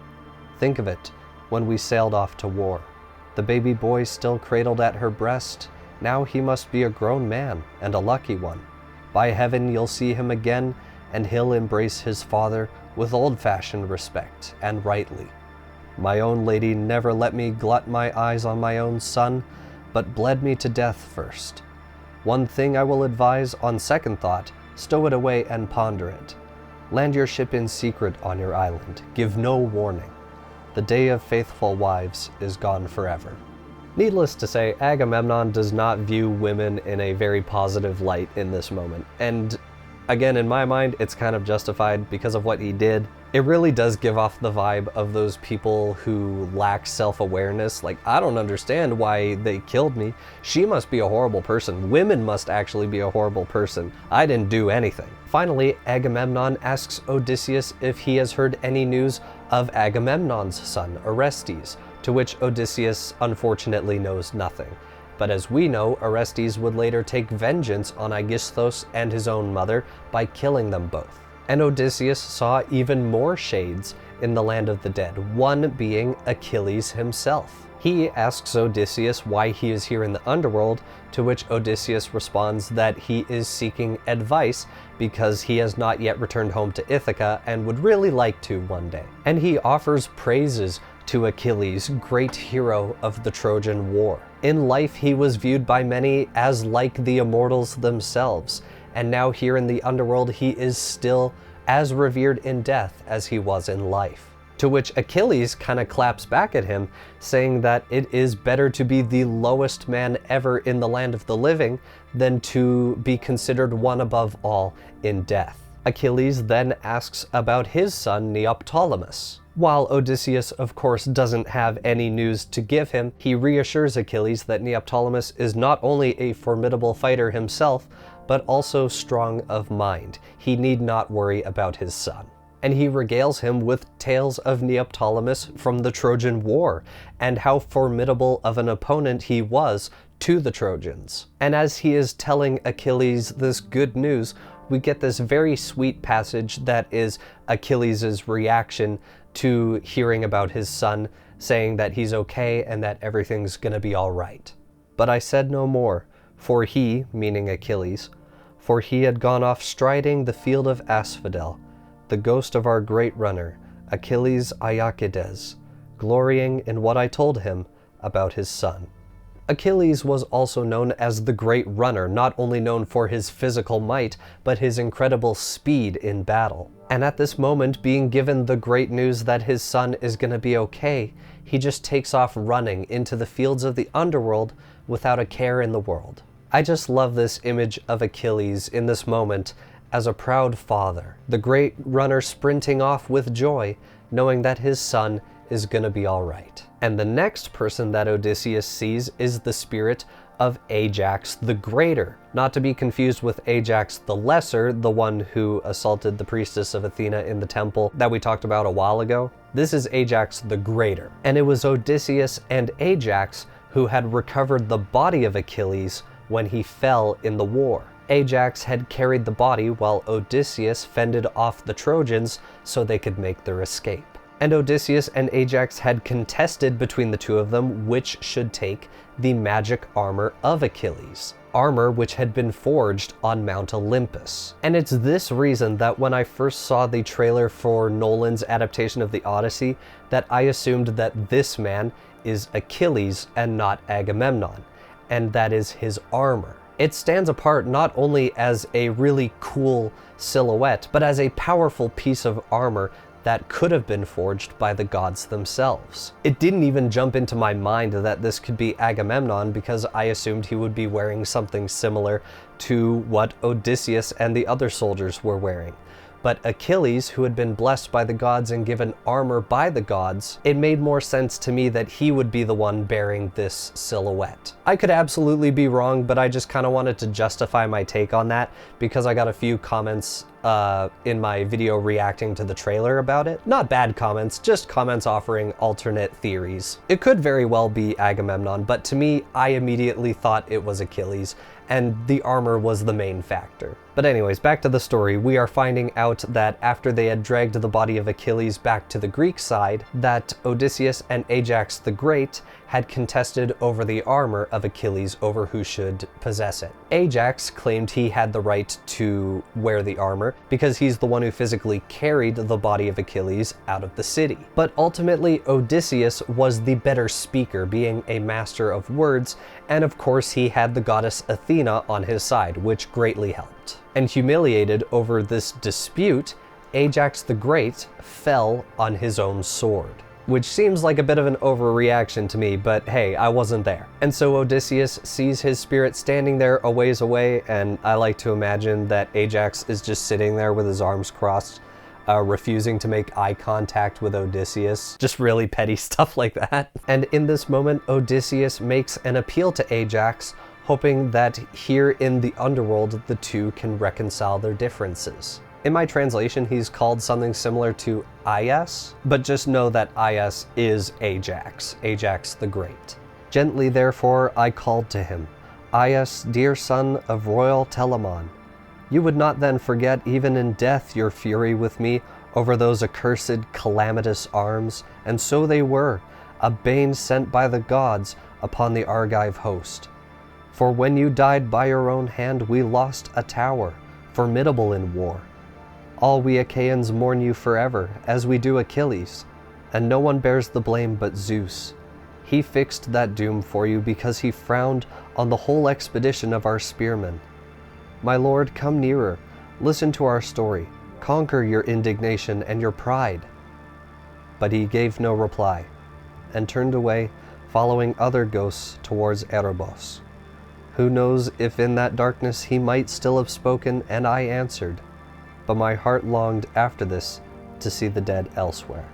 Think of it, when we sailed off to war. The baby boy still cradled at her breast. Now he must be a grown man, and a lucky one. By heaven you'll see him again, and he'll embrace his father with old-fashioned respect, and rightly. My own lady never let me glut my eyes on my own son, but bled me to death first. One thing I will advise on second thought, stow it away and ponder it. Land your ship in secret on your island, give no warning. The day of faithful wives is gone forever." Needless to say, Agamemnon does not view women in a very positive light in this moment. And again, in my mind, it's kind of justified because of what he did. It really does give off the vibe of those people who lack self-awareness. Like, I don't understand why they killed me. She must be a horrible person. Women must actually be a horrible person. I didn't do anything. Finally, Agamemnon asks Odysseus if he has heard any news of Agamemnon's son, Orestes, to which Odysseus unfortunately knows nothing. But as we know, Orestes would later take vengeance on Aegisthus and his own mother by killing them both. And Odysseus saw even more shades in the land of the dead, one being Achilles himself. He asks Odysseus why he is here in the underworld, to which Odysseus responds that he is seeking advice because he has not yet returned home to Ithaka and would really like to one day. And he offers praises to Achilles, great hero of the Trojan War. In life, he was viewed by many as like the immortals themselves, and now here in the underworld, he is still as revered in death as he was in life. To which Achilles kind of claps back at him, saying that it is better to be the lowest man ever in the land of the living than to be considered one above all in death. Achilles then asks about his son Neoptolemus. While Odysseus, of course, doesn't have any news to give him, he reassures Achilles that Neoptolemus is not only a formidable fighter himself, but also strong of mind. He need not worry about his son. And he regales him with tales of Neoptolemus from the Trojan War, and how formidable of an opponent he was to the Trojans. And as he is telling Achilles this good news, we get this very sweet passage that is Achilles' reaction to hearing about his son, saying that he's okay and that everything's gonna be all right. But I said no more, for he, meaning Achilles, for he had gone off striding the field of Asphodel, the ghost of our great runner, Achilles Iacides, glorying in what I told him about his son. Achilles was also known as the Great Runner, not only known for his physical might, but his incredible speed in battle. And at this moment, being given the great news that his son is gonna be okay, he just takes off running into the fields of the underworld without a care in the world. I just love this image of Achilles in this moment as a proud father, the great runner sprinting off with joy, knowing that his son is gonna be all right. And the next person that Odysseus sees is the spirit of Ajax the Greater, not to be confused with Ajax the Lesser, the one who assaulted the priestess of Athena in the temple that we talked about a while ago. This is Ajax the Greater. And it was Odysseus and Ajax who had recovered the body of Achilles when he fell in the war. Ajax had carried the body while Odysseus fended off the Trojans so they could make their escape. And Odysseus and Ajax had contested between the two of them which should take the magic armor of Achilles, armor which had been forged on Mount Olympus. And it's this reason that when I first saw the trailer for Nolan's adaptation of the Odyssey, that I assumed that this man is Achilles and not Agamemnon. and that is his armor. It stands apart not only as a really cool silhouette, but as a powerful piece of armor that could have been forged by the gods themselves. It didn't even jump into my mind that this could be Agamemnon because I assumed he would be wearing something similar to what Odysseus and the other soldiers were wearing. But Achilles, who had been blessed by the gods and given armor by the gods, it made more sense to me that he would be the one bearing this silhouette. I could absolutely be wrong, but I just kind of wanted to justify my take on that because I got a few comments in my video reacting to the trailer about it. Not bad comments, just comments offering alternate theories. It could very well be Agamemnon, but to me, I immediately thought it was Achilles, and the armor was the main factor. But anyways, back to the story. We are finding out that after they had dragged the body of Achilles back to the Greek side, that Odysseus and Ajax the Great had contested over the armor of Achilles over who should possess it. Ajax claimed he had the right to wear the armor because he's the one who physically carried the body of Achilles out of the city. But ultimately, Odysseus was the better speaker, being a master of words, and of course he had the goddess Athena on his side, which greatly helped. And humiliated over this dispute, Ajax the Great fell on his own sword. Which seems like a bit of an overreaction to me, but hey, I wasn't there. And so Odysseus sees his spirit standing there a ways away, and I like to imagine that Ajax is just sitting there with his arms crossed, refusing to make eye contact with Odysseus. Just really petty stuff like that. And in this moment, Odysseus makes an appeal to Ajax, hoping that here in the underworld, the two can reconcile their differences. In my translation, he's called something similar to Aias, but just know that Aias is Ajax, Ajax the Great. Gently, therefore, I called to him, Aias, dear son of royal Telamon. You would not then forget even in death your fury with me over those accursed calamitous arms, and so they were, a bane sent by the gods upon the Argive host. For when you died by your own hand, we lost a tower, formidable in war. All we Achaeans mourn you forever, as we do Achilles, and no one bears the blame but Zeus. He fixed that doom for you because he frowned on the whole expedition of our spearmen. My lord, come nearer, listen to our story, conquer your indignation and your pride. But he gave no reply, and turned away, following other ghosts towards Erebos. Who knows if in that darkness he might still have spoken, and I answered. But my heart longed after this to see the dead elsewhere.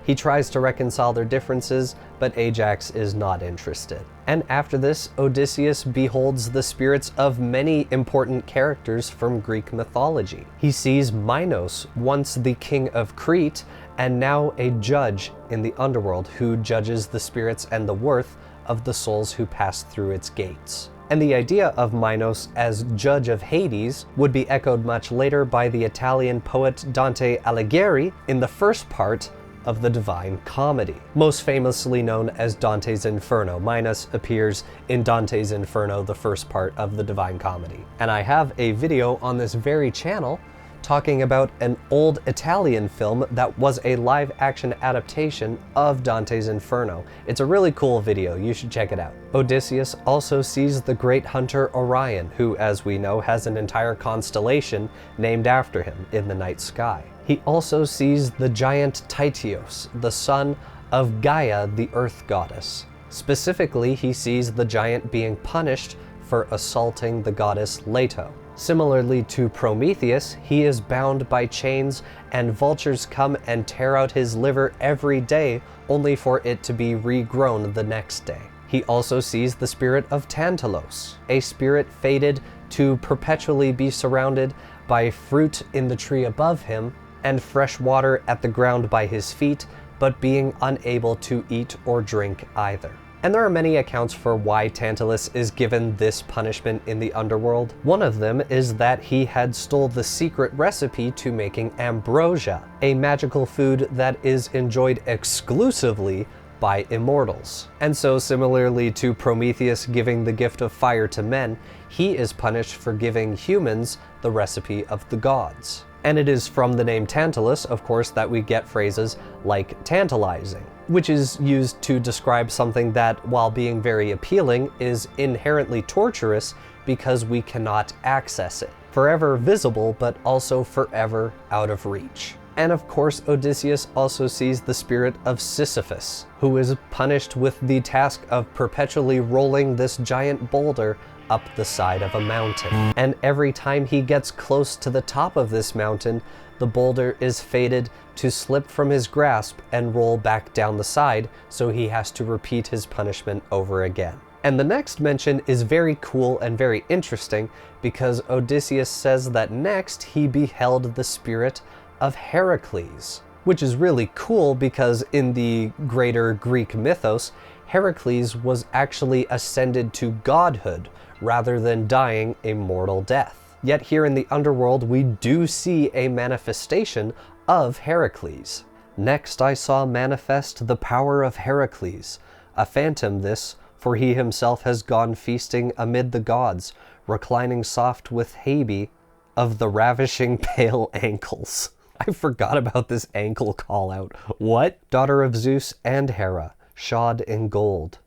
He tries to reconcile their differences, but Ajax is not interested. And after this, Odysseus beholds the spirits of many important characters from Greek mythology. He sees Minos, once the king of Crete, and now a judge in the underworld who judges the spirits and the worth of the souls who pass through its gates. And the idea of Minos as judge of Hades would be echoed much later by the Italian poet Dante Alighieri in the first part of the Divine Comedy. Most famously known as Dante's Inferno, Minos appears in Dante's Inferno, the first part of the Divine Comedy. And I have a video on this very channel talking about an old Italian film that was a live-action adaptation of Dante's Inferno. It's a really cool video, you should check it out. Odysseus also sees the great hunter Orion, who, as we know, has an entire constellation named after him in the night sky. He also sees the giant Tityos, the son of Gaia, the earth goddess. Specifically, he sees the giant being punished for assaulting the goddess Leto. Similarly to Prometheus, he is bound by chains, and vultures come and tear out his liver every day, only for it to be regrown the next day. He also sees the spirit of Tantalos, a spirit fated to perpetually be surrounded by fruit in the tree above him and fresh water at the ground by his feet, but being unable to eat or drink either. And there are many accounts for why Tantalus is given this punishment in the underworld. One of them is that he had stole the secret recipe to making ambrosia, a magical food that is enjoyed exclusively by immortals. And so similarly to Prometheus giving the gift of fire to men, he is punished for giving humans the recipe of the gods. And it is from the name Tantalus, of course, that we get phrases like tantalizing. which is used to describe something that, while being very appealing, is inherently torturous because we cannot access it. Forever visible, but also forever out of reach. And of course, Odysseus also sees the spirit of Sisyphus, who is punished with the task of perpetually rolling this giant boulder up the side of a mountain. And every time he gets close to the top of this mountain, the boulder is fated to slip from his grasp and roll back down the side, so he has to repeat his punishment over again. And the next mention is very cool and very interesting because Odysseus says that next he beheld the spirit of Heracles, which is really cool because in the greater Greek mythos, Heracles was actually ascended to godhood rather than dying a mortal death. Yet here in the underworld, we do see a manifestation of Heracles. Next I saw manifest the power of Heracles, a phantom this, for he himself has gone feasting amid the gods, reclining soft with Hebe of the ravishing pale ankles. I forgot about this ankle call out. What? Daughter of Zeus and Hera, shod in gold.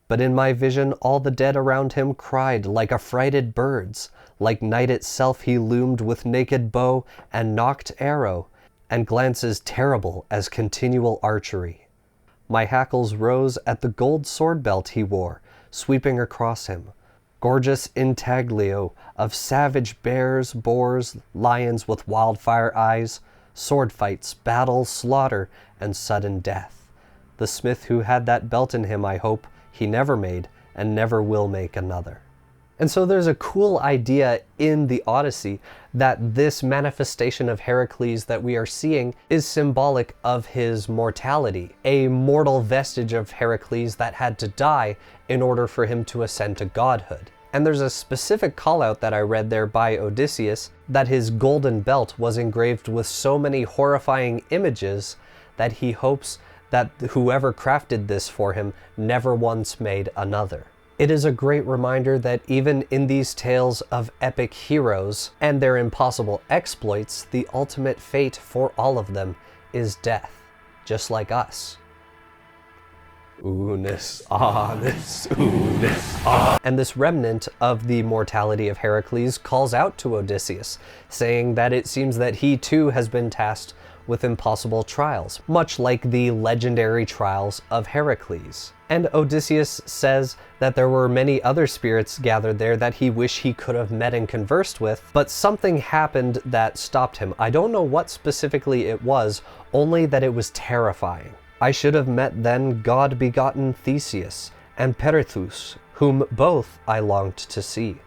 But in my vision all the dead around him cried like affrighted birds. Like night itself he loomed with naked bow and nocked arrow, and glances terrible as continual archery. My hackles rose at the gold sword belt he wore, sweeping across him. Gorgeous intaglio of savage bears, boars, lions with wildfire eyes, sword fights, battle, slaughter, and sudden death. The smith who had that belt in him, I hope, he never made, and never will make another. And so there's a cool idea in the Odyssey that this manifestation of Heracles that we are seeing is symbolic of his mortality, a mortal vestige of Heracles that had to die in order for him to ascend to godhood. And there's a specific call out that I read there by Odysseus that his golden belt was engraved with so many horrifying images that he hopes that whoever crafted this for him never once made another. It is a great reminder that even in these tales of epic heroes and their impossible exploits, the ultimate fate for all of them is death, just like us. Unis, honest, unis, ah. And this remnant of the mortality of Heracles calls out to Odysseus, saying that it seems that he too has been tasked with impossible trials, much like the legendary trials of Heracles. And Odysseus says that there were many other spirits gathered there that he wished he could have met and conversed with, but something happened that stopped him. I don't know what specifically it was, only that it was terrifying. I should have met then god-begotten Theseus and Perithous, whom both I longed to see.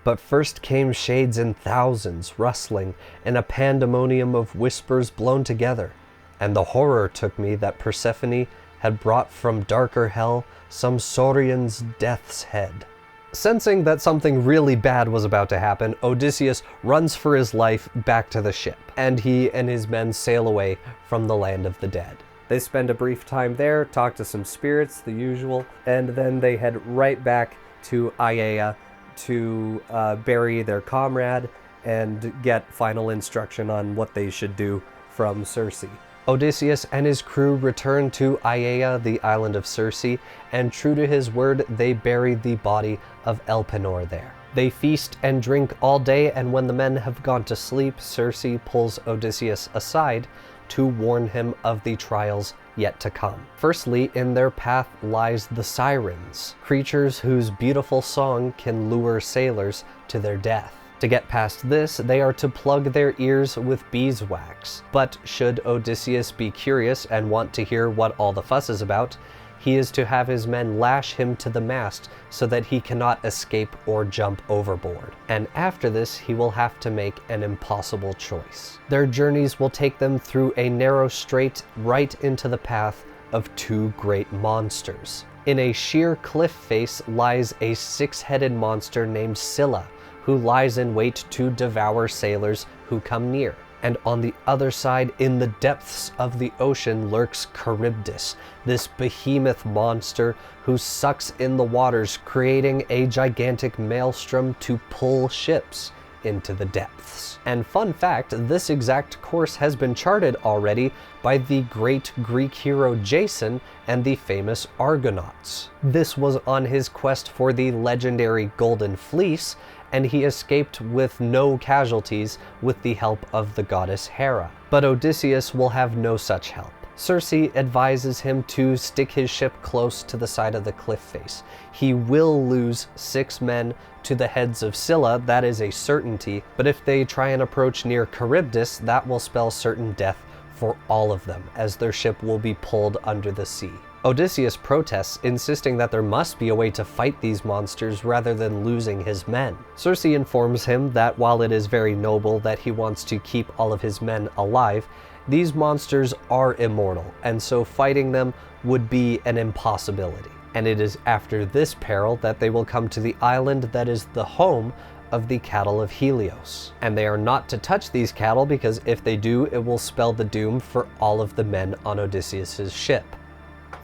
But first came shades in thousands, rustling, in a pandemonium of whispers blown together, and the horror took me that Persephone had brought from darker hell some Saurian's death's head. Sensing that something really bad was about to happen, Odysseus runs for his life back to the ship, and he and his men sail away from the land of the dead. They spend a brief time there, talk to some spirits, the usual, and then they head right back to Aiaia to bury their comrade and get final instruction on what they should do from Circe. Odysseus and his crew return to Aiaia, the island of Circe, and true to his word, they bury the body of Elpenor there. They feast and drink all day, and when the men have gone to sleep, Circe pulls Odysseus aside to warn him of the trials yet to come. Firstly, in their path lies the sirens, creatures whose beautiful song can lure sailors to their death. To get past this, they are to plug their ears with beeswax. But should Odysseus be curious and want to hear what all the fuss is about, he is to have his men lash him to the mast so that he cannot escape or jump overboard. And after this, he will have to make an impossible choice. Their journeys will take them through a narrow strait right into the path of two great monsters. In a sheer cliff face lies a six-headed monster named Scylla, who lies in wait to devour sailors who come near. And on the other side, in the depths of the ocean, lurks Charybdis, this behemoth monster who sucks in the waters, creating a gigantic maelstrom to pull ships into the depths. And fun fact, this exact course has been charted already by the great Greek hero Jason and the famous Argonauts. This was on his quest for the legendary Golden Fleece, and he escaped with no casualties with the help of the goddess Hera. But Odysseus will have no such help. Circe advises him to stick his ship close to the side of the cliff face. He will lose 6 men to the heads of Scylla, that is a certainty, but if they try and approach near Charybdis, that will spell certain death for all of them, as their ship will be pulled under the sea. Odysseus protests, insisting that there must be a way to fight these monsters rather than losing his men. Circe informs him that while it is very noble that he wants to keep all of his men alive, these monsters are immortal, and so fighting them would be an impossibility. And it is after this peril that they will come to the island that is the home of the cattle of Helios. And they are not to touch these cattle because if they do, it will spell the doom for all of the men on Odysseus's ship.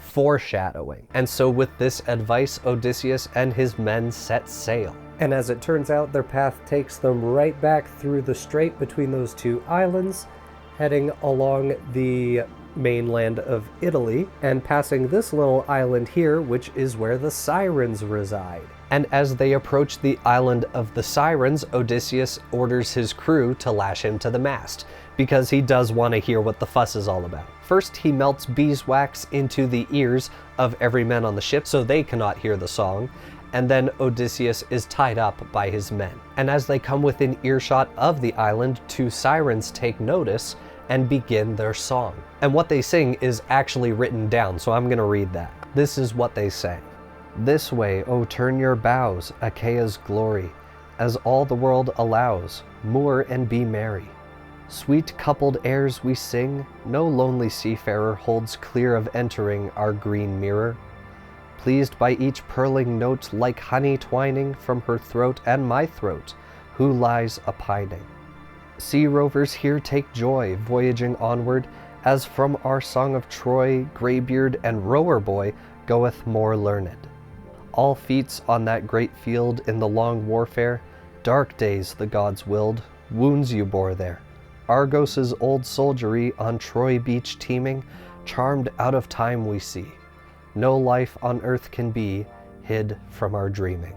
Foreshadowing. And so with this advice, Odysseus and his men set sail. And as it turns out, their path takes them right back through the strait between those 2 islands, heading along the mainland of Italy and passing this little island here, which is where the Sirens reside. And as they approach the island of the Sirens, Odysseus orders his crew to lash him to the mast, because he does want to hear what the fuss is all about. First, he melts beeswax into the ears of every man on the ship so they cannot hear the song, and then Odysseus is tied up by his men. And as they come within earshot of the island, 2 sirens take notice and begin their song. And what they sing is actually written down, so I'm going to read that. This is what they say. This way, O turn your bows, Achaea's glory, as all the world allows, moor and be merry. Sweet coupled airs we sing, no lonely seafarer holds clear of entering our green mirror. Pleased by each purling note like honey twining from her throat and my throat, who lies a-pining. Sea rovers here take joy, voyaging onward, as from our song of Troy, greybeard and rower boy goeth more learned. All feats on that great field in the long warfare, dark days the gods willed, wounds you bore there. Argos's old soldiery on Troy beach teeming, charmed out of time we see. No life on earth can be hid from our dreaming.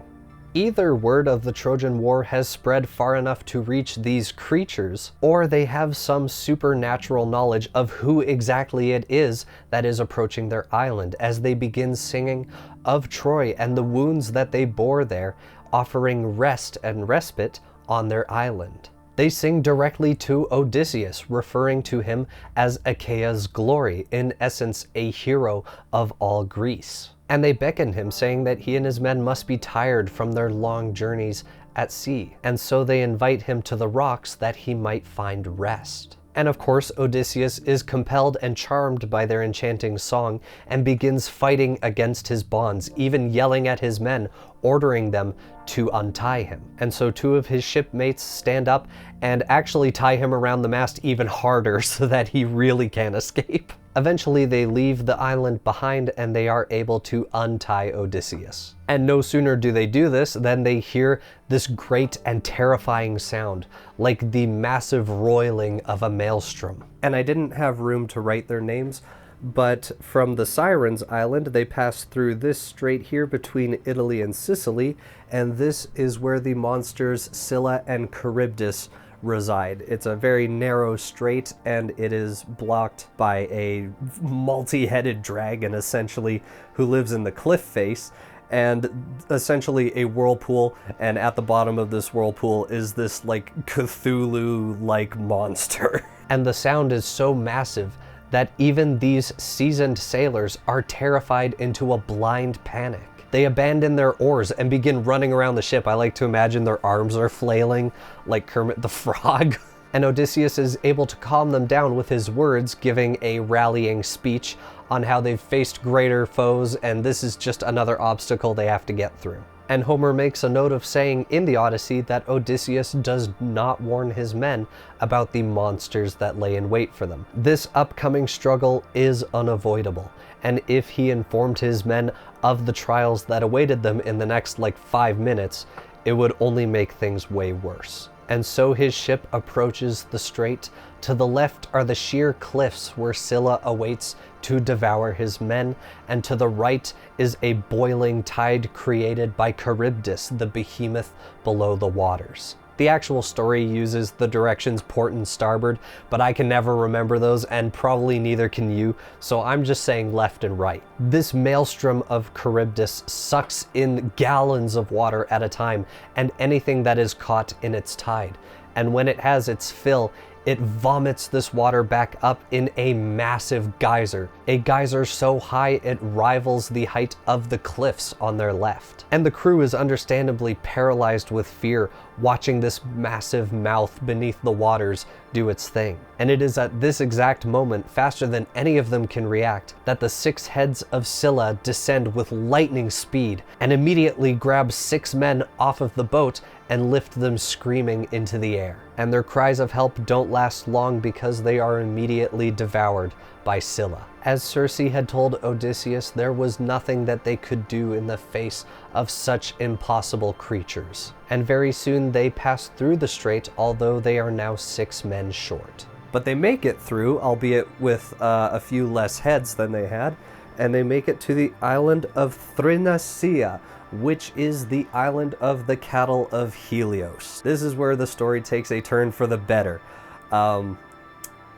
Either word of the Trojan War has spread far enough to reach these creatures, or they have some supernatural knowledge of who exactly it is that is approaching their island as they begin singing of Troy and the wounds that they bore there, offering rest and respite on their island. They sing directly to Odysseus, referring to him as Achaea's glory, in essence a hero of all Greece. And they beckon him, saying that he and his men must be tired from their long journeys at sea, and so they invite him to the rocks that he might find rest. And of course, Odysseus is compelled and charmed by their enchanting song and begins fighting against his bonds, even yelling at his men, ordering them to untie him. And so 2 of his shipmates stand up and actually tie him around the mast even harder so that he really can't escape. Eventually, they leave the island behind and they are able to untie Odysseus. And no sooner do they do this than they hear this great and terrifying sound, like the massive roiling of a maelstrom. And I didn't have room to write their names, but from the Sirens Island, they pass through this strait here between Italy and Sicily, and this is where the monsters Scylla and Charybdis reside. It's a very narrow strait, and it is blocked by a multi-headed dragon, essentially, who lives in the cliff face, and essentially a whirlpool, and at the bottom of this whirlpool is this like Cthulhu-like monster. And the sound is so massive that even these seasoned sailors are terrified into a blind panic. They abandon their oars and begin running around the ship. I like to imagine their arms are flailing like Kermit the Frog. And Odysseus is able to calm them down with his words, giving a rallying speech on how they've faced greater foes and this is just another obstacle they have to get through. And Homer makes a note of saying in the Odyssey that Odysseus does not warn his men about the monsters that lay in wait for them. This upcoming struggle is unavoidable, and if he informed his men of the trials that awaited them in the next 5 minutes, it would only make things way worse. And so his ship approaches the strait. To the left are the sheer cliffs where Scylla awaits to devour his men, and to the right is a boiling tide created by Charybdis, the behemoth below the waters. The actual story uses the directions port and starboard, but I can never remember those, and probably neither can you, so I'm just saying left and right. This maelstrom of Charybdis sucks in gallons of water at a time, and anything that is caught in its tide. And when it has its fill, it vomits this water back up in a massive geyser. A geyser so high it rivals the height of the cliffs on their left. And the crew is understandably paralyzed with fear, watching this massive mouth beneath the waters do its thing. And it is at this exact moment, faster than any of them can react, that the 6 heads of Scylla descend with lightning speed and immediately grab 6 men off of the boat and lift them screaming into the air. And their cries of help don't last long because they are immediately devoured by Scylla. As Circe had told Odysseus, there was nothing that they could do in the face of such impossible creatures. And very soon they pass through the strait, although they are now 6 men short. But they make it through, albeit with a few less heads than they had, and they make it to the island of Thrinacia, which is the island of the cattle of Helios. This is where the story takes a turn for the better.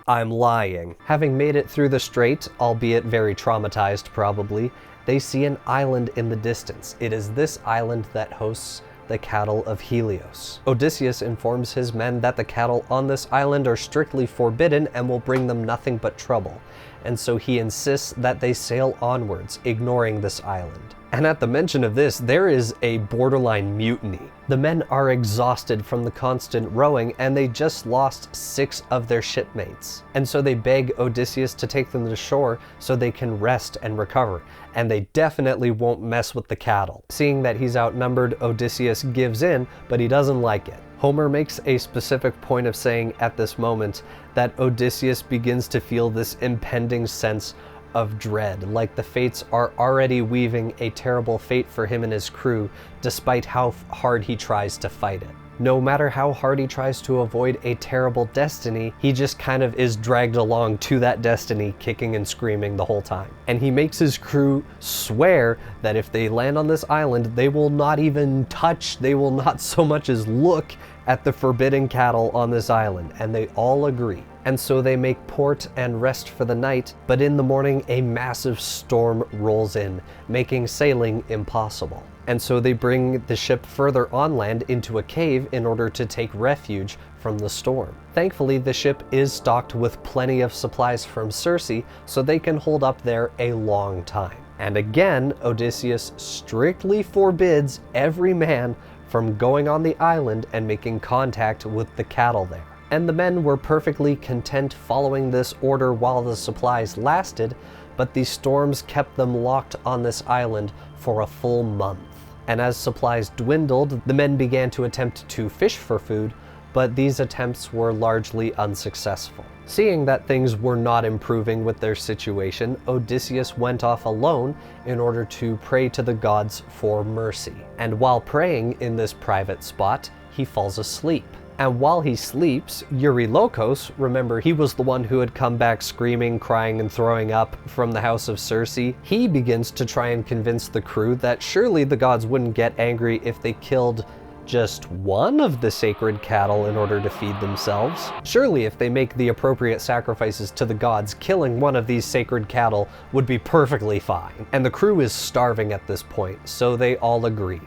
I'm lying. Having made it through the strait, albeit very traumatized probably, they see an island in the distance. It is this island that hosts the cattle of Helios. Odysseus informs his men that the cattle on this island are strictly forbidden and will bring them nothing but trouble. And so he insists that they sail onwards, ignoring this island. And at the mention of this, there is a borderline mutiny. The men are exhausted from the constant rowing, and they just lost 6 of their shipmates. And so they beg Odysseus to take them to shore so they can rest and recover. And they definitely won't mess with the cattle. Seeing that he's outnumbered, Odysseus gives in, but he doesn't like it. Homer makes a specific point of saying at this moment that Odysseus begins to feel this impending sense of dread, like the fates are already weaving a terrible fate for him and his crew, despite how hard he tries to fight it. No matter how hard he tries to avoid a terrible destiny, he just kind of is dragged along to that destiny, kicking and screaming the whole time. And he makes his crew swear that if they land on this island, they will not even touch, they will not so much as look at the forbidden cattle on this island, and they all agree. And so they make port and rest for the night, but in the morning a massive storm rolls in, making sailing impossible. And so they bring the ship further on land into a cave in order to take refuge from the storm. Thankfully, the ship is stocked with plenty of supplies from Circe, so they can hold up there a long time. And again, Odysseus strictly forbids every man from going on the island and making contact with the cattle there. And the men were perfectly content following this order while the supplies lasted, but these storms kept them locked on this island for a full month. And as supplies dwindled, the men began to attempt to fish for food, but these attempts were largely unsuccessful. Seeing that things were not improving with their situation, Odysseus went off alone in order to pray to the gods for mercy. And while praying in this private spot, he falls asleep. And while he sleeps, Eurylochos, remember he was the one who had come back screaming, crying, and throwing up from the house of Circe, he begins to try and convince the crew that surely the gods wouldn't get angry if they killed just one of the sacred cattle in order to feed themselves. Surely if they make the appropriate sacrifices to the gods, killing one of these sacred cattle would be perfectly fine. And the crew is starving at this point, so they all agree.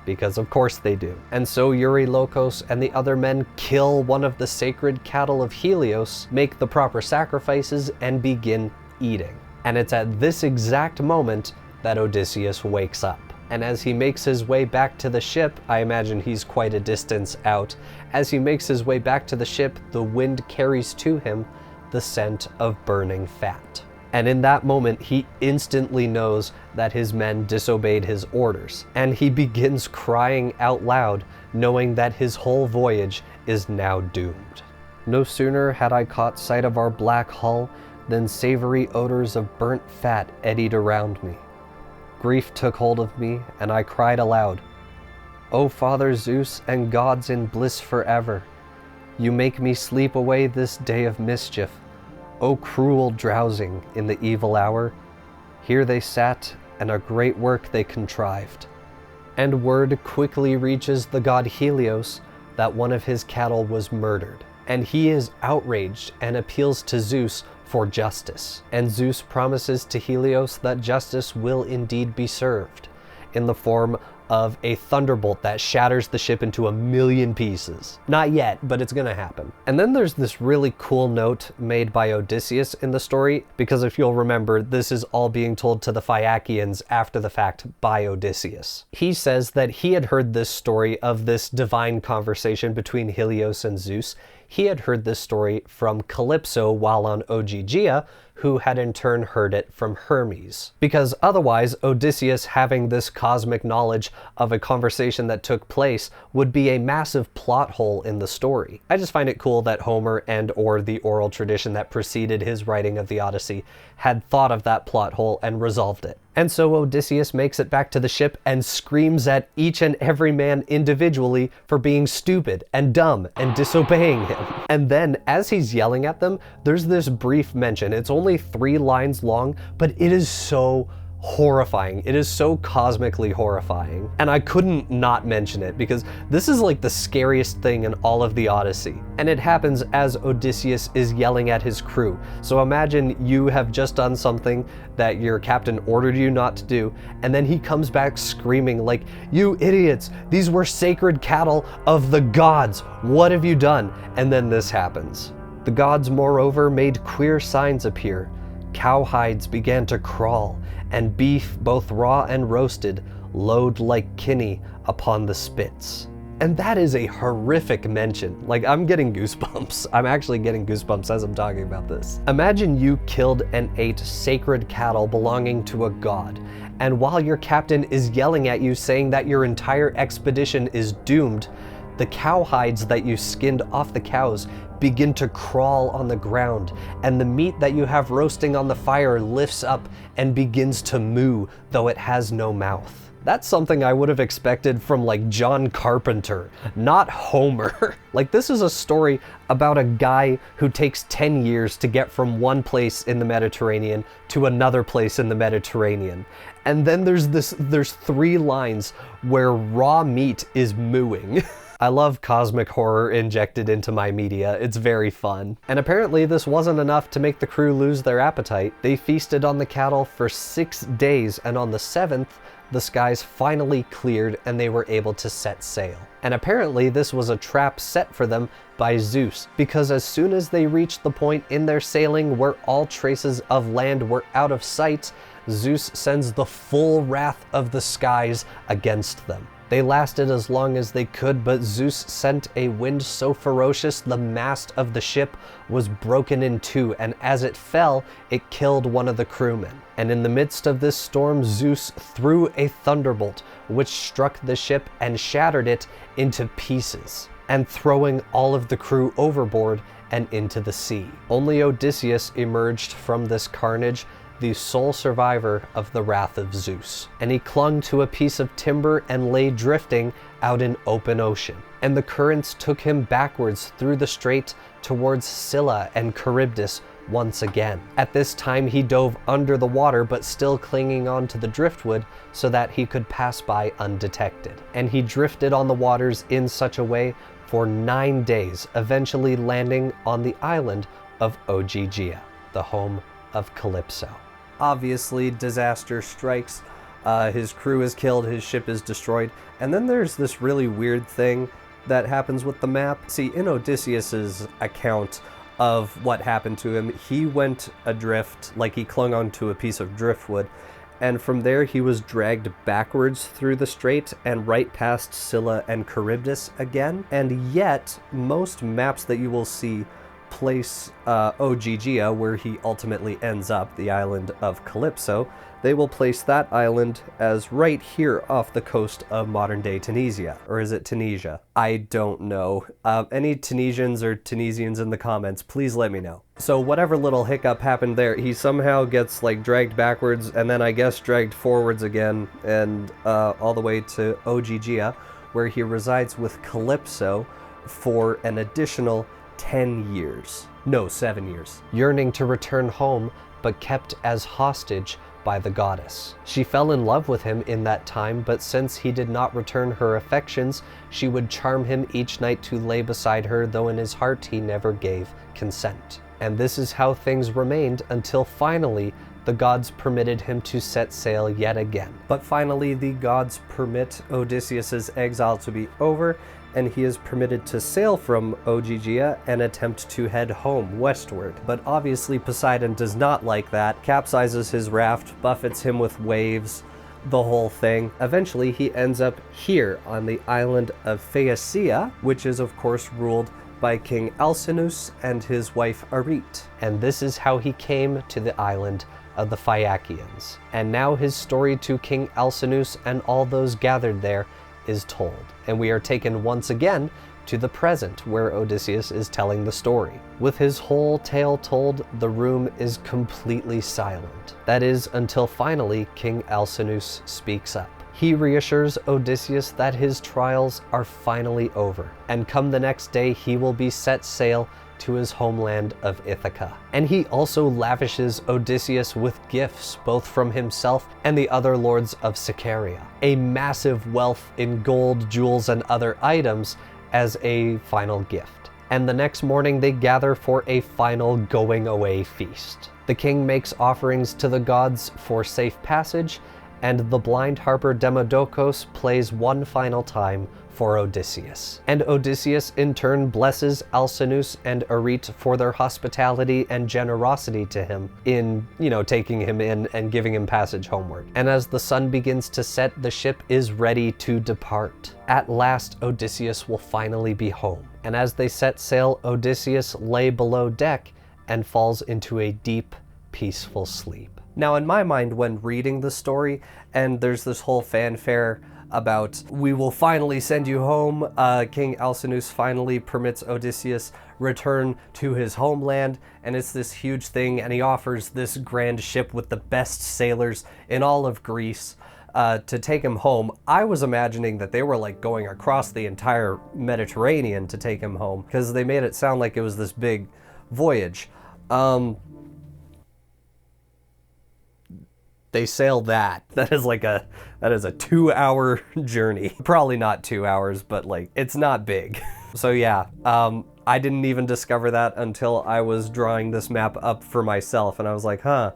Because of course they do. And so Eurylochos and the other men kill one of the sacred cattle of Helios, make the proper sacrifices, and begin eating. And it's at this exact moment that Odysseus wakes up. And as he makes his way back to the ship, I imagine he's quite a distance out, as he makes his way back to the ship, the wind carries to him the scent of burning fat. And in that moment, he instantly knows that his men disobeyed his orders, and he begins crying out loud, knowing that his whole voyage is now doomed. No sooner had I caught sight of our black hull than savory odors of burnt fat eddied around me. Grief took hold of me, and I cried aloud, O Father Zeus and gods in bliss forever, you make me sleep away this day of mischief. O cruel drowsing in the evil hour, here they sat, and a great work they contrived. And word quickly reaches the god Helios that one of his cattle was murdered, and he is outraged and appeals to Zeus for justice. And Zeus promises to Helios that justice will indeed be served, in the form of a thunderbolt that shatters the ship into 1,000,000 pieces. Not yet, but it's gonna happen. And then there's this really cool note made by Odysseus in the story, because if you'll remember, this is all being told to the Phaeacians after the fact by Odysseus. He says that he had heard this story of this divine conversation between Helios and Zeus. He had heard this story from Calypso while on Ogygia, who had in turn heard it from Hermes. Because otherwise, Odysseus having this cosmic knowledge of a conversation that took place would be a massive plot hole in the story. I just find it cool that Homer and or the oral tradition that preceded his writing of the Odyssey had thought of that plot hole and resolved it. And so Odysseus makes it back to the ship and screams at each and every man individually for being stupid and dumb and disobeying him. And then, as he's yelling at them, there's this brief mention. It's only 3 lines long, but it is so horrifying. It is so cosmically horrifying. And I couldn't not mention it because this is like the scariest thing in all of the Odyssey. And it happens as Odysseus is yelling at his crew. So imagine you have just done something that your captain ordered you not to do, and then he comes back screaming like, "You idiots, these were sacred cattle of the gods. What have you done?" And then this happens. The gods, moreover, made queer signs appear. Cowhides began to crawl, and beef, both raw and roasted, lowed like kidney upon the spits. And that is a horrific mention. Like, I'm getting goosebumps. I'm actually getting goosebumps as I'm talking about this. Imagine you killed and ate sacred cattle belonging to a god, and while your captain is yelling at you saying that your entire expedition is doomed, the cowhides that you skinned off the cows begin to crawl on the ground, and the meat that you have roasting on the fire lifts up and begins to moo, though it has no mouth. That's something I would have expected from like John Carpenter, not Homer. Like, this is a story about a guy who takes 10 years to get from one place in the Mediterranean to another place in the Mediterranean. And then there's 3 lines where raw meat is mooing. I love cosmic horror injected into my media. It's very fun. And apparently this wasn't enough to make the crew lose their appetite. They feasted on the cattle for 6 days, and on the 7th, the skies finally cleared and they were able to set sail. And apparently this was a trap set for them by Zeus, because as soon as they reached the point in their sailing where all traces of land were out of sight, Zeus sends the full wrath of the skies against them. They lasted as long as they could, but Zeus sent a wind so ferocious the mast of the ship was broken in 2, and as it fell, it killed one of the crewmen. And in the midst of this storm, Zeus threw a thunderbolt, which struck the ship and shattered it into pieces, and throwing all of the crew overboard and into the sea. Only Odysseus emerged from this carnage, the sole survivor of the wrath of Zeus. And he clung to a piece of timber and lay drifting out in open ocean. And the currents took him backwards through the strait towards Scylla and Charybdis once again. At this time he dove under the water, but still clinging on to the driftwood so that he could pass by undetected. And he drifted on the waters in such a way for 9 days, eventually landing on the island of Ogygia, the home of Calypso. Obviously, disaster strikes. His crew is killed, his ship is destroyed, and then there's this really weird thing that happens with the map. See, in Odysseus's account of what happened to him, he went adrift, like he clung onto a piece of driftwood, and from there he was dragged backwards through the strait and right past Scylla and Charybdis again. And yet, most maps that you will see place Ogygia, where he ultimately ends up, the island of Calypso, they will place that island as right here off the coast of modern-day Tunisia. Or is it Tunisia? I don't know. Any Tunisians or Tunisians in the comments, please let me know. So whatever little hiccup happened there, he somehow gets like dragged backwards and then I guess dragged forwards again and all the way to Ogygia, where he resides with Calypso for an additional 10 years. No, 7 years. Yearning to return home, but kept as hostage by the goddess. She fell in love with him in that time, but since he did not return her affections, she would charm him each night to lay beside her, though in his heart he never gave consent. And this is how things remained until finally the gods permitted him to set sail yet again. But finally the gods permit Odysseus's exile to be over, and he is permitted to sail from Ogygia and attempt to head home westward. But obviously Poseidon does not like that, capsizes his raft, buffets him with waves, the whole thing. Eventually he ends up here on the island of Phaeacia, which is of course ruled by King Alcinous and his wife Arete. And this is how he came to the island of the Phaeacians. And now his story to King Alcinous and all those gathered there is told. And we are taken once again to the present, where Odysseus is telling the story. With his whole tale told, the room is completely silent. That is, until finally King Alcinous speaks up. He reassures Odysseus that his trials are finally over, and come the next day he will be set sail to his homeland of Ithaka. And he also lavishes Odysseus with gifts, both from himself and the other lords of Sicaria. A massive wealth in gold, jewels, and other items as a final gift. And the next morning they gather for a final going away feast. The king makes offerings to the gods for safe passage, and the blind harper Demodocus plays one final time for Odysseus. And Odysseus in turn blesses Alcinous and Arete for their hospitality and generosity to him in, taking him in and giving him passage homeward. And as the sun begins to set, the ship is ready to depart. At last, Odysseus will finally be home. And as they set sail, Odysseus lay below deck and falls into a deep, peaceful sleep. Now, in my mind, when reading the story, and there's this whole fanfare about, we will finally send you home, King Alcinous finally permits Odysseus return to his homeland, and it's this huge thing, and he offers this grand ship with the best sailors in all of Greece to take him home. I was imagining that they were like going across the entire Mediterranean to take him home, because they made it sound like it was this big voyage. They sailed that. That is a 2-hour journey. Probably not 2 hours, but it's not big. So yeah, I didn't even discover that until I was drawing this map up for myself, and I was like, huh,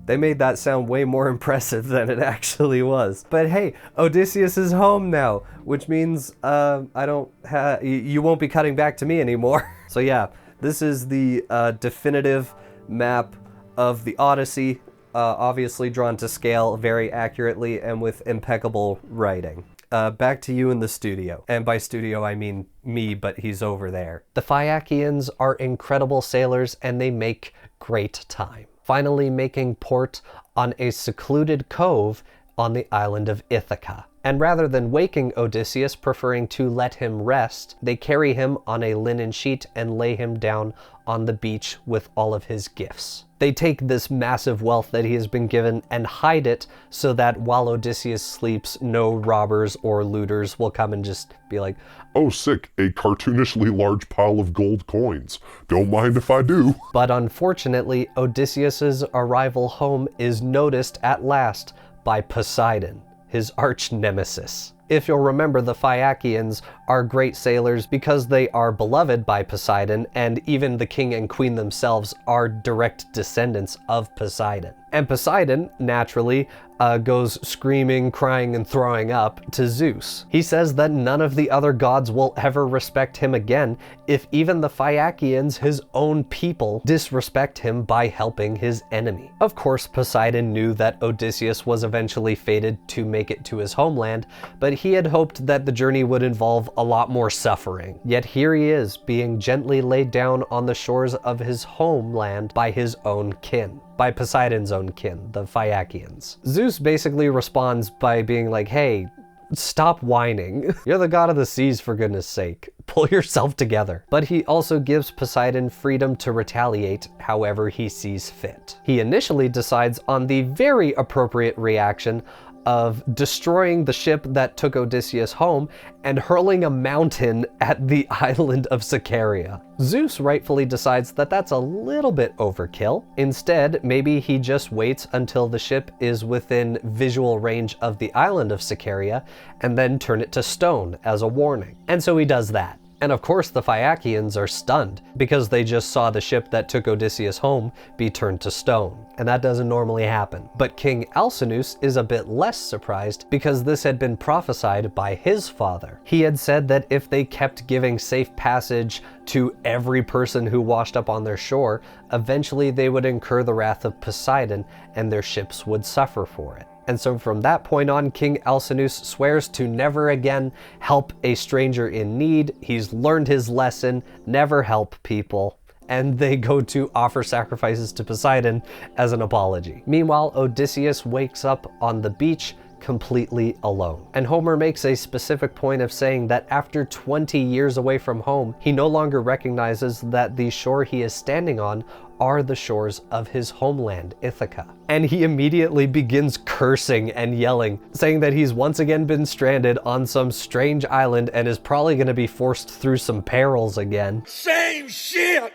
they made that sound way more impressive than it actually was. But hey, Odysseus is home now, which means you won't be cutting back to me anymore. So yeah, this is the definitive map of the Odyssey. Obviously drawn to scale very accurately and with impeccable writing. Back to you in the studio. And by studio, I mean me, but he's over there. The Phaeacians are incredible sailors, and they make great time, finally making port on a secluded cove on the island of Ithaka. And rather than waking Odysseus, preferring to let him rest, they carry him on a linen sheet and lay him down on the beach with all of his gifts. They take this massive wealth that he has been given and hide it so that while Odysseus sleeps, no robbers or looters will come and just be like, "Oh, sick, a cartoonishly large pile of gold coins. Don't mind if I do." But unfortunately, Odysseus's arrival home is noticed at last by Poseidon, his arch nemesis. If you'll remember, the Phaeacians are great sailors because they are beloved by Poseidon, and even the king and queen themselves are direct descendants of Poseidon. And Poseidon, naturally, goes screaming, crying, and throwing up to Zeus. He says that none of the other gods will ever respect him again if even the Phaeacians, his own people, disrespect him by helping his enemy. Of course, Poseidon knew that Odysseus was eventually fated to make it to his homeland, but he had hoped that the journey would involve a lot more suffering. Yet here he is, being gently laid down on the shores of his homeland by his own kin. By Poseidon's own kin, the Phaeacians. Zeus basically responds by being like, hey, stop whining. You're the god of the seas, for goodness sake. Pull yourself together. But he also gives Poseidon freedom to retaliate however he sees fit. He initially decides on the very appropriate reaction of destroying the ship that took Odysseus home and hurling a mountain at the island of Sycaria. Zeus rightfully decides that that's a little bit overkill. Instead, maybe he just waits until the ship is within visual range of the island of Sycaria and then turn it to stone as a warning. And so he does that. And of course the Phaeacians are stunned because they just saw the ship that took Odysseus home be turned to stone. And that doesn't normally happen. But King Alcinous is a bit less surprised because this had been prophesied by his father. He had said that if they kept giving safe passage to every person who washed up on their shore, eventually they would incur the wrath of Poseidon and their ships would suffer for it. And so from that point on, King Alcinous swears to never again help a stranger in need. He's learned his lesson, never help people. And they go to offer sacrifices to Poseidon as an apology. Meanwhile, Odysseus wakes up on the beach completely alone. And Homer makes a specific point of saying that after 20 years away from home, he no longer recognizes that the shore he is standing on are the shores of his homeland, Ithaka. And he immediately begins cursing and yelling, saying that he's once again been stranded on some strange island and is probably going to be forced through some perils again. Same shit,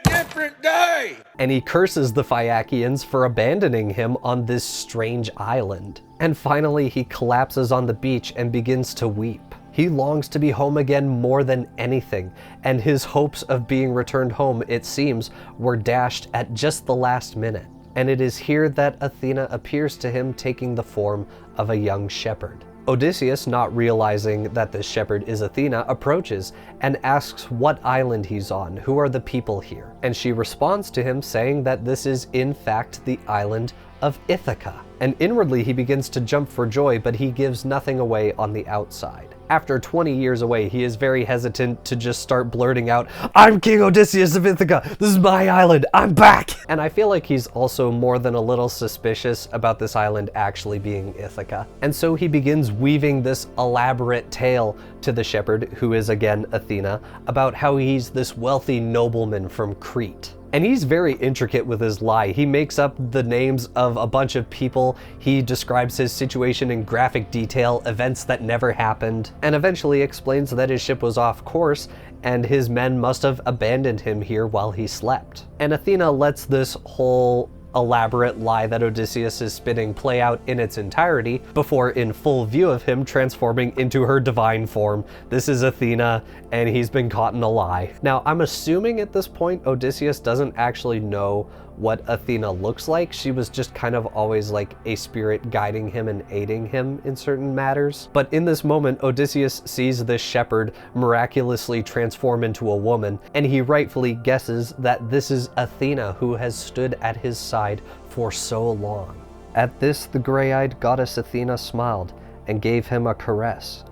different day. And he curses the Phaeacians for abandoning him on this strange island. And finally, he collapses on the beach and begins to weep. He longs to be home again more than anything, and his hopes of being returned home, it seems, were dashed at just the last minute. And it is here that Athena appears to him taking the form of a young shepherd. Odysseus, not realizing that this shepherd is Athena, approaches and asks what island he's on, who are the people here. And she responds to him saying that this is in fact the island of Ithaka. And inwardly he begins to jump for joy, but he gives nothing away on the outside. After 20 years away, he is very hesitant to just start blurting out, "I'm King Odysseus of Ithaka, this is my island, I'm back!" And I feel like he's also more than a little suspicious about this island actually being Ithaka. And so he begins weaving this elaborate tale to the shepherd, who is again Athena, about how he's this wealthy nobleman from Crete. And he's very intricate with his lie. He makes up the names of a bunch of people. He describes his situation in graphic detail, events that never happened, and eventually explains that his ship was off course and his men must have abandoned him here while he slept. And Athena lets this whole elaborate lie that Odysseus is spinning play out in its entirety before, in full view of him, transforming into her divine form. This is Athena, and he's been caught in a lie. Now, I'm assuming at this point Odysseus doesn't actually know what Athena looks like. She was just kind of always like a spirit guiding him and aiding him in certain matters. But in this moment, Odysseus sees this shepherd miraculously transform into a woman, and he rightfully guesses that this is Athena who has stood at his side for so long. At this, the gray-eyed goddess Athena smiled and gave him a caress.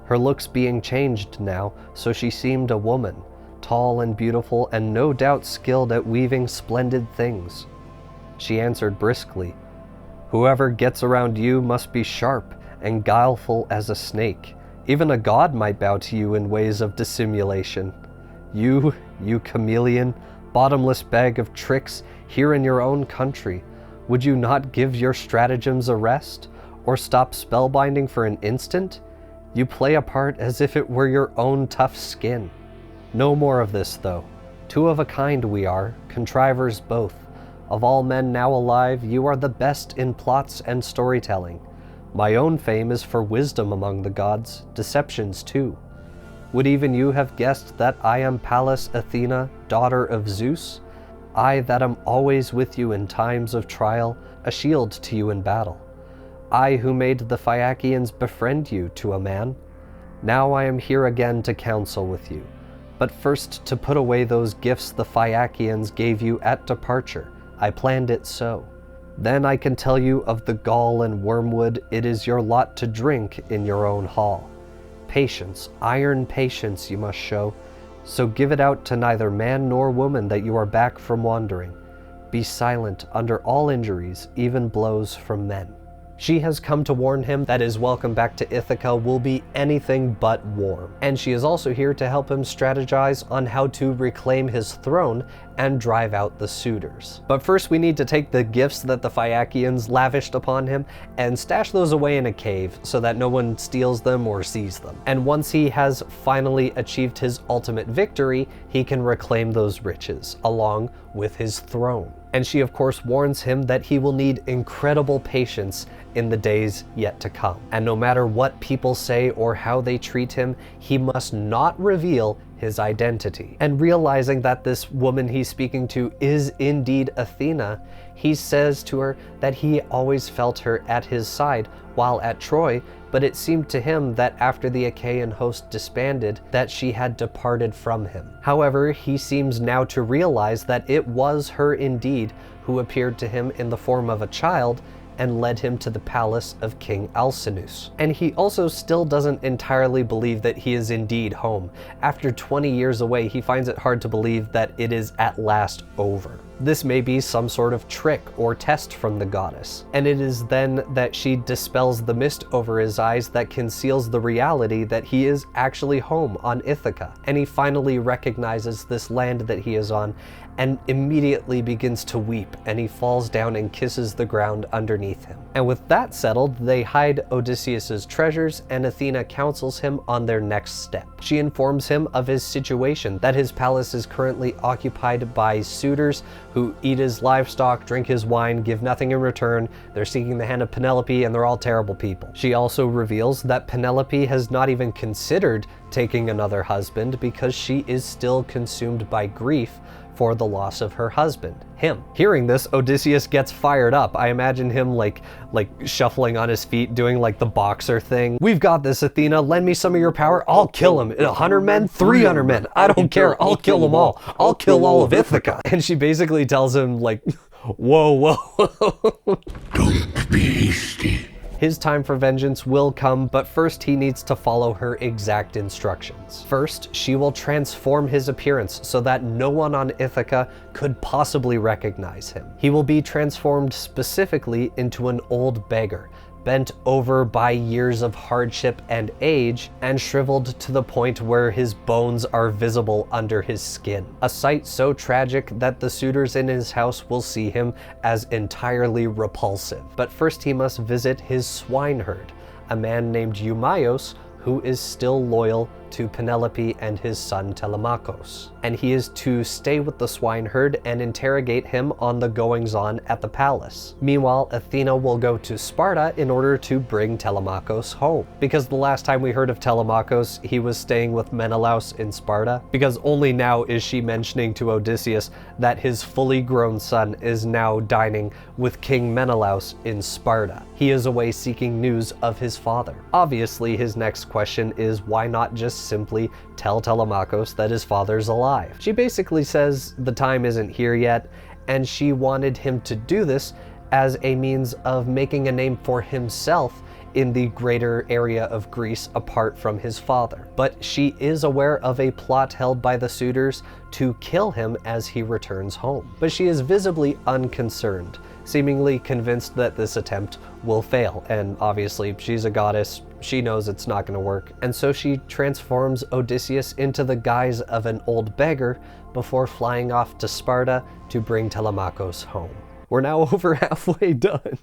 Her looks being changed now, so she seemed a woman, tall and beautiful, and no doubt skilled at weaving splendid things. She answered briskly, "Whoever gets around you must be sharp and guileful as a snake. Even a god might bow to you in ways of dissimulation. You chameleon, bottomless bag of tricks here in your own country, would you not give your stratagems a rest, or stop spellbinding for an instant? You play a part as if it were your own tough skin. No more of this, though. Two of a kind we are, contrivers both. Of all men now alive, you are the best in plots and storytelling. My own fame is for wisdom among the gods, deceptions too. Would even you have guessed that I am Pallas Athena, daughter of Zeus? I that am always with you in times of trial, a shield to you in battle. I who made the Phaeacians befriend you to a man. Now I am here again to counsel with you. But first to put away those gifts the Phaeacians gave you at departure. I planned it so. Then I can tell you of the gall and wormwood it is your lot to drink in your own hall. Patience, iron patience you must show, so give it out to neither man nor woman that you are back from wandering. Be silent under all injuries, even blows from men." She has come to warn him that his welcome back to Ithaka will be anything but warm, and she is also here to help him strategize on how to reclaim his throne and drive out the suitors. But first we need to take the gifts that the Phaeacians lavished upon him and stash those away in a cave so that no one steals them or sees them. And once he has finally achieved his ultimate victory, he can reclaim those riches along with his throne. And she of course warns him that he will need incredible patience in the days yet to come. And no matter what people say or how they treat him, he must not reveal his identity. And realizing that this woman he's speaking to is indeed Athena, he says to her that he always felt her at his side while at Troy, but it seemed to him that after the Achaean host disbanded, that she had departed from him. However, he seems now to realize that it was her indeed who appeared to him in the form of a child and led him to the palace of King Alcinous. And he also still doesn't entirely believe that he is indeed home. After 20 years away, he finds it hard to believe that it is at last over. This may be some sort of trick or test from the goddess, and it is then that she dispels the mist over his eyes that conceals the reality that he is actually home on Ithaka, and he finally recognizes this land that he is on and immediately begins to weep, and he falls down and kisses the ground underneath him. And with that settled, they hide Odysseus's treasures, and Athena counsels him on their next step. She informs him of his situation, that his palace is currently occupied by suitors who eat his livestock, drink his wine, give nothing in return. They're seeking the hand of Penelope, and they're all terrible people. She also reveals that Penelope has not even considered taking another husband because she is still consumed by grief for the loss of her husband, him. Hearing this, Odysseus gets fired up. I imagine him like shuffling on his feet, doing like the boxer thing. "We've got this, Athena. Lend me some of your power. I'll kill him. 100 men, 300 men. I don't care. I'll kill them all. I'll kill all of Ithaka." And she basically tells him like, whoa. Don't be hasty. His time for vengeance will come, but first he needs to follow her exact instructions. First, she will transform his appearance so that no one on Ithaka could possibly recognize him. He will be transformed specifically into an old beggar, bent over by years of hardship and age, and shriveled to the point where his bones are visible under his skin. A sight so tragic that the suitors in his house will see him as entirely repulsive. But first he must visit his swineherd, a man named Eumaeus, who is still loyal to Penelope and his son Telemakhos. And he is to stay with the swineherd and interrogate him on the goings-on at the palace. Meanwhile, Athena will go to Sparta in order to bring Telemakhos home. Because the last time we heard of Telemakhos, he was staying with Menelaus in Sparta. Because only now is she mentioning to Odysseus that his fully grown son is now dining with King Menelaus in Sparta. He is away seeking news of his father. Obviously, his next question is why not just simply tell Telemakhos that his father's alive. She basically says the time isn't here yet, and she wanted him to do this as a means of making a name for himself in the greater area of Greece apart from his father. But she is aware of a plot held by the suitors to kill him as he returns home. But she is visibly unconcerned, seemingly convinced that this attempt will fail, and obviously she's a goddess. She knows it's not going to work, and so she transforms Odysseus into the guise of an old beggar before flying off to Sparta to bring Telemakhos home. We're now over halfway done.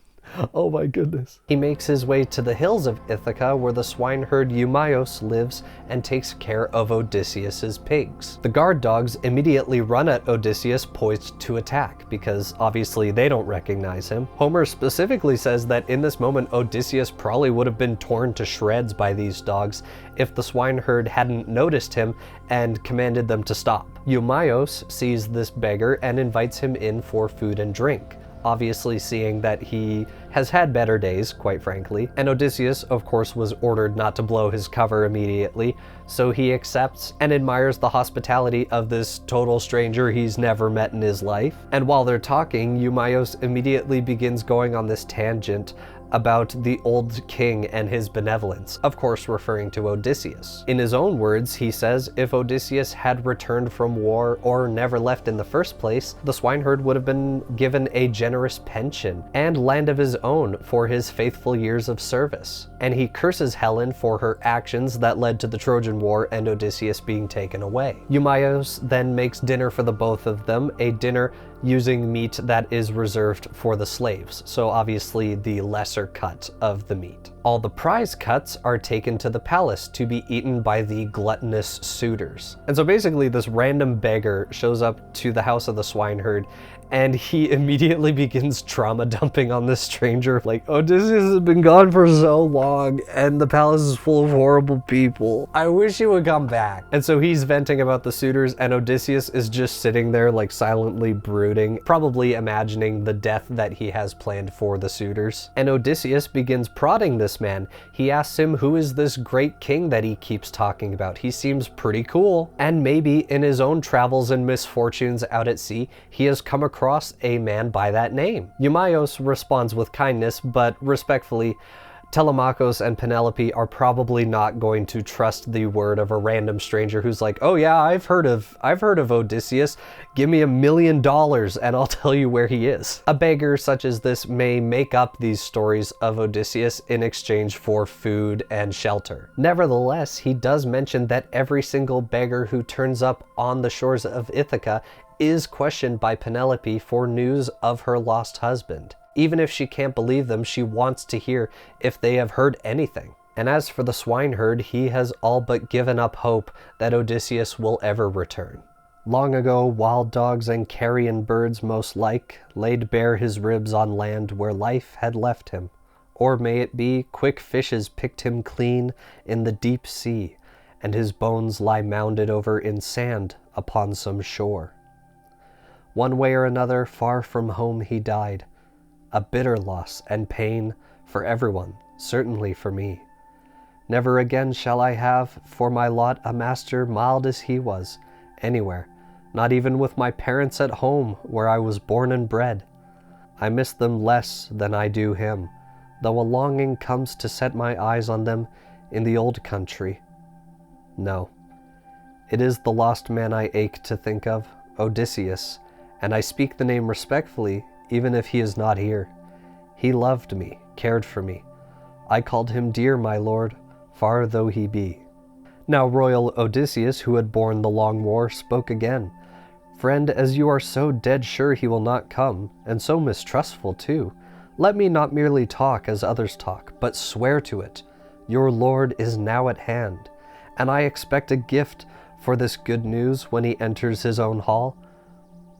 Oh my goodness. He makes his way to the hills of Ithaca where the swineherd Eumaeus lives and takes care of Odysseus's pigs. The guard dogs immediately run at Odysseus poised to attack because obviously they don't recognize him. Homer specifically says that in this moment Odysseus probably would have been torn to shreds by these dogs if the swineherd hadn't noticed him and commanded them to stop. Eumaeus sees this beggar and invites him in for food and drink, obviously seeing that he has had better days, quite frankly. And Odysseus, of course, was ordered not to blow his cover immediately, so he accepts and admires the hospitality of this total stranger he's never met in his life. And while they're talking, Eumaeus immediately begins going on this tangent about the old king and his benevolence, of course referring to Odysseus. In his own words, he says if Odysseus had returned from war or never left in the first place, the swineherd would have been given a generous pension and land of his own for his faithful years of service. And he curses Helen for her actions that led to the Trojan War and Odysseus being taken away. Eumaeus then makes dinner for the both of them, a dinner using meat that is reserved for the slaves, so obviously the lesser cut of the meat. All the prize cuts are taken to the palace to be eaten by the gluttonous suitors. And so basically this random beggar shows up to the house of the swineherd and he immediately begins trauma dumping on this stranger. Like, Odysseus has been gone for so long and the palace is full of horrible people. I wish he would come back. And so he's venting about the suitors and Odysseus is just sitting there like silently brooding, probably imagining the death that he has planned for the suitors. And Odysseus begins prodding this man. He asks him who is this great king that he keeps talking about. He seems pretty cool. And maybe in his own travels and misfortunes out at sea, he has come across a man by that name. Eumaeus responds with kindness, but respectfully, Telemakhos and Penelope are probably not going to trust the word of a random stranger who's like, oh yeah, I've heard of Odysseus. Give me $1 million and I'll tell you where he is. A beggar such as this may make up these stories of Odysseus in exchange for food and shelter. Nevertheless, he does mention that every single beggar who turns up on the shores of Ithaka is questioned by Penelope for news of her lost husband. Even if she can't believe them, she wants to hear if they have heard anything. And as for the swineherd, he has all but given up hope that Odysseus will ever return. Long ago, wild dogs and carrion birds most like laid bare his ribs on land where life had left him. Or may it be, quick fishes picked him clean in the deep sea, and his bones lie mounded over in sand upon some shore. One way or another, far from home he died, a bitter loss and pain for everyone, certainly for me. Never again shall I have for my lot a master mild as he was, anywhere, not even with my parents at home where I was born and bred. I miss them less than I do him, though a longing comes to set my eyes on them in the old country. No, it is the lost man I ache to think of, Odysseus, and I speak the name respectfully, even if he is not here. He loved me, cared for me. I called him dear, my lord, far though he be. Now royal Odysseus, who had borne the long war, spoke again. Friend, as you are so dead sure he will not come, and so mistrustful too, let me not merely talk as others talk, but swear to it. Your lord is now at hand, and I expect a gift for this good news when he enters his own hall.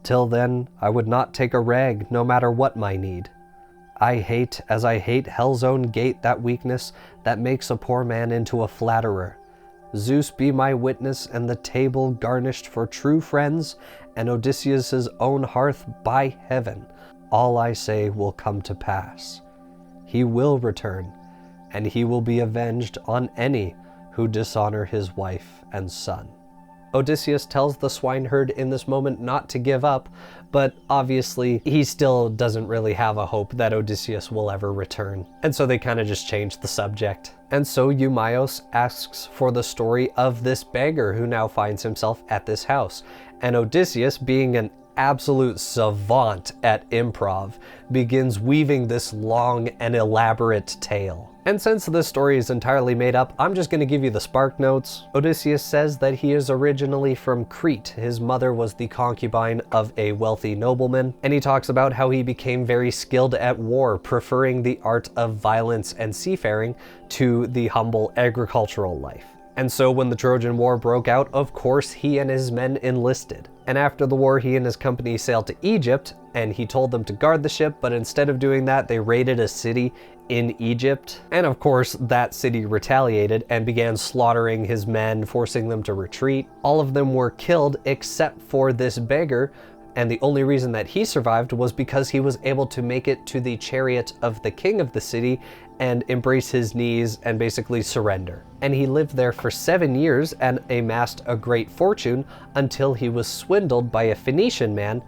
Till then, I would not take a rag, no matter what my need. I hate, as I hate hell's own gate, that weakness that makes a poor man into a flatterer. Zeus be my witness, and the table garnished for true friends, and Odysseus' own hearth, by heaven, all I say will come to pass. He will return, and he will be avenged on any who dishonor his wife and son. Odysseus tells the swineherd in this moment not to give up, but obviously he still doesn't really have a hope that Odysseus will ever return. And so they kind of just change the subject. And so Eumaeus asks for the story of this beggar who now finds himself at this house. And Odysseus, being an absolute savant at improv, begins weaving this long and elaborate tale. And since this story is entirely made up, I'm just going to give you the spark notes. Odysseus says that he is originally from Crete. His mother was the concubine of a wealthy nobleman, and he talks about how he became very skilled at war, preferring the art of violence and seafaring to the humble agricultural life. And so when the Trojan War broke out, of course he and his men enlisted. And after the war, he and his company sailed to Egypt, and he told them to guard the ship, but instead of doing that, they raided a city in Egypt. And of course, that city retaliated and began slaughtering his men, forcing them to retreat. All of them were killed except for this beggar, and the only reason that he survived was because he was able to make it to the chariot of the king of the city and embrace his knees and basically surrender. And he lived there for 7 years and amassed a great fortune until he was swindled by a Phoenician man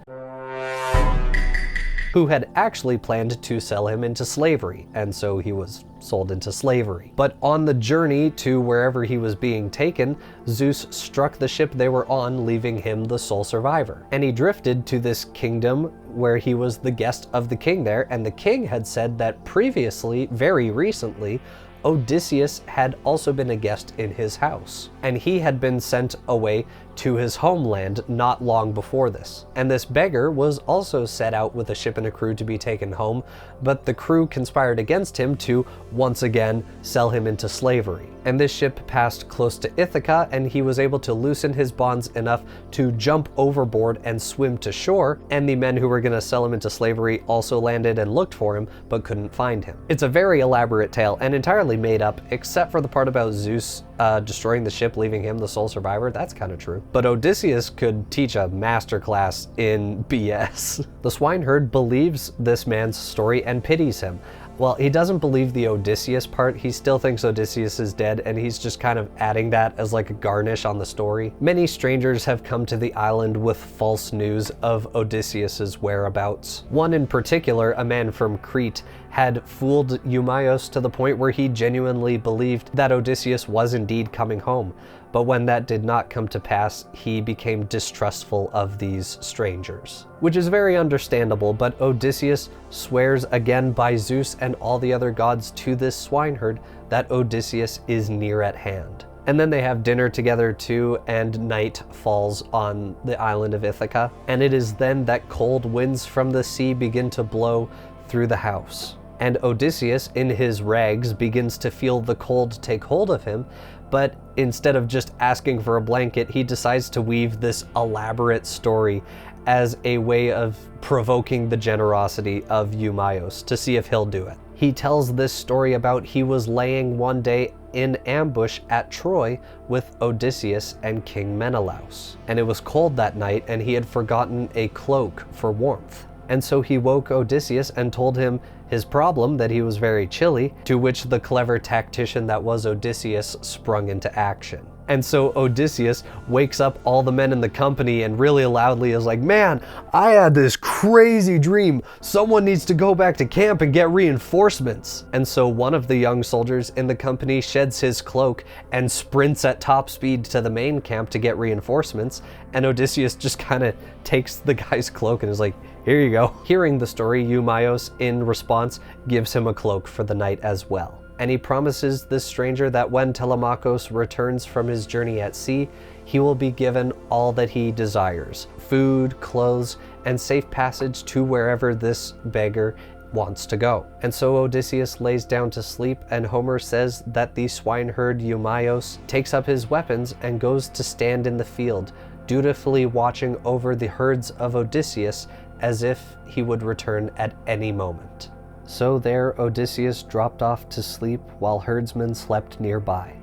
who had actually planned to sell him into slavery, and so he was sold into slavery. But on the journey to wherever he was being taken, Zeus struck the ship they were on, leaving him the sole survivor. And he drifted to this kingdom where he was the guest of the king there, and the king had said that previously, very recently, Odysseus had also been a guest in his house, and he had been sent away to his homeland not long before this. And this beggar was also set out with a ship and a crew to be taken home, but the crew conspired against him to once again sell him into slavery. And this ship passed close to Ithaka, and he was able to loosen his bonds enough to jump overboard and swim to shore, and the men who were going to sell him into slavery also landed and looked for him, but couldn't find him. It's a very elaborate tale and entirely made up, except for the part about Zeus destroying the ship, leaving him the sole survivor. That's kind of true. But Odysseus could teach a masterclass in BS. The swineherd believes this man's story and pities him. Well, he doesn't believe the Odysseus part. He still thinks Odysseus is dead, and he's just kind of adding that as like a garnish on the story. Many strangers have come to the island with false news of Odysseus's whereabouts. One in particular, a man from Crete, had fooled Eumaeus to the point where he genuinely believed that Odysseus was indeed coming home. But when that did not come to pass, he became distrustful of these strangers. Which is very understandable, but Odysseus swears again by Zeus and all the other gods to this swineherd that Odysseus is near at hand. And then they have dinner together too, and night falls on the island of Ithaka. And it is then that cold winds from the sea begin to blow through the house. And Odysseus, in his rags, begins to feel the cold take hold of him, but instead of just asking for a blanket, he decides to weave this elaborate story as a way of provoking the generosity of Eumaeus to see if he'll do it. He tells this story about he was laying one day in ambush at Troy with Odysseus and King Menelaus. And it was cold that night, and he had forgotten a cloak for warmth. And so he woke Odysseus and told him his problem, that he was very chilly, to which the clever tactician that was Odysseus sprung into action. And so Odysseus wakes up all the men in the company and really loudly is like, "Man, I had this crazy dream. Someone needs to go back to camp and get reinforcements." And so one of the young soldiers in the company sheds his cloak and sprints at top speed to the main camp to get reinforcements. And Odysseus just kind of takes the guy's cloak and is like, "Here you go." Hearing the story, Eumaeus, in response, gives him a cloak for the night as well. And he promises this stranger that when Telemakhos returns from his journey at sea, he will be given all that he desires: food, clothes, and safe passage to wherever this beggar wants to go. And so Odysseus lays down to sleep, and Homer says that the swineherd Eumaeus takes up his weapons and goes to stand in the field, dutifully watching over the herds of Odysseus as if he would return at any moment. So there Odysseus dropped off to sleep while herdsmen slept nearby.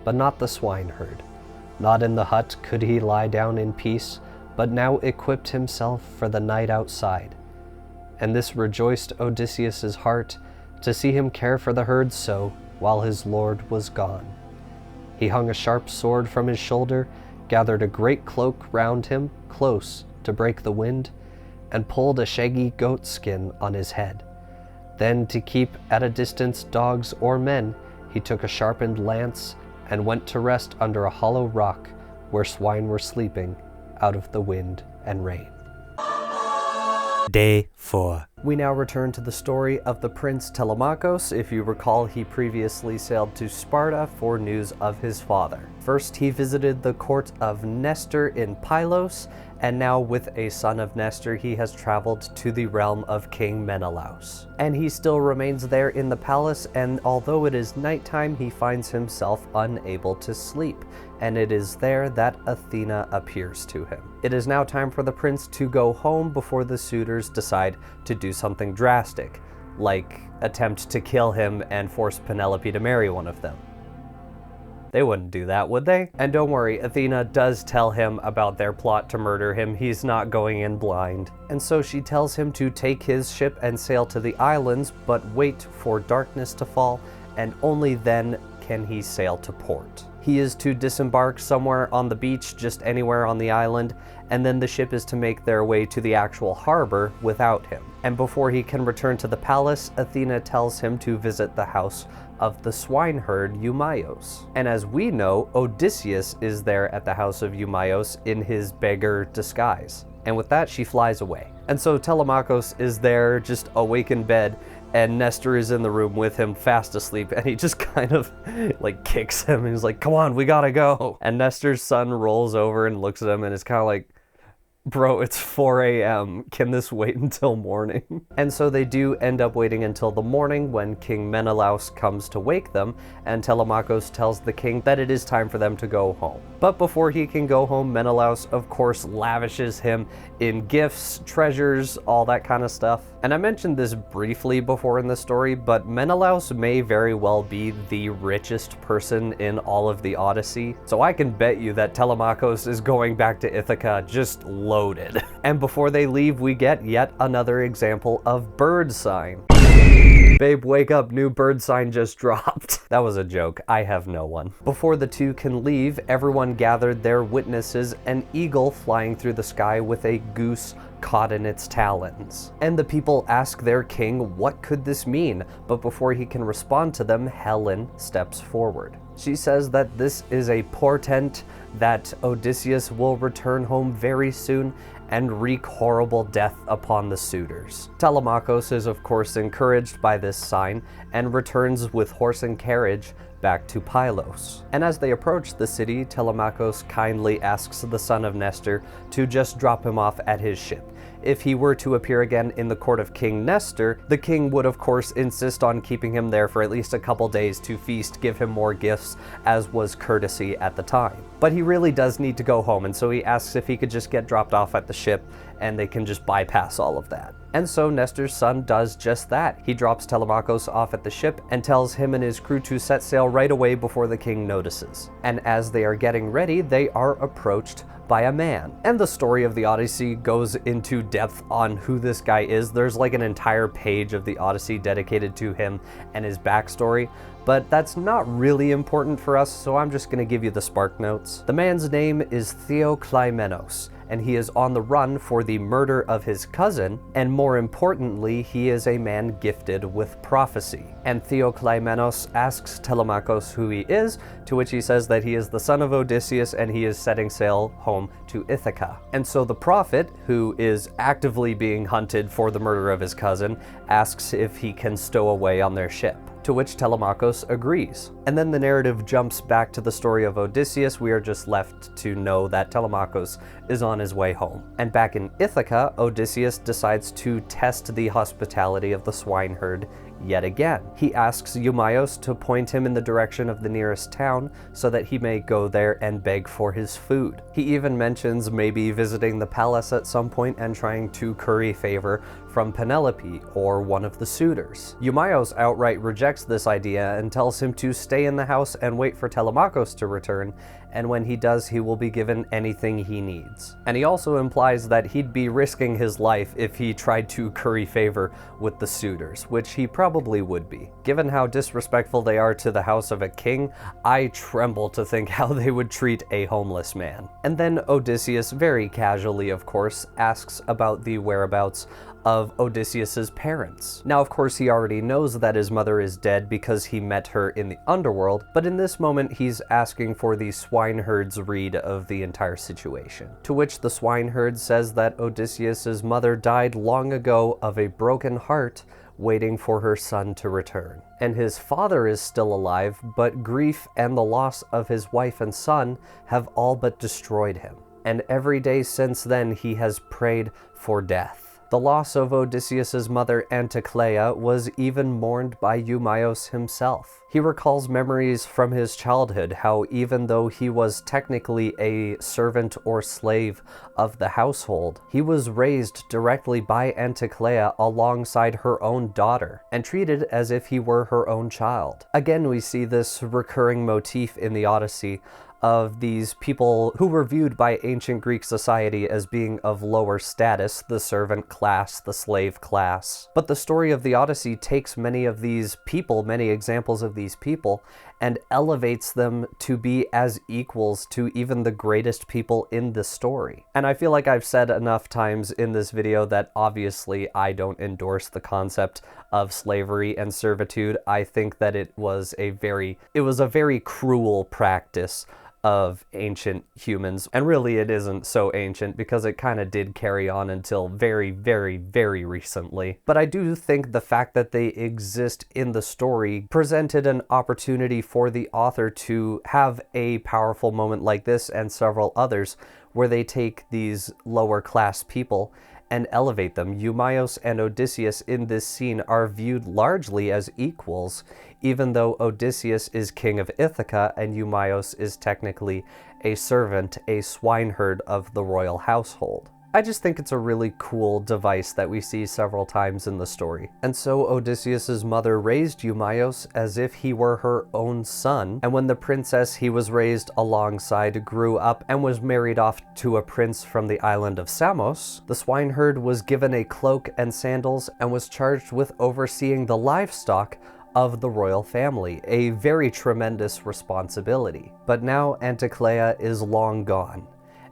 But not the swineherd. Not in the hut could he lie down in peace, but now equipped himself for the night outside. And this rejoiced Odysseus' heart to see him care for the herds so, while his lord was gone. He hung a sharp sword from his shoulder, gathered a great cloak round him, close to break the wind, and pulled a shaggy goat skin on his head. Then, to keep at a distance dogs or men, he took a sharpened lance and went to rest under a hollow rock where swine were sleeping out of the wind and rain. Day 4. We now return to the story of the prince Telemakhos. If you recall, he previously sailed to Sparta for news of his father. First, he visited the court of Nestor in Pylos, and now with a son of Nestor, he has traveled to the realm of King Menelaus. And he still remains there in the palace, and although it is nighttime, he finds himself unable to sleep, and it is there that Athena appears to him. It is now time for the prince to go home before the suitors decide to do something drastic, like attempt to kill him and force Penelope to marry one of them. They wouldn't do that, would they? And don't worry, Athena does tell him about their plot to murder him. He's not going in blind. And so she tells him to take his ship and sail to the islands, but wait for darkness to fall, and only then can he sail to port. He is to disembark somewhere on the beach, just anywhere on the island, and then the ship is to make their way to the actual harbor without him. And before he can return to the palace, Athena tells him to visit the house of the swineherd Eumaeus. And as we know, Odysseus is there at the house of Eumaeus in his beggar disguise. And with that, she flies away. And so Telemakhos is there, just awake in bed, and Nestor is in the room with him, fast asleep, and he just kind of like kicks him. He's like, come on, we gotta go. And Nestor's son rolls over and looks at him and is kind of like, bro, it's 4 a.m. Can this wait until morning? And so they do end up waiting until the morning when King Menelaus comes to wake them, and Telemakhos tells the king that it is time for them to go home. But before he can go home, Menelaus, of course, lavishes him in gifts, treasures, all that kind of stuff. And I mentioned this briefly before in the story, but Menelaus may very well be the richest person in all of the Odyssey. So I can bet you that Telemakhos is going back to Ithaca just loaded. And before they leave, we get yet another example of bird sign. Babe, wake up, new bird sign just dropped. That was a joke, I have no one. Before the two can leave, everyone gathered there witnesses an eagle flying through the sky with a goose caught in its talons. And the people ask their king, what could this mean? But before he can respond to them, Helen steps forward. She says that this is a portent that Odysseus will return home very soon and wreak horrible death upon the suitors. Telemakhos is of course encouraged by this sign and returns with horse and carriage back to Pylos. And as they approach the city, Telemakhos kindly asks the son of Nestor to just drop him off at his ship. If he were to appear again in the court of King Nestor, the king would of course insist on keeping him there for at least a couple days to feast, give him more gifts, as was courtesy at the time. But he really does need to go home, and so he asks if he could just get dropped off at the ship and they can just bypass all of that. And so Nestor's son does just that. He drops Telemakhos off at the ship and tells him and his crew to set sail right away before the king notices. And as they are getting ready, they are approached by a man. And the story of the Odyssey goes into depth on who this guy is. There's like an entire page of the Odyssey dedicated to him and his backstory, but that's not really important for us, so I'm just gonna give you the spark notes. The man's name is Theoclymenos, and he is on the run for the murder of his cousin, and more importantly, he is a man gifted with prophecy. And Theoclymenos asks Telemakhos who he is, to which he says that he is the son of Odysseus and he is setting sail home to Ithaka. And so the prophet, who is actively being hunted for the murder of his cousin, asks if he can stow away on their ship, to which Telemakhos agrees. And then the narrative jumps back to the story of Odysseus. We are just left to know that Telemakhos is on his way home. And back in Ithaca, Odysseus decides to test the hospitality of the swineherd yet again. He asks Eumaeus to point him in the direction of the nearest town so that he may go there and beg for his food. He even mentions maybe visiting the palace at some point and trying to curry favor from Penelope or one of the suitors. Eumaeus outright rejects this idea and tells him to stay in the house and wait for Telemakhos to return, and when he does, he will be given anything he needs. And he also implies that he'd be risking his life if he tried to curry favor with the suitors, which he probably would be. Given how disrespectful they are to the house of a king, I tremble to think how they would treat a homeless man. And then Odysseus, very casually of course, asks about the whereabouts of Odysseus's parents. Now, of course, he already knows that his mother is dead because he met her in the underworld, but in this moment, he's asking for the swineherd's read of the entire situation. To which the swineherd says that Odysseus's mother died long ago of a broken heart, waiting for her son to return. And his father is still alive, but grief and the loss of his wife and son have all but destroyed him. And every day since then, he has prayed for death. The loss of Odysseus's mother Anticlea was even mourned by Eumaeus himself. He recalls memories from his childhood, how even though he was technically a servant or slave of the household, he was raised directly by Anticlea alongside her own daughter, and treated as if he were her own child. Again, we see this recurring motif in the Odyssey of these people who were viewed by ancient Greek society as being of lower status, the servant class, the slave class. But the story of the Odyssey takes many of these people, many examples of these people, and elevates them to be as equals to even the greatest people in the story. And I feel like I've said enough times in this video that obviously I don't endorse the concept of slavery and servitude. I think that it was a very cruel practice of ancient humans. And really it isn't so ancient because it kind of did carry on until very, very, very recently. But I do think the fact that they exist in the story presented an opportunity for the author to have a powerful moment like this and several others where they take these lower class people and elevate them. Eumaeus and Odysseus in this scene are viewed largely as equals, even though Odysseus is king of Ithaka and Eumaeus is technically a servant, a swineherd of the royal household. I just think it's a really cool device that we see several times in the story. And so Odysseus's mother raised Eumaeus as if he were her own son, and when the princess he was raised alongside grew up and was married off to a prince from the island of Samos, the swineherd was given a cloak and sandals and was charged with overseeing the livestock of the royal family, a very tremendous responsibility. But now Anticlea is long gone,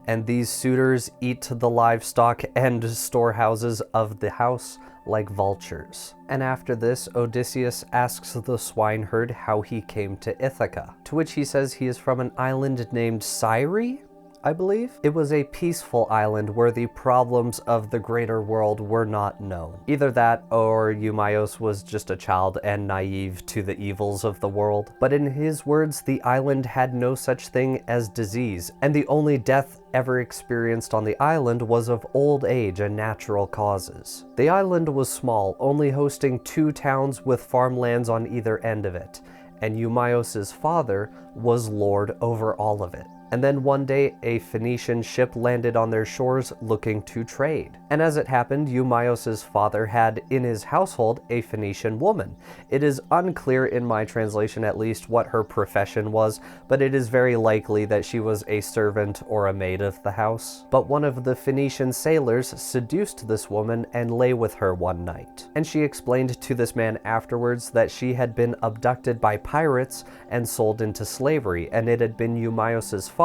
and these suitors eat the livestock and storehouses of the house like vultures. And after this, Odysseus asks the swineherd how he came to Ithaka, to which he says he is from an island named Syri, I believe. It was a peaceful island where the problems of the greater world were not known. Either that or Eumaeus was just a child and naive to the evils of the world. But in his words, the island had no such thing as disease, and the only death ever experienced on the island was of old age and natural causes. The island was small, only hosting 2 towns with farmlands on either end of it, and Eumaeus's father was lord over all of it. And then one day, a Phoenician ship landed on their shores looking to trade. And as it happened, Eumaeus's father had in his household a Phoenician woman. It is unclear in my translation at least what her profession was, but it is very likely that she was a servant or a maid of the house. But one of the Phoenician sailors seduced this woman and lay with her one night. And she explained to this man afterwards that she had been abducted by pirates and sold into slavery, and it had been Eumaeus's father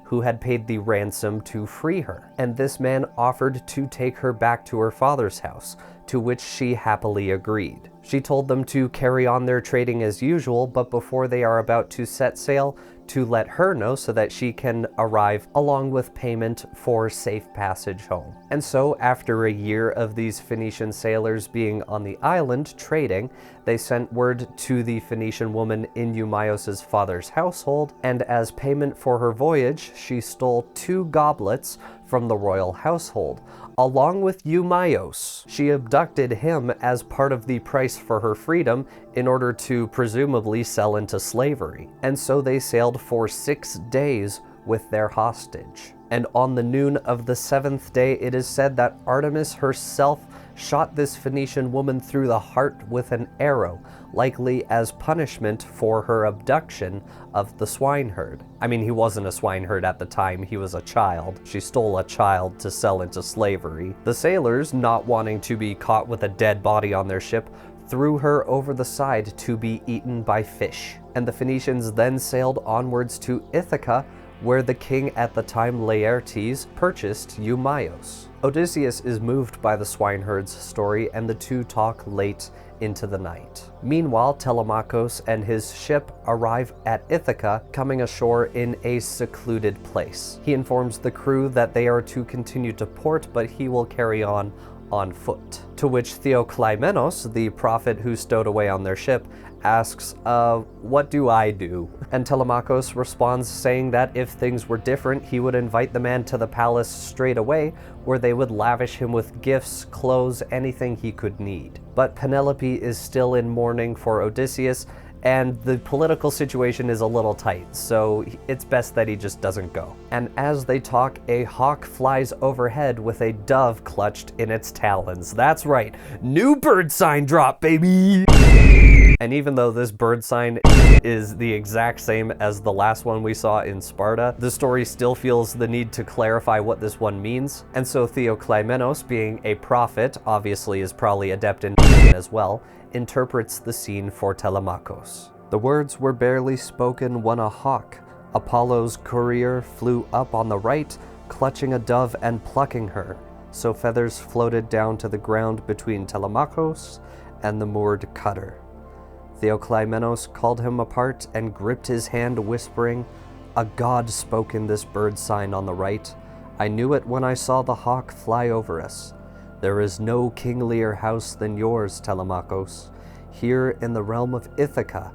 who had paid the ransom to free her. And this man offered to take her back to her father's house, to which she happily agreed. She told them to carry on their trading as usual, but before they are about to set sail, to let her know so that she can arrive along with payment for safe passage home. And so after a year of these Phoenician sailors being on the island trading, they sent word to the Phoenician woman in Eumaeus's father's household, and as payment for her voyage, she stole 2 goblets from the royal household, along with Eumaeus. She abducted him as part of the price for her freedom in order to presumably sell into slavery. And so they sailed for 6 days with their hostage. And on the noon of the 7th day, it is said that Artemis herself shot this Phoenician woman through the heart with an arrow, likely as punishment for her abduction of the swineherd. I mean, he wasn't a swineherd at the time, he was a child. She stole a child to sell into slavery. The sailors, not wanting to be caught with a dead body on their ship, threw her over the side to be eaten by fish. And the Phoenicians then sailed onwards to Ithaka, where the king at the time, Laertes, purchased Eumaeus. Odysseus is moved by the swineherd's story, and the two talk late into the night. Meanwhile, Telemakhos and his ship arrive at Ithaka, coming ashore in a secluded place. He informs the crew that they are to continue to port, but he will carry on foot. To which Theoclymenos, the prophet who stowed away on their ship, asks, what do I do? And Telemakhos responds saying that if things were different, he would invite the man to the palace straight away, where they would lavish him with gifts, clothes, anything he could need. But Penelope is still in mourning for Odysseus, and the political situation is a little tight, so it's best that he just doesn't go. And as they talk, a hawk flies overhead with a dove clutched in its talons. That's right, new bird sign drop, baby! And even though this bird sign is the exact same as the last one we saw in Sparta, the story still feels the need to clarify what this one means. And so Theoclymenos, being a prophet, obviously is probably adept in as well, interprets the scene for Telemakhos. The words were barely spoken when a hawk, Apollo's courier, flew up on the right, clutching a dove and plucking her, so feathers floated down to the ground between Telemakhos and the moored cutter. Theoclymenos called him apart and gripped his hand, whispering, "A god spoke in this bird sign on the right. I knew it when I saw the hawk fly over us. There is no kinglier house than yours, Telemakhos. Here in the realm of Ithaka,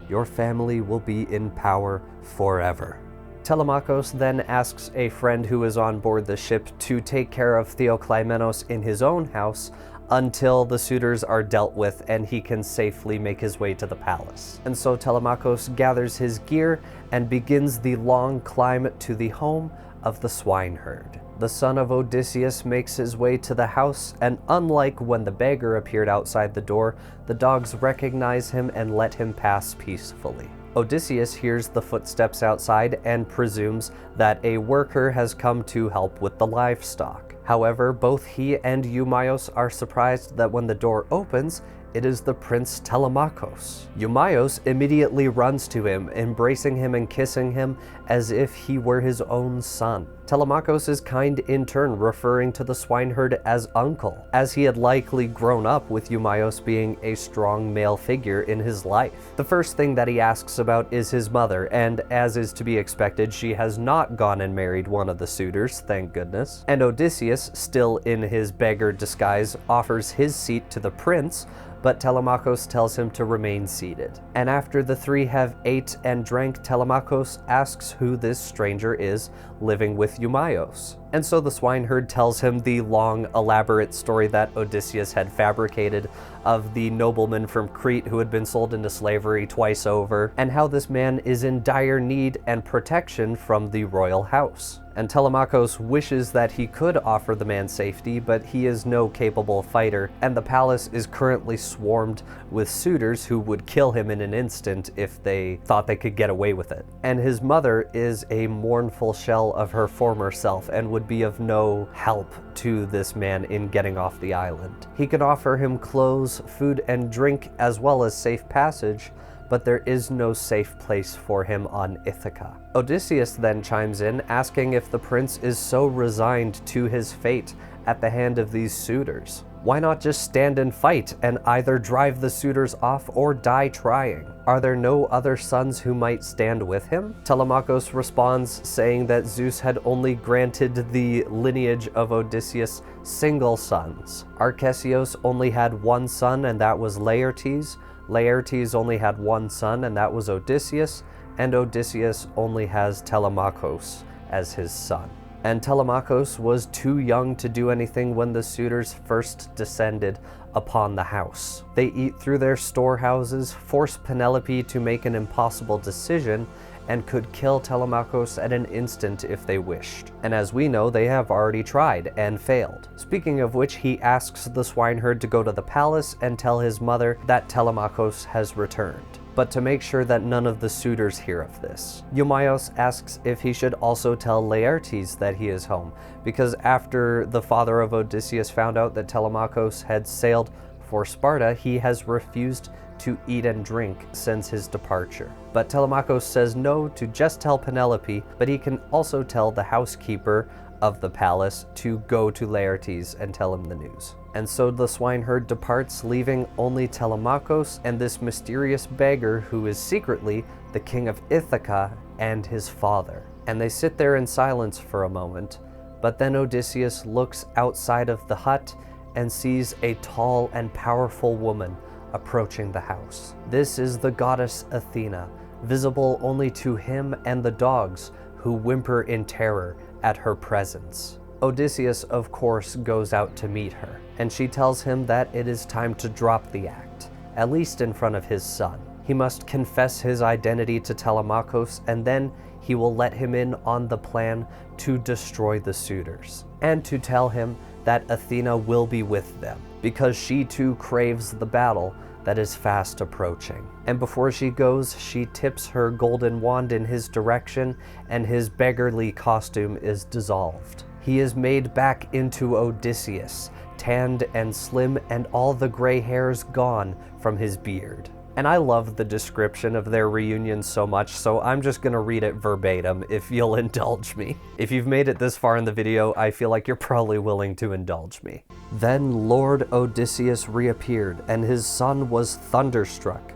your family will be in power forever." Telemakhos then asks a friend who is on board the ship to take care of Theoclymenos in his own house until the suitors are dealt with and he can safely make his way to the palace. And so Telemakhos gathers his gear and begins the long climb to the home of the swineherd. The son of Odysseus makes his way to the house, and unlike when the beggar appeared outside the door, the dogs recognize him and let him pass peacefully. Odysseus hears the footsteps outside and presumes that a worker has come to help with the livestock. However, both he and Eumaeus are surprised that when the door opens, it is the Prince Telemakhos. Eumaeus immediately runs to him, embracing him and kissing him as if he were his own son. Telemakhos is kind in turn, referring to the swineherd as uncle, as he had likely grown up with Eumaeus being a strong male figure in his life. The first thing that he asks about is his mother, and as is to be expected, she has not gone and married one of the suitors, thank goodness. And Odysseus, still in his beggar disguise, offers his seat to the prince, but Telemakhos tells him to remain seated. And after the three have ate and drank, Telemakhos asks who this stranger is living with Eumaeus. And so the swineherd tells him the long, elaborate story that Odysseus had fabricated of the nobleman from Crete who had been sold into slavery twice over, and how this man is in dire need and protection from the royal house. And Telemakhos wishes that he could offer the man safety, but he is no capable fighter, and the palace is currently swarmed with suitors who would kill him in an instant if they thought they could get away with it. And his mother is a mournful shell of her former self and would be of no help to this man in getting off the island. He can offer him clothes, food, and drink, as well as safe passage, but there is no safe place for him on Ithaka. Odysseus then chimes in, asking if the prince is so resigned to his fate at the hand of these suitors. Why not just stand and fight and either drive the suitors off or die trying? Are there no other sons who might stand with him? Telemakhos responds, saying that Zeus had only granted the lineage of Odysseus single sons. Archaeology only had one son, and that was Laertes. Laertes only had one son, and that was Odysseus, and Odysseus only has Telemakhos as his son. And Telemakhos was too young to do anything when the suitors first descended upon the house. They eat through their storehouses, force Penelope to make an impossible decision, and could kill Telemakhos at an instant if they wished. And as we know, they have already tried and failed. Speaking of which, he asks the swineherd to go to the palace and tell his mother that Telemakhos has returned, but to make sure that none of the suitors hear of this. Eumaeus asks if he should also tell Laertes that he is home, because after the father of Odysseus found out that Telemakhos had sailed for Sparta, he has refused to eat and drink since his departure. But Telemakhos says no to just tell Penelope, but he can also tell the housekeeper of the palace to go to Laertes and tell him the news. And so the swineherd departs, leaving only Telemakhos and this mysterious beggar who is secretly the king of Ithaka and his father. And they sit there in silence for a moment, but then Odysseus looks outside of the hut and sees a tall and powerful woman approaching the house. This is the goddess Athena, visible only to him and the dogs, who whimper in terror at her presence. Odysseus, of course, goes out to meet her, and she tells him that it is time to drop the act, at least in front of his son. He must confess his identity to Telemakhos, and then he will let him in on the plan to destroy the suitors, and to tell him that Athena will be with them, because she too craves the battle that is fast approaching. And before she goes, she tips her golden wand in his direction, and his beggarly costume is dissolved. He is made back into Odysseus, tanned and slim, and all the gray hairs gone from his beard. And I love the description of their reunion so much, so I'm just gonna read it verbatim if you'll indulge me. If you've made it this far in the video, I feel like you're probably willing to indulge me. Then Lord Odysseus reappeared, and his son was thunderstruck.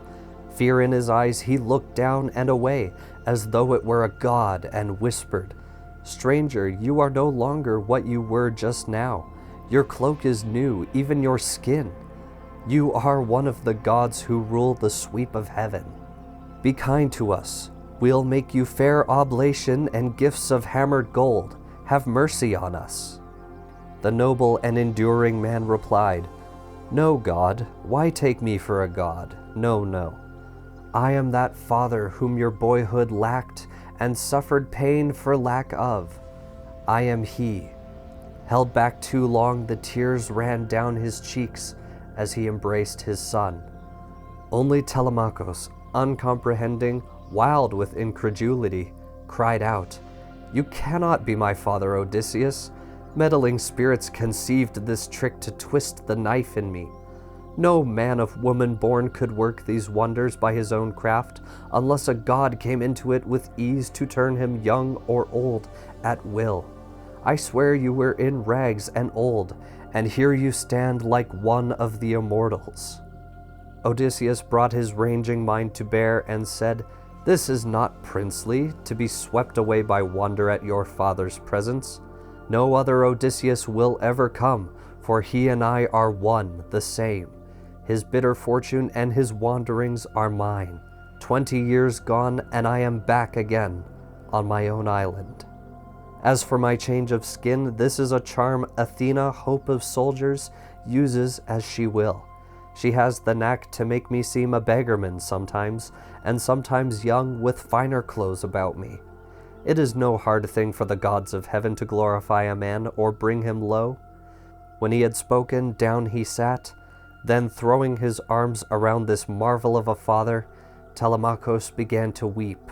Fear in his eyes, he looked down and away, as though it were a god, and whispered, "Stranger, you are no longer what you were just now. Your cloak is new, even your skin. You are one of the gods who rule the sweep of heaven. Be kind to us. We'll make you fair oblation and gifts of hammered gold. Have mercy on us." The noble and enduring man replied, "No, God. Why take me for a god? No, no. I am that father whom your boyhood lacked and suffered pain for lack of. I am he." Held back too long, the tears ran down his cheeks as he embraced his son. Only Telemakhos, uncomprehending, wild with incredulity, cried out, "You cannot be my father, Odysseus. Meddling spirits conceived this trick to twist the knife in me. No man of woman born could work these wonders by his own craft, unless a god came into it with ease to turn him young or old at will. I swear you were in rags and old, and here you stand like one of the immortals." Odysseus brought his ranging mind to bear and said, "This is not princely, to be swept away by wonder at your father's presence. No other Odysseus will ever come, for he and I are one, the same. His bitter fortune and his wanderings are mine. 20 years gone, and I am back again on my own island. As for my change of skin, this is a charm Athena, hope of soldiers, uses as she will. She has the knack to make me seem a beggarman sometimes, and sometimes young with finer clothes about me. It is no hard thing for the gods of heaven to glorify a man or bring him low." When he had spoken, down he sat. Then, throwing his arms around this marvel of a father, Telemakhos began to weep.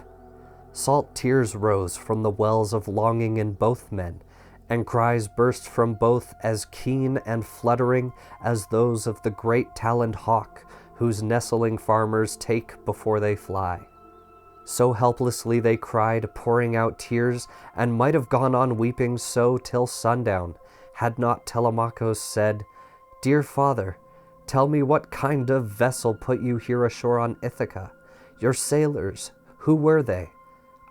Salt tears rose from the wells of longing in both men, and cries burst from both as keen and fluttering as those of the great-taloned hawk, whose nestling farmers take before they fly. So helplessly they cried, pouring out tears, and might have gone on weeping so till sundown, had not Telemakhos said, "Dear father, tell me what kind of vessel put you here ashore on Ithaka? Your sailors, who were they?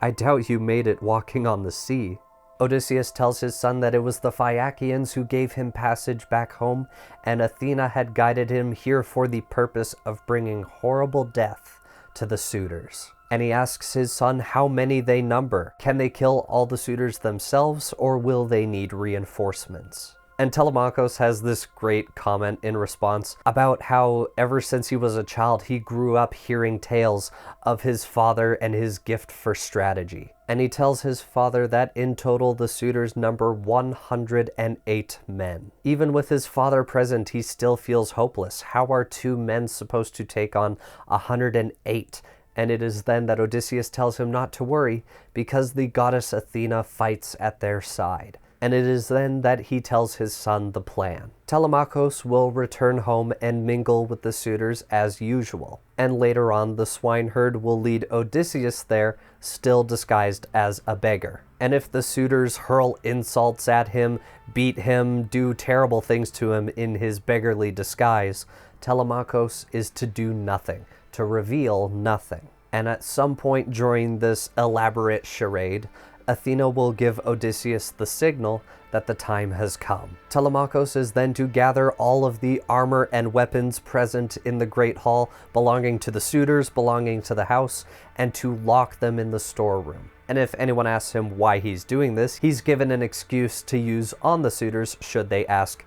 I doubt you made it walking on the sea." Odysseus tells his son that it was the Phaeacians who gave him passage back home, and Athena had guided him here for the purpose of bringing horrible death to the suitors. And he asks his son how many they number. Can they kill all the suitors themselves, or will they need reinforcements? And Telemakhos has this great comment in response about how ever since he was a child, he grew up hearing tales of his father and his gift for strategy. And he tells his father that in total the suitors number 108 men. Even with his father present, he still feels hopeless. How are 2 men supposed to take on 108? And it is then that Odysseus tells him not to worry, because the goddess Athena fights at their side. And it is then that he tells his son the plan. Telemakhos will return home and mingle with the suitors as usual. And later on, the swineherd will lead Odysseus there, still disguised as a beggar. And if the suitors hurl insults at him, beat him, do terrible things to him in his beggarly disguise, Telemakhos is to do nothing, to reveal nothing. And at some point during this elaborate charade, Athena will give Odysseus the signal that the time has come. Telemakhos is then to gather all of the armor and weapons present in the great hall, belonging to the suitors, belonging to the house, and to lock them in the storeroom. And if anyone asks him why he's doing this, he's given an excuse to use on the suitors should they ask,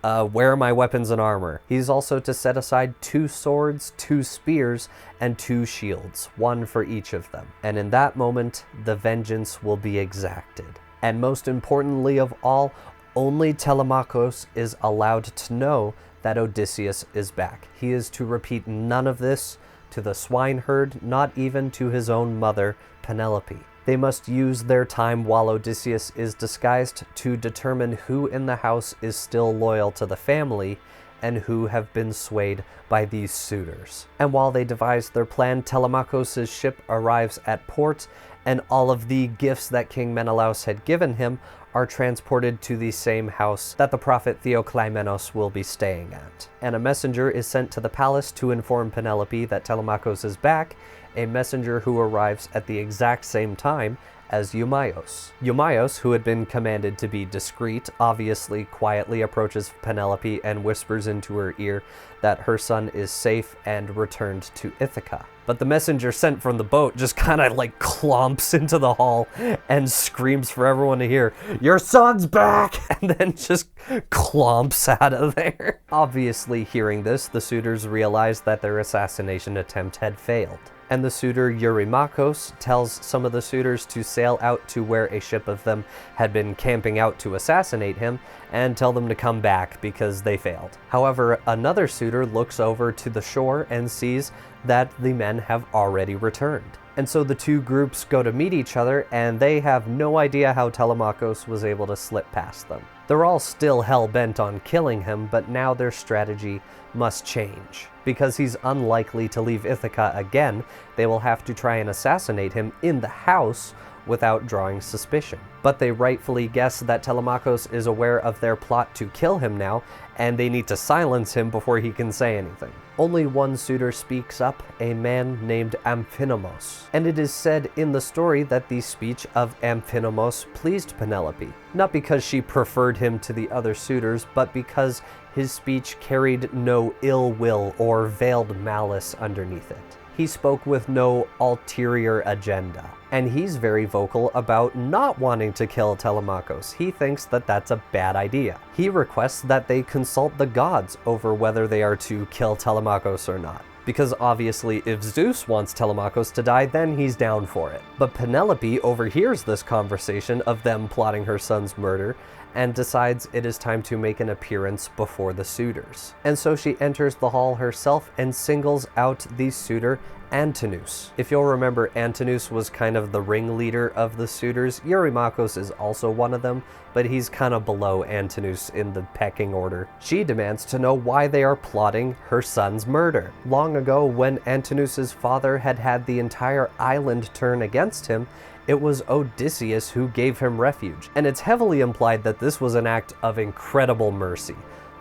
where are my weapons and armor? He's also to set aside 2 swords, 2 spears, and 2 shields, 1 for each of them. And in that moment, the vengeance will be exacted. And most importantly of all, only Telemakhos is allowed to know that Odysseus is back. He is to repeat none of this to the swineherd, not even to his own mother, Penelope. They must use their time while Odysseus is disguised to determine who in the house is still loyal to the family and who have been swayed by these suitors. And while they devise their plan, Telemakhos' ship arrives at port, and all of the gifts that King Menelaus had given him are transported to the same house that the prophet Theoclymenos will be staying at. And a messenger is sent to the palace to inform Penelope that Telemakhos is back, a messenger who arrives at the exact same time as Eumaeus. Eumaeus, who had been commanded to be discreet, obviously quietly approaches Penelope and whispers into her ear that her son is safe and returned to Ithaka. But the messenger sent from the boat just kind of like clomps into the hall and screams for everyone to hear, "Your son's back!" and then just clomps out of there. Obviously, hearing this, the suitors realize that their assassination attempt had failed. And the suitor Eurymachos tells some of the suitors to sail out to where a ship of them had been camping out to assassinate him and tell them to come back because they failed. However, another suitor looks over to the shore and sees that the men have already returned. And so the two groups go to meet each other, and they have no idea how Telemakhos was able to slip past them. They're all still hell-bent on killing him, but now their strategy must change. Because he's unlikely to leave Ithaka again, they will have to try and assassinate him in the house without drawing suspicion. But they rightfully guess that Telemakhos is aware of their plot to kill him now, and they need to silence him before he can say anything. Only one suitor speaks up, a man named Amphinomus. And it is said in the story that the speech of Amphinomus pleased Penelope, not because she preferred him to the other suitors, but because his speech carried no ill will or veiled malice underneath it. He spoke with no ulterior agenda. And he's very vocal about not wanting to kill Telemakhos. He thinks that that's a bad idea. He requests that they consult the gods over whether they are to kill Telemakhos or not. Because obviously if Zeus wants Telemakhos to die, then he's down for it. But Penelope overhears this conversation of them plotting her son's murder and decides it is time to make an appearance before the suitors. And so she enters the hall herself and singles out the suitor Antinous. If you'll remember, Antinous was kind of the ringleader of the suitors. Eurymachos is also one of them, but he's kind of below Antinous in the pecking order. She demands to know why they are plotting her son's murder. Long ago, when Antinous' father had had the entire island turn against him, it was Odysseus who gave him refuge, and it's heavily implied that this was an act of incredible mercy.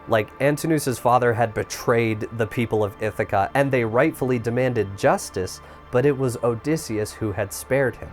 Like, Antinous' father had betrayed the people of Ithaka, and they rightfully demanded justice, but it was Odysseus who had spared him.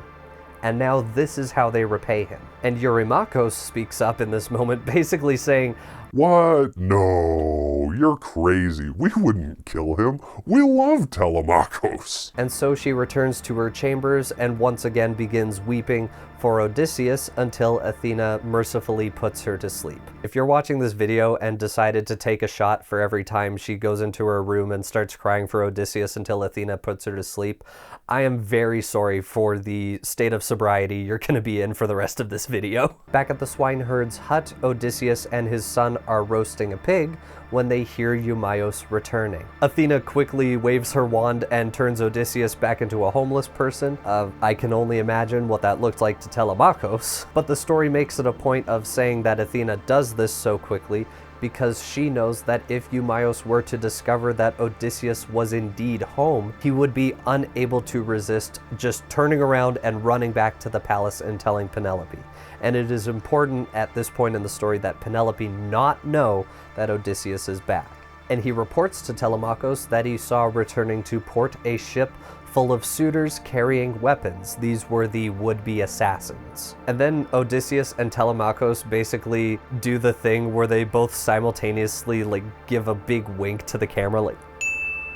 And now this is how they repay him. And Eurymachos speaks up in this moment, basically saying, "What? No, you're crazy. We wouldn't kill him. We love Telemakhos." And so she returns to her chambers and once again begins weeping for Odysseus until Athena mercifully puts her to sleep. If you're watching this video and decided to take a shot for every time she goes into her room and starts crying for Odysseus until Athena puts her to sleep, I am very sorry for the state of sobriety you're going to be in for the rest of this video. Back at the swineherd's hut, Odysseus and his son are roasting a pig when they hear Eumaeus returning. Athena quickly waves her wand and turns Odysseus back into a homeless person. I can only imagine what that looked like to Telemakhos, but the story makes it a point of saying that Athena does this so quickly because she knows that if Eumaeus were to discover that Odysseus was indeed home, he would be unable to resist just turning around and running back to the palace and telling Penelope. And it is important at this point in the story that Penelope not know that Odysseus is back. And he reports to Telemakhos that he saw returning to port a ship full of suitors carrying weapons. These were the would-be assassins. And then Odysseus and Telemakhos basically do the thing where they both simultaneously give a big wink to the camera,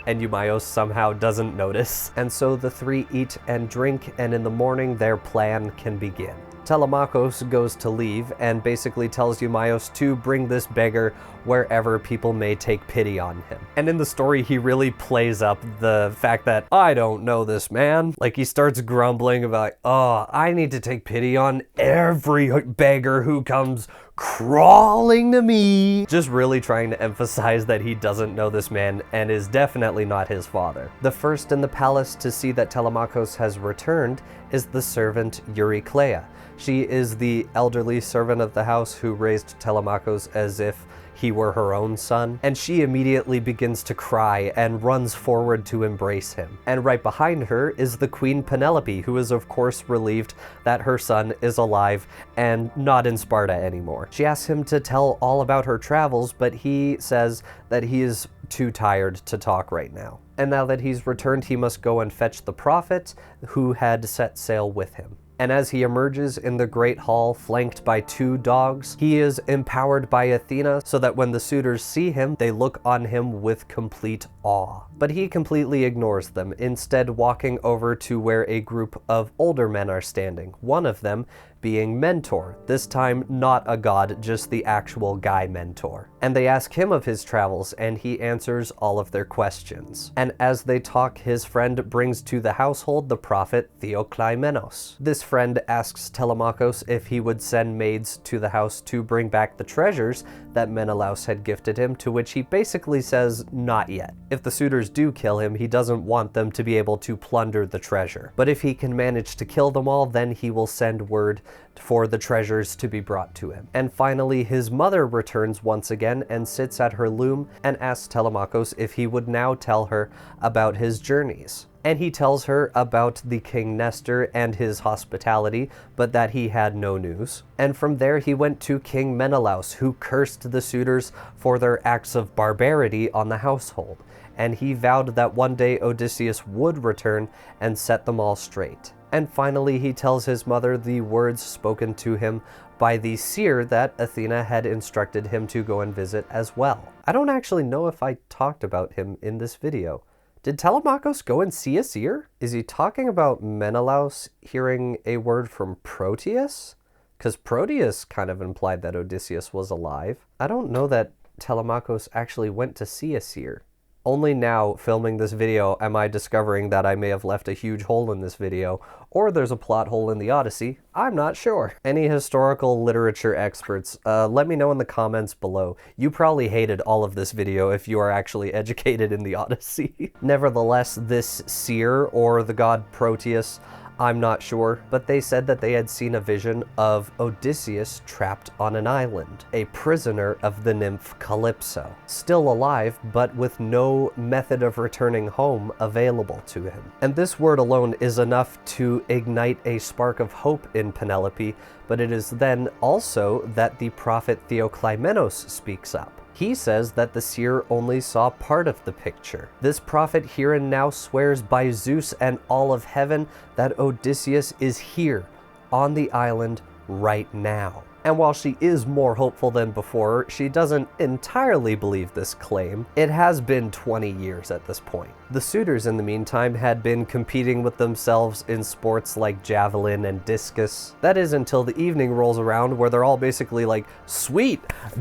and Eumaeus somehow doesn't notice. And so the three eat and drink, and in the morning their plan can begin. Telemakhos goes to leave and basically tells Eumaeus to bring this beggar wherever people may take pity on him. And in the story, he really plays up the fact that, I don't know this man. Like, he starts grumbling about, oh, I need to take pity on every beggar who comes crawling to me. Just really trying to emphasize that he doesn't know this man and is definitely not his father. The first in the palace to see that Telemakhos has returned is the servant Eurycleia. She is the elderly servant of the house who raised Telemakhos as if he were her own son, and she immediately begins to cry and runs forward to embrace him. And right behind her is the Queen Penelope, who is of course relieved that her son is alive and not in Sparta anymore. She asks him to tell all about her travels, but he says that he is too tired to talk right now. And now that he's returned, he must go and fetch the prophet who had set sail with him. And as he emerges in the great hall, flanked by 2 dogs, he is empowered by Athena so that when the suitors see him, they look on him with complete awe. But he completely ignores them, instead walking over to where a group of older men are standing, one of them being Mentor, this time not a god, just the actual guy Mentor. And they ask him of his travels, and he answers all of their questions. And as they talk, his friend brings to the household the prophet Theoclymenos. This friend asks Telemakhos if he would send maids to the house to bring back the treasures that Menelaus had gifted him, to which he basically says not yet. If the suitors do kill him, he doesn't want them to be able to plunder the treasure. But if he can manage to kill them all, then he will send word for the treasures to be brought to him. And finally, his mother returns once again and sits at her loom and asks Telemakhos if he would now tell her about his journeys. And he tells her about the King Nestor and his hospitality, but that he had no news. And from there he went to King Menelaus, who cursed the suitors for their acts of barbarity on the household. And he vowed that one day Odysseus would return and set them all straight. And finally he tells his mother the words spoken to him by the seer that Athena had instructed him to go and visit as well. I don't actually know if I talked about him in this video. Did Telemakhos go and see a seer? Is he talking about Menelaus hearing a word from Proteus? Because Proteus kind of implied that Odysseus was alive. I don't know that Telemakhos actually went to see a seer. Only now, filming this video, am I discovering that I may have left a huge hole in this video, or there's a plot hole in the Odyssey. I'm not sure. Any historical literature experts, let me know in the comments below. You probably hated all of this video if you are actually educated in the Odyssey. Nevertheless, this seer, or the god Proteus, I'm not sure, but they said that they had seen a vision of Odysseus trapped on an island, a prisoner of the nymph Calypso, still alive, but with no method of returning home available to him. And this word alone is enough to ignite a spark of hope in Penelope, but it is then also that the prophet Theoclymenos speaks up. He says that the seer only saw part of the picture. This prophet here and now swears by Zeus and all of heaven that Odysseus is here, on the island, right now. And while she is more hopeful than before, she doesn't entirely believe this claim. It has been 20 years at this point. The suitors, in the meantime, had been competing with themselves in sports like javelin and discus. That is until the evening rolls around, where they're all basically like, sweet,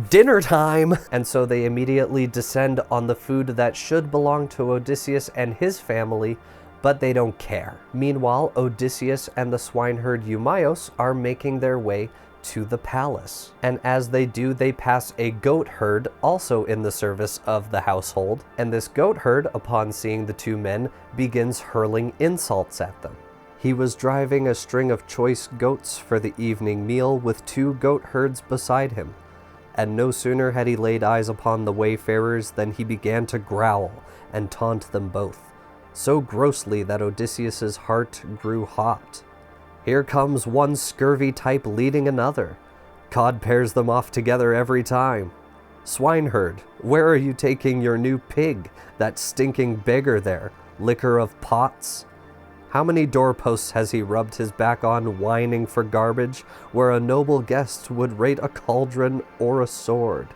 dinner time! And so they immediately descend on the food that should belong to Odysseus and his family, but they don't care. Meanwhile, Odysseus and the swineherd Eumaeus are making their way to the palace. And as they do, they pass a goat herd also in the service of the household. And this goat herd, upon seeing the 2 men, begins hurling insults at them. He was driving a string of choice goats for the evening meal with 2 goat herds beside him. And no sooner had he laid eyes upon the wayfarers than he began to growl and taunt them both, so grossly that Odysseus's heart grew hot. Here comes one scurvy type leading another. God pairs them off together every time. Swineherd, where are you taking your new pig, that stinking beggar there, licker of pots? How many doorposts has he rubbed his back on, whining for garbage, where a noble guest would rate a cauldron or a sword?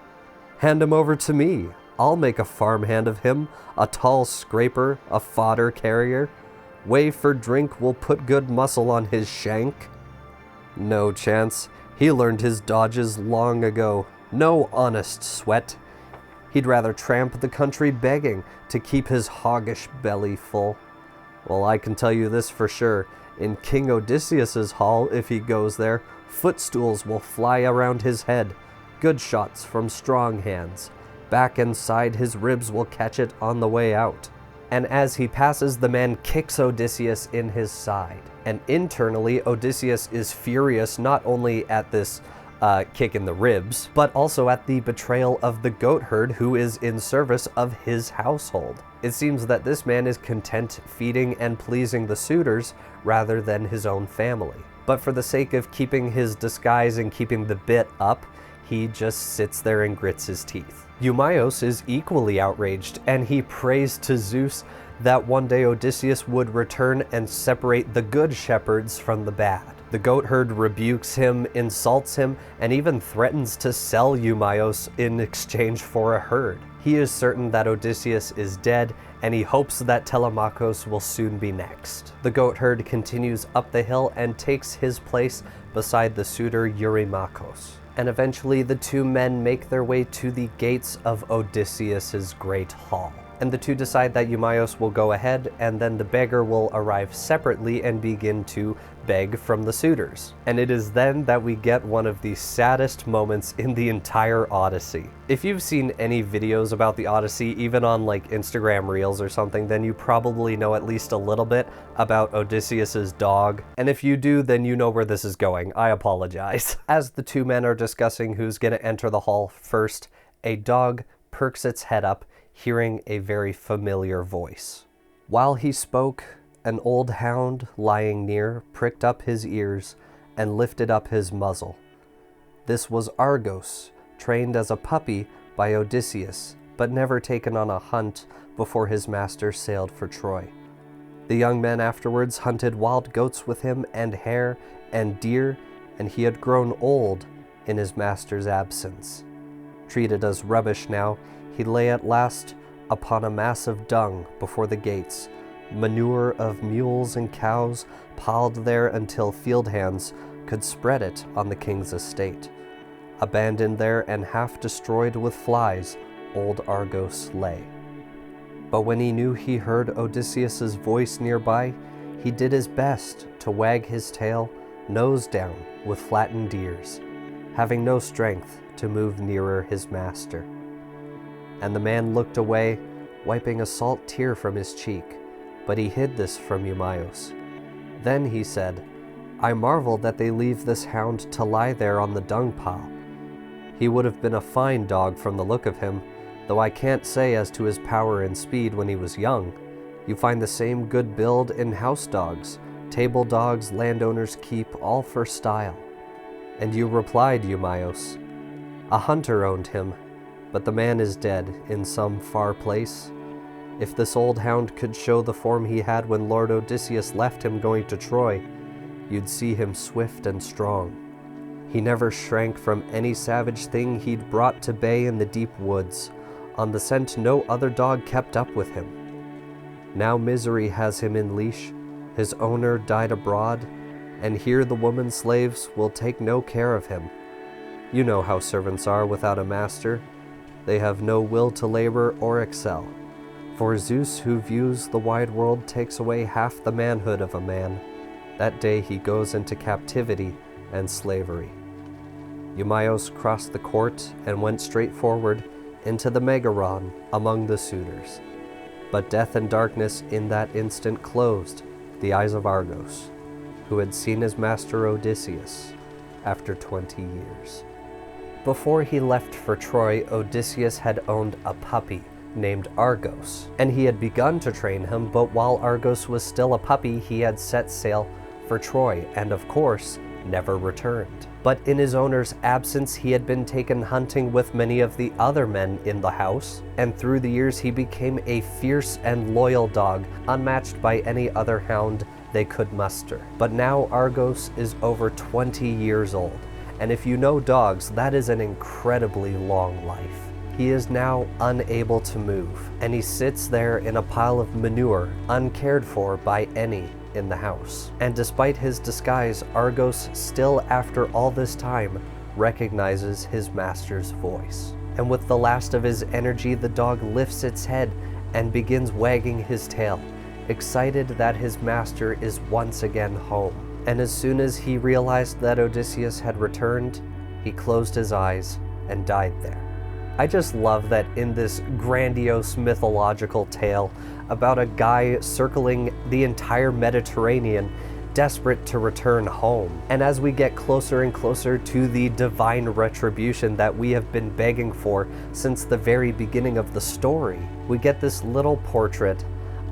Hand him over to me. I'll make a farmhand of him, a tall scraper, a fodder carrier. Wave for drink will put good muscle on his shank. No chance. He learned his dodges long ago. No honest sweat. He'd rather tramp the country begging to keep his hoggish belly full. Well, I can tell you this for sure. In King Odysseus's hall, if he goes there, footstools will fly around his head. Good shots from strong hands. Back and side his ribs will catch it on the way out. And as he passes, the man kicks Odysseus in his side. And internally, Odysseus is furious not only at this kick in the ribs, but also at the betrayal of the goat herd who is in service of his household. It seems that this man is content feeding and pleasing the suitors rather than his own family. But for the sake of keeping his disguise and keeping the bit up, he just sits there and grits his teeth. Eumaeus is equally outraged, and he prays to Zeus that one day Odysseus would return and separate the good shepherds from the bad. The goat herd rebukes him, insults him, and even threatens to sell Eumaeus in exchange for a herd. He is certain that Odysseus is dead, and he hopes that Telemakhos will soon be next. The goat herd continues up the hill and takes his place beside the suitor Eurymachus. And eventually the two men make their way to the gates of Odysseus's great hall. And the two decide that Eumaeus will go ahead, and then the beggar will arrive separately and begin to beg from the suitors. And it is then that we get one of the saddest moments in the entire Odyssey. If you've seen any videos about the Odyssey, even on like Instagram Reels or something, then you probably know at least a little bit about Odysseus's dog. And if you do, then you know where this is going. I apologize. As the two men are discussing who's gonna enter the hall first, a dog perks its head up, hearing a very familiar voice. While he spoke, an old hound lying near pricked up his ears and lifted up his muzzle. This was Argos, trained as a puppy by Odysseus, but never taken on a hunt before his master sailed for Troy. The young men afterwards hunted wild goats with him and hare and deer, and he had grown old in his master's absence. Treated as rubbish now, he lay at last upon a mass of dung before the gates, manure of mules and cows piled there until field hands could spread it on the king's estate. Abandoned there and half destroyed with flies, old Argos lay. But when he knew he heard Odysseus's voice nearby, he did his best to wag his tail, nose down with flattened ears, having no strength to move nearer his master. And the man looked away, wiping a salt tear from his cheek, but he hid this from Eumaeus. Then he said, "I marvel that they leave this hound to lie there on the dung pile. He would have been a fine dog from the look of him, though I can't say as to his power and speed when he was young. You find the same good build in house dogs, table dogs landowners keep, all for style." And you replied, Eumaeus, "A hunter owned him, but the man is dead in some far place. If this old hound could show the form he had when Lord Odysseus left him going to Troy, you'd see him swift and strong. He never shrank from any savage thing he'd brought to bay in the deep woods. On the scent no other dog kept up with him. Now misery has him in leash, his owner died abroad, and here the woman slaves will take no care of him. You know how servants are without a master. They have no will to labor or excel. For Zeus, who views the wide world, takes away half the manhood of a man. That day he goes into captivity and slavery." Eumaeus crossed the court and went straight forward into the Megaron among the suitors. But death and darkness in that instant closed the eyes of Argos, who had seen his master Odysseus after 20 years. Before he left for Troy, Odysseus had owned a puppy named Argos, and he had begun to train him, but while Argos was still a puppy, he had set sail for Troy, and of course, never returned. But in his owner's absence, he had been taken hunting with many of the other men in the house, and through the years he became a fierce and loyal dog, unmatched by any other hound they could muster. But now Argos is over 20 years old, and if you know dogs, that is an incredibly long life. He is now unable to move, and he sits there in a pile of manure, uncared for by any in the house. And despite his disguise, Argos still, after all this time, recognizes his master's voice. And with the last of his energy, the dog lifts its head and begins wagging his tail, excited that his master is once again home. And as soon as he realized that Odysseus had returned, he closed his eyes and died there. I just love that in this grandiose mythological tale about a guy circling the entire Mediterranean, desperate to return home. And as we get closer and closer to the divine retribution that we have been begging for since the very beginning of the story, we get this little portrait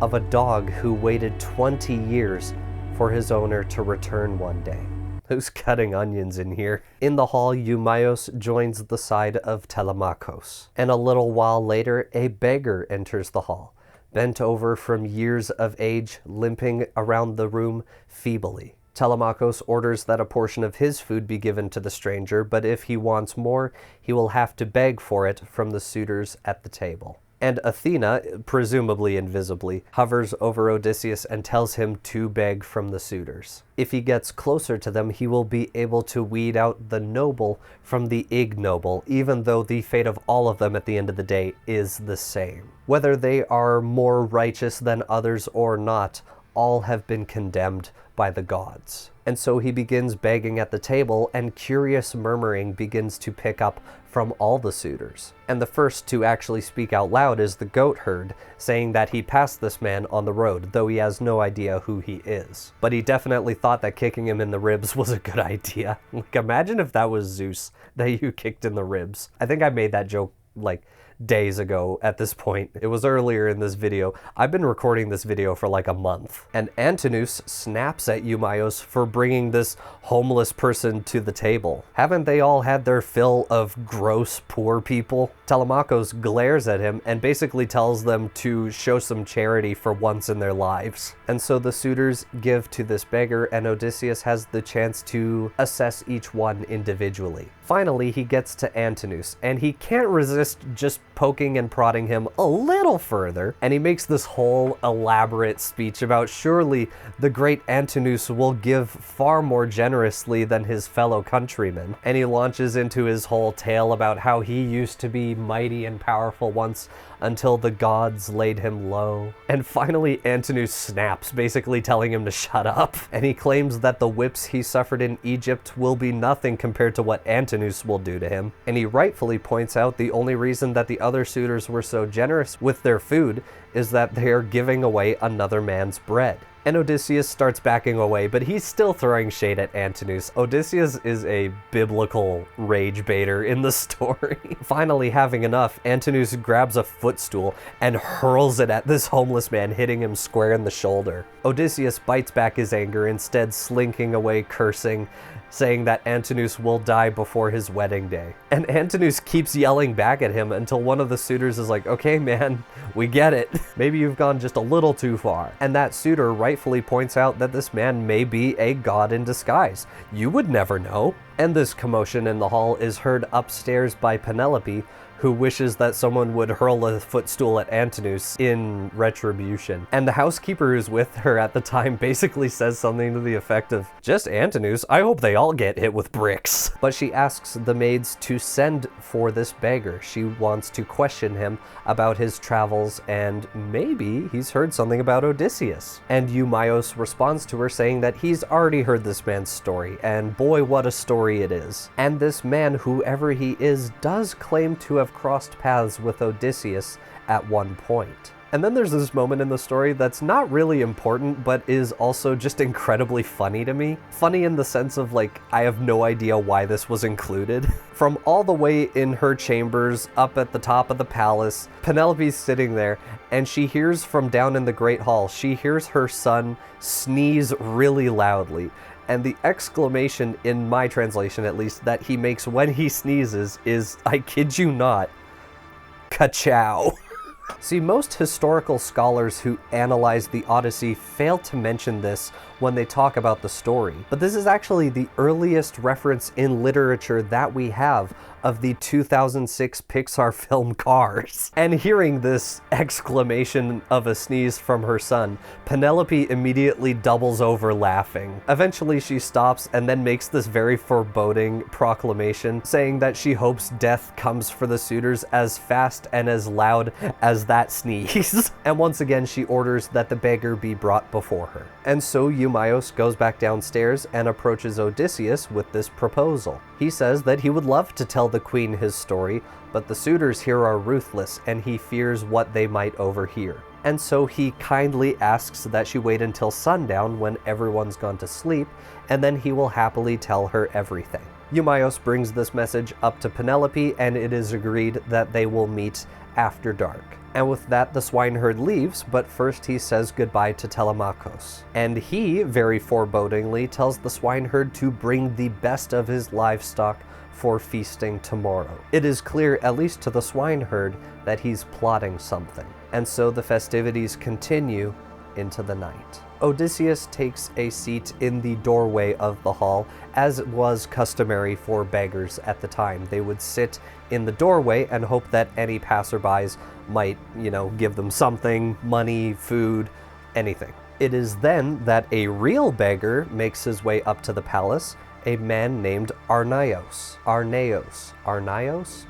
of a dog who waited 20 years for his owner to return one day. Who's cutting onions in here? In the hall, Eumaeus joins the side of Telemakhos. And a little while later, a beggar enters the hall, bent over from years of age, limping around the room feebly. Telemakhos orders that a portion of his food be given to the stranger, but if he wants more, he will have to beg for it from the suitors at the table. And Athena, presumably invisibly, hovers over Odysseus and tells him to beg from the suitors. If he gets closer to them, he will be able to weed out the noble from the ignoble, even though the fate of all of them at the end of the day is the same. Whether they are more righteous than others or not, all have been condemned by the gods. And so he begins begging at the table, and curious murmuring begins to pick up from all the suitors. And the first to actually speak out loud is the goat herd, saying that he passed this man on the road, though he has no idea who he is. But he definitely thought that kicking him in the ribs was a good idea. Like, imagine if that was Zeus that you kicked in the ribs. I think I made that joke, like, days ago at this point. It was earlier in this video. I've been recording this video for like a month. And Antinous snaps at Eumaeus for bringing this homeless person to the table. Haven't they all had their fill of gross poor people? Telemakhos glares at him and basically tells them to show some charity for once in their lives. And so the suitors give to this beggar, and Odysseus has the chance to assess each one individually. Finally, he gets to Antinous, and he can't resist just poking and prodding him a little further, and he makes this whole elaborate speech about surely the great Antinous will give far more generously than his fellow countrymen. And he launches into his whole tale about how he used to be mighty and powerful once until the gods laid him low. And finally Antinous snaps, basically telling him to shut up. And he claims that the whips he suffered in Egypt will be nothing compared to what Antinous will do to him. And he rightfully points out the only reason that the other suitors were so generous with their food is that they are giving away another man's bread. And Odysseus starts backing away, but he's still throwing shade at Antinous. Odysseus is a biblical rage baiter in the story. Finally, having enough, Antinous grabs a footstool and hurls it at this homeless man, hitting him square in the shoulder. Odysseus bites back his anger, instead slinking away cursing, saying that Antinous will die before his wedding day. And Antinous keeps yelling back at him until one of the suitors is like, okay man, we get it. Maybe you've gone just a little too far. And that suitor rightfully points out that this man may be a god in disguise. You would never know. And this commotion in the hall is heard upstairs by Penelope, who wishes that someone would hurl a footstool at Antinous in retribution. And the housekeeper who's with her at the time basically says something to the effect of, just Antinous, I hope they all get hit with bricks. But she asks the maids to send for this beggar. She wants to question him about his travels, and maybe he's heard something about Odysseus. And Eumaeus responds to her saying that he's already heard this man's story, and boy, what a story it is. And this man, whoever he is, does claim to have crossed paths with Odysseus at one point. And then there's this moment in the story that's not really important, but is also just incredibly funny to me. Funny in the sense of, like, I have no idea why this was included. From all the way in her chambers, up at the top of the palace, Penelope's sitting there, and she hears from down in the Great Hall, she hears her son sneeze really loudly. And the exclamation, in my translation at least, that he makes when he sneezes is, I kid you not, ka-chow. See, most historical scholars who analyze the Odyssey fail to mention this when they talk about the story, but this is actually the earliest reference in literature that we have of the 2006 Pixar film Cars. And hearing this exclamation of a sneeze from her son, Penelope immediately doubles over laughing. Eventually she stops and then makes this very foreboding proclamation, saying that she hopes death comes for the suitors as fast and as loud as that sneeze. And once again she orders that the beggar be brought before her. And so Eumaeus goes back downstairs and approaches Odysseus with this proposal. He says that he would love to tell the queen his story, but the suitors here are ruthless and he fears what they might overhear. and so he kindly asks that she wait until sundown when everyone's gone to sleep, and then he will happily tell her everything. Eumaeus brings this message up to Penelope, and it is agreed that they will meet after dark. And with that, the swineherd leaves, but first he says goodbye to Telemakhos. And he, very forebodingly, tells the swineherd to bring the best of his livestock for feasting tomorrow. It is clear, at least to the swineherd, that he's plotting something. And so the festivities continue into the night. Odysseus takes a seat in the doorway of the hall, as was customary for beggars at the time. They would sit in the doorway and hope that any passerbys might, give them something, money, food, anything. It is then that a real beggar makes his way up to the palace, a man named Arnaios.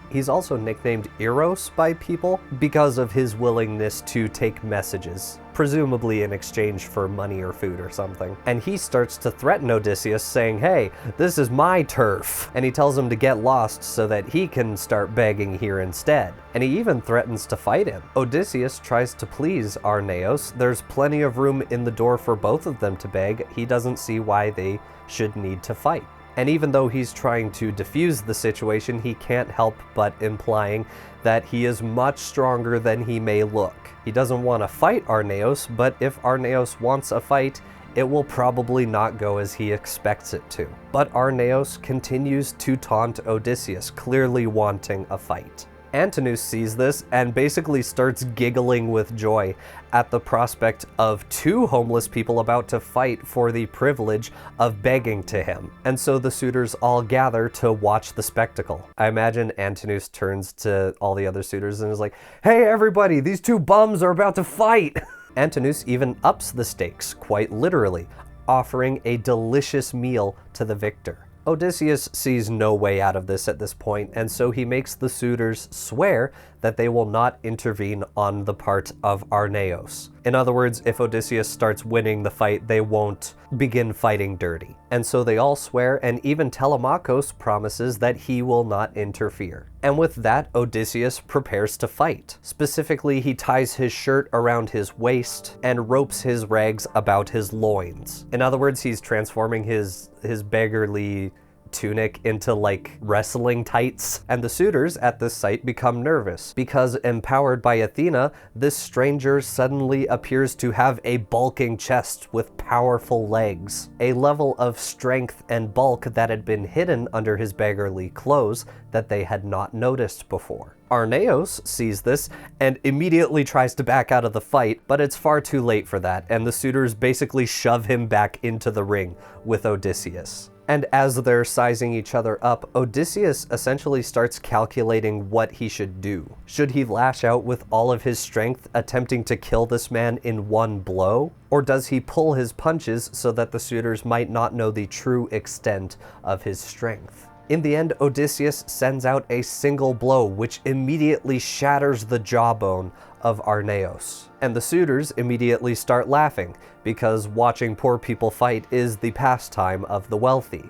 He's also nicknamed Eros by people because of his willingness to take messages, presumably in exchange for money or food or something. And he starts to threaten Odysseus, saying, "Hey, this is my turf." And he tells him to get lost so that he can start begging here instead. And he even threatens to fight him. Odysseus tries to please Arnaios. There's plenty of room in the door for both of them to beg. He doesn't see why they should need to fight. And even though he's trying to defuse the situation, he can't help but implying that he is much stronger than he may look. He doesn't want to fight Arnaios, but if Arnaios wants a fight, it will probably not go as he expects it to. But Arnaios continues to taunt Odysseus, clearly wanting a fight. Antinous sees this and basically starts giggling with joy at the prospect of two homeless people about to fight for the privilege of begging to him. And so the suitors all gather to watch the spectacle. I imagine Antinous turns to all the other suitors and is like, "Hey everybody, these two bums are about to fight!" Antinous even ups the stakes, quite literally, offering a delicious meal to the victor. Odysseus sees no way out of this at this point, and so he makes the suitors swear that they will not intervene on the part of Arnaios. In other words, if Odysseus starts winning the fight, they won't begin fighting dirty. And so they all swear, and even Telemakhos promises that he will not interfere. And with that, Odysseus prepares to fight. Specifically, he ties his shirt around his waist and ropes his rags about his loins. In other words, he's transforming his beggarly tunic into like wrestling tights. And the suitors at this sight become nervous because, empowered by Athena, this stranger suddenly appears to have a bulking chest with powerful legs, a level of strength and bulk that had been hidden under his beggarly clothes that they had not noticed before. Arnaios sees this and immediately tries to back out of the fight, but it's far too late for that, and the suitors basically shove him back into the ring with Odysseus. And as they're sizing each other up, Odysseus essentially starts calculating what he should do. Should he lash out with all of his strength, attempting to kill this man in one blow? Or does he pull his punches so that the suitors might not know the true extent of his strength? In the end, Odysseus sends out a single blow, which immediately shatters the jawbone of Arnaios. And the suitors immediately start laughing, because watching poor people fight is the pastime of the wealthy.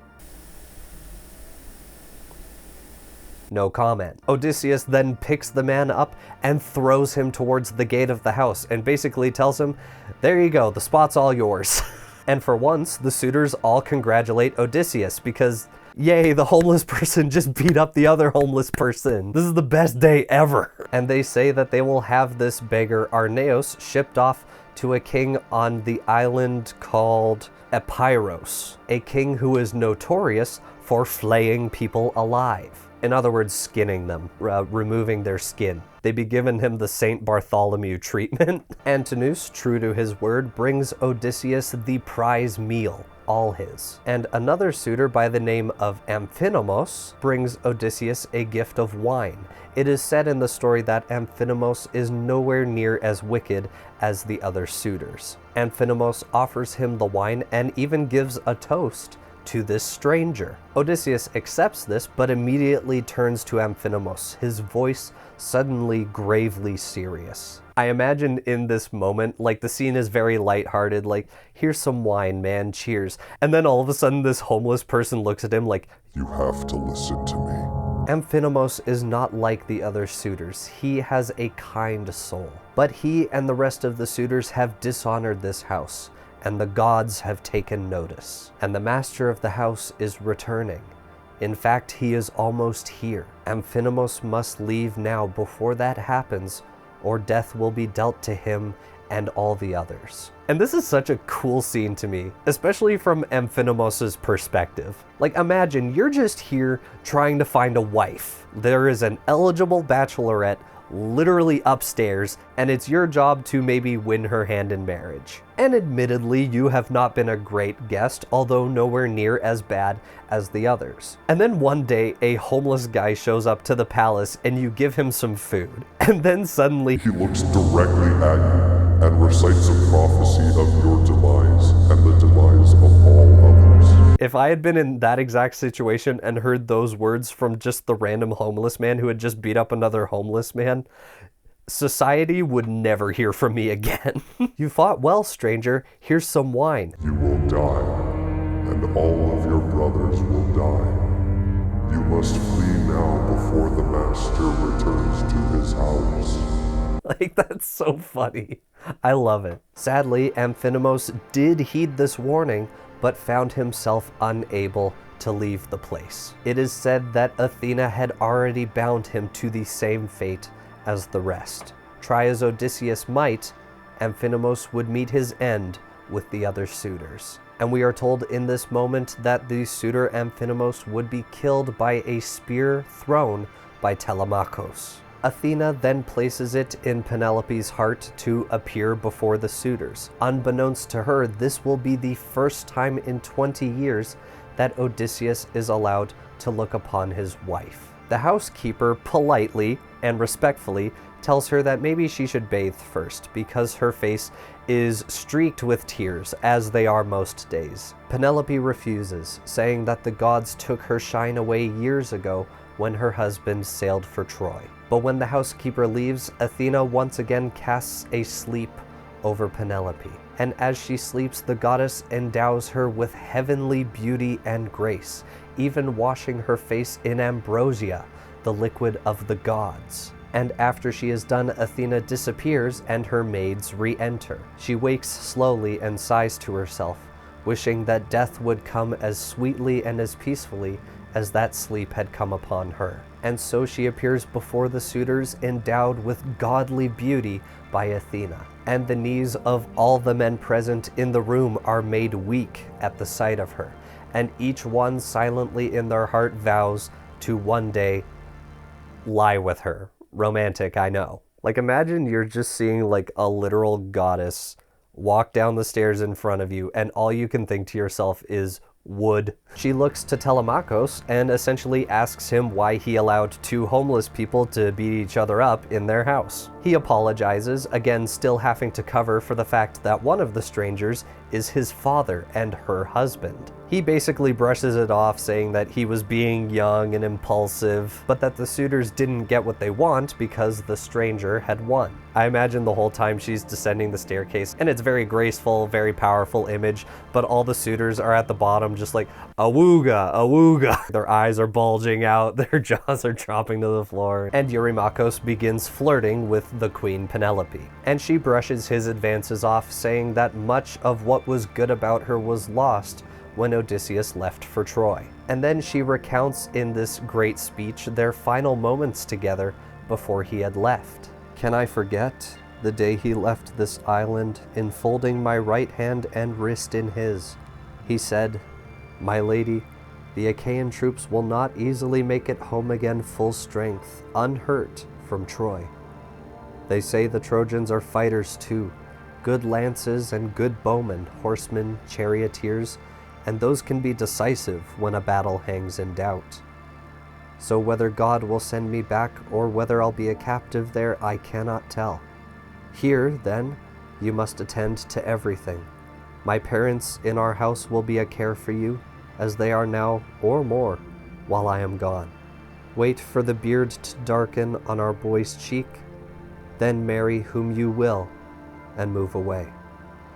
No comment. Odysseus then picks the man up and throws him towards the gate of the house, and basically tells him, "There you go, the spot's all yours." And for once, the suitors all congratulate Odysseus, because yay, the homeless person just beat up the other homeless person. This is the best day ever. And they say that they will have this beggar Arnaios shipped off to a king on the island called Epeiros, a king who is notorious for flaying people alive. In other words, skinning them, removing their skin. They be giving him the Saint Bartholomew treatment. Antinous, true to his word, brings Odysseus the prize meal, all his. And another suitor by the name of Amphinomus brings Odysseus a gift of wine. It is said in the story that Amphinomus is nowhere near as wicked as the other suitors. Amphinomus offers him the wine and even gives a toast to this stranger. Odysseus accepts this, but immediately turns to Amphinomus, his voice suddenly gravely serious. I imagine in this moment, like, the scene is very lighthearted, like, here's some wine, man, cheers. And then all of a sudden this homeless person looks at him like, You have to listen to me. Amphinomus is not like the other suitors. He has a kind soul. But he and the rest of the suitors have dishonored this house, and the gods have taken notice. And the master of the house is returning. In fact, he is almost here. Amphinomus must leave now before that happens, or death will be dealt to him and all the others. And this is such a cool scene to me, especially from Amphinomus's perspective. Like, imagine you're just here trying to find a wife. There is an eligible bachelorette literally upstairs, and it's your job to maybe win her hand in marriage. And admittedly, you have not been a great guest, although nowhere near as bad as the others. And then one day, a homeless guy shows up to the palace and you give him some food. And then suddenly, He looks directly at you and recites a prophecy of your demise and the demise of all others. if I had been in that exact situation and heard those words from just the random homeless man who had just beat up another homeless man, society would never hear from me again. You fought well, stranger. Here's some wine. You will die, and all of your brothers will die. You must flee now before the master returns to his house. Like, that's so funny. I love it. Sadly, Amphinomus did heed this warning, but found himself unable to leave the place. It is said that Athena had already bound him to the same fate as the rest. Try as Odysseus might, Amphinomus would meet his end with the other suitors. And we are told in this moment that the suitor Amphinomus would be killed by a spear thrown by Telemakhos. Athena then places it in Penelope's heart to appear before the suitors. Unbeknownst to her, this will be the first time in 20 years that Odysseus is allowed to look upon his wife. The housekeeper politely and respectfully tells her that maybe she should bathe first because her face is streaked with tears, as they are most days. Penelope refuses, saying that the gods took her shine away years ago when her husband sailed for Troy. But when the housekeeper leaves, Athena once again casts a sleep over Penelope. And as she sleeps, the goddess endows her with heavenly beauty and grace, even washing her face in ambrosia, the liquid of the gods. And after she is done, Athena disappears and her maids re-enter. She wakes slowly and sighs to herself, wishing that death would come as sweetly and as peacefully as that sleep had come upon her. And so she appears before the suitors endowed with godly beauty by Athena. And the knees of all the men present in the room are made weak at the sight of her. And each one silently in their heart vows to one day lie with her. Romantic, I know. Like, imagine you're just seeing like a literal goddess walk down the stairs in front of you and all you can think to yourself is would. She looks to Telemakhos and essentially asks him why he allowed two homeless people to beat each other up in their house. He apologizes, again still having to cover for the fact that one of the strangers is his father and her husband. He basically brushes it off, saying that he was being young and impulsive, but that the suitors didn't get what they want because the stranger had won. I imagine the whole time she's descending the staircase, and it's very graceful, very powerful image, but all the suitors are at the bottom just like, awooga, awooga. Their eyes are bulging out, their jaws are dropping to the floor, and Eurymachos begins flirting with the queen Penelope. And she brushes his advances off, saying that much of what was good about her was lost when Odysseus left for Troy. And then she recounts in this great speech their final moments together before he had left. Can I forget the day he left this island, enfolding my right hand and wrist in his? He said, "My lady, the Achaean troops will not easily make it home again full strength, unhurt from Troy. They say the Trojans are fighters too, good lances and good bowmen, horsemen, charioteers, and those can be decisive when a battle hangs in doubt. So whether God will send me back or whether I'll be a captive there, I cannot tell. Here, then, you must attend to everything. My parents in our house will be a care for you, as they are now, or more, while I am gone. Wait for the beard to darken on our boy's cheek, then marry whom you will, and move away."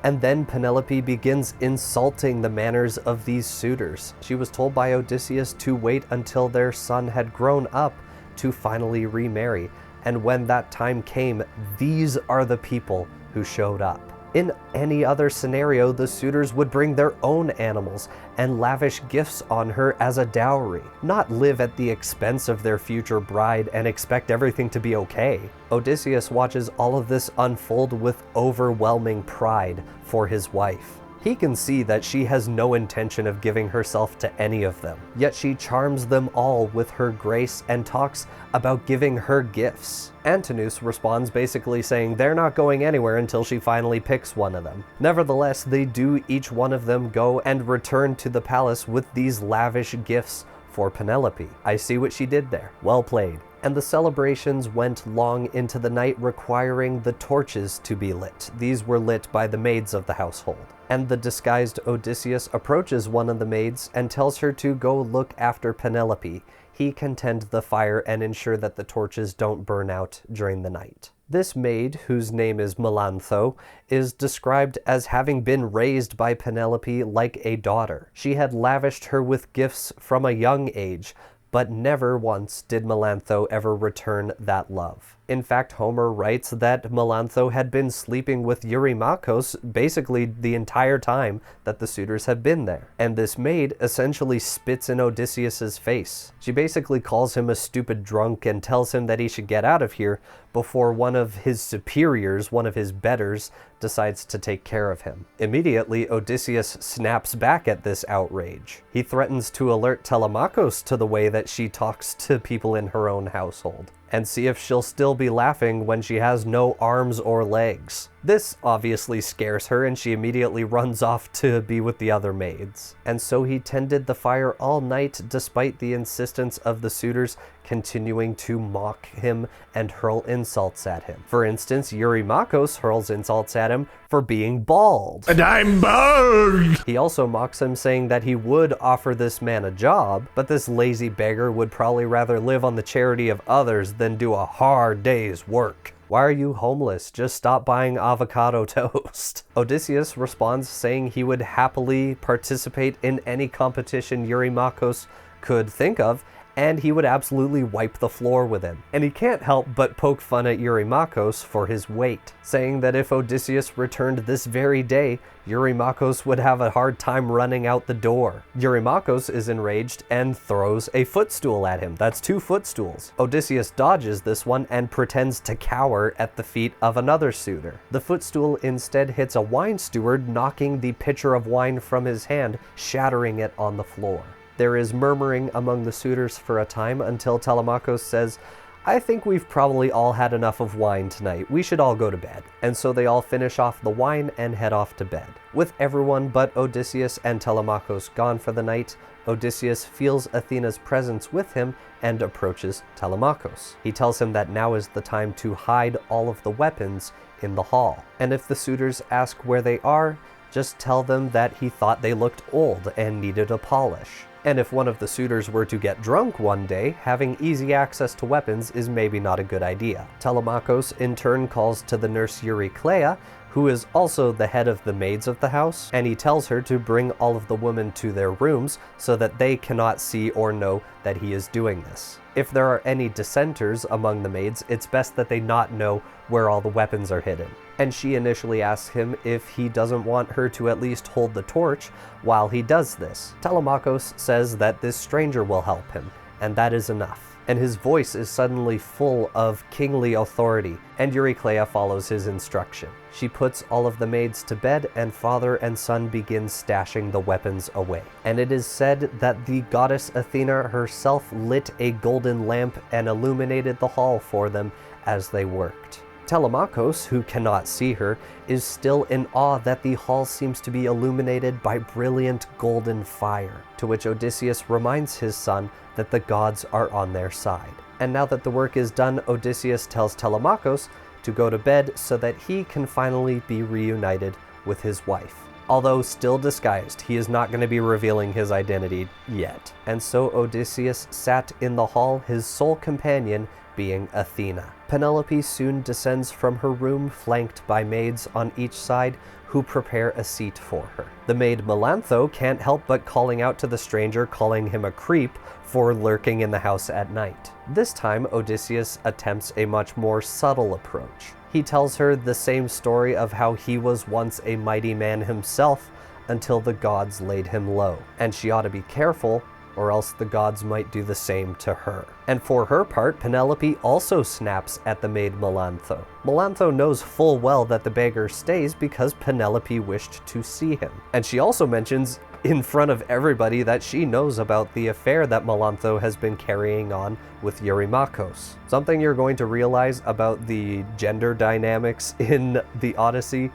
And then Penelope begins insulting the manners of these suitors. She was told by Odysseus to wait until their son had grown up to finally remarry. And when that time came, these are the people who showed up. In any other scenario, the suitors would bring their own animals and lavish gifts on her as a dowry, not live at the expense of their future bride and expect everything to be okay. Odysseus watches all of this unfold with overwhelming pride for his wife. He can see that she has no intention of giving herself to any of them, yet she charms them all with her grace and talks about giving her gifts. Antinous responds basically saying they're not going anywhere until she finally picks one of them. Nevertheless, they do each one of them go and return to the palace with these lavish gifts for Penelope. I see what she did there. Well played. And the celebrations went long into the night, requiring the torches to be lit. These were lit by the maids of the household. And the disguised Odysseus approaches one of the maids and tells her to go look after Penelope. He can tend the fire and ensure that the torches don't burn out during the night. This maid, whose name is Melantho, is described as having been raised by Penelope like a daughter. She had lavished her with gifts from a young age, but never once did Melantho ever return that love. In fact, Homer writes that Melantho had been sleeping with Eurymachus basically the entire time that the suitors have been there. And this maid essentially spits in Odysseus's face. She basically calls him a stupid drunk and tells him that he should get out of here before one of his superiors, one of his betters, decides to take care of him. Immediately, Odysseus snaps back at this outrage. He threatens to alert Telemakhos to the way that she talks to people in her own household, and see if she'll still be laughing when she has no arms or legs. This obviously scares her, and she immediately runs off to be with the other maids. And so he tended the fire all night despite the insistence of the suitors continuing to mock him and hurl insults at him. For instance, Eurymachus hurls insults at him for being bald. And I'm bald! He also mocks him, saying that he would offer this man a job, but this lazy beggar would probably rather live on the charity of others than do a hard day's work. Why are you homeless? Just stop buying avocado toast. Odysseus responds saying he would happily participate in any competition Eurymachus could think of, and he would absolutely wipe the floor with him. And he can't help but poke fun at Eurymachus for his weight, saying that if Odysseus returned this very day, Eurymachus would have a hard time running out the door. Eurymachus is enraged and throws a footstool at him. That's 2 footstools. Odysseus dodges this one and pretends to cower at the feet of another suitor. The footstool instead hits a wine steward, knocking the pitcher of wine from his hand, shattering it on the floor. There is murmuring among the suitors for a time until Telemakhos says, I think we've probably all had enough of wine tonight. We should all go to bed. And so they all finish off the wine and head off to bed. With everyone but Odysseus and Telemakhos gone for the night, Odysseus feels Athena's presence with him and approaches Telemakhos. He tells him that now is the time to hide all of the weapons in the hall. And if the suitors ask where they are, just tell them that he thought they looked old and needed a polish. And if one of the suitors were to get drunk one day, having easy access to weapons is maybe not a good idea. Telemakhos in turn calls to the nurse Eurycleia, who is also the head of the maids of the house, and he tells her to bring all of the women to their rooms so that they cannot see or know that he is doing this. If there are any dissenters among the maids, it's best that they not know where all the weapons are hidden. And she initially asks him if he doesn't want her to at least hold the torch while he does this. Telemakhos says that this stranger will help him, and that is enough. And his voice is suddenly full of kingly authority, and Eurycleia follows his instruction. She puts all of the maids to bed, and father and son begin stashing the weapons away. And it is said that the goddess Athena herself lit a golden lamp and illuminated the hall for them as they worked. Telemakhos, who cannot see her, is still in awe that the hall seems to be illuminated by brilliant golden fire, to which Odysseus reminds his son that the gods are on their side. And now that the work is done, Odysseus tells Telemakhos to go to bed so that he can finally be reunited with his wife. although still disguised. He is not going to be revealing his identity yet. And so Odysseus sat in the hall, his sole companion being Athena. Penelope soon descends from her room, flanked by maids on each side who prepare a seat for her. The maid Melantho can't help but calling out to the stranger, calling him a creep for lurking in the house at night. This time, Odysseus attempts a much more subtle approach. He tells her the same story of how he was once a mighty man himself until the gods laid him low, and she ought to be careful or else the gods might do the same to her. And for her part, Penelope also snaps at the maid Melantho. Melantho knows full well that the beggar stays because Penelope wished to see him. And she also mentions in front of everybody that she knows about the affair that Melantho has been carrying on with Telemakhos. Something you're going to realize about the gender dynamics in the Odyssey.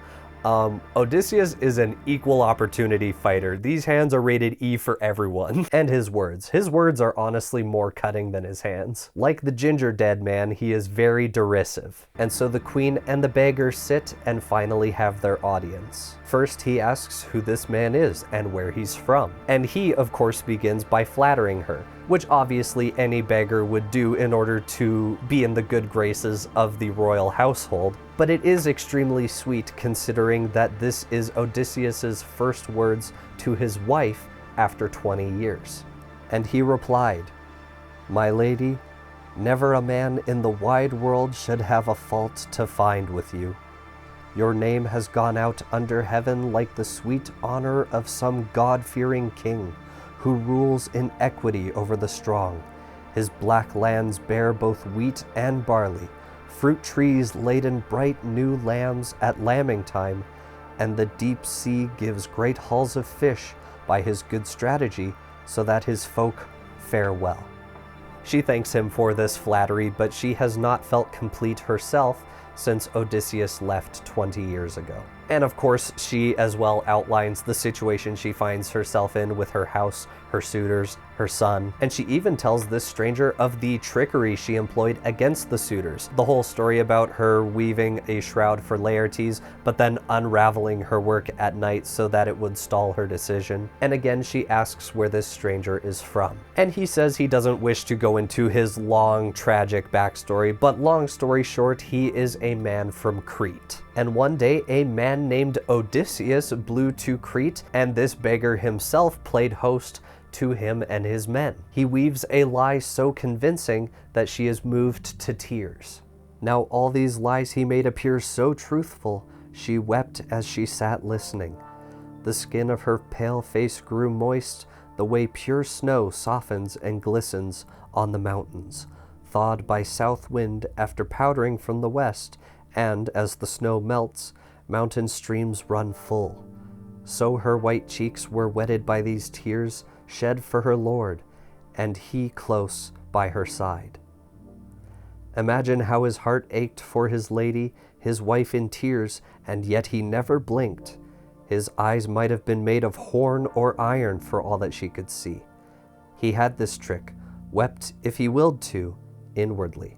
Odysseus is an equal opportunity fighter. These hands are rated E for everyone. And his words. His words are honestly more cutting than his hands. Like the ginger dead man, he is very derisive. And so the queen and the beggar sit and finally have their audience. First, he asks who this man is and where he's from. And he, of course, begins by flattering her, which obviously any beggar would do in order to be in the good graces of the royal household. But it is extremely sweet considering that this is Odysseus's first words to his wife after 20 years. And he replied, "My lady, never a man in the wide world should have a fault to find with you. Your name has gone out under heaven like the sweet honor of some God-fearing king who rules in equity over the strong. His black lands bear both wheat and barley, fruit trees laden bright new lambs at lambing time, and the deep sea gives great hauls of fish by his good strategy, so that his folk fare well." She thanks him for this flattery, but she has not felt complete herself since Odysseus left 20 years ago. And of course, she as well outlines the situation she finds herself in with her house, her suitors, her son, and she even tells this stranger of the trickery she employed against the suitors. The whole story about her weaving a shroud for Laertes, but then unraveling her work at night so that it would stall her decision. And again, she asks where this stranger is from. And he says he doesn't wish to go into his long, tragic backstory, but long story short, he is a man from Crete. And one day, a man named Odysseus blew to Crete, and this beggar himself played host to him and his men. He weaves a lie so convincing that she is moved to tears. Now all these lies he made appear so truthful, she wept as she sat listening. The skin of her pale face grew moist, the way pure snow softens and glistens on the mountains, thawed by south wind after powdering from the west, and as the snow melts, mountain streams run full. So her white cheeks were wetted by these tears, shed for her lord, and he close by her side. Imagine how his heart ached for his lady, his wife in tears, and yet he never blinked. His eyes might have been made of horn or iron for all that she could see. He had this trick, wept if he willed to, inwardly.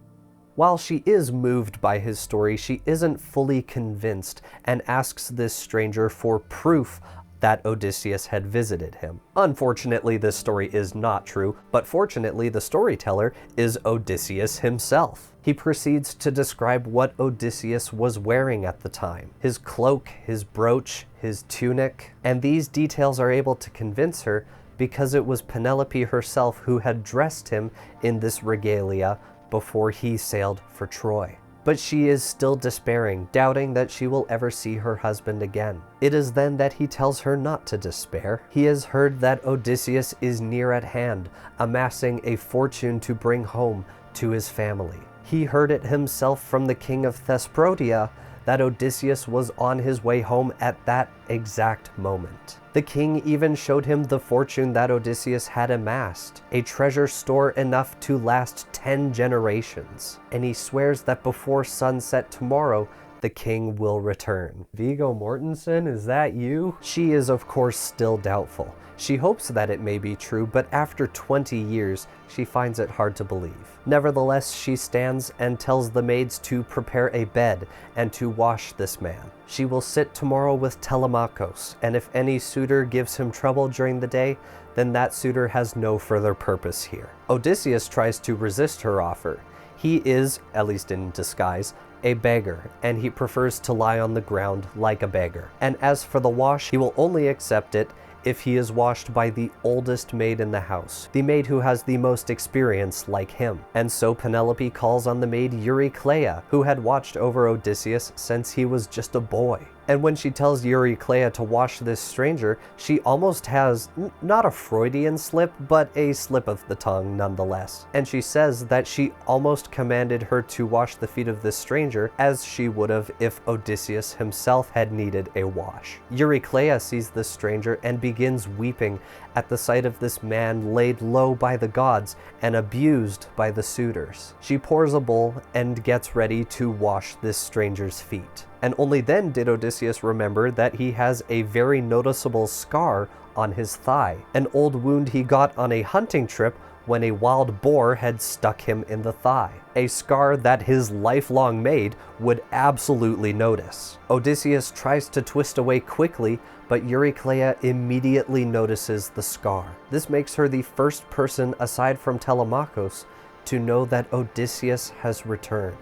While she is moved by his story, she isn't fully convinced and asks this stranger for proof that Odysseus had visited him. Unfortunately, this story is not true, but fortunately, the storyteller is Odysseus himself. He proceeds to describe what Odysseus was wearing at the time, his cloak, his brooch, his tunic, and these details are able to convince her because it was Penelope herself who had dressed him in this regalia before he sailed for Troy. But she is still despairing, doubting that she will ever see her husband again. It is then that he tells her not to despair. He has heard that Odysseus is near at hand, amassing a fortune to bring home to his family. He heard it himself from the king of Thesprotia that Odysseus was on his way home at that exact moment. The king even showed him the fortune that Odysseus had amassed, a treasure store enough to last 10 generations. And he swears that before sunset tomorrow, The king will return. Viggo Mortensen, is that you? She is, of course, still doubtful. She hopes that it may be true, but after 20 years, she finds it hard to believe. Nevertheless, she stands and tells the maids to prepare a bed and to wash this man. She will sit tomorrow with Telemakhos, and if any suitor gives him trouble during the day, then that suitor has no further purpose here. Odysseus tries to resist her offer. He is, at least in disguise, a beggar, and he prefers to lie on the ground like a beggar. And as for the wash, he will only accept it if he is washed by the oldest maid in the house, the maid who has the most experience like him. And so Penelope calls on the maid Eurycleia, who had watched over Odysseus since he was just a boy. And when she tells Eurycleia to wash this stranger, she almost has, not a Freudian slip, but a slip of the tongue nonetheless. And she says that she almost commanded her to wash the feet of this stranger as she would have if Odysseus himself had needed a wash. Eurycleia sees this stranger and begins weeping at the sight of this man laid low by the gods and abused by the suitors. She pours a bowl and gets ready to wash this stranger's feet. And only then did Odysseus remember that he has a very noticeable scar on his thigh, an old wound he got on a hunting trip when a wild boar had stuck him in the thigh, a scar that his lifelong maid would absolutely notice. Odysseus tries to twist away quickly, but Eurycleia immediately notices the scar. This makes her the first person aside from Telemakhos to know that Odysseus has returned.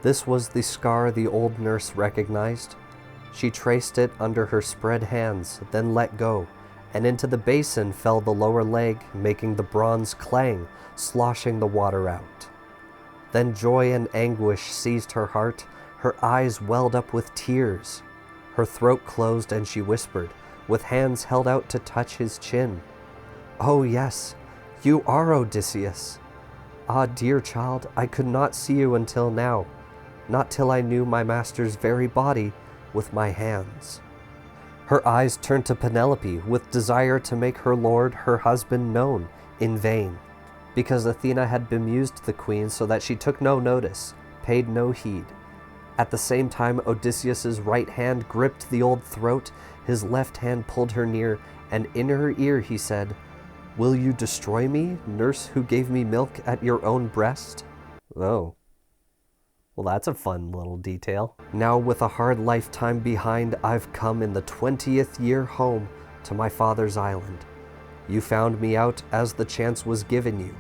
This was the scar the old nurse recognized. She traced it under her spread hands, then let go, and into the basin fell the lower leg, making the bronze clang, sloshing the water out. Then joy and anguish seized her heart, her eyes welled up with tears. Her throat closed and she whispered, with hands held out to touch his chin, "Oh yes, you are Odysseus. Ah, dear child, I could not see you until now. Not till I knew my master's very body with my hands." Her eyes turned to Penelope with desire to make her lord, her husband, known, in vain, because Athena had bemused the queen so that she took no notice, paid no heed. At the same time, Odysseus's right hand gripped the old throat, his left hand pulled her near, and in her ear he said, "Will you destroy me, nurse who gave me milk at your own breast?" Oh. Well, that's a fun little detail. Now with a hard lifetime behind, I've come in the 20th year home to my father's island. You found me out as the chance was given you.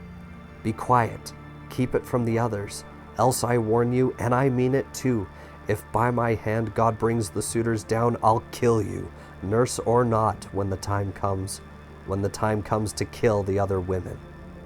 Be quiet, keep it from the others, else I warn you, and I mean it too, if by my hand God brings the suitors down, I'll kill you, nurse or not, when the time comes to kill the other women.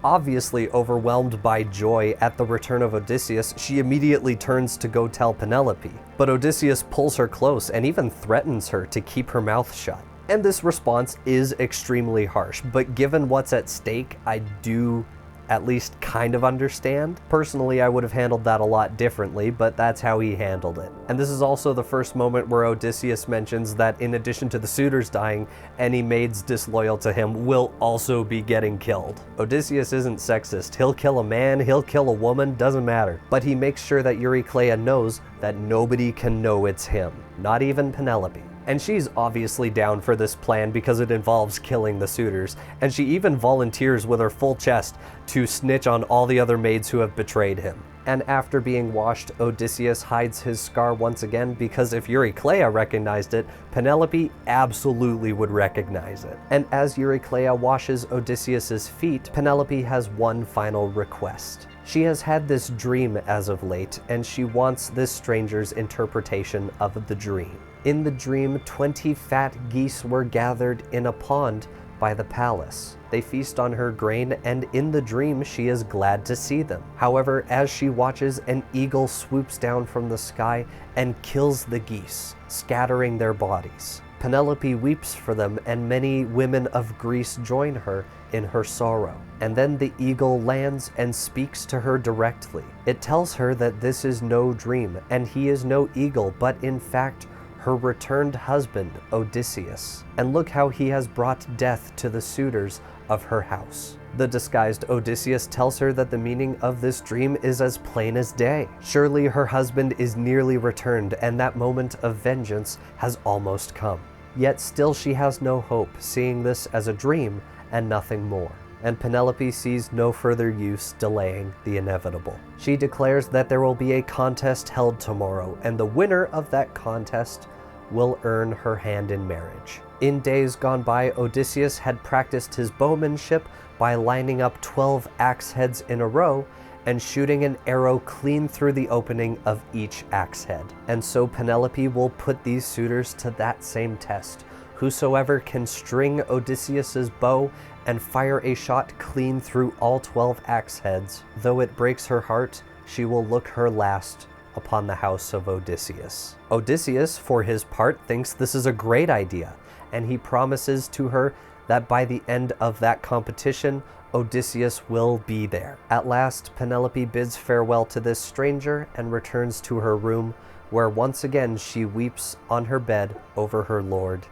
Obviously overwhelmed by joy at the return of Odysseus, she immediately turns to go tell Penelope. But Odysseus pulls her close and even threatens her to keep her mouth shut. And this response is extremely harsh, but given what's at stake, I do at least kind of understand. Personally, I would have handled that a lot differently, but that's how he handled it. And this is also the first moment where Odysseus mentions that in addition to the suitors dying, any maids disloyal to him will also be getting killed. Odysseus isn't sexist. He'll kill a man, he'll kill a woman, doesn't matter. But he makes sure that Eurycleia knows that nobody can know it's him, not even Penelope. And she's obviously down for this plan because it involves killing the suitors, and she even volunteers with her full chest to snitch on all the other maids who have betrayed him. And after being washed, Odysseus hides his scar once again because if Eurycleia recognized it, Penelope absolutely would recognize it. And as Eurycleia washes Odysseus's feet, Penelope has one final request. She has had this dream as of late, and she wants this stranger's interpretation of the dream. In the dream, 20 fat geese were gathered in a pond by the palace. They feast on her grain, and in the dream, she is glad to see them. However, as she watches, an eagle swoops down from the sky and kills the geese, scattering their bodies. Penelope weeps for them, and many women of Greece join her in her sorrow. And then the eagle lands and speaks to her directly. It tells her that this is no dream, and he is no eagle, but in fact, her returned husband, Odysseus. And look how he has brought death to the suitors of her house. The disguised Odysseus tells her that the meaning of this dream is as plain as day. Surely her husband is nearly returned, and that moment of vengeance has almost come. Yet still she has no hope, seeing this as a dream and nothing more. And Penelope sees no further use delaying the inevitable. She declares that there will be a contest held tomorrow, and the winner of that contest will earn her hand in marriage. In days gone by, Odysseus had practiced his bowmanship by lining up 12 axe heads in a row and shooting an arrow clean through the opening of each axe head. And so Penelope will put these suitors to that same test. Whosoever can string Odysseus's bow and fire a shot clean through all 12 axe heads, though it breaks her heart, she will look her last upon the house of Odysseus. Odysseus, for his part, thinks this is a great idea, and he promises to her that by the end of that competition, Odysseus will be there. At last, Penelope bids farewell to this stranger and returns to her room, where once again she weeps on her bed over her lord,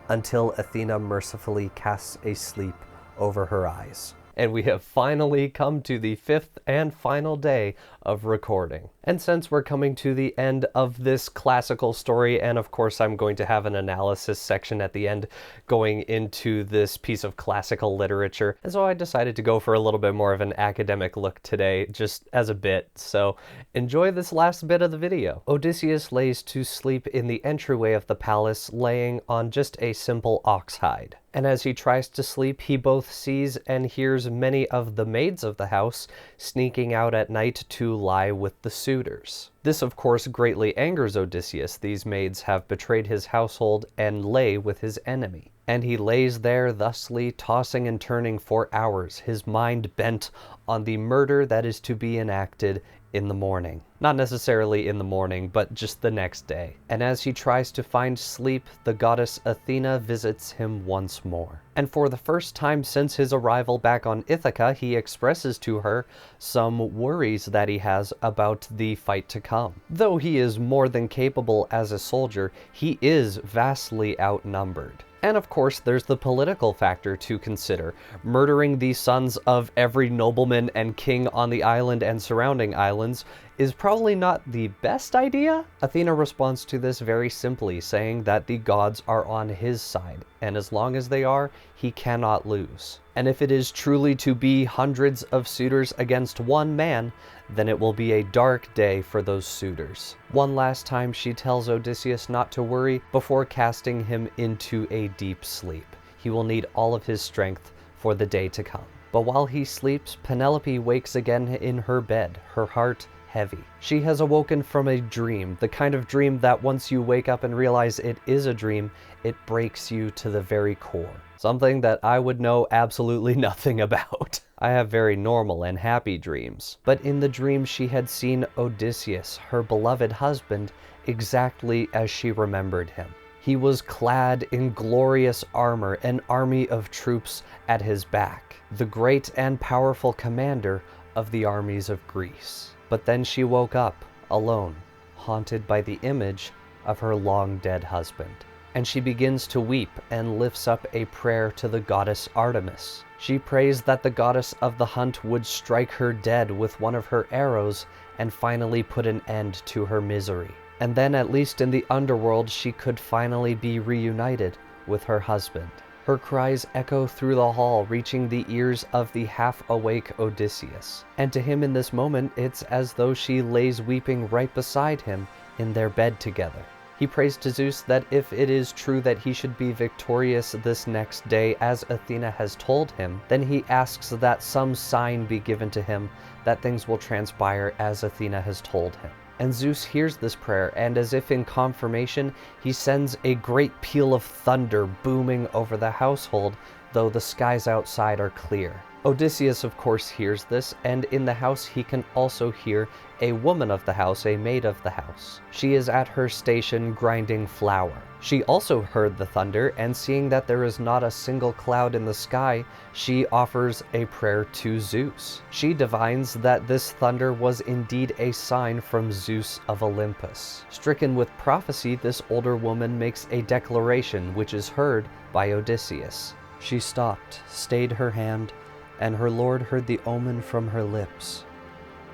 until Athena mercifully casts a sleep over her eyes. And we have finally come to the 5th and final day of recording. And since we're coming to the end of this classical story, and of course I'm going to have an analysis section at the end going into this piece of classical literature, and so I decided to go for a little bit more of an academic look today, just as a bit, so enjoy this last bit of the video. Odysseus lays to sleep in the entryway of the palace, laying on just a simple ox hide. And as he tries to sleep, he both sees and hears many of the maids of the house sneaking out at night to lie with the suitors. This, of course, greatly angers Odysseus. These maids have betrayed his household and lay with his enemy. And he lays there thusly, tossing and turning for hours, his mind bent on the murder that is to be enacted in the morning. Not necessarily in the morning, but just the next day. And as he tries to find sleep, the goddess Athena visits him once more. And for the first time since his arrival back on Ithaka, he expresses to her some worries that he has about the fight to come. Though he is more than capable as a soldier, he is vastly outnumbered. And of course, there's the political factor to consider. Murdering the sons of every nobleman and king on the island and surrounding islands is probably not the best idea. Athena responds to this very simply, saying that the gods are on his side, and as long as they are, he cannot lose. And if it is truly to be hundreds of suitors against one man, then it will be a dark day for those suitors. One last time she tells Odysseus not to worry before casting him into a deep sleep. He will need all of his strength for the day to come. But while he sleeps, Penelope wakes again in her bed, her heart heavy. She has awoken from a dream, the kind of dream that once you wake up and realize it is a dream, it breaks you to the very core. Something that I would know absolutely nothing about. I have very normal and happy dreams. But in the dream she had seen Odysseus, her beloved husband, exactly as she remembered him. He was clad in glorious armor, an army of troops at his back, the great and powerful commander of the armies of Greece. But then she woke up, alone, haunted by the image of her long-dead husband. And she begins to weep and lifts up a prayer to the goddess Artemis. She prays that the goddess of the hunt would strike her dead with one of her arrows and finally put an end to her misery. And then, at least in the underworld, she could finally be reunited with her husband. Her cries echo through the hall, reaching the ears of the half-awake Odysseus. And to him in this moment, it's as though she lays weeping right beside him in their bed together. He prays to Zeus that if it is true that he should be victorious this next day, as Athena has told him, then he asks that some sign be given to him that things will transpire as Athena has told him. And Zeus hears this prayer, and as if in confirmation, he sends a great peal of thunder booming over the household, though the skies outside are clear. Odysseus, of course, hears this, and in the house he can also hear a woman of the house, a maid of the house. She is at her station grinding flour. She also heard the thunder, and seeing that there is not a single cloud in the sky, she offers a prayer to Zeus. She divines that this thunder was indeed a sign from Zeus of Olympus. Stricken with prophecy, this older woman makes a declaration which is heard by Odysseus. She stopped, stayed her hand, and her lord heard the omen from her lips.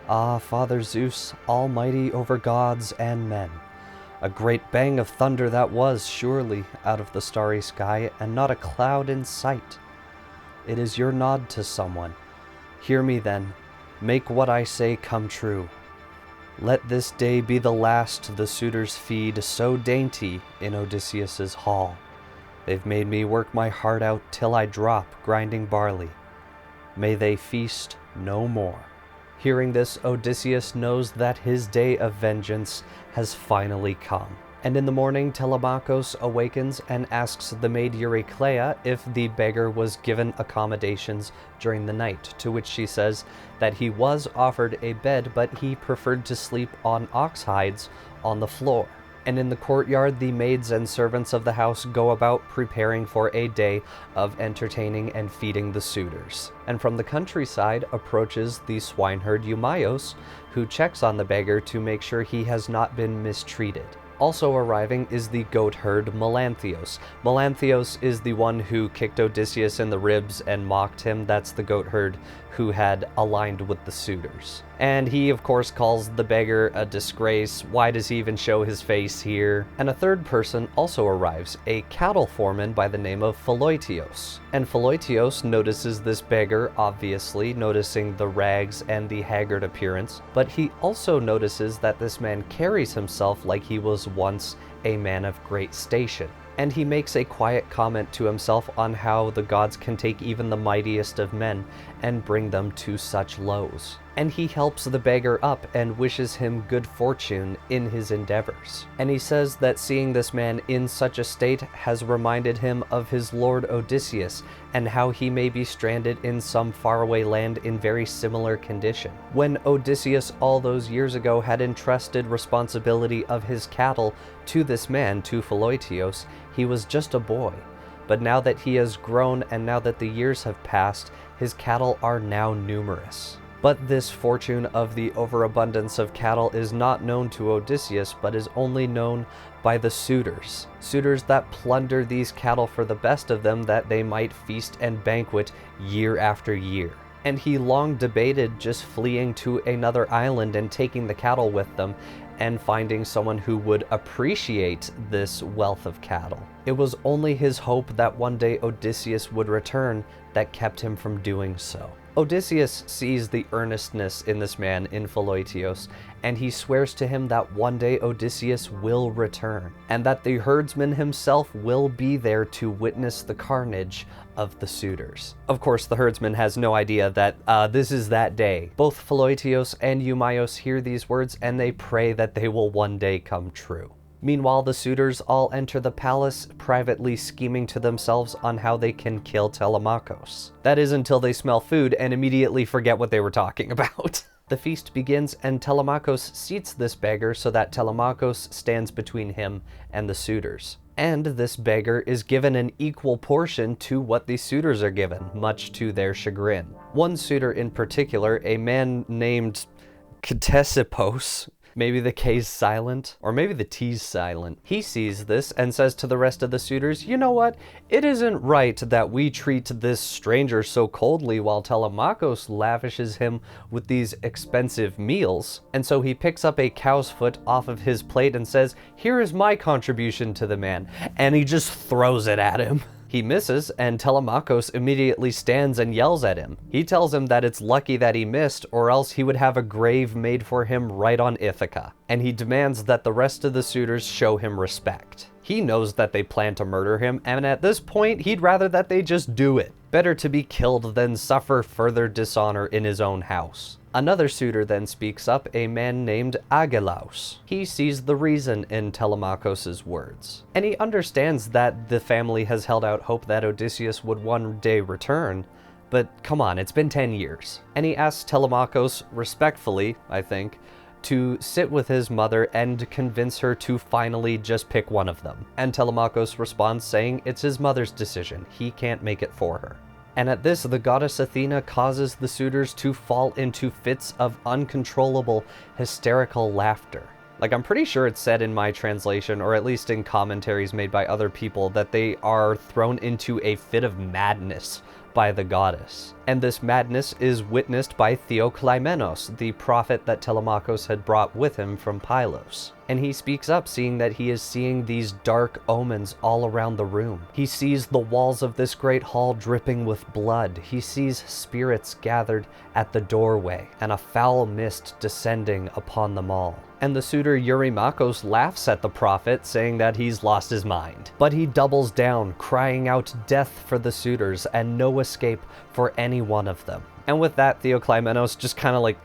Ah, Father Zeus, almighty over gods and men. A great bang of thunder that was, surely, out of the starry sky, and not a cloud in sight. It is your nod to someone. Hear me then, make what I say come true. Let this day be the last the suitors feed so dainty in Odysseus's hall. They've made me work my heart out till I drop grinding barley. May they feast no more. Hearing this, Odysseus knows that his day of vengeance has finally come. And in the morning, Telemakhos awakens and asks the maid Eurycleia if the beggar was given accommodations during the night, to which she says that he was offered a bed, but he preferred to sleep on ox hides on the floor. And in the courtyard, the maids and servants of the house go about preparing for a day of entertaining and feeding the suitors. And from the countryside approaches the swineherd Eumaeus, who checks on the beggar to make sure he has not been mistreated. Also arriving is the goatherd Melanthios. Melanthios is the one who kicked Odysseus in the ribs and mocked him. That's the goatherd who had aligned with the suitors. And he, of course, calls the beggar a disgrace. Why does he even show his face here? And a third person also arrives, a cattle foreman by the name of Pholoitios. And Pholoitios notices this beggar, obviously, noticing the rags and the haggard appearance, but he also notices that this man carries himself like he was once a man of great station. And he makes a quiet comment to himself on how the gods can take even the mightiest of men and bring them to such lows. And he helps the beggar up and wishes him good fortune in his endeavors. And he says that seeing this man in such a state has reminded him of his lord Odysseus and how he may be stranded in some faraway land in very similar condition. When Odysseus all those years ago had entrusted responsibility of his cattle to this man, to Pholoitios, he was just a boy. But now that he has grown and now that the years have passed, his cattle are now numerous. But this fortune of the overabundance of cattle is not known to Odysseus, but is only known by the suitors. Suitors that plunder these cattle for the best of them, that they might feast and banquet year after year. And he long debated just fleeing to another island and taking the cattle with them, and finding someone who would appreciate this wealth of cattle. It was only his hope that one day Odysseus would return that kept him from doing so. Odysseus sees the earnestness in this man, in Pholoitios, and he swears to him that one day Odysseus will return, and that the herdsman himself will be there to witness the carnage of the suitors. Of course, the herdsman has no idea that this is that day. Both Pholoitios and Eumaeus hear these words, and they pray that they will one day come true. Meanwhile, the suitors all enter the palace, privately scheming to themselves on how they can kill Telemakhos. That is until they smell food and immediately forget what they were talking about. The feast begins, and Telemakhos seats this beggar so that Telemakhos stands between him and the suitors. And this beggar is given an equal portion to what the suitors are given, much to their chagrin. One suitor in particular, a man named Ctesippos, maybe the K's silent, or maybe the T's silent. He sees this and says to the rest of the suitors, you know what? It isn't right that we treat this stranger so coldly while Telemakhos lavishes him with these expensive meals. And so he picks up a cow's foot off of his plate and says, here is my contribution to the man. And he just throws it at him. He misses, and Telemakhos immediately stands and yells at him. He tells him that it's lucky that he missed, or else he would have a grave made for him right on Ithaka. And he demands that the rest of the suitors show him respect. He knows that they plan to murder him, and at this point, he'd rather that they just do it. Better to be killed than suffer further dishonor in his own house. Another suitor then speaks up, a man named Agelaus. He sees the reason in Telemakhos' words, and he understands that the family has held out hope that Odysseus would one day return, but come on, it's been 10 years. And he asks Telemakhos, respectfully, I think, to sit with his mother and convince her to finally just pick one of them. And Telemakhos responds saying it's his mother's decision, he can't make it for her. And at this, the goddess Athena causes the suitors to fall into fits of uncontrollable, hysterical laughter. Like, I'm pretty sure it's said in my translation, or at least in commentaries made by other people, that they are thrown into a fit of madness by the goddess. And this madness is witnessed by Theoclymenos, the prophet that Telemakhos had brought with him from Pylos. And he speaks up, seeing that he is seeing these dark omens all around the room. He sees the walls of this great hall dripping with blood. He sees spirits gathered at the doorway, and a foul mist descending upon them all. And the suitor Eurymachos laughs at the prophet, saying that he's lost his mind. But he doubles down, crying out death for the suitors and no escape for any one of them. And with that, Theoclymenos just kind of like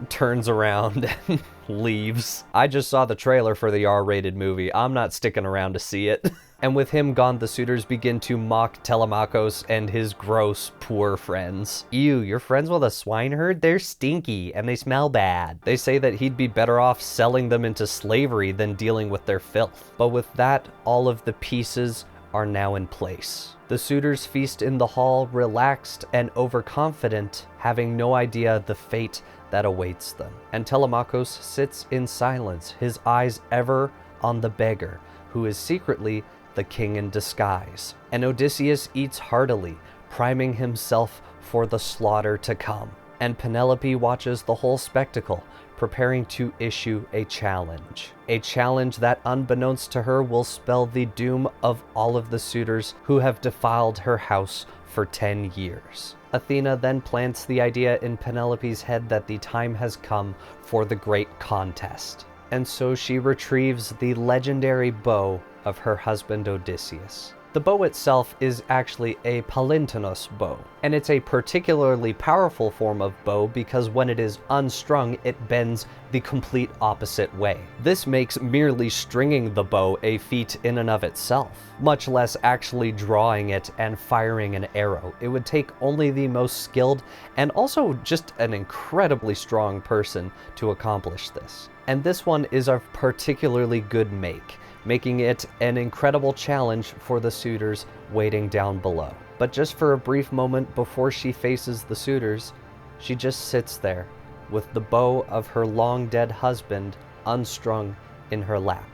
turns around and leaves. I just saw the trailer for the R-rated movie. I'm not sticking around to see it. And with him gone, the suitors begin to mock Telemakhos and his gross, poor friends. Ew, you're friends with a swineherd? They're stinky and they smell bad. They say that he'd be better off selling them into slavery than dealing with their filth. But with that, all of the pieces are now in place. The suitors feast in the hall, relaxed and overconfident, having no idea the fate that awaits them. And Telemakhos sits in silence, his eyes ever on the beggar, who is secretly the king in disguise. And Odysseus eats heartily, priming himself for the slaughter to come. And Penelope watches the whole spectacle, preparing to issue a challenge. A challenge that, unbeknownst to her, will spell the doom of all of the suitors who have defiled her house for 10 years. Athena then plants the idea in Penelope's head that the time has come for the great contest. And so she retrieves the legendary bow of her husband Odysseus. The bow itself is actually a palintonos bow, and it's a particularly powerful form of bow because when it is unstrung, it bends the complete opposite way. This makes merely stringing the bow a feat in and of itself, much less actually drawing it and firing an arrow. It would take only the most skilled and also just an incredibly strong person to accomplish this. And this one is of particularly good make, making it an incredible challenge for the suitors waiting down below. But just for a brief moment before she faces the suitors, she just sits there with the bow of her long-dead husband unstrung in her lap.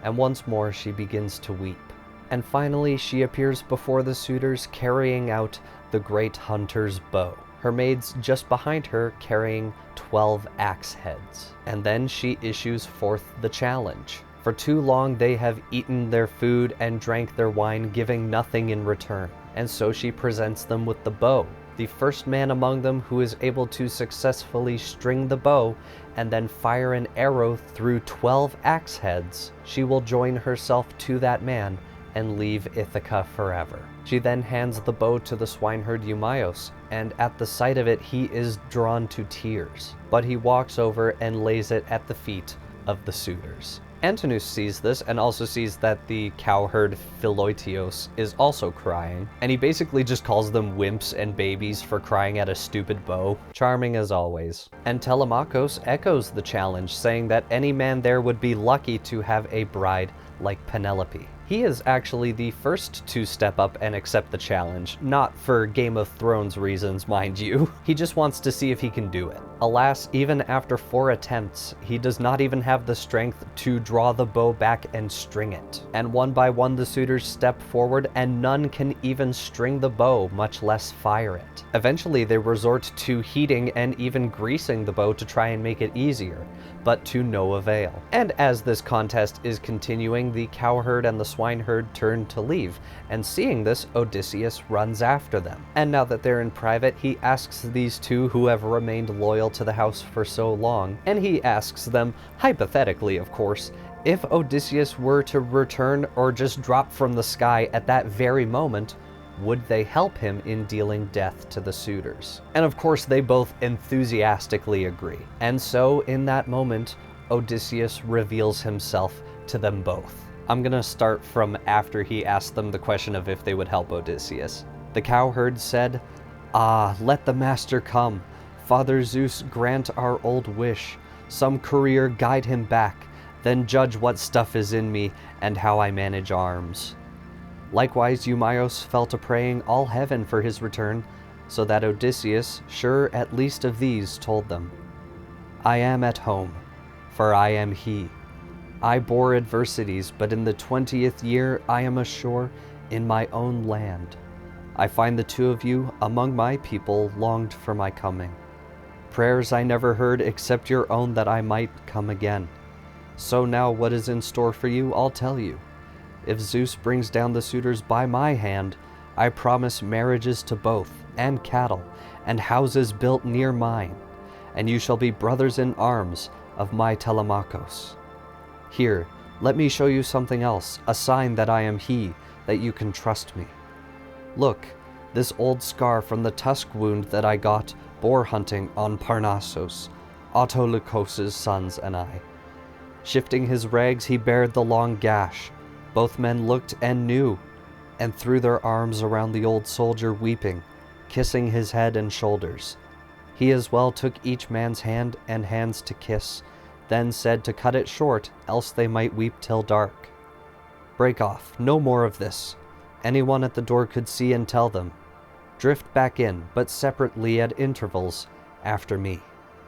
And once more she begins to weep. And finally she appears before the suitors carrying out the great hunter's bow. Her maids just behind her carrying 12 axe heads. And then she issues forth the challenge. For too long they have eaten their food and drank their wine, giving nothing in return. And so she presents them with the bow. The first man among them who is able to successfully string the bow and then fire an arrow through 12 axe heads, she will join herself to that man and leave Ithaka forever. She then hands the bow to the swineherd Eumaeus, and at the sight of it he is drawn to tears. But he walks over and lays it at the feet of the suitors. Antinous sees this and also sees that the cowherd Philoetios is also crying, and he basically just calls them wimps and babies for crying at a stupid bow. Charming as always. And Telemakhos echoes the challenge, saying that any man there would be lucky to have a bride like Penelope. He is actually the first to step up and accept the challenge, not for Game of Thrones reasons, mind you. He just wants to see if he can do it. Alas, even after 4 attempts, he does not even have the strength to draw the bow back and string it. And one by one the suitors step forward, and none can even string the bow, much less fire it. Eventually they resort to heating and even greasing the bow to try and make it easier, but to no avail. And as this contest is continuing, the cowherd and the swineherd turn to leave, and seeing this, Odysseus runs after them. And now that they're in private, he asks these two who have remained loyal to the house for so long, and he asks them, hypothetically of course, if Odysseus were to return or just drop from the sky at that very moment, would they help him in dealing death to the suitors? And of course they both enthusiastically agree. And so in that moment, Odysseus reveals himself to them both. I'm gonna start from after he asked them the question of if they would help Odysseus. The cowherd said, "Ah, let the master come. Father Zeus grant our old wish. Some courier guide him back, then judge what stuff is in me and how I manage arms." Likewise Eumaeus fell to praying all heaven for his return, so that Odysseus, sure at least of these, told them, "I am at home, for I am he. I bore adversities, but in the 20th year I am ashore in my own land. I find the two of you among my people longed for my coming. Prayers I never heard except your own that I might come again. So now what is in store for you, I'll tell you. If Zeus brings down the suitors by my hand, I promise marriages to both, and cattle, and houses built near mine, and you shall be brothers in arms of my Telemakhos. Here, let me show you something else, a sign that I am he, that you can trust me. Look, this old scar from the tusk wound that I got boar hunting on Parnassos, Autolycos' sons and I. Shifting his rags, he bared the long gash. Both men looked and knew, and threw their arms around the old soldier weeping, kissing his head and shoulders. He as well took each man's hand and hands to kiss, then said to cut it short, else they might weep till dark. Break off, no more of this. Anyone at the door could see and tell them. Drift back in, but separately at intervals, after me.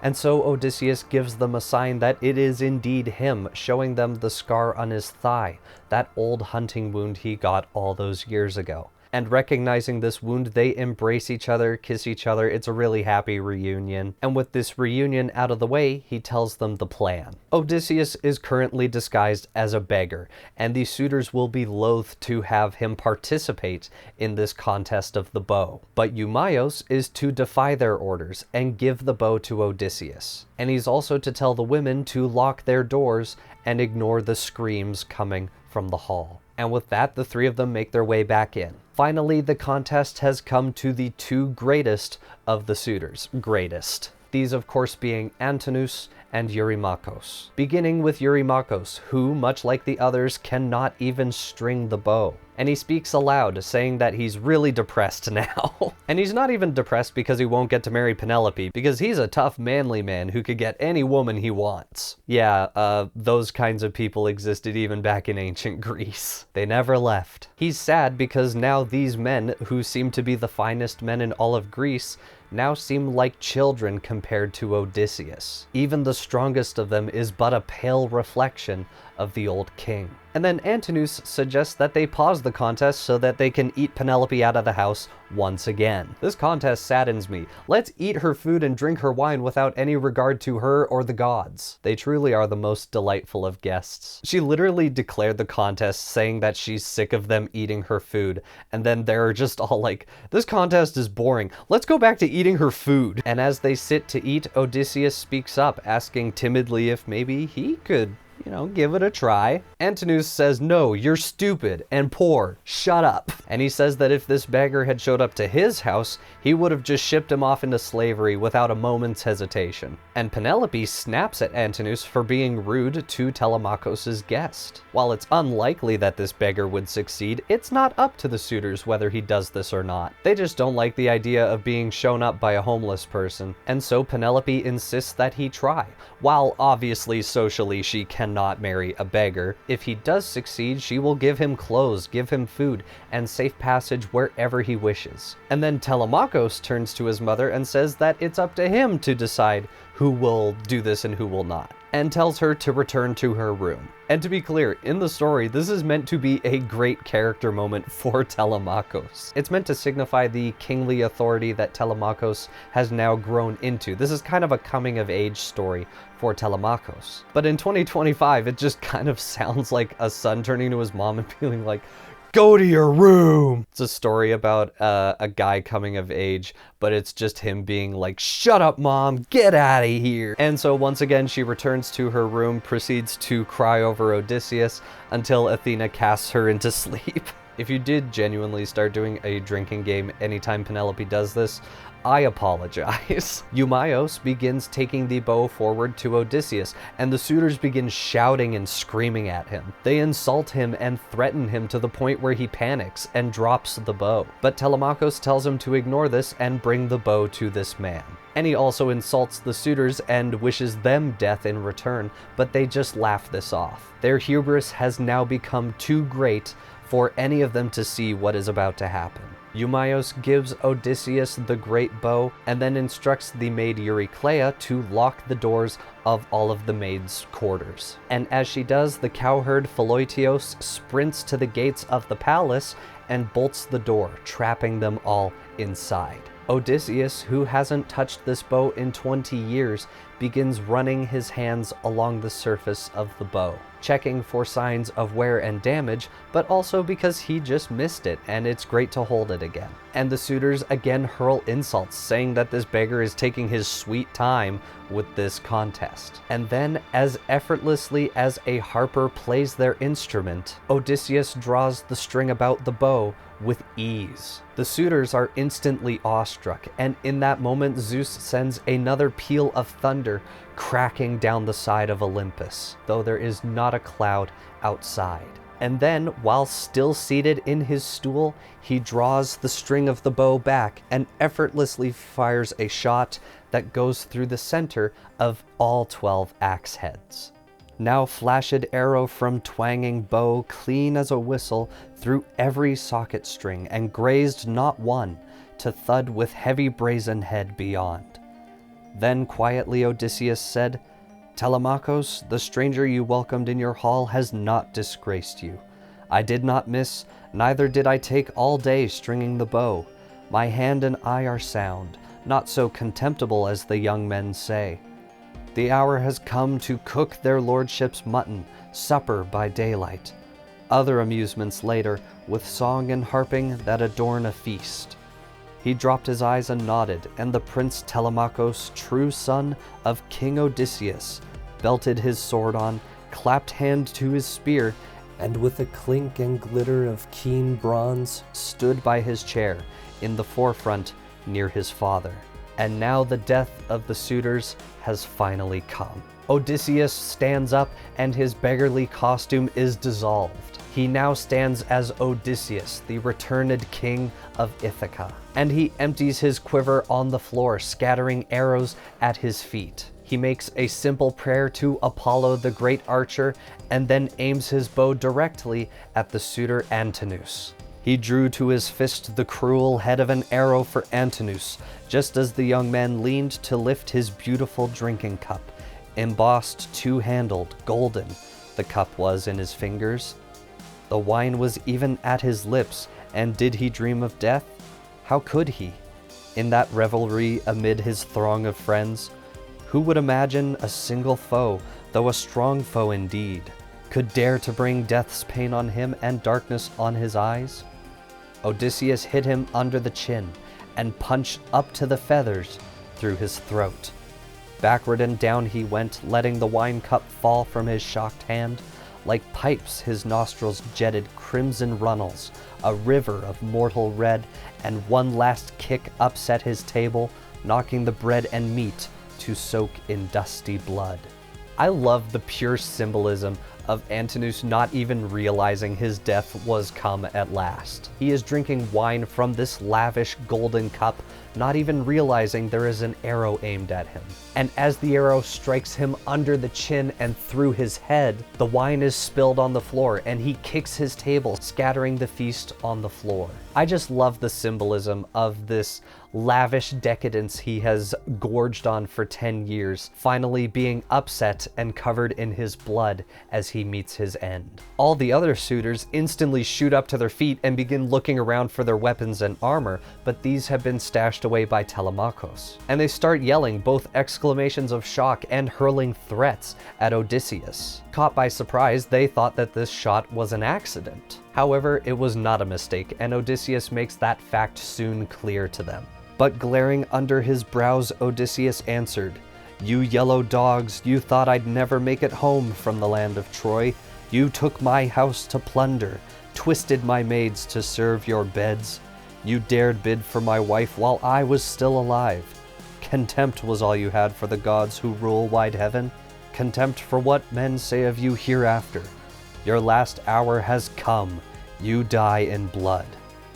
And so Odysseus gives them a sign that it is indeed him, showing them the scar on his thigh, that old hunting wound he got all those years ago. And recognizing this wound, they embrace each other, kiss each other. It's a really happy reunion. And with this reunion out of the way, he tells them the plan. Odysseus is currently disguised as a beggar, and the suitors will be loath to have him participate in this contest of the bow. But Eumaeus is to defy their orders and give the bow to Odysseus. And he's also to tell the women to lock their doors and ignore the screams coming from the hall. And with that, the three of them make their way back in. Finally, the contest has come to the two greatest of the suitors. Greatest. These, of course, being Antinous and Eurymachus. Beginning with Eurymachus, who, much like the others, cannot even string the bow. And he speaks aloud, saying that he's really depressed now. And he's not even depressed because he won't get to marry Penelope, because he's a tough, manly man who could get any woman he wants. Yeah, those kinds of people existed even back in ancient Greece. They never left. He's sad because now these men, who seem to be the finest men in all of Greece, now seem like children compared to Odysseus. Even the strongest of them is but a pale reflection of the old king. And then Antinous suggests that they pause the contest so that they can eat Penelope out of the house once again. This contest saddens me. Let's eat her food and drink her wine without any regard to her or the gods. They truly are the most delightful of guests. She literally declared the contest, saying that she's sick of them eating her food, and then they're just all like, this contest is boring. Let's go back to eating her food. And as they sit to eat, Odysseus speaks up, asking timidly if maybe he could give it a try. Antinous says, no, you're stupid and poor. Shut up. And he says that if this beggar had showed up to his house, he would have just shipped him off into slavery without a moment's hesitation. And Penelope snaps at Antinous for being rude to Telemakhos' guest. While it's unlikely that this beggar would succeed, it's not up to the suitors whether he does this or not. They just don't like the idea of being shown up by a homeless person. And so Penelope insists that he try. While obviously socially she cannot marry a beggar, if he does succeed, she will give him clothes, give him food, and safe passage wherever he wishes. And then Telemakhos turns to his mother and says that it's up to him to decide who will do this and who will not, and tells her to return to her room. And to be clear, in the story, this is meant to be a great character moment for Telemakhos. It's meant to signify the kingly authority that Telemakhos has now grown into. This is kind of a coming-of-age story for Telemakhos. But in 2025, it just kind of sounds like a son turning to his mom and being like, go to your room. It's a story about a guy coming of age, but it's just him being like, shut up, mom, get out of here. And so once again, she returns to her room, proceeds to cry over Odysseus until Athena casts her into sleep. If you did genuinely start doing a drinking game anytime Penelope does this, I apologize. Eumaeus begins taking the bow forward to Odysseus, and the suitors begin shouting and screaming at him. They insult him and threaten him to the point where he panics and drops the bow. But Telemakhos tells him to ignore this and bring the bow to this man. And he also insults the suitors and wishes them death in return, but they just laugh this off. Their hubris has now become too great for any of them to see what is about to happen. Eumaeus gives Odysseus the great bow and then instructs the maid Eurycleia to lock the doors of all of the maids' quarters. And as she does, the cowherd Pholotios sprints to the gates of the palace and bolts the door, trapping them all inside. Odysseus, who hasn't touched this bow in 20 years, begins running his hands along the surface of the bow, checking for signs of wear and damage, but also because he just missed it and it's great to hold it again. And the suitors again hurl insults, saying that this beggar is taking his sweet time with this contest. And then, as effortlessly as a harper plays their instrument, Odysseus draws the string about the bow with ease. The suitors are instantly awestruck, and in that moment Zeus sends another peal of thunder cracking down the side of Olympus, though there is not a cloud outside. And then, while still seated in his stool, he draws the string of the bow back and effortlessly fires a shot that goes through the center of all 12 axe heads. Now flashed arrow from twanging bow, clean as a whistle, through every socket string, and grazed not one, to thud with heavy brazen head beyond. Then quietly Odysseus said, "Telemakhos, the stranger you welcomed in your hall has not disgraced you. I did not miss, neither did I take all day stringing the bow. My hand and eye are sound, not so contemptible as the young men say. The hour has come to cook their lordship's mutton, supper by daylight. Other amusements later, with song and harping that adorn a feast." He dropped his eyes and nodded, and the Prince Telemakhos, true son of King Odysseus, belted his sword on, clapped hand to his spear, and with a clink and glitter of keen bronze, stood by his chair in the forefront near his father. And now the death of the suitors has finally come. Odysseus stands up and his beggarly costume is dissolved. He now stands as Odysseus, the returned king of Ithaka, and he empties his quiver on the floor, scattering arrows at his feet. He makes a simple prayer to Apollo the great archer, and then aims his bow directly at the suitor Antinous. He drew to his fist the cruel head of an arrow for Antinous, just as the young man leaned to lift his beautiful drinking cup, embossed, two-handled, golden, the cup was in his fingers. The wine was even at his lips, and did he dream of death? How could he? In that revelry amid his throng of friends, who would imagine a single foe, though a strong foe indeed, could dare to bring death's pain on him and darkness on his eyes? Odysseus hit him under the chin, and punched up to the feathers through his throat. Backward and down he went, letting the wine cup fall from his shocked hand. Like pipes his nostrils jetted crimson runnels, a river of mortal red, and one last kick upset his table, knocking the bread and meat to soak in dusty blood. I love the pure symbolism of Antinous not even realizing his death was come at last. He is drinking wine from this lavish golden cup, not even realizing there is an arrow aimed at him. And as the arrow strikes him under the chin and through his head, the wine is spilled on the floor and he kicks his table, scattering the feast on the floor. I just love the symbolism of this lavish decadence he has gorged on for 10 years, finally being upset and covered in his blood as he meets his end. All the other suitors instantly shoot up to their feet and begin looking around for their weapons and armor, but these have been stashed away by Telemakhos. And they start yelling both exclamations of shock and hurling threats at Odysseus. Caught by surprise, they thought that this shot was an accident. However, it was not a mistake, and Odysseus makes that fact soon clear to them. But glaring under his brows, Odysseus answered, "You yellow dogs, you thought I'd never make it home from the land of Troy. You took my house to plunder, twisted my maids to serve your beds. You dared bid for my wife while I was still alive. Contempt was all you had for the gods who rule wide heaven. Contempt for what men say of you hereafter. Your last hour has come. You die in blood."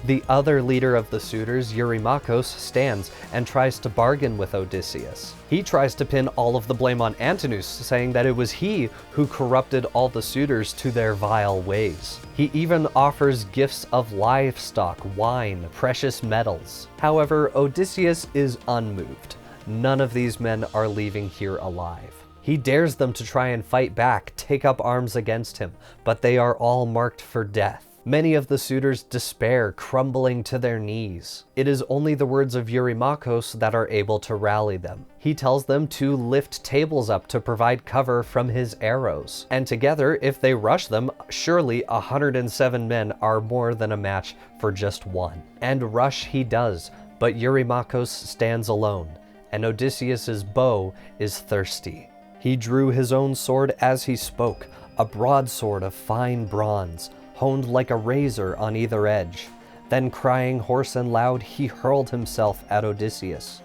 The other leader of the suitors, Eurymachus, stands and tries to bargain with Odysseus. He tries to pin all of the blame on Antinous, saying that it was he who corrupted all the suitors to their vile ways. He even offers gifts of livestock, wine, precious metals. However, Odysseus is unmoved. None of these men are leaving here alive. He dares them to try and fight back, take up arms against him, but they are all marked for death. Many of the suitors despair, crumbling to their knees. It is only the words of Telemakhos that are able to rally them. He tells them to lift tables up to provide cover from his arrows. And together, if they rush them, surely 107 men are more than a match for just one. And rush he does, but Telemakhos stands alone, and Odysseus's bow is thirsty. He drew his own sword as he spoke, a broadsword of fine bronze, honed like a razor on either edge. Then crying hoarse and loud, he hurled himself at Odysseus.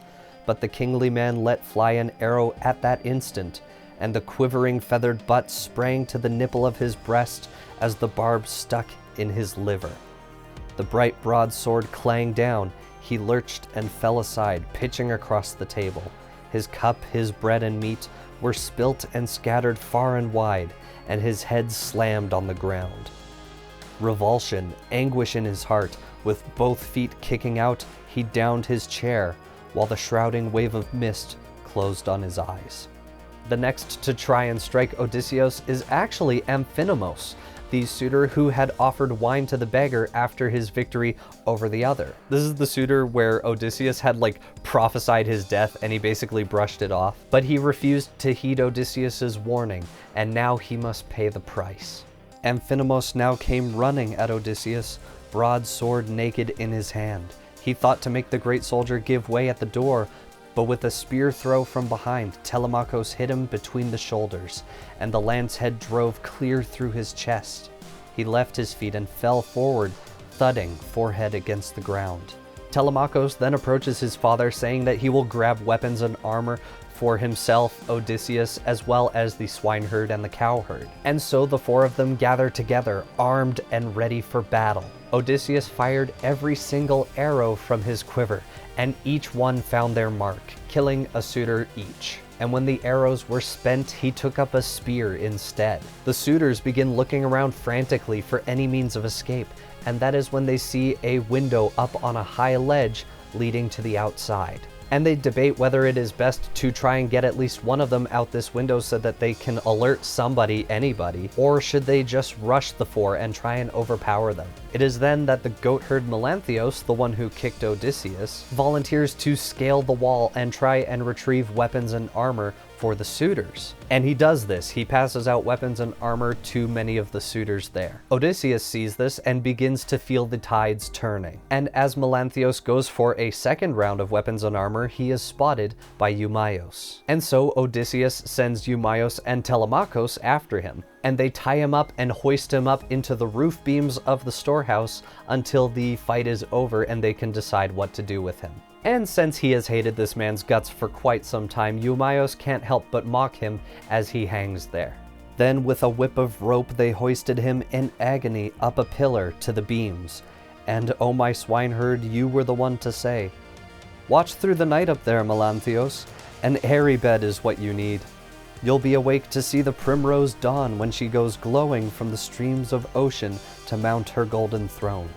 But the kingly man let fly an arrow at that instant, and the quivering feathered butt sprang to the nipple of his breast as the barb stuck in his liver. The bright broadsword clanged down, he lurched and fell aside, pitching across the table. His cup, his bread and meat, were spilt and scattered far and wide, and his head slammed on the ground. Revulsion, anguish in his heart, with both feet kicking out, he downed his chair, while the shrouding wave of mist closed on his eyes. The next to try and strike Odysseus is actually Amphinomus, the suitor who had offered wine to the beggar after his victory over the other. This is the suitor where Odysseus had prophesied his death and he basically brushed it off. But he refused to heed Odysseus's warning, and now he must pay the price. Amphinomus now came running at Odysseus, broadsword naked in his hand. He thought to make the great soldier give way at the door, but with a spear throw from behind, Telemakhos hit him between the shoulders, and the lance head drove clear through his chest. He left his feet and fell forward, thudding forehead against the ground. Telemakhos then approaches his father, saying that he will grab weapons and armor for himself, Odysseus, as well as the swineherd and the cowherd. And so the four of them gather together, armed and ready for battle. Odysseus fired every single arrow from his quiver, and each one found their mark, killing a suitor each. And when the arrows were spent, he took up a spear instead. The suitors begin looking around frantically for any means of escape, and that is when they see a window up on a high ledge leading to the outside. And they debate whether it is best to try and get at least one of them out this window so that they can alert somebody, anybody, or should they just rush the four and try and overpower them. It is then that the goatherd Melanthios, the one who kicked Odysseus, volunteers to scale the wall and try and retrieve weapons and armor for the suitors. And he does this. He passes out weapons and armor to many of the suitors there. Odysseus sees this and begins to feel the tides turning. And as Melanthios goes for a second round of weapons and armor, he is spotted by Eumaeus. And so Odysseus sends Eumaeus and Telemakhos after him, and they tie him up and hoist him up into the roof beams of the storehouse until the fight is over and they can decide what to do with him. And since he has hated this man's guts for quite some time, Eumaeus can't help but mock him as he hangs there. Then with a whip of rope they hoisted him in agony up a pillar to the beams. And oh my swineherd, you were the one to say, "Watch through the night up there, Melanthios. An airy bed is what you need. You'll be awake to see the primrose dawn when she goes glowing from the streams of ocean to mount her golden throne.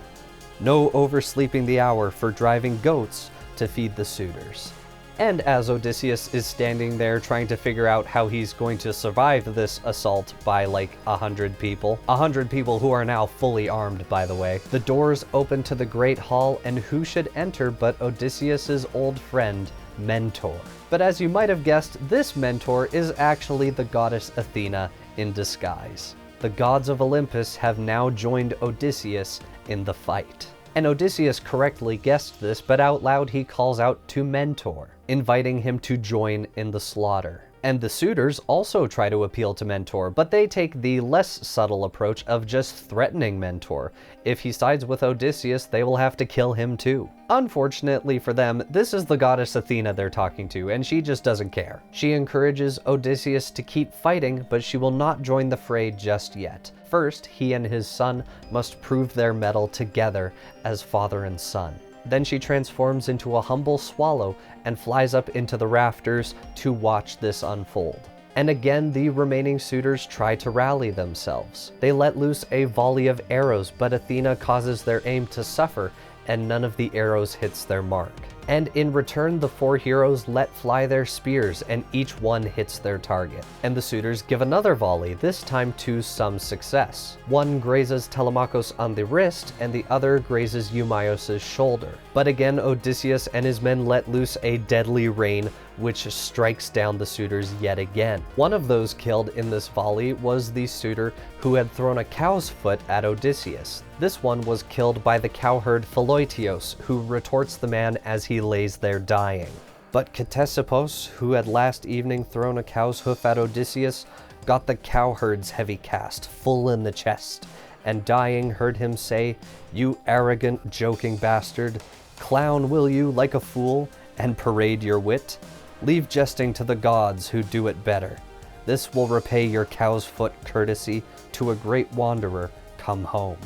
No oversleeping the hour for driving goats to feed the suitors." And as Odysseus is standing there trying to figure out how he's going to survive this assault by 100 people who are now fully armed, by the way, the doors open to the great hall, and who should enter but Odysseus's old friend, Mentor. But as you might have guessed, this Mentor is actually the goddess Athena in disguise. The gods of Olympus have now joined Odysseus in the fight. And Odysseus correctly guessed this, but out loud he calls out to Mentor, inviting him to join in the slaughter. And the suitors also try to appeal to Mentor, but they take the less subtle approach of just threatening Mentor. If he sides with Odysseus, they will have to kill him too. Unfortunately for them, this is the goddess Athena they're talking to, and she just doesn't care. She encourages Odysseus to keep fighting, but she will not join the fray just yet. First, he and his son must prove their mettle together as father and son. Then she transforms into a humble swallow and flies up into the rafters to watch this unfold. And again, the remaining suitors try to rally themselves. They let loose a volley of arrows, but Athena causes their aim to suffer, and none of the arrows hits their mark. And in return, the 4 heroes let fly their spears, and each one hits their target. And the suitors give another volley, this time to some success. One grazes Telemakhos on the wrist, and the other grazes Eumaeus' shoulder. But again, Odysseus and his men let loose a deadly rain, which strikes down the suitors yet again. One of those killed in this volley was the suitor who had thrown a cow's foot at Odysseus. This one was killed by the cowherd Philœtios, who retorts the man as he lays there dying. But Ctesippus, who had last evening thrown a cow's hoof at Odysseus, got the cowherd's heavy cast full in the chest, and dying heard him say, "You arrogant, joking bastard, clown will you like a fool, and parade your wit? Leave jesting to the gods who do it better. This will repay your cow's foot courtesy to a great wanderer come home."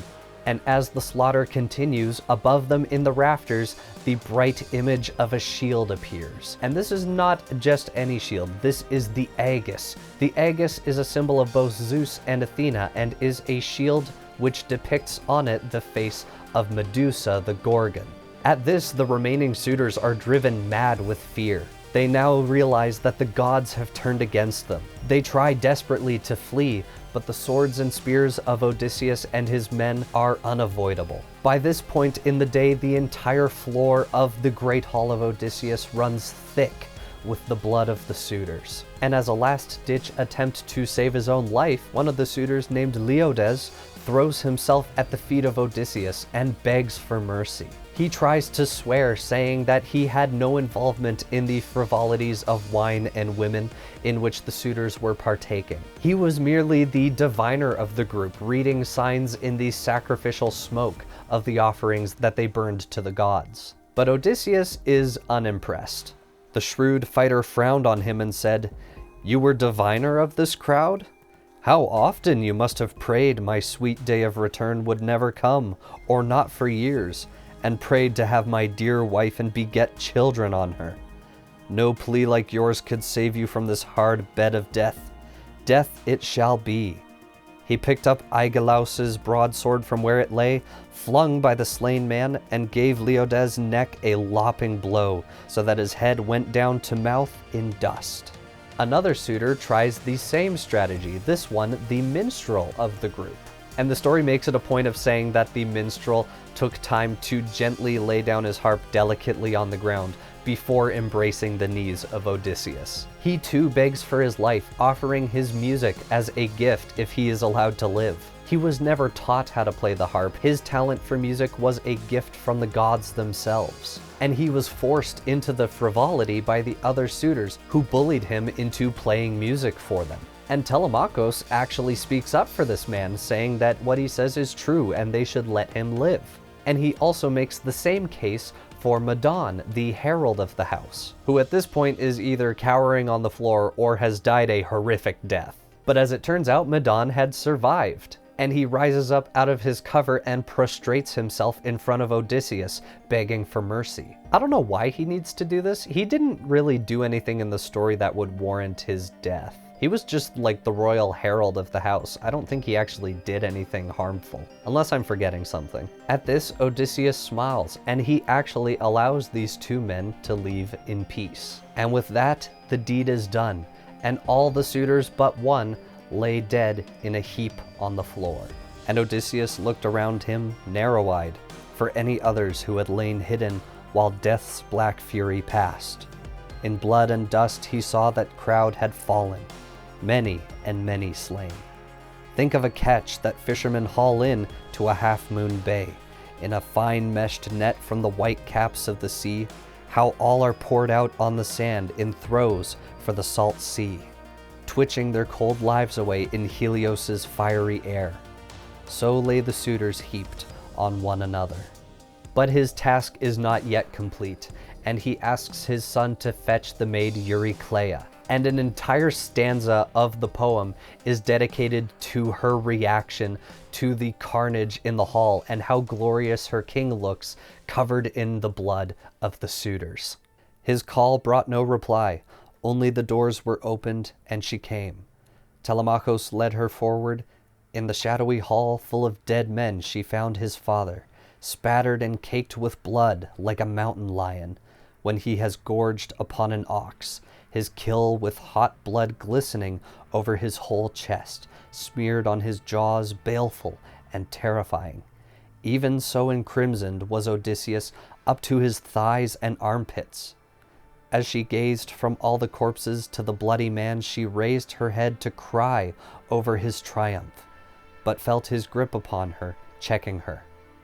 And as the slaughter continues, above them in the rafters, the bright image of a shield appears. And this is not just any shield, this is the Aegis. The Aegis is a symbol of both Zeus and Athena, and is a shield which depicts on it the face of Medusa the Gorgon. At this, the remaining suitors are driven mad with fear. They now realize that the gods have turned against them. They try desperately to flee, but the swords and spears of Odysseus and his men are unavoidable. By this point in the day, the entire floor of the Great Hall of Odysseus runs thick with the blood of the suitors. And as a last-ditch attempt to save his own life, one of the suitors named Leodes throws himself at the feet of Odysseus and begs for mercy. He tries to swear, saying that he had no involvement in the frivolities of wine and women in which the suitors were partaking. He was merely the diviner of the group, reading signs in the sacrificial smoke of the offerings that they burned to the gods. But Odysseus is unimpressed. The shrewd fighter frowned on him and said, "You were diviner of this crowd? How often you must have prayed my sweet day of return would never come, or not for years, and prayed to have my dear wife and beget children on her. No plea like yours could save you from this hard bed of death. Death it shall be." He picked up Aegialaus's broadsword from where it lay, flung by the slain man, and gave Leodes' neck a lopping blow, so that his head went down to mouth in dust. Another suitor tries the same strategy, this one the minstrel of the group. And the story makes it a point of saying that the minstrel took time to gently lay down his harp delicately on the ground before embracing the knees of Odysseus. He too begs for his life, offering his music as a gift if he is allowed to live. He was never taught how to play the harp. His talent for music was a gift from the gods themselves. And he was forced into the frivolity by the other suitors who bullied him into playing music for them. And Telemakhos actually speaks up for this man, saying that what he says is true and they should let him live. And he also makes the same case for Medon, the herald of the house, who at this point is either cowering on the floor or has died a horrific death. But as it turns out, Medon had survived, and he rises up out of his cover and prostrates himself in front of Odysseus, begging for mercy. I don't know why he needs to do this. He didn't really do anything in the story that would warrant his death. He was just like the royal herald of the house. I don't think he actually did anything harmful, unless I'm forgetting something. At this, Odysseus smiles, and he actually allows these two men to leave in peace. And with that, the deed is done, and all the suitors but one lay dead in a heap on the floor. And Odysseus looked around him, narrow-eyed, for any others who had lain hidden while death's black fury passed. In blood and dust he saw that crowd had fallen, many and many slain. Think of a catch that fishermen haul in to a half-moon bay, in a fine meshed net from the white caps of the sea, how all are poured out on the sand in throes for the salt sea, twitching their cold lives away in Helios's fiery air. So lay the suitors heaped on one another. But his task is not yet complete, and he asks his son to fetch the maid Eurycleia. And an entire stanza of the poem is dedicated to her reaction to the carnage in the hall and how glorious her king looks covered in the blood of the suitors. His call brought no reply, only the doors were opened and she came. Telemakhos led her forward. In the shadowy hall full of dead men she found his father, spattered and caked with blood like a mountain lion, when he has gorged upon an ox, his kill with hot blood glistening over his whole chest, smeared on his jaws, baleful and terrifying. Even so encrimsoned was Odysseus up to his thighs and armpits. As she gazed from all the corpses to the bloody man, she raised her head to cry over his triumph, but felt his grip upon her, checking her.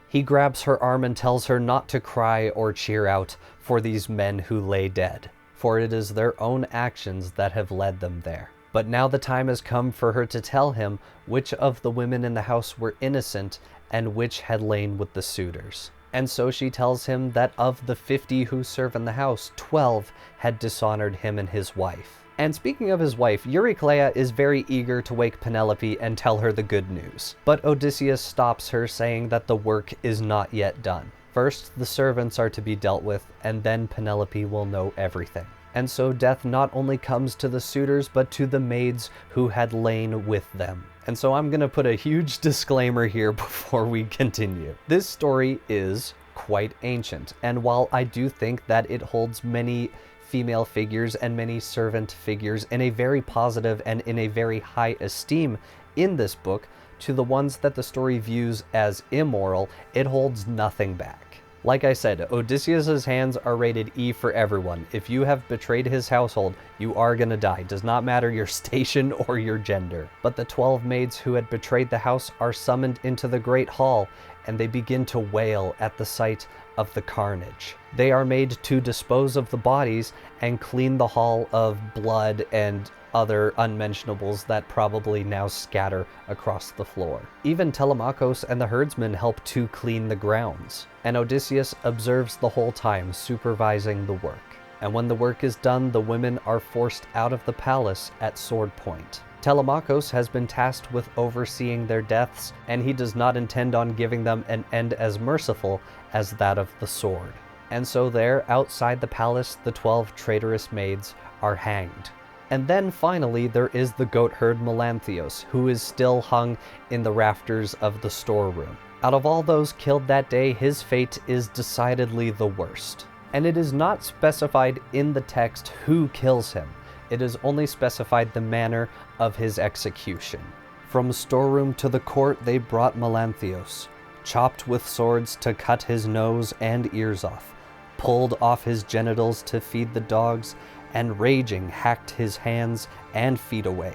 He grabs her arm and tells her not to cry or cheer out for these men who lay dead, for it is their own actions that have led them there. But now the time has come for her to tell him which of the women in the house were innocent and which had lain with the suitors. And so she tells him that of the 50 who serve in the house, 12 had dishonored him and his wife. And speaking of his wife, Eurycleia is very eager to wake Penelope and tell her the good news. But Odysseus stops her, saying that the work is not yet done. First, the servants are to be dealt with, and then Penelope will know everything. And so death not only comes to the suitors, but to the maids who had lain with them. And so I'm gonna put a huge disclaimer here before we continue. This story is quite ancient, and while I do think that it holds many female figures and many servant figures in a very positive and in a very high esteem in this book, to the ones that the story views as immoral, it holds nothing back. Like I said, Odysseus's hands are rated E for everyone. If you have betrayed his household, you are gonna die. Does not matter your station or your gender. But the 12 maids who had betrayed the house are summoned into the great hall, and they begin to wail at the sight of the carnage. They are made to dispose of the bodies and clean the hall of blood and other unmentionables that probably now scatter across the floor. Even Telemakhos and the herdsmen help to clean the grounds, and Odysseus observes the whole time, supervising the work. And when the work is done, the women are forced out of the palace at sword point. Telemakhos has been tasked with overseeing their deaths, and he does not intend on giving them an end as merciful as that of the sword. And so there, outside the palace, the 12 traitorous maids are hanged. And then finally there is the goatherd Melanthios, who is still hung in the rafters of the storeroom. Out of all those killed that day, his fate is decidedly the worst. And it is not specified in the text who kills him. It is only specified the manner of his execution. From storeroom to the court they brought Melanthios, chopped with swords to cut his nose and ears off, pulled off his genitals to feed the dogs, and raging hacked his hands and feet away.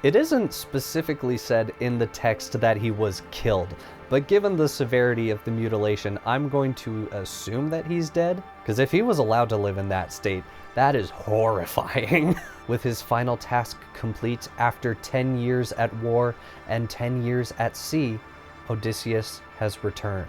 It isn't specifically said in the text that he was killed, but given the severity of the mutilation, I'm going to assume that he's dead, because if he was allowed to live in that state, that is horrifying. With his final task complete after 10 years at war and 10 years at sea, Odysseus has returned.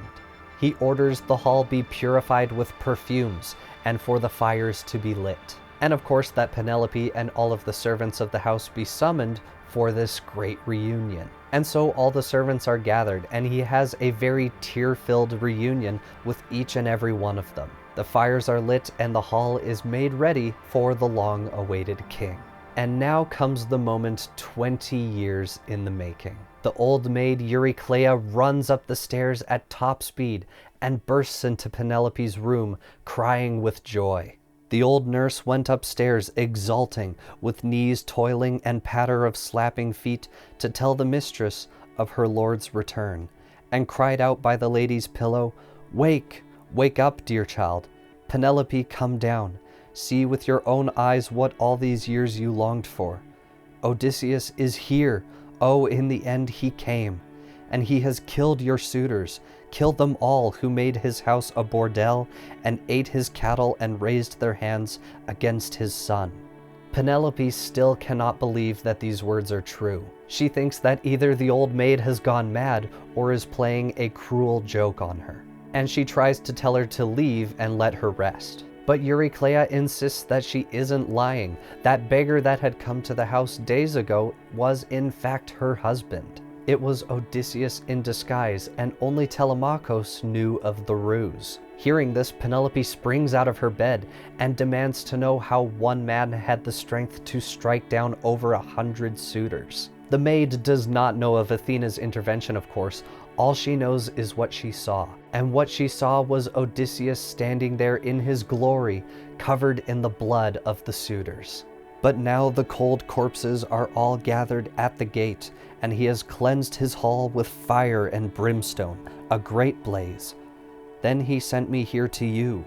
He orders the hall be purified with perfumes and for the fires to be lit. And of course that Penelope and all of the servants of the house be summoned for this great reunion. And so all the servants are gathered, and he has a very tear-filled reunion with each and every one of them. The fires are lit and the hall is made ready for the long-awaited king. And now comes the moment 20 years in the making. The old maid Eurycleia runs up the stairs at top speed and bursts into Penelope's room, crying with joy. The old nurse went upstairs, exulting, with knees toiling and patter of slapping feet, to tell the mistress of her lord's return, and cried out by the lady's pillow, "Wake, wake up, dear child. Penelope, come down. See with your own eyes what all these years you longed for. Odysseus is here. Oh, in the end he came. And he has killed your suitors, killed them all who made his house a bordel and ate his cattle and raised their hands against his son." Penelope still cannot believe that these words are true. She thinks that either the old maid has gone mad or is playing a cruel joke on her. And she tries to tell her to leave and let her rest. But Eurycleia insists that she isn't lying. That beggar that had come to the house days ago was in fact her husband. It was Odysseus in disguise, and only Telemakhos knew of the ruse. Hearing this, Penelope springs out of her bed and demands to know how one man had the strength to strike down over 100 suitors. The maid does not know of Athena's intervention, of course. All she knows is what she saw, and what she saw was Odysseus standing there in his glory, covered in the blood of the suitors. But now the cold corpses are all gathered at the gate, and he has cleansed his hall with fire and brimstone, a great blaze. Then he sent me here to you.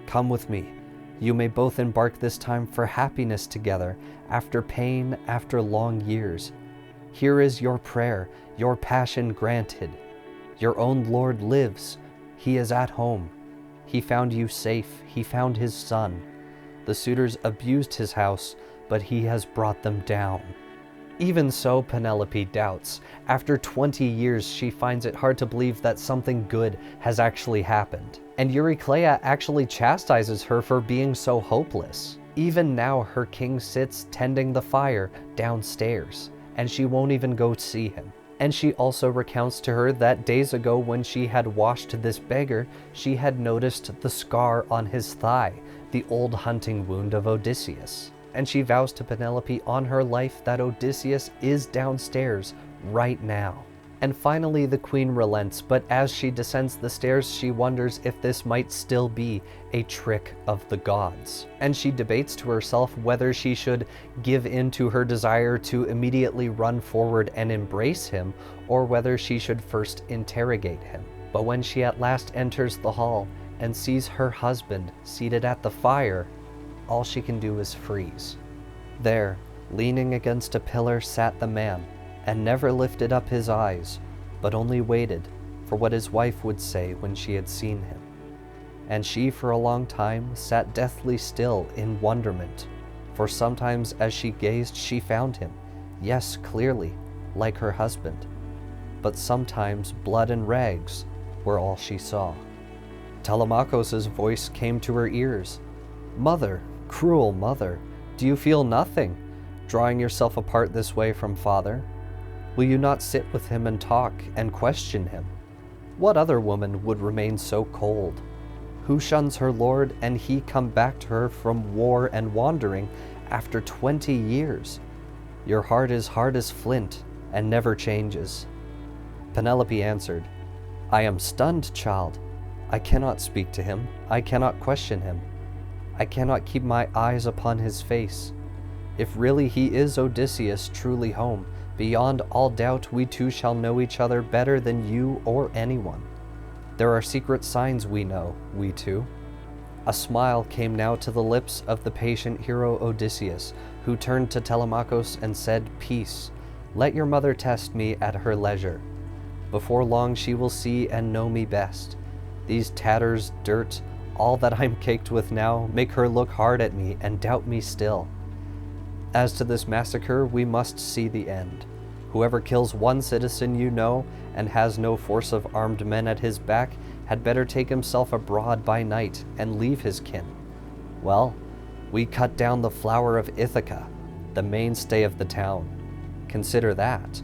Come with me. You may both embark this time for happiness together, after pain, after long years. Here is your prayer, your passion granted. Your own Lord lives. He is at home. He found you safe. He found his son. The suitors abused his house, but he has brought them down. Even so, Penelope doubts. After 20 years, she finds it hard to believe that something good has actually happened. And Eurycleia actually chastises her for being so hopeless. Even now, her king sits tending the fire downstairs, and she won't even go see him. And she also recounts to her that days ago when she had washed this beggar, she had noticed the scar on his thigh, the old hunting wound of Odysseus. And she vows to Penelope on her life that Odysseus is downstairs right now. And finally the queen relents, but as she descends the stairs, she wonders if this might still be a trick of the gods. And she debates to herself whether she should give in to her desire to immediately run forward and embrace him, or whether she should first interrogate him. But when she at last enters the hall and sees her husband seated at the fire, all she can do is freeze. There, leaning against a pillar, sat the man, and never lifted up his eyes, but only waited for what his wife would say when she had seen him. And she for a long time sat deathly still in wonderment, for sometimes as she gazed she found him, yes, clearly, like her husband, but sometimes blood and rags were all she saw. Telemakhos' voice came to her ears. "Mother, cruel mother, do you feel nothing, drawing yourself apart this way from father? Will you not sit with him and talk and question him? What other woman would remain so cold? Who shuns her lord and he come back to her from war and wandering after 20 years? Your heart is hard as flint and never changes." Penelope answered, "I am stunned, child. I cannot speak to him. I cannot question him. I cannot keep my eyes upon his face. If really he is Odysseus truly home, beyond all doubt we two shall know each other better than you or anyone. There are secret signs we know, we two." A smile came now to the lips of the patient hero Odysseus, who turned to Telemakhos and said, "Peace. Let your mother test me at her leisure. Before long she will see and know me best. These tatters, dirt, all that I'm caked with now, make her look hard at me and doubt me still. As to this massacre, we must see the end. Whoever kills one citizen you know, and has no force of armed men at his back, had better take himself abroad by night and leave his kin. Well, we cut down the flower of Ithaka, the mainstay of the town. Consider that."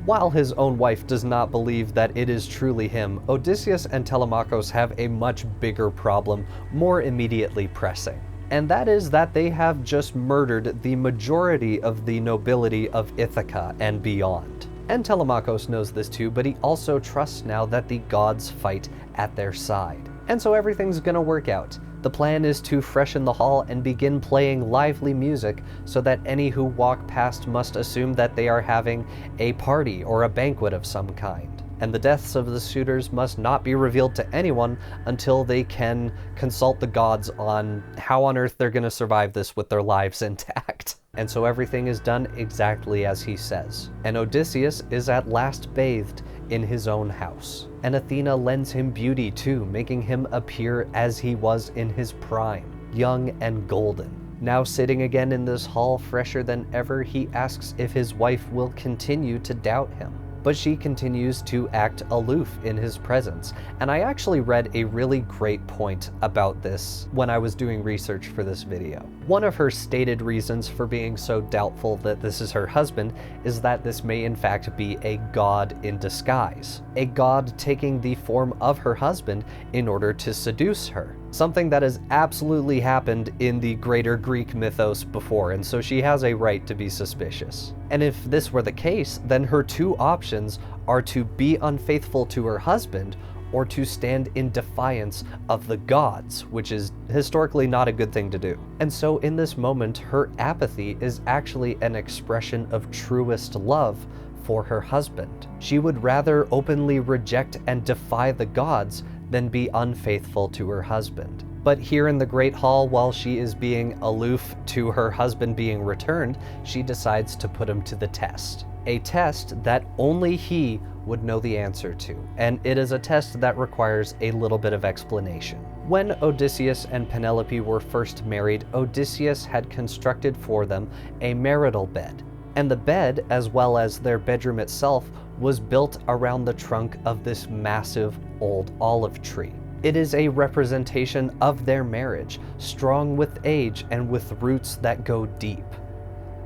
While his own wife does not believe that it is truly him, Odysseus and Telemakhos have a much bigger problem, more immediately pressing. And that is that they have just murdered the majority of the nobility of Ithaka and beyond. And Telemakhos knows this too, but he also trusts now that the gods fight at their side. And so everything's gonna work out. The plan is to freshen the hall and begin playing lively music so that any who walk past must assume that they are having a party or a banquet of some kind. And the deaths of the suitors must not be revealed to anyone until they can consult the gods on how on earth they're going to survive this with their lives intact. And so everything is done exactly as he says. And Odysseus is at last bathed in his own house. And Athena lends him beauty too, making him appear as he was in his prime, young and golden. Now sitting again in this hall fresher than ever, he asks if his wife will continue to doubt him. But she continues to act aloof in his presence. And I actually read a really great point about this when I was doing research for this video. One of her stated reasons for being so doubtful that this is her husband is that this may in fact be a god in disguise. A god taking the form of her husband in order to seduce her. something that has absolutely happened in the greater Greek mythos before, and so she has a right to be suspicious. And if this were the case, then her two options are to be unfaithful to her husband or to stand in defiance of the gods, which is historically not a good thing to do. And so in this moment, her apathy is actually an expression of truest love for her husband. She would rather openly reject and defy the gods than be unfaithful to her husband. But here in the Great Hall, while she is being aloof to her husband being returned, she decides to put him to the test. A test that only he would know the answer to, and it is a test that requires a little bit of explanation. When Odysseus and Penelope were first married, Odysseus had constructed for them a marital bed, and the bed, as well as their bedroom itself, was built around the trunk of this massive old olive tree. It is a representation of their marriage, strong with age and with roots that go deep.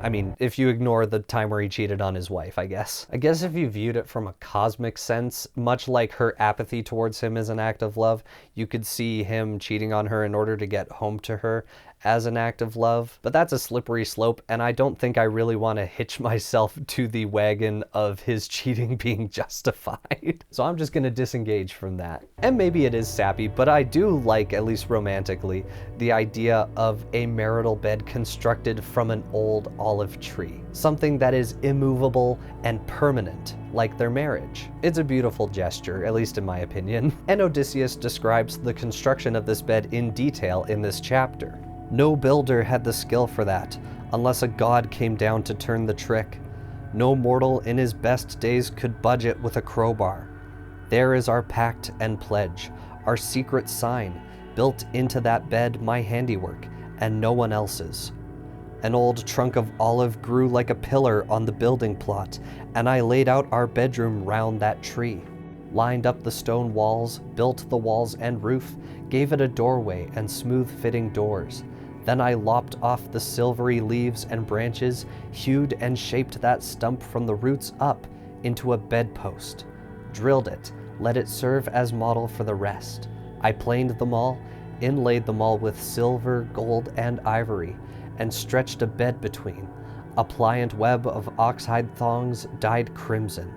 I mean, if you ignore the time where he cheated on his wife, I guess. I guess if you viewed it from a cosmic sense, much like her apathy towards him is an act of love, you could see him cheating on her in order to get home to her as an act of love. But that's a slippery slope, and I don't think I really want to hitch myself to the wagon of his cheating being justified. So I'm just gonna disengage from that. And maybe it is sappy, but I do like, at least romantically, the idea of a marital bed constructed from an old olive tree. Something that is immovable and permanent, like their marriage. It's a beautiful gesture, at least in my opinion. And Odysseus describes the construction of this bed in detail in this chapter. No builder had the skill for that, unless a god came down to turn the trick. No mortal in his best days could budge it with a crowbar. There is our pact and pledge, our secret sign, built into that bed, my handiwork, and no one else's. An old trunk of olive grew like a pillar on the building plot, and I laid out our bedroom round that tree. Lined up the stone walls, built the walls and roof, gave it a doorway and smooth-fitting doors. Then I lopped off the silvery leaves and branches, hewed and shaped that stump from the roots up into a bedpost, drilled it, let it serve as model for the rest. I planed them all, inlaid them all with silver, gold, and ivory, and stretched a bed between, a pliant web of oxhide thongs dyed crimson.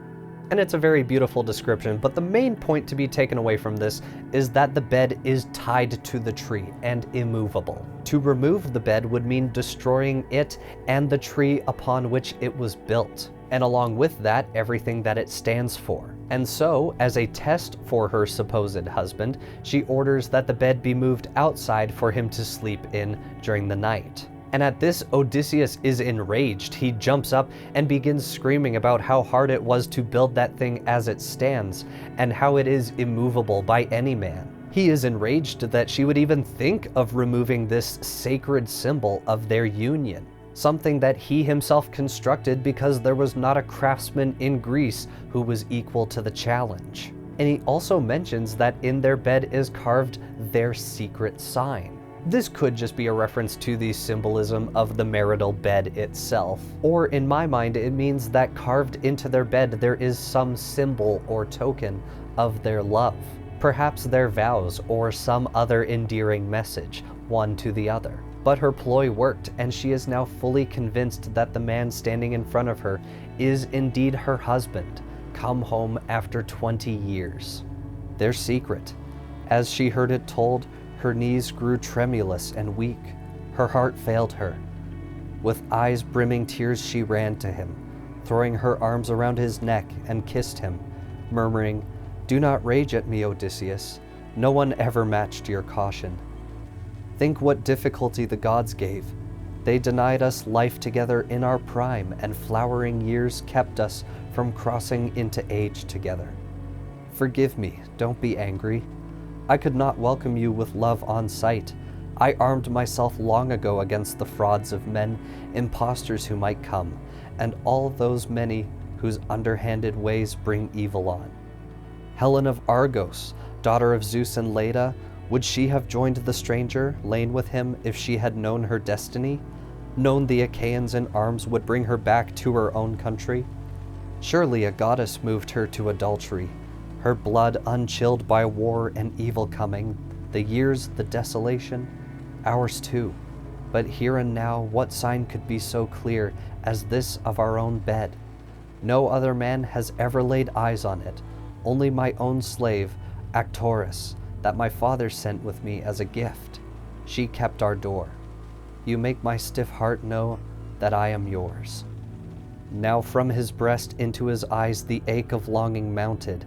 And it's a very beautiful description, but the main point to be taken away from this is that the bed is tied to the tree and immovable. To remove the bed would mean destroying it and the tree upon which it was built, and along with that, everything that it stands for. And so, as a test for her supposed husband, she orders that the bed be moved outside for him to sleep in during the night. And at this, Odysseus is enraged. He jumps up and begins screaming about how hard it was to build that thing as it stands, and how it is immovable by any man. He is enraged that she would even think of removing this sacred symbol of their union, something that he himself constructed because there was not a craftsman in Greece who was equal to the challenge. And he also mentions that in their bed is carved their secret sign. This could just be a reference to the symbolism of the marital bed itself, or in my mind it means that carved into their bed there is some symbol or token of their love, perhaps their vows or some other endearing message, one to the other. But her ploy worked, and she is now fully convinced that the man standing in front of her is indeed her husband, come home after 20 years. Their secret. As she heard it told, her knees grew tremulous and weak. Her heart failed her. With eyes brimming tears, she ran to him, throwing her arms around his neck and kissed him, murmuring, "Do not rage at me, Odysseus. No one ever matched your caution. Think what difficulty the gods gave. They denied us life together in our prime, and flowering years kept us from crossing into age together. Forgive me, don't be angry. I could not welcome you with love on sight. I armed myself long ago against the frauds of men, impostors who might come, and all those many whose underhanded ways bring evil on. Helen of Argos, daughter of Zeus and Leda, would she have joined the stranger, lain with him, if she had known her destiny? Known the Achaeans in arms would bring her back to her own country? Surely a goddess moved her to adultery, her blood unchilled by war and evil coming. The years, the desolation, ours too. But here and now, what sign could be so clear as this of our own bed? No other man has ever laid eyes on it, only my own slave, Actorus, that my father sent with me as a gift. She kept our door. You make my stiff heart know that I am yours. Now from his breast into his eyes the ache of longing mounted,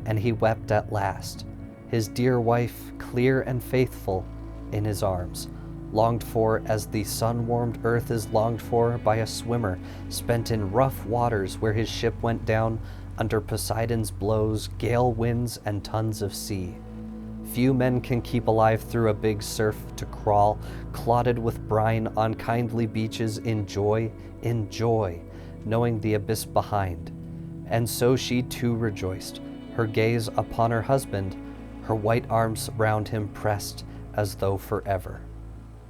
and he wept at last, his dear wife, clear and faithful, in his arms, longed for as the sun-warmed earth is longed for by a swimmer spent in rough waters where his ship went down under Poseidon's blows, gale winds, and tons of sea. Few men can keep alive through a big surf to crawl, clotted with brine on kindly beaches in joy, knowing the abyss behind. And so she too rejoiced, her gaze upon her husband, her white arms round him pressed as though forever.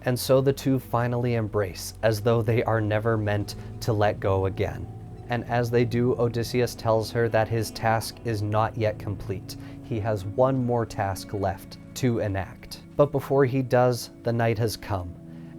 And so the two finally embrace, as though they are never meant to let go again. And as they do, Odysseus tells her that his task is not yet complete. He has one more task left to enact. But before he does, the night has come,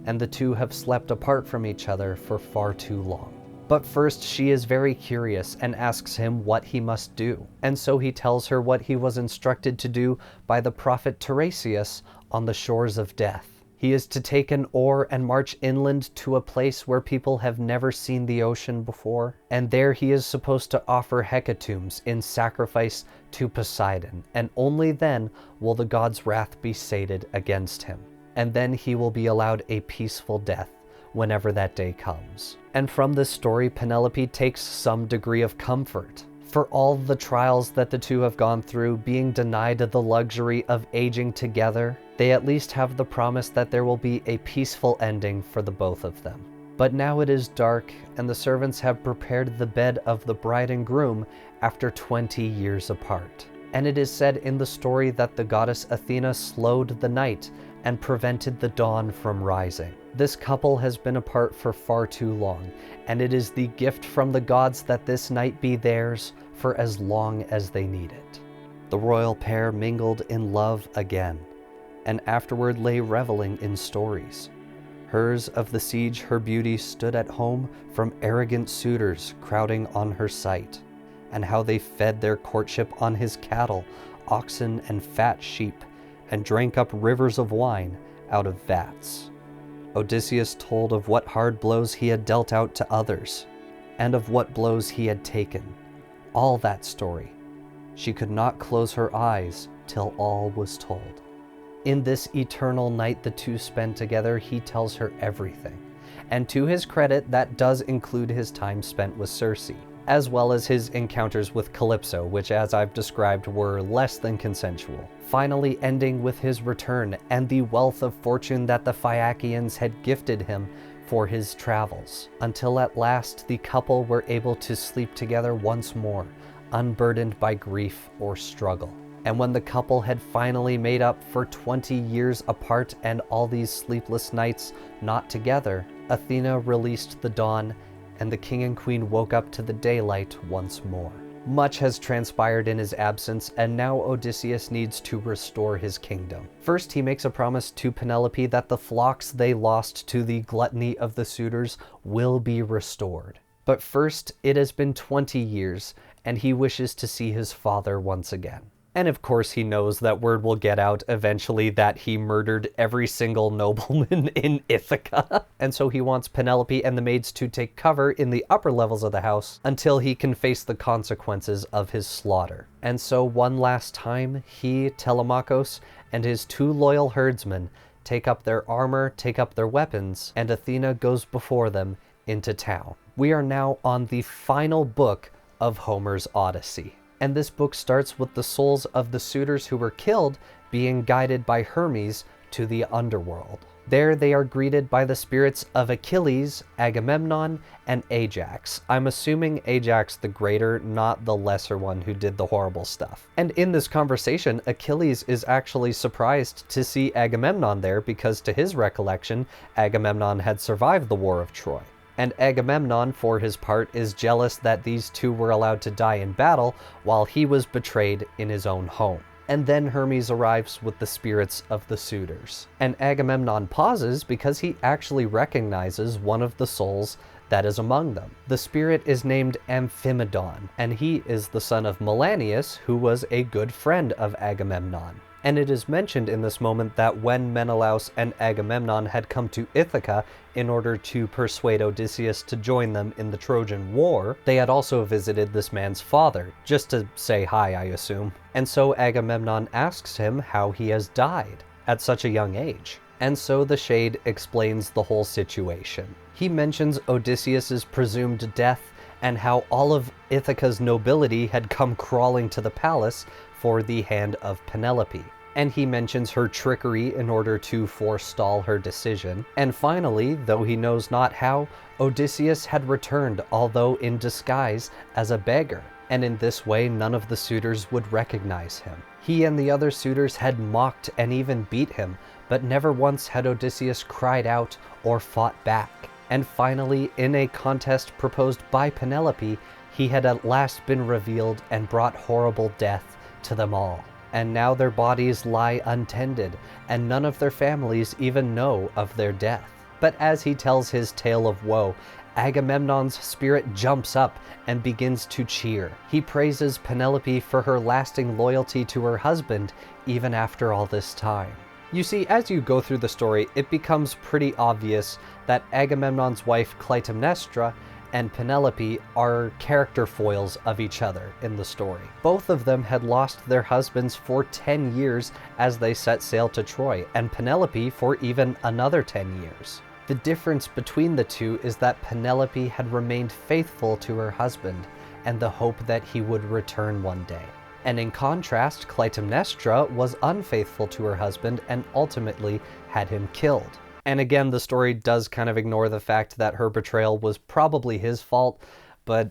and the two have slept apart from each other for far too long. But first she is very curious and asks him what he must do. And so he tells her what he was instructed to do by the prophet Tiresias on the shores of death. He is to take an oar and march inland to a place where people have never seen the ocean before, and there he is supposed to offer hecatombs in sacrifice to Poseidon, and only then will the god's wrath be sated against him. And then he will be allowed a peaceful death whenever that day comes. And from this story, Penelope takes some degree of comfort. For all the trials that the two have gone through, being denied the luxury of aging together, they at least have the promise that there will be a peaceful ending for the both of them. But now it is dark, and the servants have prepared the bed of the bride and groom after 20 years apart. And it is said in the story that the goddess Athena slowed the night and prevented the dawn from rising. This couple has been apart for far too long, and it is the gift from the gods that this night be theirs for as long as they need it. The royal pair mingled in love again, and afterward lay reveling in stories. Hers of the siege her beauty stood at home from arrogant suitors crowding on her sight, and how they fed their courtship on his cattle, oxen, and fat sheep, and drank up rivers of wine out of vats. Odysseus told of what hard blows he had dealt out to others, and of what blows he had taken. All that story. She could not close her eyes till all was told. In this eternal night the two spend together, he tells her everything. And to his credit, that does include his time spent with Circe, as well as his encounters with Calypso, which, as I've described, were less than consensual. Finally ending with his return and the wealth of fortune that the Phaeacians had gifted him for his travels, until at last the couple were able to sleep together once more, unburdened by grief or struggle. And when the couple had finally made up for 20 years apart and all these sleepless nights not together, Athena released the dawn, and the king and queen woke up to the daylight once more. Much has transpired in his absence, and now Odysseus needs to restore his kingdom. First, he makes a promise to Penelope that the flocks they lost to the gluttony of the suitors will be restored. But first, it has been 20 years, and he wishes to see his father once again. And of course he knows that word will get out eventually that he murdered every single nobleman in Ithaka. And so he wants Penelope and the maids to take cover in the upper levels of the house until he can face the consequences of his slaughter. And so one last time, he, Telemakhos, and his two loyal herdsmen take up their armor, take up their weapons, and Athena goes before them into town. We are now on the final book of Homer's Odyssey. And this book starts with the souls of the suitors who were killed being guided by Hermes to the underworld. There they are greeted by the spirits of Achilles, Agamemnon, and Ajax. I'm assuming Ajax the greater, not the lesser one who did the horrible stuff. And in this conversation, Achilles is actually surprised to see Agamemnon there because to his recollection, Agamemnon had survived the War of Troy. And Agamemnon, for his part, is jealous that these two were allowed to die in battle while he was betrayed in his own home. and then Hermes arrives with the spirits of the suitors. And Agamemnon pauses because he actually recognizes one of the souls that is among them. The spirit is named Amphimedon, and he is the son of Melanius, who was a good friend of Agamemnon. And it is mentioned in this moment that when Menelaus and Agamemnon had come to Ithaca in order to persuade Odysseus to join them in the Trojan War, they had also visited this man's father, just to say hi, I assume. And so Agamemnon asks him how he has died at such a young age. And so the Shade explains the whole situation. He mentions Odysseus's presumed death and how all of Ithaca's nobility had come crawling to the palace for the hand of Penelope. And he mentions her trickery in order to forestall her decision. And finally, though he knows not how, Odysseus had returned, although in disguise as a beggar. And in this way, none of the suitors would recognize him. He and the other suitors had mocked and even beat him, but never once had Odysseus cried out or fought back. And finally, in a contest proposed by Penelope, he had at last been revealed and brought horrible death to them all. And now their bodies lie untended, and none of their families even know of their death. But as he tells his tale of woe, Agamemnon's spirit jumps up and begins to cheer. He praises Penelope for her lasting loyalty to her husband, even after all this time. You see, as you go through the story, it becomes pretty obvious that Agamemnon's wife Clytemnestra and Penelope are character foils of each other in the story. Both of them had lost their husbands for 10 years as they set sail to Troy, and Penelope for even another 10 years. The difference between the two is that Penelope had remained faithful to her husband and the hope that he would return one day. And in contrast, Clytemnestra was unfaithful to her husband and ultimately had him killed. And again, the story does kind of ignore the fact that her betrayal was probably his fault, but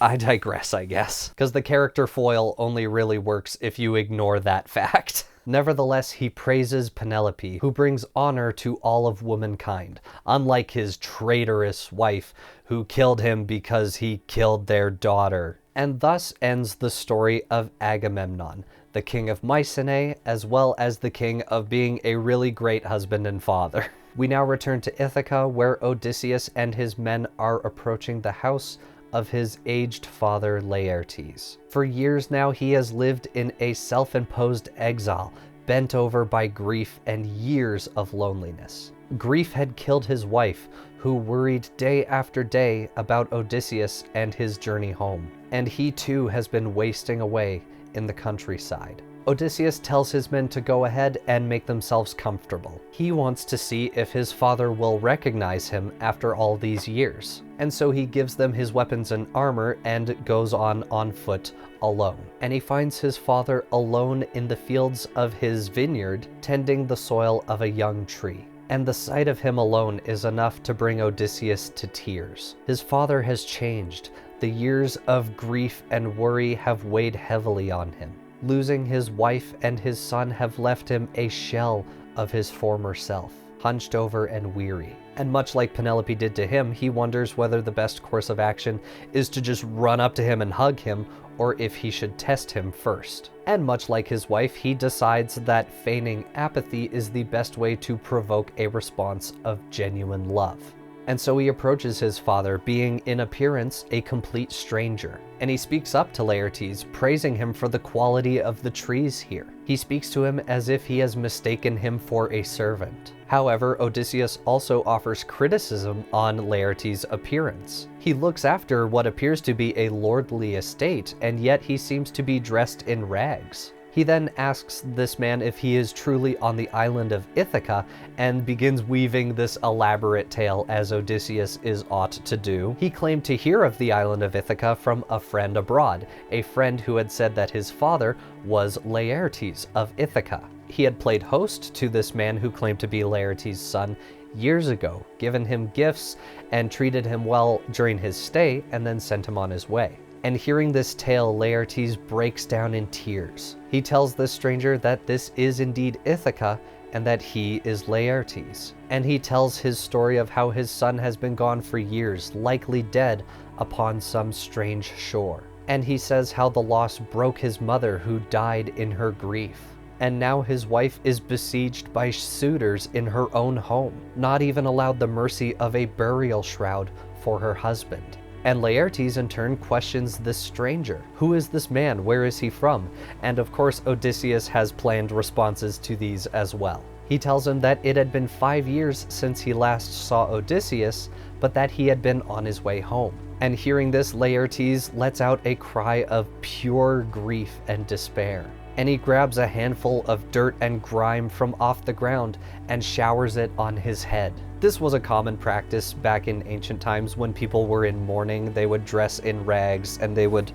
I digress, I guess. Because the character foil only really works if you ignore that fact. Nevertheless, he praises Penelope, who brings honor to all of womankind, unlike his traitorous wife, who killed him because he killed their daughter. And thus ends the story of Agamemnon, the king of Mycenae, as well as the king of being a really great husband and father. We now return to Ithaca, where Odysseus and his men are approaching the house of his aged father Laertes. For years now, he has lived in a self-imposed exile, bent over by grief and years of loneliness. Grief had killed his wife, who worried day after day about Odysseus and his journey home. And he too has been wasting away in the countryside. Odysseus tells his men to go ahead and make themselves comfortable. He wants to see if his father will recognize him after all these years. And so he gives them his weapons and armor and goes on foot alone. And he finds his father alone in the fields of his vineyard, tending the soil of a young tree. And the sight of him alone is enough to bring Odysseus to tears. His father has changed. The years of grief and worry have weighed heavily on him. Losing his wife and his son have left him a shell of his former self, hunched over and weary. And much like Penelope did to him, he wonders whether the best course of action is to just run up to him and hug him, or if he should test him first. And much like his wife, he decides that feigning apathy is the best way to provoke a response of genuine love. And so he approaches his father, being in appearance a complete stranger. And he speaks up to Laertes, praising him for the quality of the trees here. He speaks to him as if he has mistaken him for a servant. However, Odysseus also offers criticism on Laertes' appearance. He looks after what appears to be a lordly estate, and yet he seems to be dressed in rags. He then asks this man if he is truly on the island of Ithaca and begins weaving this elaborate tale as Odysseus is ought to do. He claimed to hear of the island of Ithaca from a friend abroad, a friend who had said that his father was Laertes of Ithaca. He had played host to this man who claimed to be Laertes' son years ago, given him gifts and treated him well during his stay, and then sent him on his way. And hearing this tale, Laertes breaks down in tears. He tells this stranger that this is indeed Ithaca and that he is Laertes. And he tells his story of how his son has been gone for years, likely dead upon some strange shore. And he says how the loss broke his mother who died in her grief. And now his wife is besieged by suitors in her own home, not even allowed the mercy of a burial shroud for her husband. And Laertes in turn questions this stranger. Who is this man? Where is he from? And of course Odysseus has planned responses to these as well. He tells him that it had been 5 years since he last saw Odysseus, but that he had been on his way home. And hearing this, Laertes lets out a cry of pure grief and despair. And he grabs a handful of dirt and grime from off the ground and showers it on his head. This was a common practice back in ancient times when people were in mourning. They would dress in rags and they would,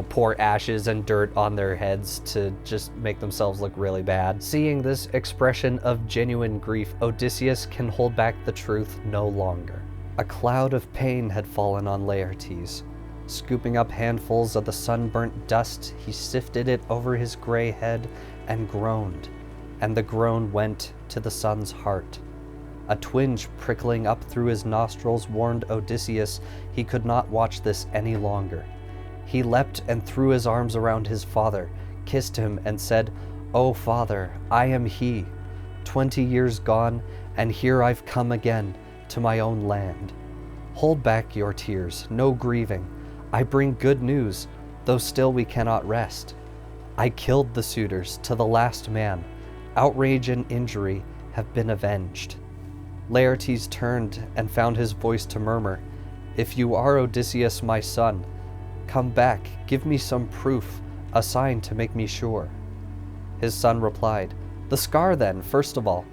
pour ashes and dirt on their heads to just make themselves look really bad. Seeing this expression of genuine grief, Odysseus can hold back the truth no longer. A cloud of pain had fallen on Laertes. Scooping up handfuls of the sunburnt dust, he sifted it over his gray head and groaned, and the groan went to the sun's heart. A twinge prickling up through his nostrils warned Odysseus he could not watch this any longer. He leapt and threw his arms around his father, kissed him, and said, "O father, I am he. 20 years gone, and here I've come again to my own land. Hold back your tears, no grieving. I bring good news, though still we cannot rest. I killed the suitors to the last man. Outrage and injury have been avenged." Laertes turned and found his voice to murmur, "If you are Odysseus, my son, come back, give me some proof, a sign to make me sure." His son replied, "The scar then, first of all.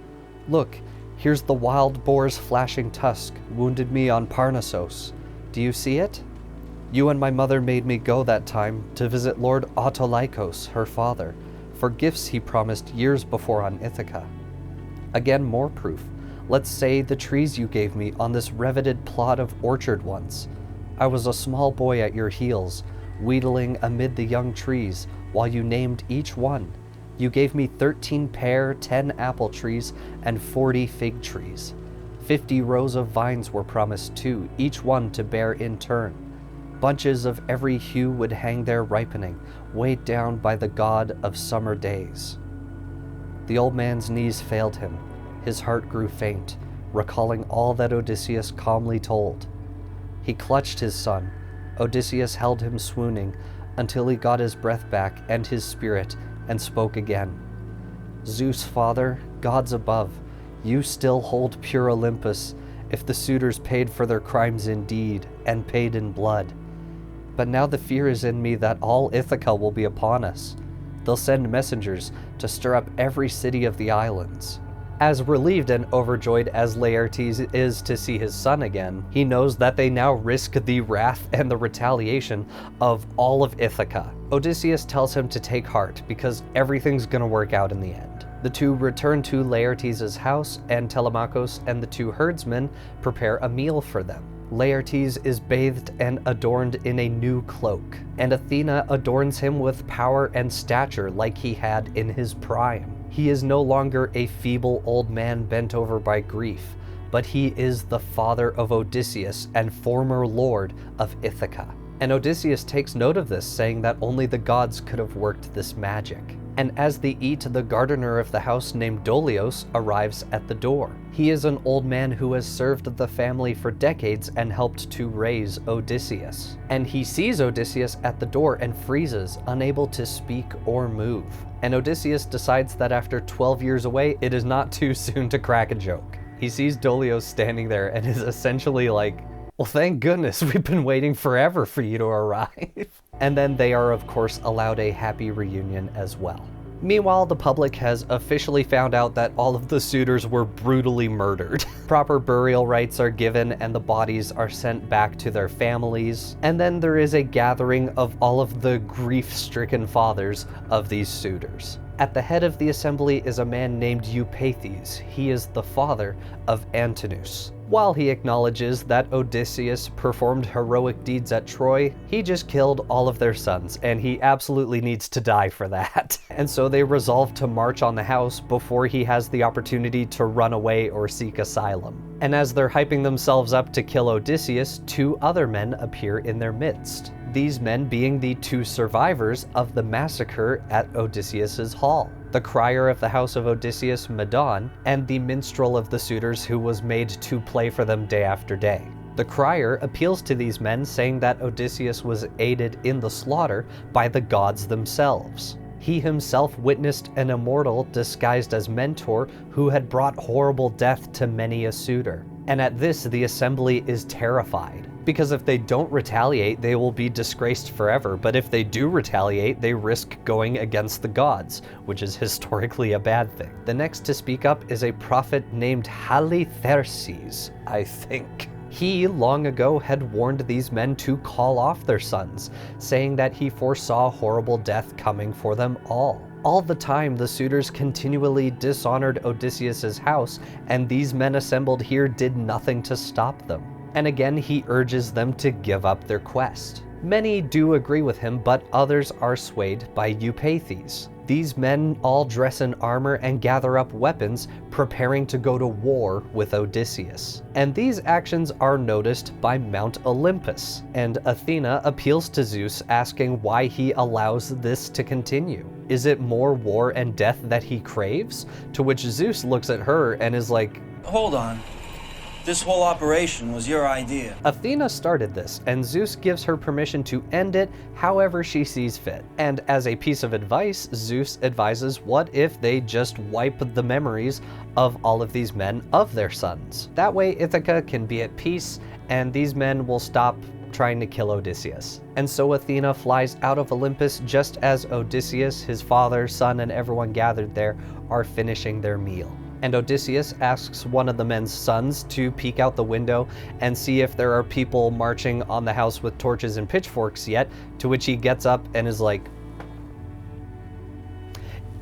Look, here's the wild boar's flashing tusk, wounded me on Parnassos. Do you see it? You and my mother made me go that time to visit Lord Autolycos, her father, for gifts he promised years before on Ithaka. Again, more proof. Let's say the trees you gave me on this revetted plot of orchard once. I was a small boy at your heels, wheedling amid the young trees, while you named each one. You gave me 13 pear, 10 apple trees, and 40 fig trees. 50 rows of vines were promised too, each one to bear in turn. Bunches of every hue would hang there ripening, weighed down by the god of summer days." The old man's knees failed him. His heart grew faint, recalling all that Odysseus calmly told. He clutched his son. Odysseus held him swooning until he got his breath back and his spirit and spoke again. "Zeus, father, gods above, you still hold pure Olympus if the suitors paid for their crimes in deed and paid in blood. But now the fear is in me that all Ithaka will be upon us. They'll send messengers to stir up every city of the islands." As relieved and overjoyed as Laertes is to see his son again, he knows that they now risk the wrath and the retaliation of all of Ithaka. Odysseus tells him to take heart because everything's gonna work out in the end. The two return to Laertes' house, and Telemakhos and the two herdsmen prepare a meal for them. Laertes is bathed and adorned in a new cloak, and Athena adorns him with power and stature like he had in his prime. He is no longer a feeble old man bent over by grief, but he is the father of Odysseus and former lord of Ithaka. And Odysseus takes note of this, saying that only the gods could have worked this magic. And as they eat, the gardener of the house named Dolios arrives at the door. He is an old man who has served the family for decades and helped to raise Odysseus. And he sees Odysseus at the door and freezes, unable to speak or move. And Odysseus decides that after 12 years away, it is not too soon to crack a joke. He sees Dolios standing there and is essentially like, "Well, thank goodness, we've been waiting forever for you to arrive." And then they are, of course, allowed a happy reunion as well. Meanwhile, the public has officially found out that all of the suitors were brutally murdered. Proper burial rites are given and the bodies are sent back to their families. And then there is a gathering of all of the grief-stricken fathers of these suitors. At the head of the assembly is a man named Eupeithes. He is the father of Antinous. While he acknowledges that Odysseus performed heroic deeds at Troy, he just killed all of their sons, and he absolutely needs to die for that. And so they resolve to march on the house before he has the opportunity to run away or seek asylum. And as they're hyping themselves up to kill Odysseus, two other men appear in their midst. these men being the two survivors of the massacre at Odysseus's hall. The crier of the house of Odysseus, Medon, and the minstrel of the suitors who was made to play for them day after day. The crier appeals to these men, saying that Odysseus was aided in the slaughter by the gods themselves. He himself witnessed an immortal disguised as Mentor who had brought horrible death to many a suitor. And at this, the assembly is terrified, because if they don't retaliate, they will be disgraced forever, but if they do retaliate, they risk going against the gods, which is historically a bad thing. The next to speak up is a prophet named Halitherses, I think. He, long ago, had warned these men to call off their sons, saying that he foresaw horrible death coming for them all. All the time, the suitors continually dishonored Odysseus's house, and these men assembled here did nothing to stop them. And again, he urges them to give up their quest. Many do agree with him, but others are swayed by Eupeithes. These men all dress in armor and gather up weapons, preparing to go to war with Odysseus. And these actions are noticed by Mount Olympus, and Athena appeals to Zeus, asking why he allows this to continue. Is it more war and death that he craves? To which Zeus looks at her and is like, Hold on. This whole operation was your idea. Athena started this, and Zeus gives her permission to end it however she sees fit. And as a piece of advice, Zeus advises, what if they just wipe the memories of all of these men of their sons? That way Ithaka can be at peace, and these men will stop trying to kill Odysseus. And so Athena flies out of Olympus just as Odysseus, his father, son, and everyone gathered there are finishing their meal. And Odysseus asks one of the men's sons to peek out the window and see if there are people marching on the house with torches and pitchforks yet, to which he gets up and is like,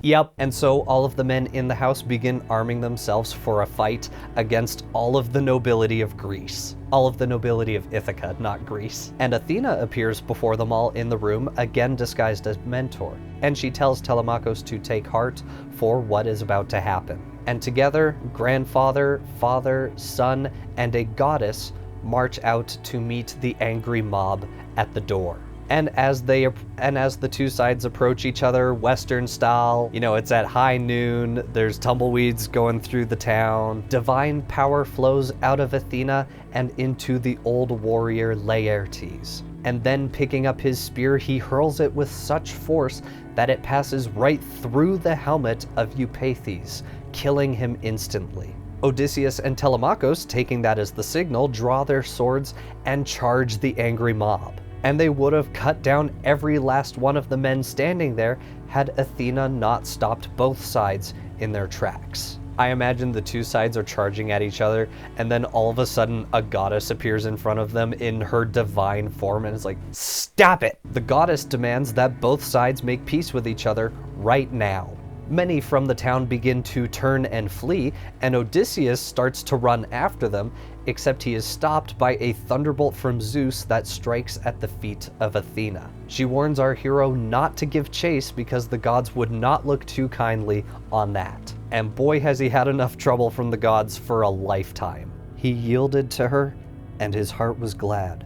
yep. And so all of the men in the house begin arming themselves for a fight against all of the nobility of Greece. All of the nobility of Ithaca, not Greece. And Athena appears before them all in the room, again disguised as Mentor. And she tells Telemakhos to take heart for what is about to happen. And together, grandfather, father, son, and a goddess march out to meet the angry mob at the door. And as the two sides approach each other, Western style, it's at high noon, there's tumbleweeds going through the town. Divine power flows out of Athena and into the old warrior Laertes. And then picking up his spear, he hurls it with such force that it passes right through the helmet of Eupeithes, killing him instantly. Odysseus and Telemakhos, taking that as the signal, draw their swords and charge the angry mob. And they would have cut down every last one of the men standing there had Athena not stopped both sides in their tracks. I imagine the two sides are charging at each other, and then all of a sudden a goddess appears in front of them in her divine form and is like, stop it! The goddess demands that both sides make peace with each other right now. Many from the town begin to turn and flee, and Odysseus starts to run after them, except he is stopped by a thunderbolt from Zeus that strikes at the feet of Athena. She warns our hero not to give chase because the gods would not look too kindly on that. And boy has he had enough trouble from the gods for a lifetime. He yielded to her, and his heart was glad.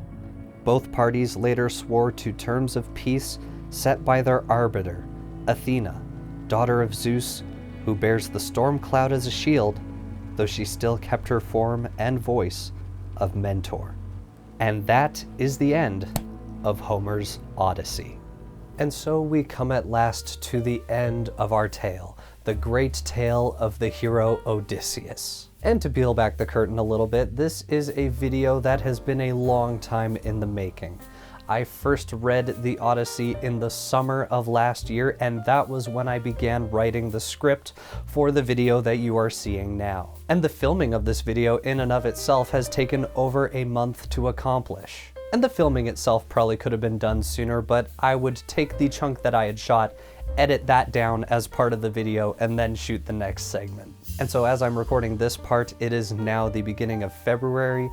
Both parties later swore to terms of peace set by their arbiter, Athena, daughter of Zeus, who bears the storm cloud as a shield, though she still kept her form and voice of Mentor. And that is the end of Homer's Odyssey. And so we come at last to the end of our tale, the great tale of the hero Odysseus. And to peel back the curtain a little bit, this is a video that has been a long time in the making. I first read the Odyssey in the summer of last year, and that was when I began writing the script for the video that you are seeing now. And the filming of this video in and of itself has taken over a month to accomplish. And the filming itself probably could have been done sooner, but I would take the chunk that I had shot, edit that down as part of the video, and then shoot the next segment. And so as I'm recording this part, it is now the beginning of February.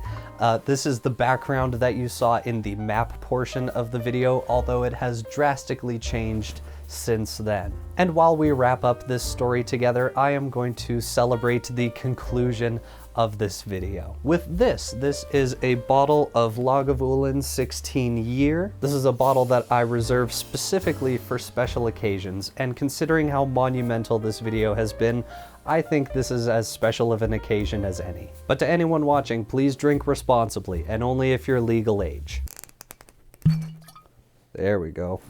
This is the background that you saw in the map portion of the video, although it has drastically changed since then. And while we wrap up this story together, I am going to celebrate the conclusion of this video. With this is a bottle of Lagavulin 16 year. This is a bottle that I reserve specifically for special occasions, and considering how monumental this video has been, I think this is as special of an occasion as any. But to anyone watching, please drink responsibly, and only if you're legal age. There we go.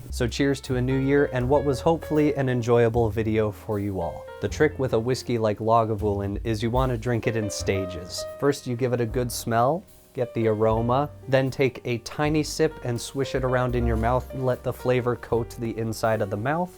So cheers to a new year and what was hopefully an enjoyable video for you all. The trick with a whiskey like Lagavulin is you want to drink it in stages. First you give it a good smell, get the aroma, then take a tiny sip and swish it around in your mouth and let the flavor coat the inside of the mouth.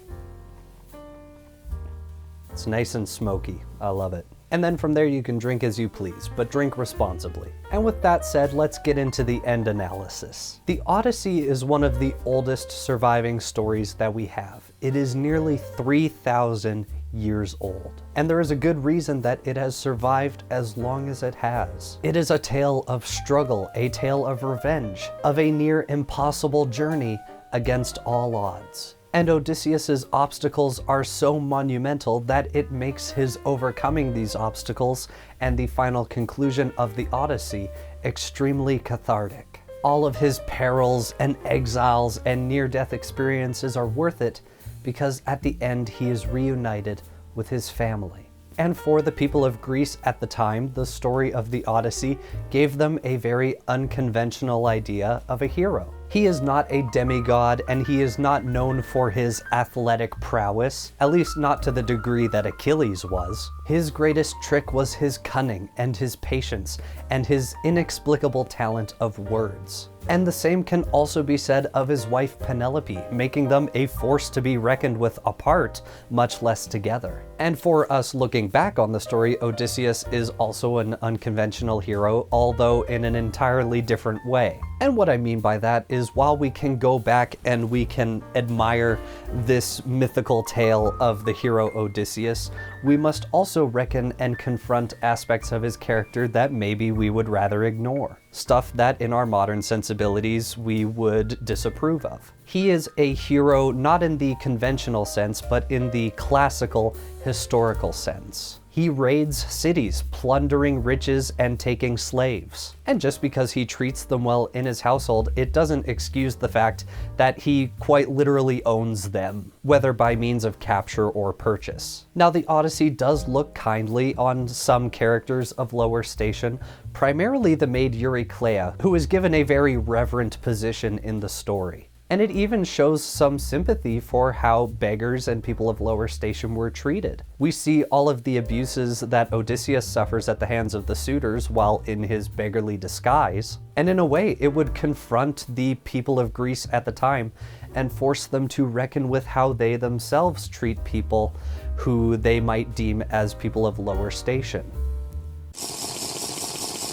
It's nice and smoky, I love it. And then from there you can drink as you please, but drink responsibly. And with that said, let's get into the end analysis. The Odyssey is one of the oldest surviving stories that we have. It is nearly 3,000 years old. And there is a good reason that it has survived as long as it has. It is a tale of struggle, a tale of revenge, of a near impossible journey against all odds. And Odysseus's obstacles are so monumental that it makes his overcoming these obstacles and the final conclusion of the Odyssey extremely cathartic. All of his perils and exiles and near-death experiences are worth it because at the end he is reunited with his family. And for the people of Greece at the time, the story of the Odyssey gave them a very unconventional idea of a hero. He is not a demigod, and he is not known for his athletic prowess, at least not to the degree that Achilles was. His greatest trick was his cunning and his patience and his inexplicable talent of words. And the same can also be said of his wife Penelope, making them a force to be reckoned with apart, much less together. And for us looking back on the story, Odysseus is also an unconventional hero, although in an entirely different way. And what I mean by that is while we can go back and we can admire this mythical tale of the hero Odysseus, we must also reckon and confront aspects of his character that maybe we would rather ignore. Stuff that in our modern sensibilities we would disapprove of. He is a hero not in the conventional sense, but in the classical historical sense. He raids cities, plundering riches and taking slaves. And just because he treats them well in his household, it doesn't excuse the fact that he quite literally owns them, whether by means of capture or purchase. Now, the Odyssey does look kindly on some characters of lower station, primarily the maid Euryclea, who is given a very reverent position in the story. And it even shows some sympathy for how beggars and people of lower station were treated. We see all of the abuses that Odysseus suffers at the hands of the suitors while in his beggarly disguise. And in a way, it would confront the people of Greece at the time and force them to reckon with how they themselves treat people who they might deem as people of lower station.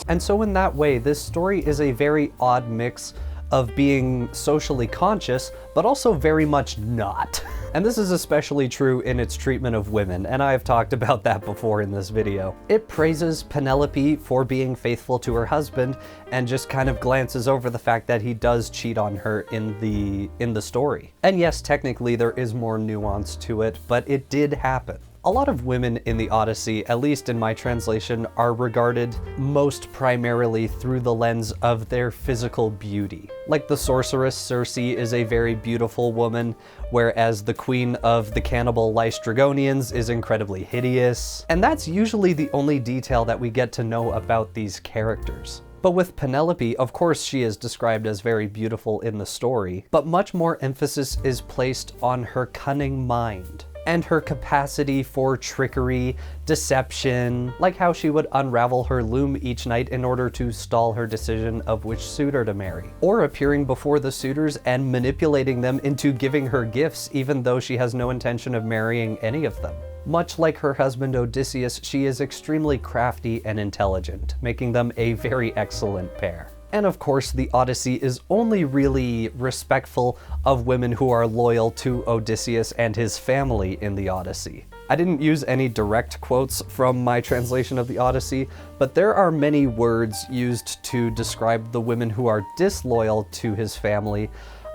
And so in that way, this story is a very odd mix of being socially conscious, but also very much not. And this is especially true in its treatment of women, and I've talked about that before in this video. It praises Penelope for being faithful to her husband, and just kind of glances over the fact that he does cheat on her in the story. And yes, technically there is more nuance to it, but it did happen. A lot of women in the Odyssey, at least in my translation, are regarded most primarily through the lens of their physical beauty. Like the sorceress Circe is a very beautiful woman, whereas the queen of the cannibal Laestrygonians is incredibly hideous. And that's usually the only detail that we get to know about these characters. But with Penelope, of course she is described as very beautiful in the story, but much more emphasis is placed on her cunning mind and her capacity for trickery, deception, like how she would unravel her loom each night in order to stall her decision of which suitor to marry, or appearing before the suitors and manipulating them into giving her gifts even though she has no intention of marrying any of them. Much like her husband Odysseus, she is extremely crafty and intelligent, making them a very excellent pair. And of course, the Odyssey is only really respectful of women who are loyal to Odysseus and his family in the Odyssey. I didn't use any direct quotes from my translation of the Odyssey, but there are many words used to describe the women who are disloyal to his family,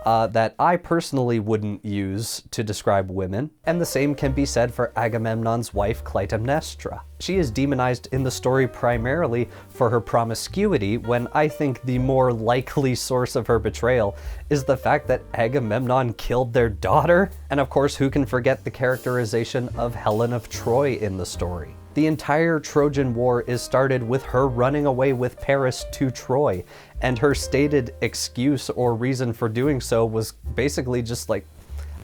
that I personally wouldn't use to describe women, and the same can be said for Agamemnon's wife Clytemnestra. She is demonized in the story primarily for her promiscuity, when I think the more likely source of her betrayal is the fact that Agamemnon killed their daughter. And of course, who can forget the characterization of Helen of Troy in the story? The entire Trojan War is started with her running away with Paris to Troy, and her stated excuse or reason for doing so was basically just like,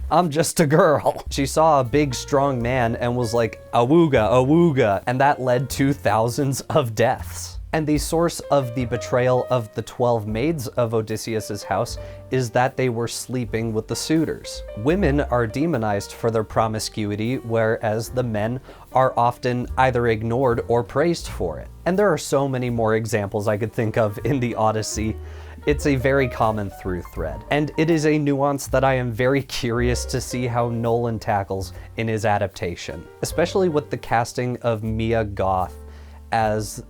I'm just a girl. She saw a big, strong man and was like, awooga, awooga, and that led to thousands of deaths. And the source of the betrayal of the 12 maids of Odysseus's house is that they were sleeping with the suitors. Women are demonized for their promiscuity, whereas the men are often either ignored or praised for it. And there are so many more examples I could think of in the Odyssey. It's a very common through thread, and it is a nuance that I am very curious to see how Nolan tackles in his adaptation, especially with the casting of Mia Goth as,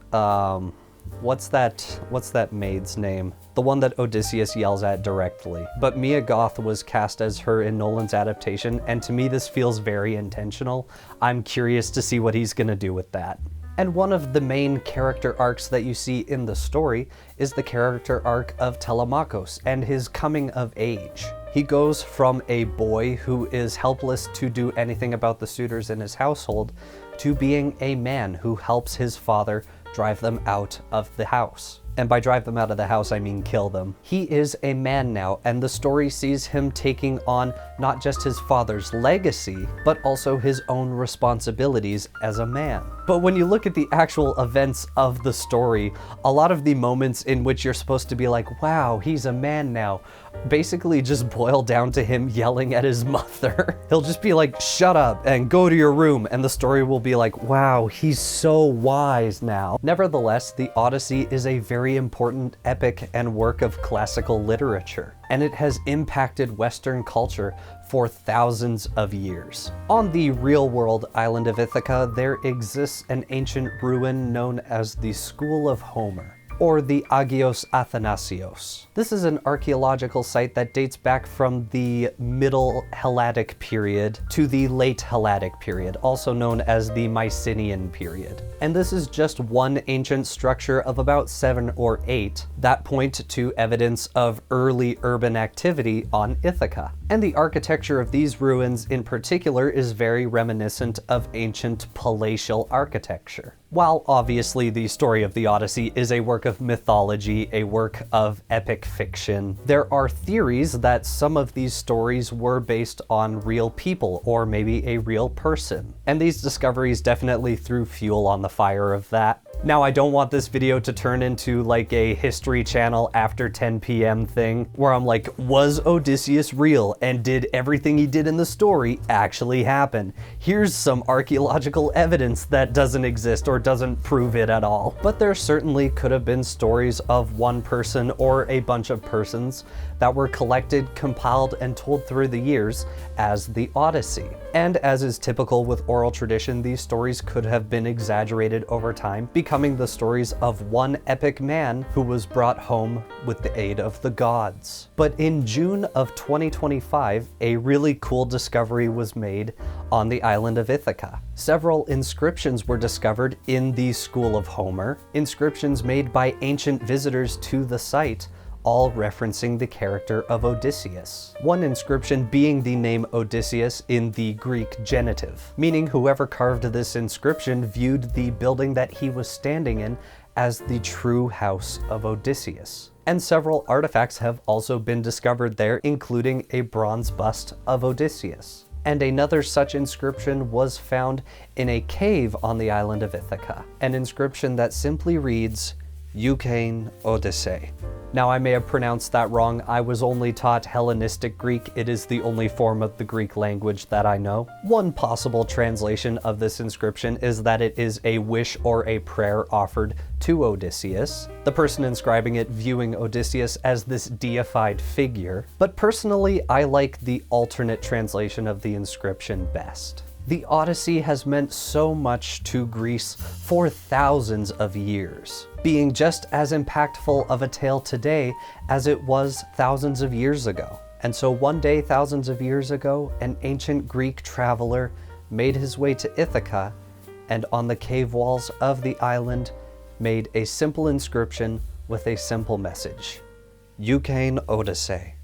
what's that maid's name? The one that Odysseus yells at directly. But Mia Goth was cast as her in Nolan's adaptation, and to me this feels very intentional. I'm curious to see what he's gonna do with that. And one of the main character arcs that you see in the story is the character arc of Telemakhos and his coming of age. He goes from a boy who is helpless to do anything about the suitors in his household to being a man who helps his father drive them out of the house. And by drive them out of the house, I mean kill them. He is a man now, and the story sees him taking on not just his father's legacy, but also his own responsibilities as a man. But when you look at the actual events of the story, a lot of the moments in which you're supposed to be like, wow, he's a man now, basically just boil down to him yelling at his mother. He'll just be like, shut up and go to your room, and the story will be like, wow, he's so wise now. Nevertheless, the Odyssey is a very important epic and work of classical literature, and it has impacted Western culture for thousands of years. On the real-world island of Ithaka, there exists an ancient ruin known as the School of Homer, or the Agios Athanasios. This is an archaeological site that dates back from the Middle Helladic period to the Late Helladic period, also known as the Mycenaean period. And this is just one ancient structure of about 7 or 8 that point to evidence of early urban activity on Ithaka. And the architecture of these ruins in particular is very reminiscent of ancient palatial architecture. While obviously the story of the Odyssey is a work of mythology, a work of epic fiction, there are theories that some of these stories were based on real people or maybe a real person. And these discoveries definitely threw fuel on the fire of that. Now, I don't want this video to turn into like a History Channel after 10 p.m. thing where I'm like, was Odysseus real and did everything he did in the story actually happen? Here's some archaeological evidence that doesn't exist or doesn't prove it at all. But there certainly could have been stories of one person or a bunch of persons that were collected, compiled, and told through the years as the Odyssey. And as is typical with oral tradition, these stories could have been exaggerated over time, becoming the stories of one epic man who was brought home with the aid of the gods. But in June of 2025, a really cool discovery was made on the island of Ithaka. Several inscriptions were discovered in the School of Homer, inscriptions made by ancient visitors to the site, all referencing the character of Odysseus. One inscription being the name Odysseus in the Greek genitive, meaning whoever carved this inscription viewed the building that he was standing in as the true house of Odysseus. And several artifacts have also been discovered there, including a bronze bust of Odysseus. And another such inscription was found in a cave on the island of Ithaka, an inscription that simply reads, Eukain Odyssey. Now, I may have pronounced that wrong. I was only taught Hellenistic Greek. It is the only form of the Greek language that I know. One possible translation of this inscription is that it is a wish or a prayer offered to Odysseus, the person inscribing it viewing Odysseus as this deified figure. But personally, I like the alternate translation of the inscription best. The Odyssey has meant so much to Greece for thousands of years, being just as impactful of a tale today as it was thousands of years ago. And so one day, thousands of years ago, an ancient Greek traveler made his way to Ithaka, and on the cave walls of the island made a simple inscription with a simple message. Eukain Odyssey.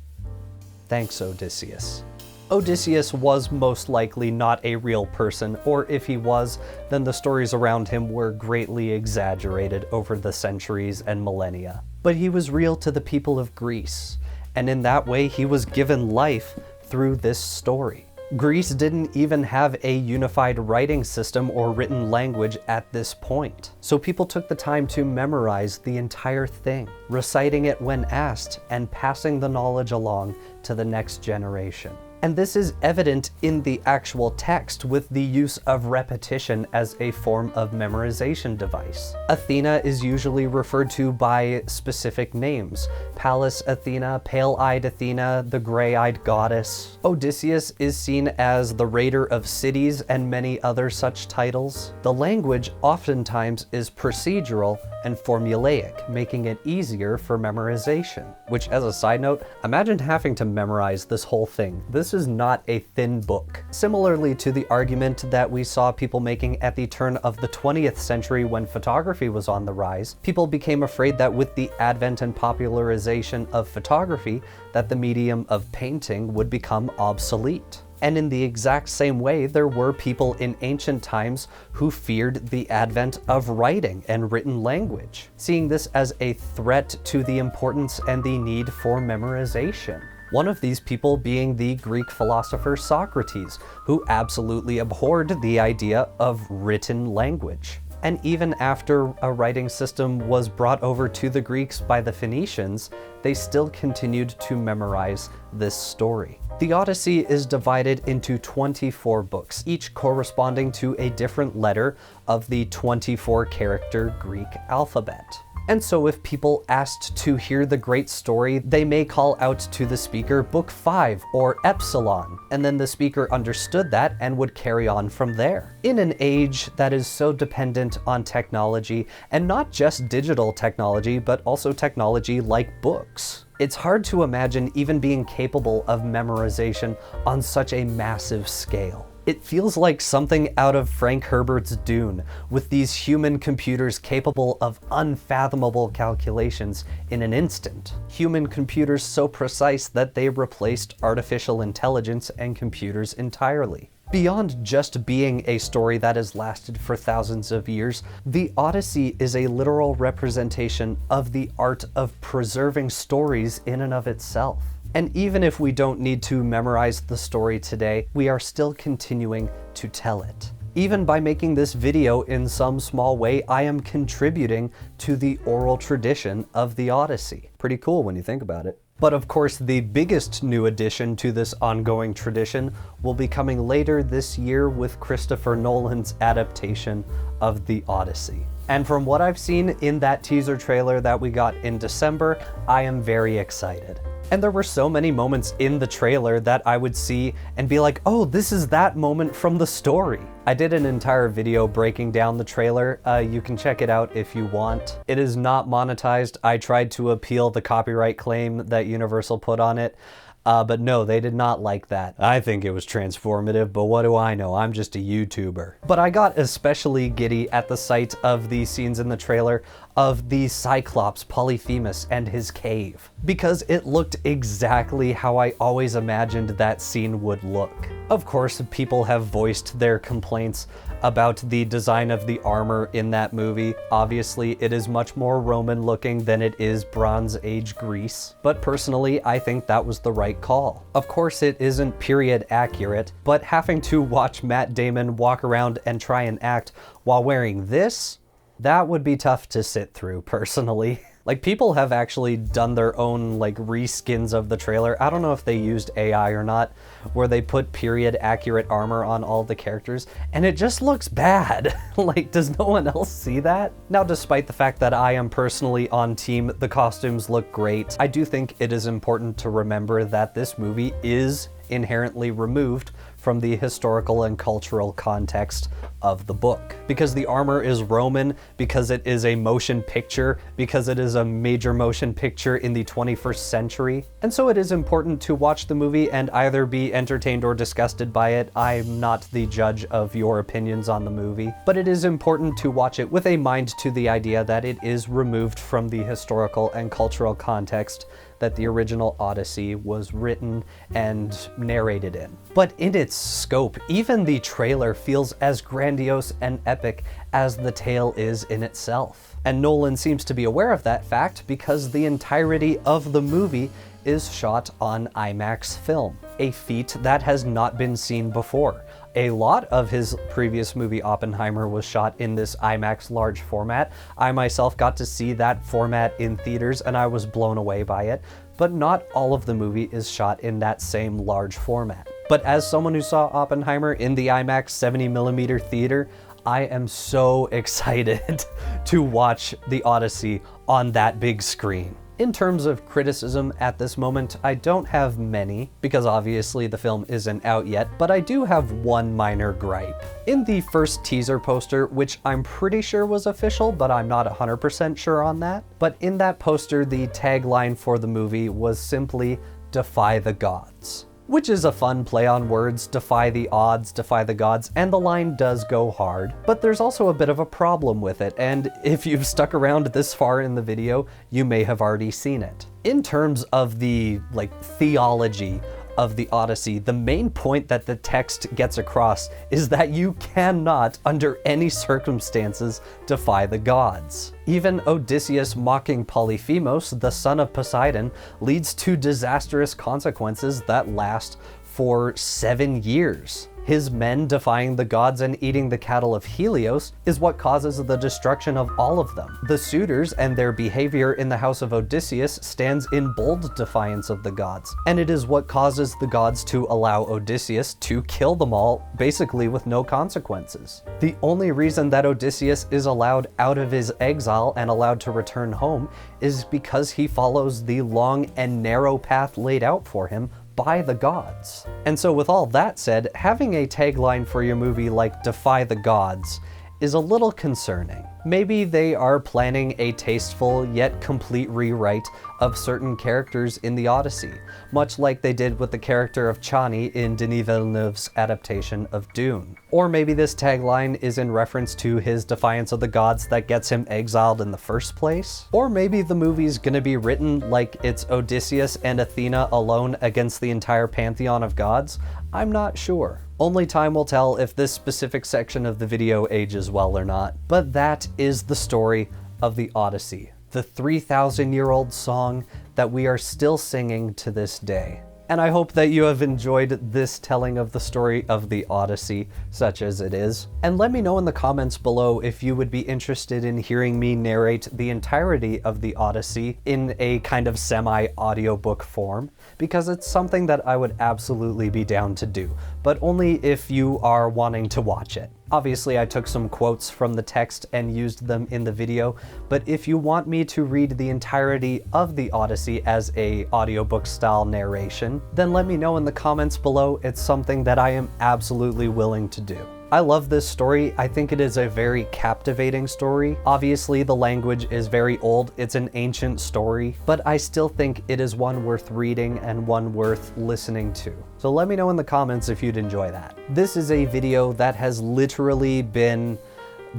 Thanks, Odysseus. Odysseus was most likely not a real person, or if he was, then the stories around him were greatly exaggerated over the centuries and millennia. But he was real to the people of Greece, and in that way he was given life through this story. Greece didn't even have a unified writing system or written language at this point. So people took the time to memorize the entire thing, reciting it when asked and passing the knowledge along to the next generation. And this is evident in the actual text with the use of repetition as a form of memorization device. Athena is usually referred to by specific names. Pallas Athena, Pale-Eyed Athena, the Gray-Eyed Goddess. Odysseus is seen as the raider of cities and many other such titles. The language oftentimes is procedural and formulaic, making it easier for memorization. Which, as a side note, imagine having to memorize this whole thing. This is not a thin book. Similarly to the argument that we saw people making at the turn of the 20th century when photography was on the rise, people became afraid that with the advent and popularization of photography, that the medium of painting would become obsolete. And in the exact same way, there were people in ancient times who feared the advent of writing and written language, seeing this as a threat to the importance and the need for memorization. One of these people being the Greek philosopher Socrates, who absolutely abhorred the idea of written language. And even after a writing system was brought over to the Greeks by the Phoenicians, they still continued to memorize this story. The Odyssey is divided into 24 books, each corresponding to a different letter of the 24-character Greek alphabet. And so if people asked to hear the great story, they may call out to the speaker Book 5 or Epsilon, and then the speaker understood that and would carry on from there. In an age that is so dependent on technology, and not just digital technology, but also technology like books, it's hard to imagine even being capable of memorization on such a massive scale. It feels like something out of Frank Herbert's Dune, with these human computers capable of unfathomable calculations in an instant. Human computers so precise that they replaced artificial intelligence and computers entirely. Beyond just being a story that has lasted for thousands of years, the Odyssey is a literal representation of the art of preserving stories in and of itself. And even if we don't need to memorize the story today, we are still continuing to tell it. Even by making this video in some small way, I am contributing to the oral tradition of the Odyssey. Pretty cool when you think about it. But of course, the biggest new addition to this ongoing tradition will be coming later this year with Christopher Nolan's adaptation of The Odyssey. And from what I've seen in that teaser trailer that we got in December, I am very excited. And there were so many moments in the trailer that I would see and be like, oh, this is that moment from the story. I did an entire video breaking down the trailer. You can check it out if you want. It is not monetized. I tried to appeal the copyright claim that Universal put on it. But no, they did not like that. I think it was transformative, but what do I know? I'm just a YouTuber. But I got especially giddy at the sight of the scenes in the trailer of the Cyclops Polyphemus and his cave, because it looked exactly how I always imagined that scene would look. Of course, people have voiced their complaints about the design of the armor in that movie. Obviously, it is much more Roman looking than it is Bronze Age Greece, but personally, I think that was the right call. Of course, it isn't period accurate, but having to watch Matt Damon walk around and try and act while wearing this, that would be tough to sit through, personally. Like, people have actually done their own, like, reskins of the trailer. I don't know if they used AI or not, where they put period accurate armor on all the characters, and it just looks bad. Like, does no one else see that? Now, despite the fact that I am personally on team, the costumes look great, I do think it is important to remember that this movie is inherently removed from the historical and cultural context of the book. Because the armor is Roman, because it is a motion picture, because it is a major motion picture in the 21st century. And so it is important to watch the movie and either be entertained or disgusted by it. I'm not the judge of your opinions on the movie, but it is important to watch it with a mind to the idea that it is removed from the historical and cultural context that the original Odyssey was written and narrated in. But in its scope, even the trailer feels as grandiose and epic as the tale is in itself. And Nolan seems to be aware of that fact because the entirety of the movie is shot on IMAX film, a feat that has not been seen before. A lot of his previous movie Oppenheimer was shot in this IMAX large format. I myself got to see that format in theaters and I was blown away by it, but not all of the movie is shot in that same large format. But as someone who saw Oppenheimer in the IMAX 70mm theater, I am so excited to watch the Odyssey on that big screen. In terms of criticism at this moment, I don't have many, because obviously the film isn't out yet, but I do have one minor gripe. In the first teaser poster, which I'm pretty sure was official, but I'm not 100% sure on that, but in that poster, the tagline for the movie was simply, "Defy the gods." Which is a fun play on words, defy the odds, defy the gods, and the line does go hard, but there's also a bit of a problem with it, and if you've stuck around this far in the video, you may have already seen it. In terms of the, theology of the Odyssey, the main point that the text gets across is that you cannot, under any circumstances, defy the gods. Even Odysseus mocking Polyphemus, the son of Poseidon, leads to disastrous consequences that last for 7 years. His men defying the gods and eating the cattle of Helios is what causes the destruction of all of them. The suitors and their behavior in the house of Odysseus stands in bold defiance of the gods, and it is what causes the gods to allow Odysseus to kill them all, basically with no consequences. The only reason that Odysseus is allowed out of his exile and allowed to return home is because he follows the long and narrow path laid out for him by the gods. And so with all that said, having a tagline for your movie like "Defy the Gods" is a little concerning. Maybe they are planning a tasteful yet complete rewrite of certain characters in the Odyssey, much like they did with the character of Chani in Denis Villeneuve's adaptation of Dune. Or maybe this tagline is in reference to his defiance of the gods that gets him exiled in the first place. Or maybe the movie's gonna be written like it's Odysseus and Athena alone against the entire pantheon of gods. I'm not sure. Only time will tell if this specific section of the video ages well or not. But that is the story of the Odyssey, the 3,000-year-old song that we are still singing to this day. And I hope that you have enjoyed this telling of the story of the Odyssey, such as it is. And let me know in the comments below if you would be interested in hearing me narrate the entirety of the Odyssey in a kind of semi-audiobook form, because it's something that I would absolutely be down to do, but only if you are wanting to watch it. Obviously, I took some quotes from the text and used them in the video, but if you want me to read the entirety of the Odyssey as a audiobook style narration, then let me know in the comments below. It's something that I am absolutely willing to do. I love this story. I think it is a very captivating story. Obviously, the language is very old. It's an ancient story, but I still think it is one worth reading and one worth listening to. So let me know in the comments if you'd enjoy that. This is a video that has literally been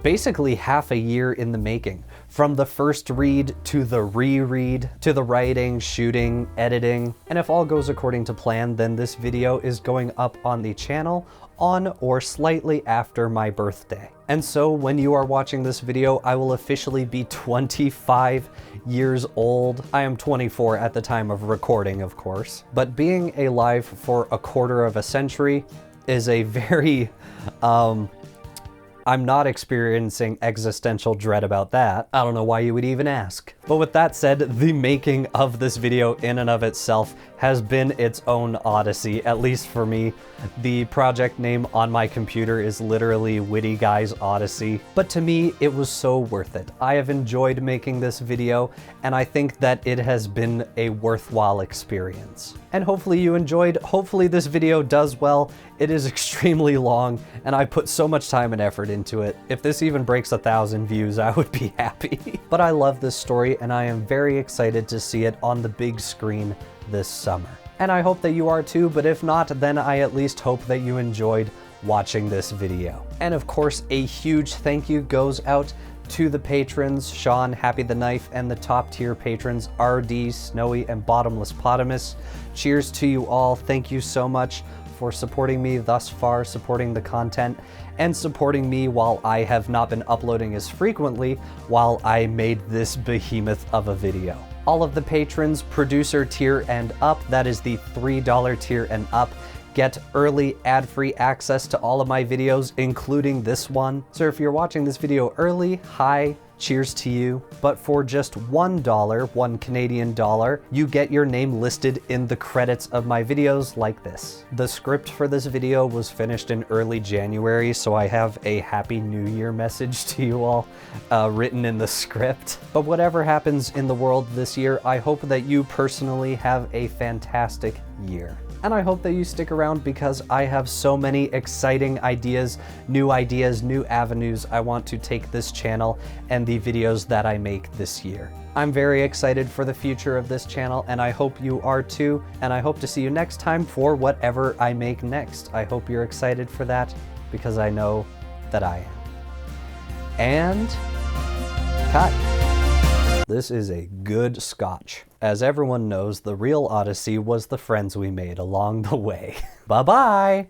basically half a year in the making. From the first read to the reread to the writing, shooting, editing. And if all goes according to plan, then this video is going up on the channel on or slightly after my birthday. And so when you are watching this video, I will officially be 25 years old. I am 24 at the time of recording, of course. But being alive for a quarter of a century is a very, I'm not experiencing existential dread about that. I don't know why you would even ask. But with that said, the making of this video in and of itself has been its own odyssey, at least for me. The project name on my computer is literally WhittyGuy's Odyssey, but to me, it was so worth it. I have enjoyed making this video, and I think that it has been a worthwhile experience. And hopefully you enjoyed. Hopefully this video does well. It is extremely long, and I put so much time and effort into it. If this even breaks 1,000 views, I would be happy. But I love this story, and I am very excited to see it on the big screen this summer. And I hope that you are too, but if not, then I at least hope that you enjoyed watching this video. And of course, a huge thank you goes out to the patrons, Sean, Happy the Knife, and the top tier patrons, RD, Snowy, and Bottomless Potamus. Cheers to you all. Thank you so much for supporting me thus far, supporting the content, and supporting me while I have not been uploading as frequently while I made this behemoth of a video. All of the patrons, producer tier and up, that is the $3 tier and up, get early ad-free access to all of my videos, including this one. So if you're watching this video early, hi, cheers to you. But for just $1, $1 Canadian dollar, you get your name listed in the credits of my videos like this. The script for this video was finished in early January, so I have a Happy New Year message to you all written in the script. But whatever happens in the world this year, I hope that you personally have a fantastic year. And I hope that you stick around because I have so many exciting ideas, new avenues I want to take this channel and the videos that I make this year. I'm very excited for the future of this channel, and I hope you are too, and I hope to see you next time for whatever I make next. I hope you're excited for that because I know that I am. And cut. This is a good Scotch. As everyone knows, the real Odyssey was the friends we made along the way. Bye-bye!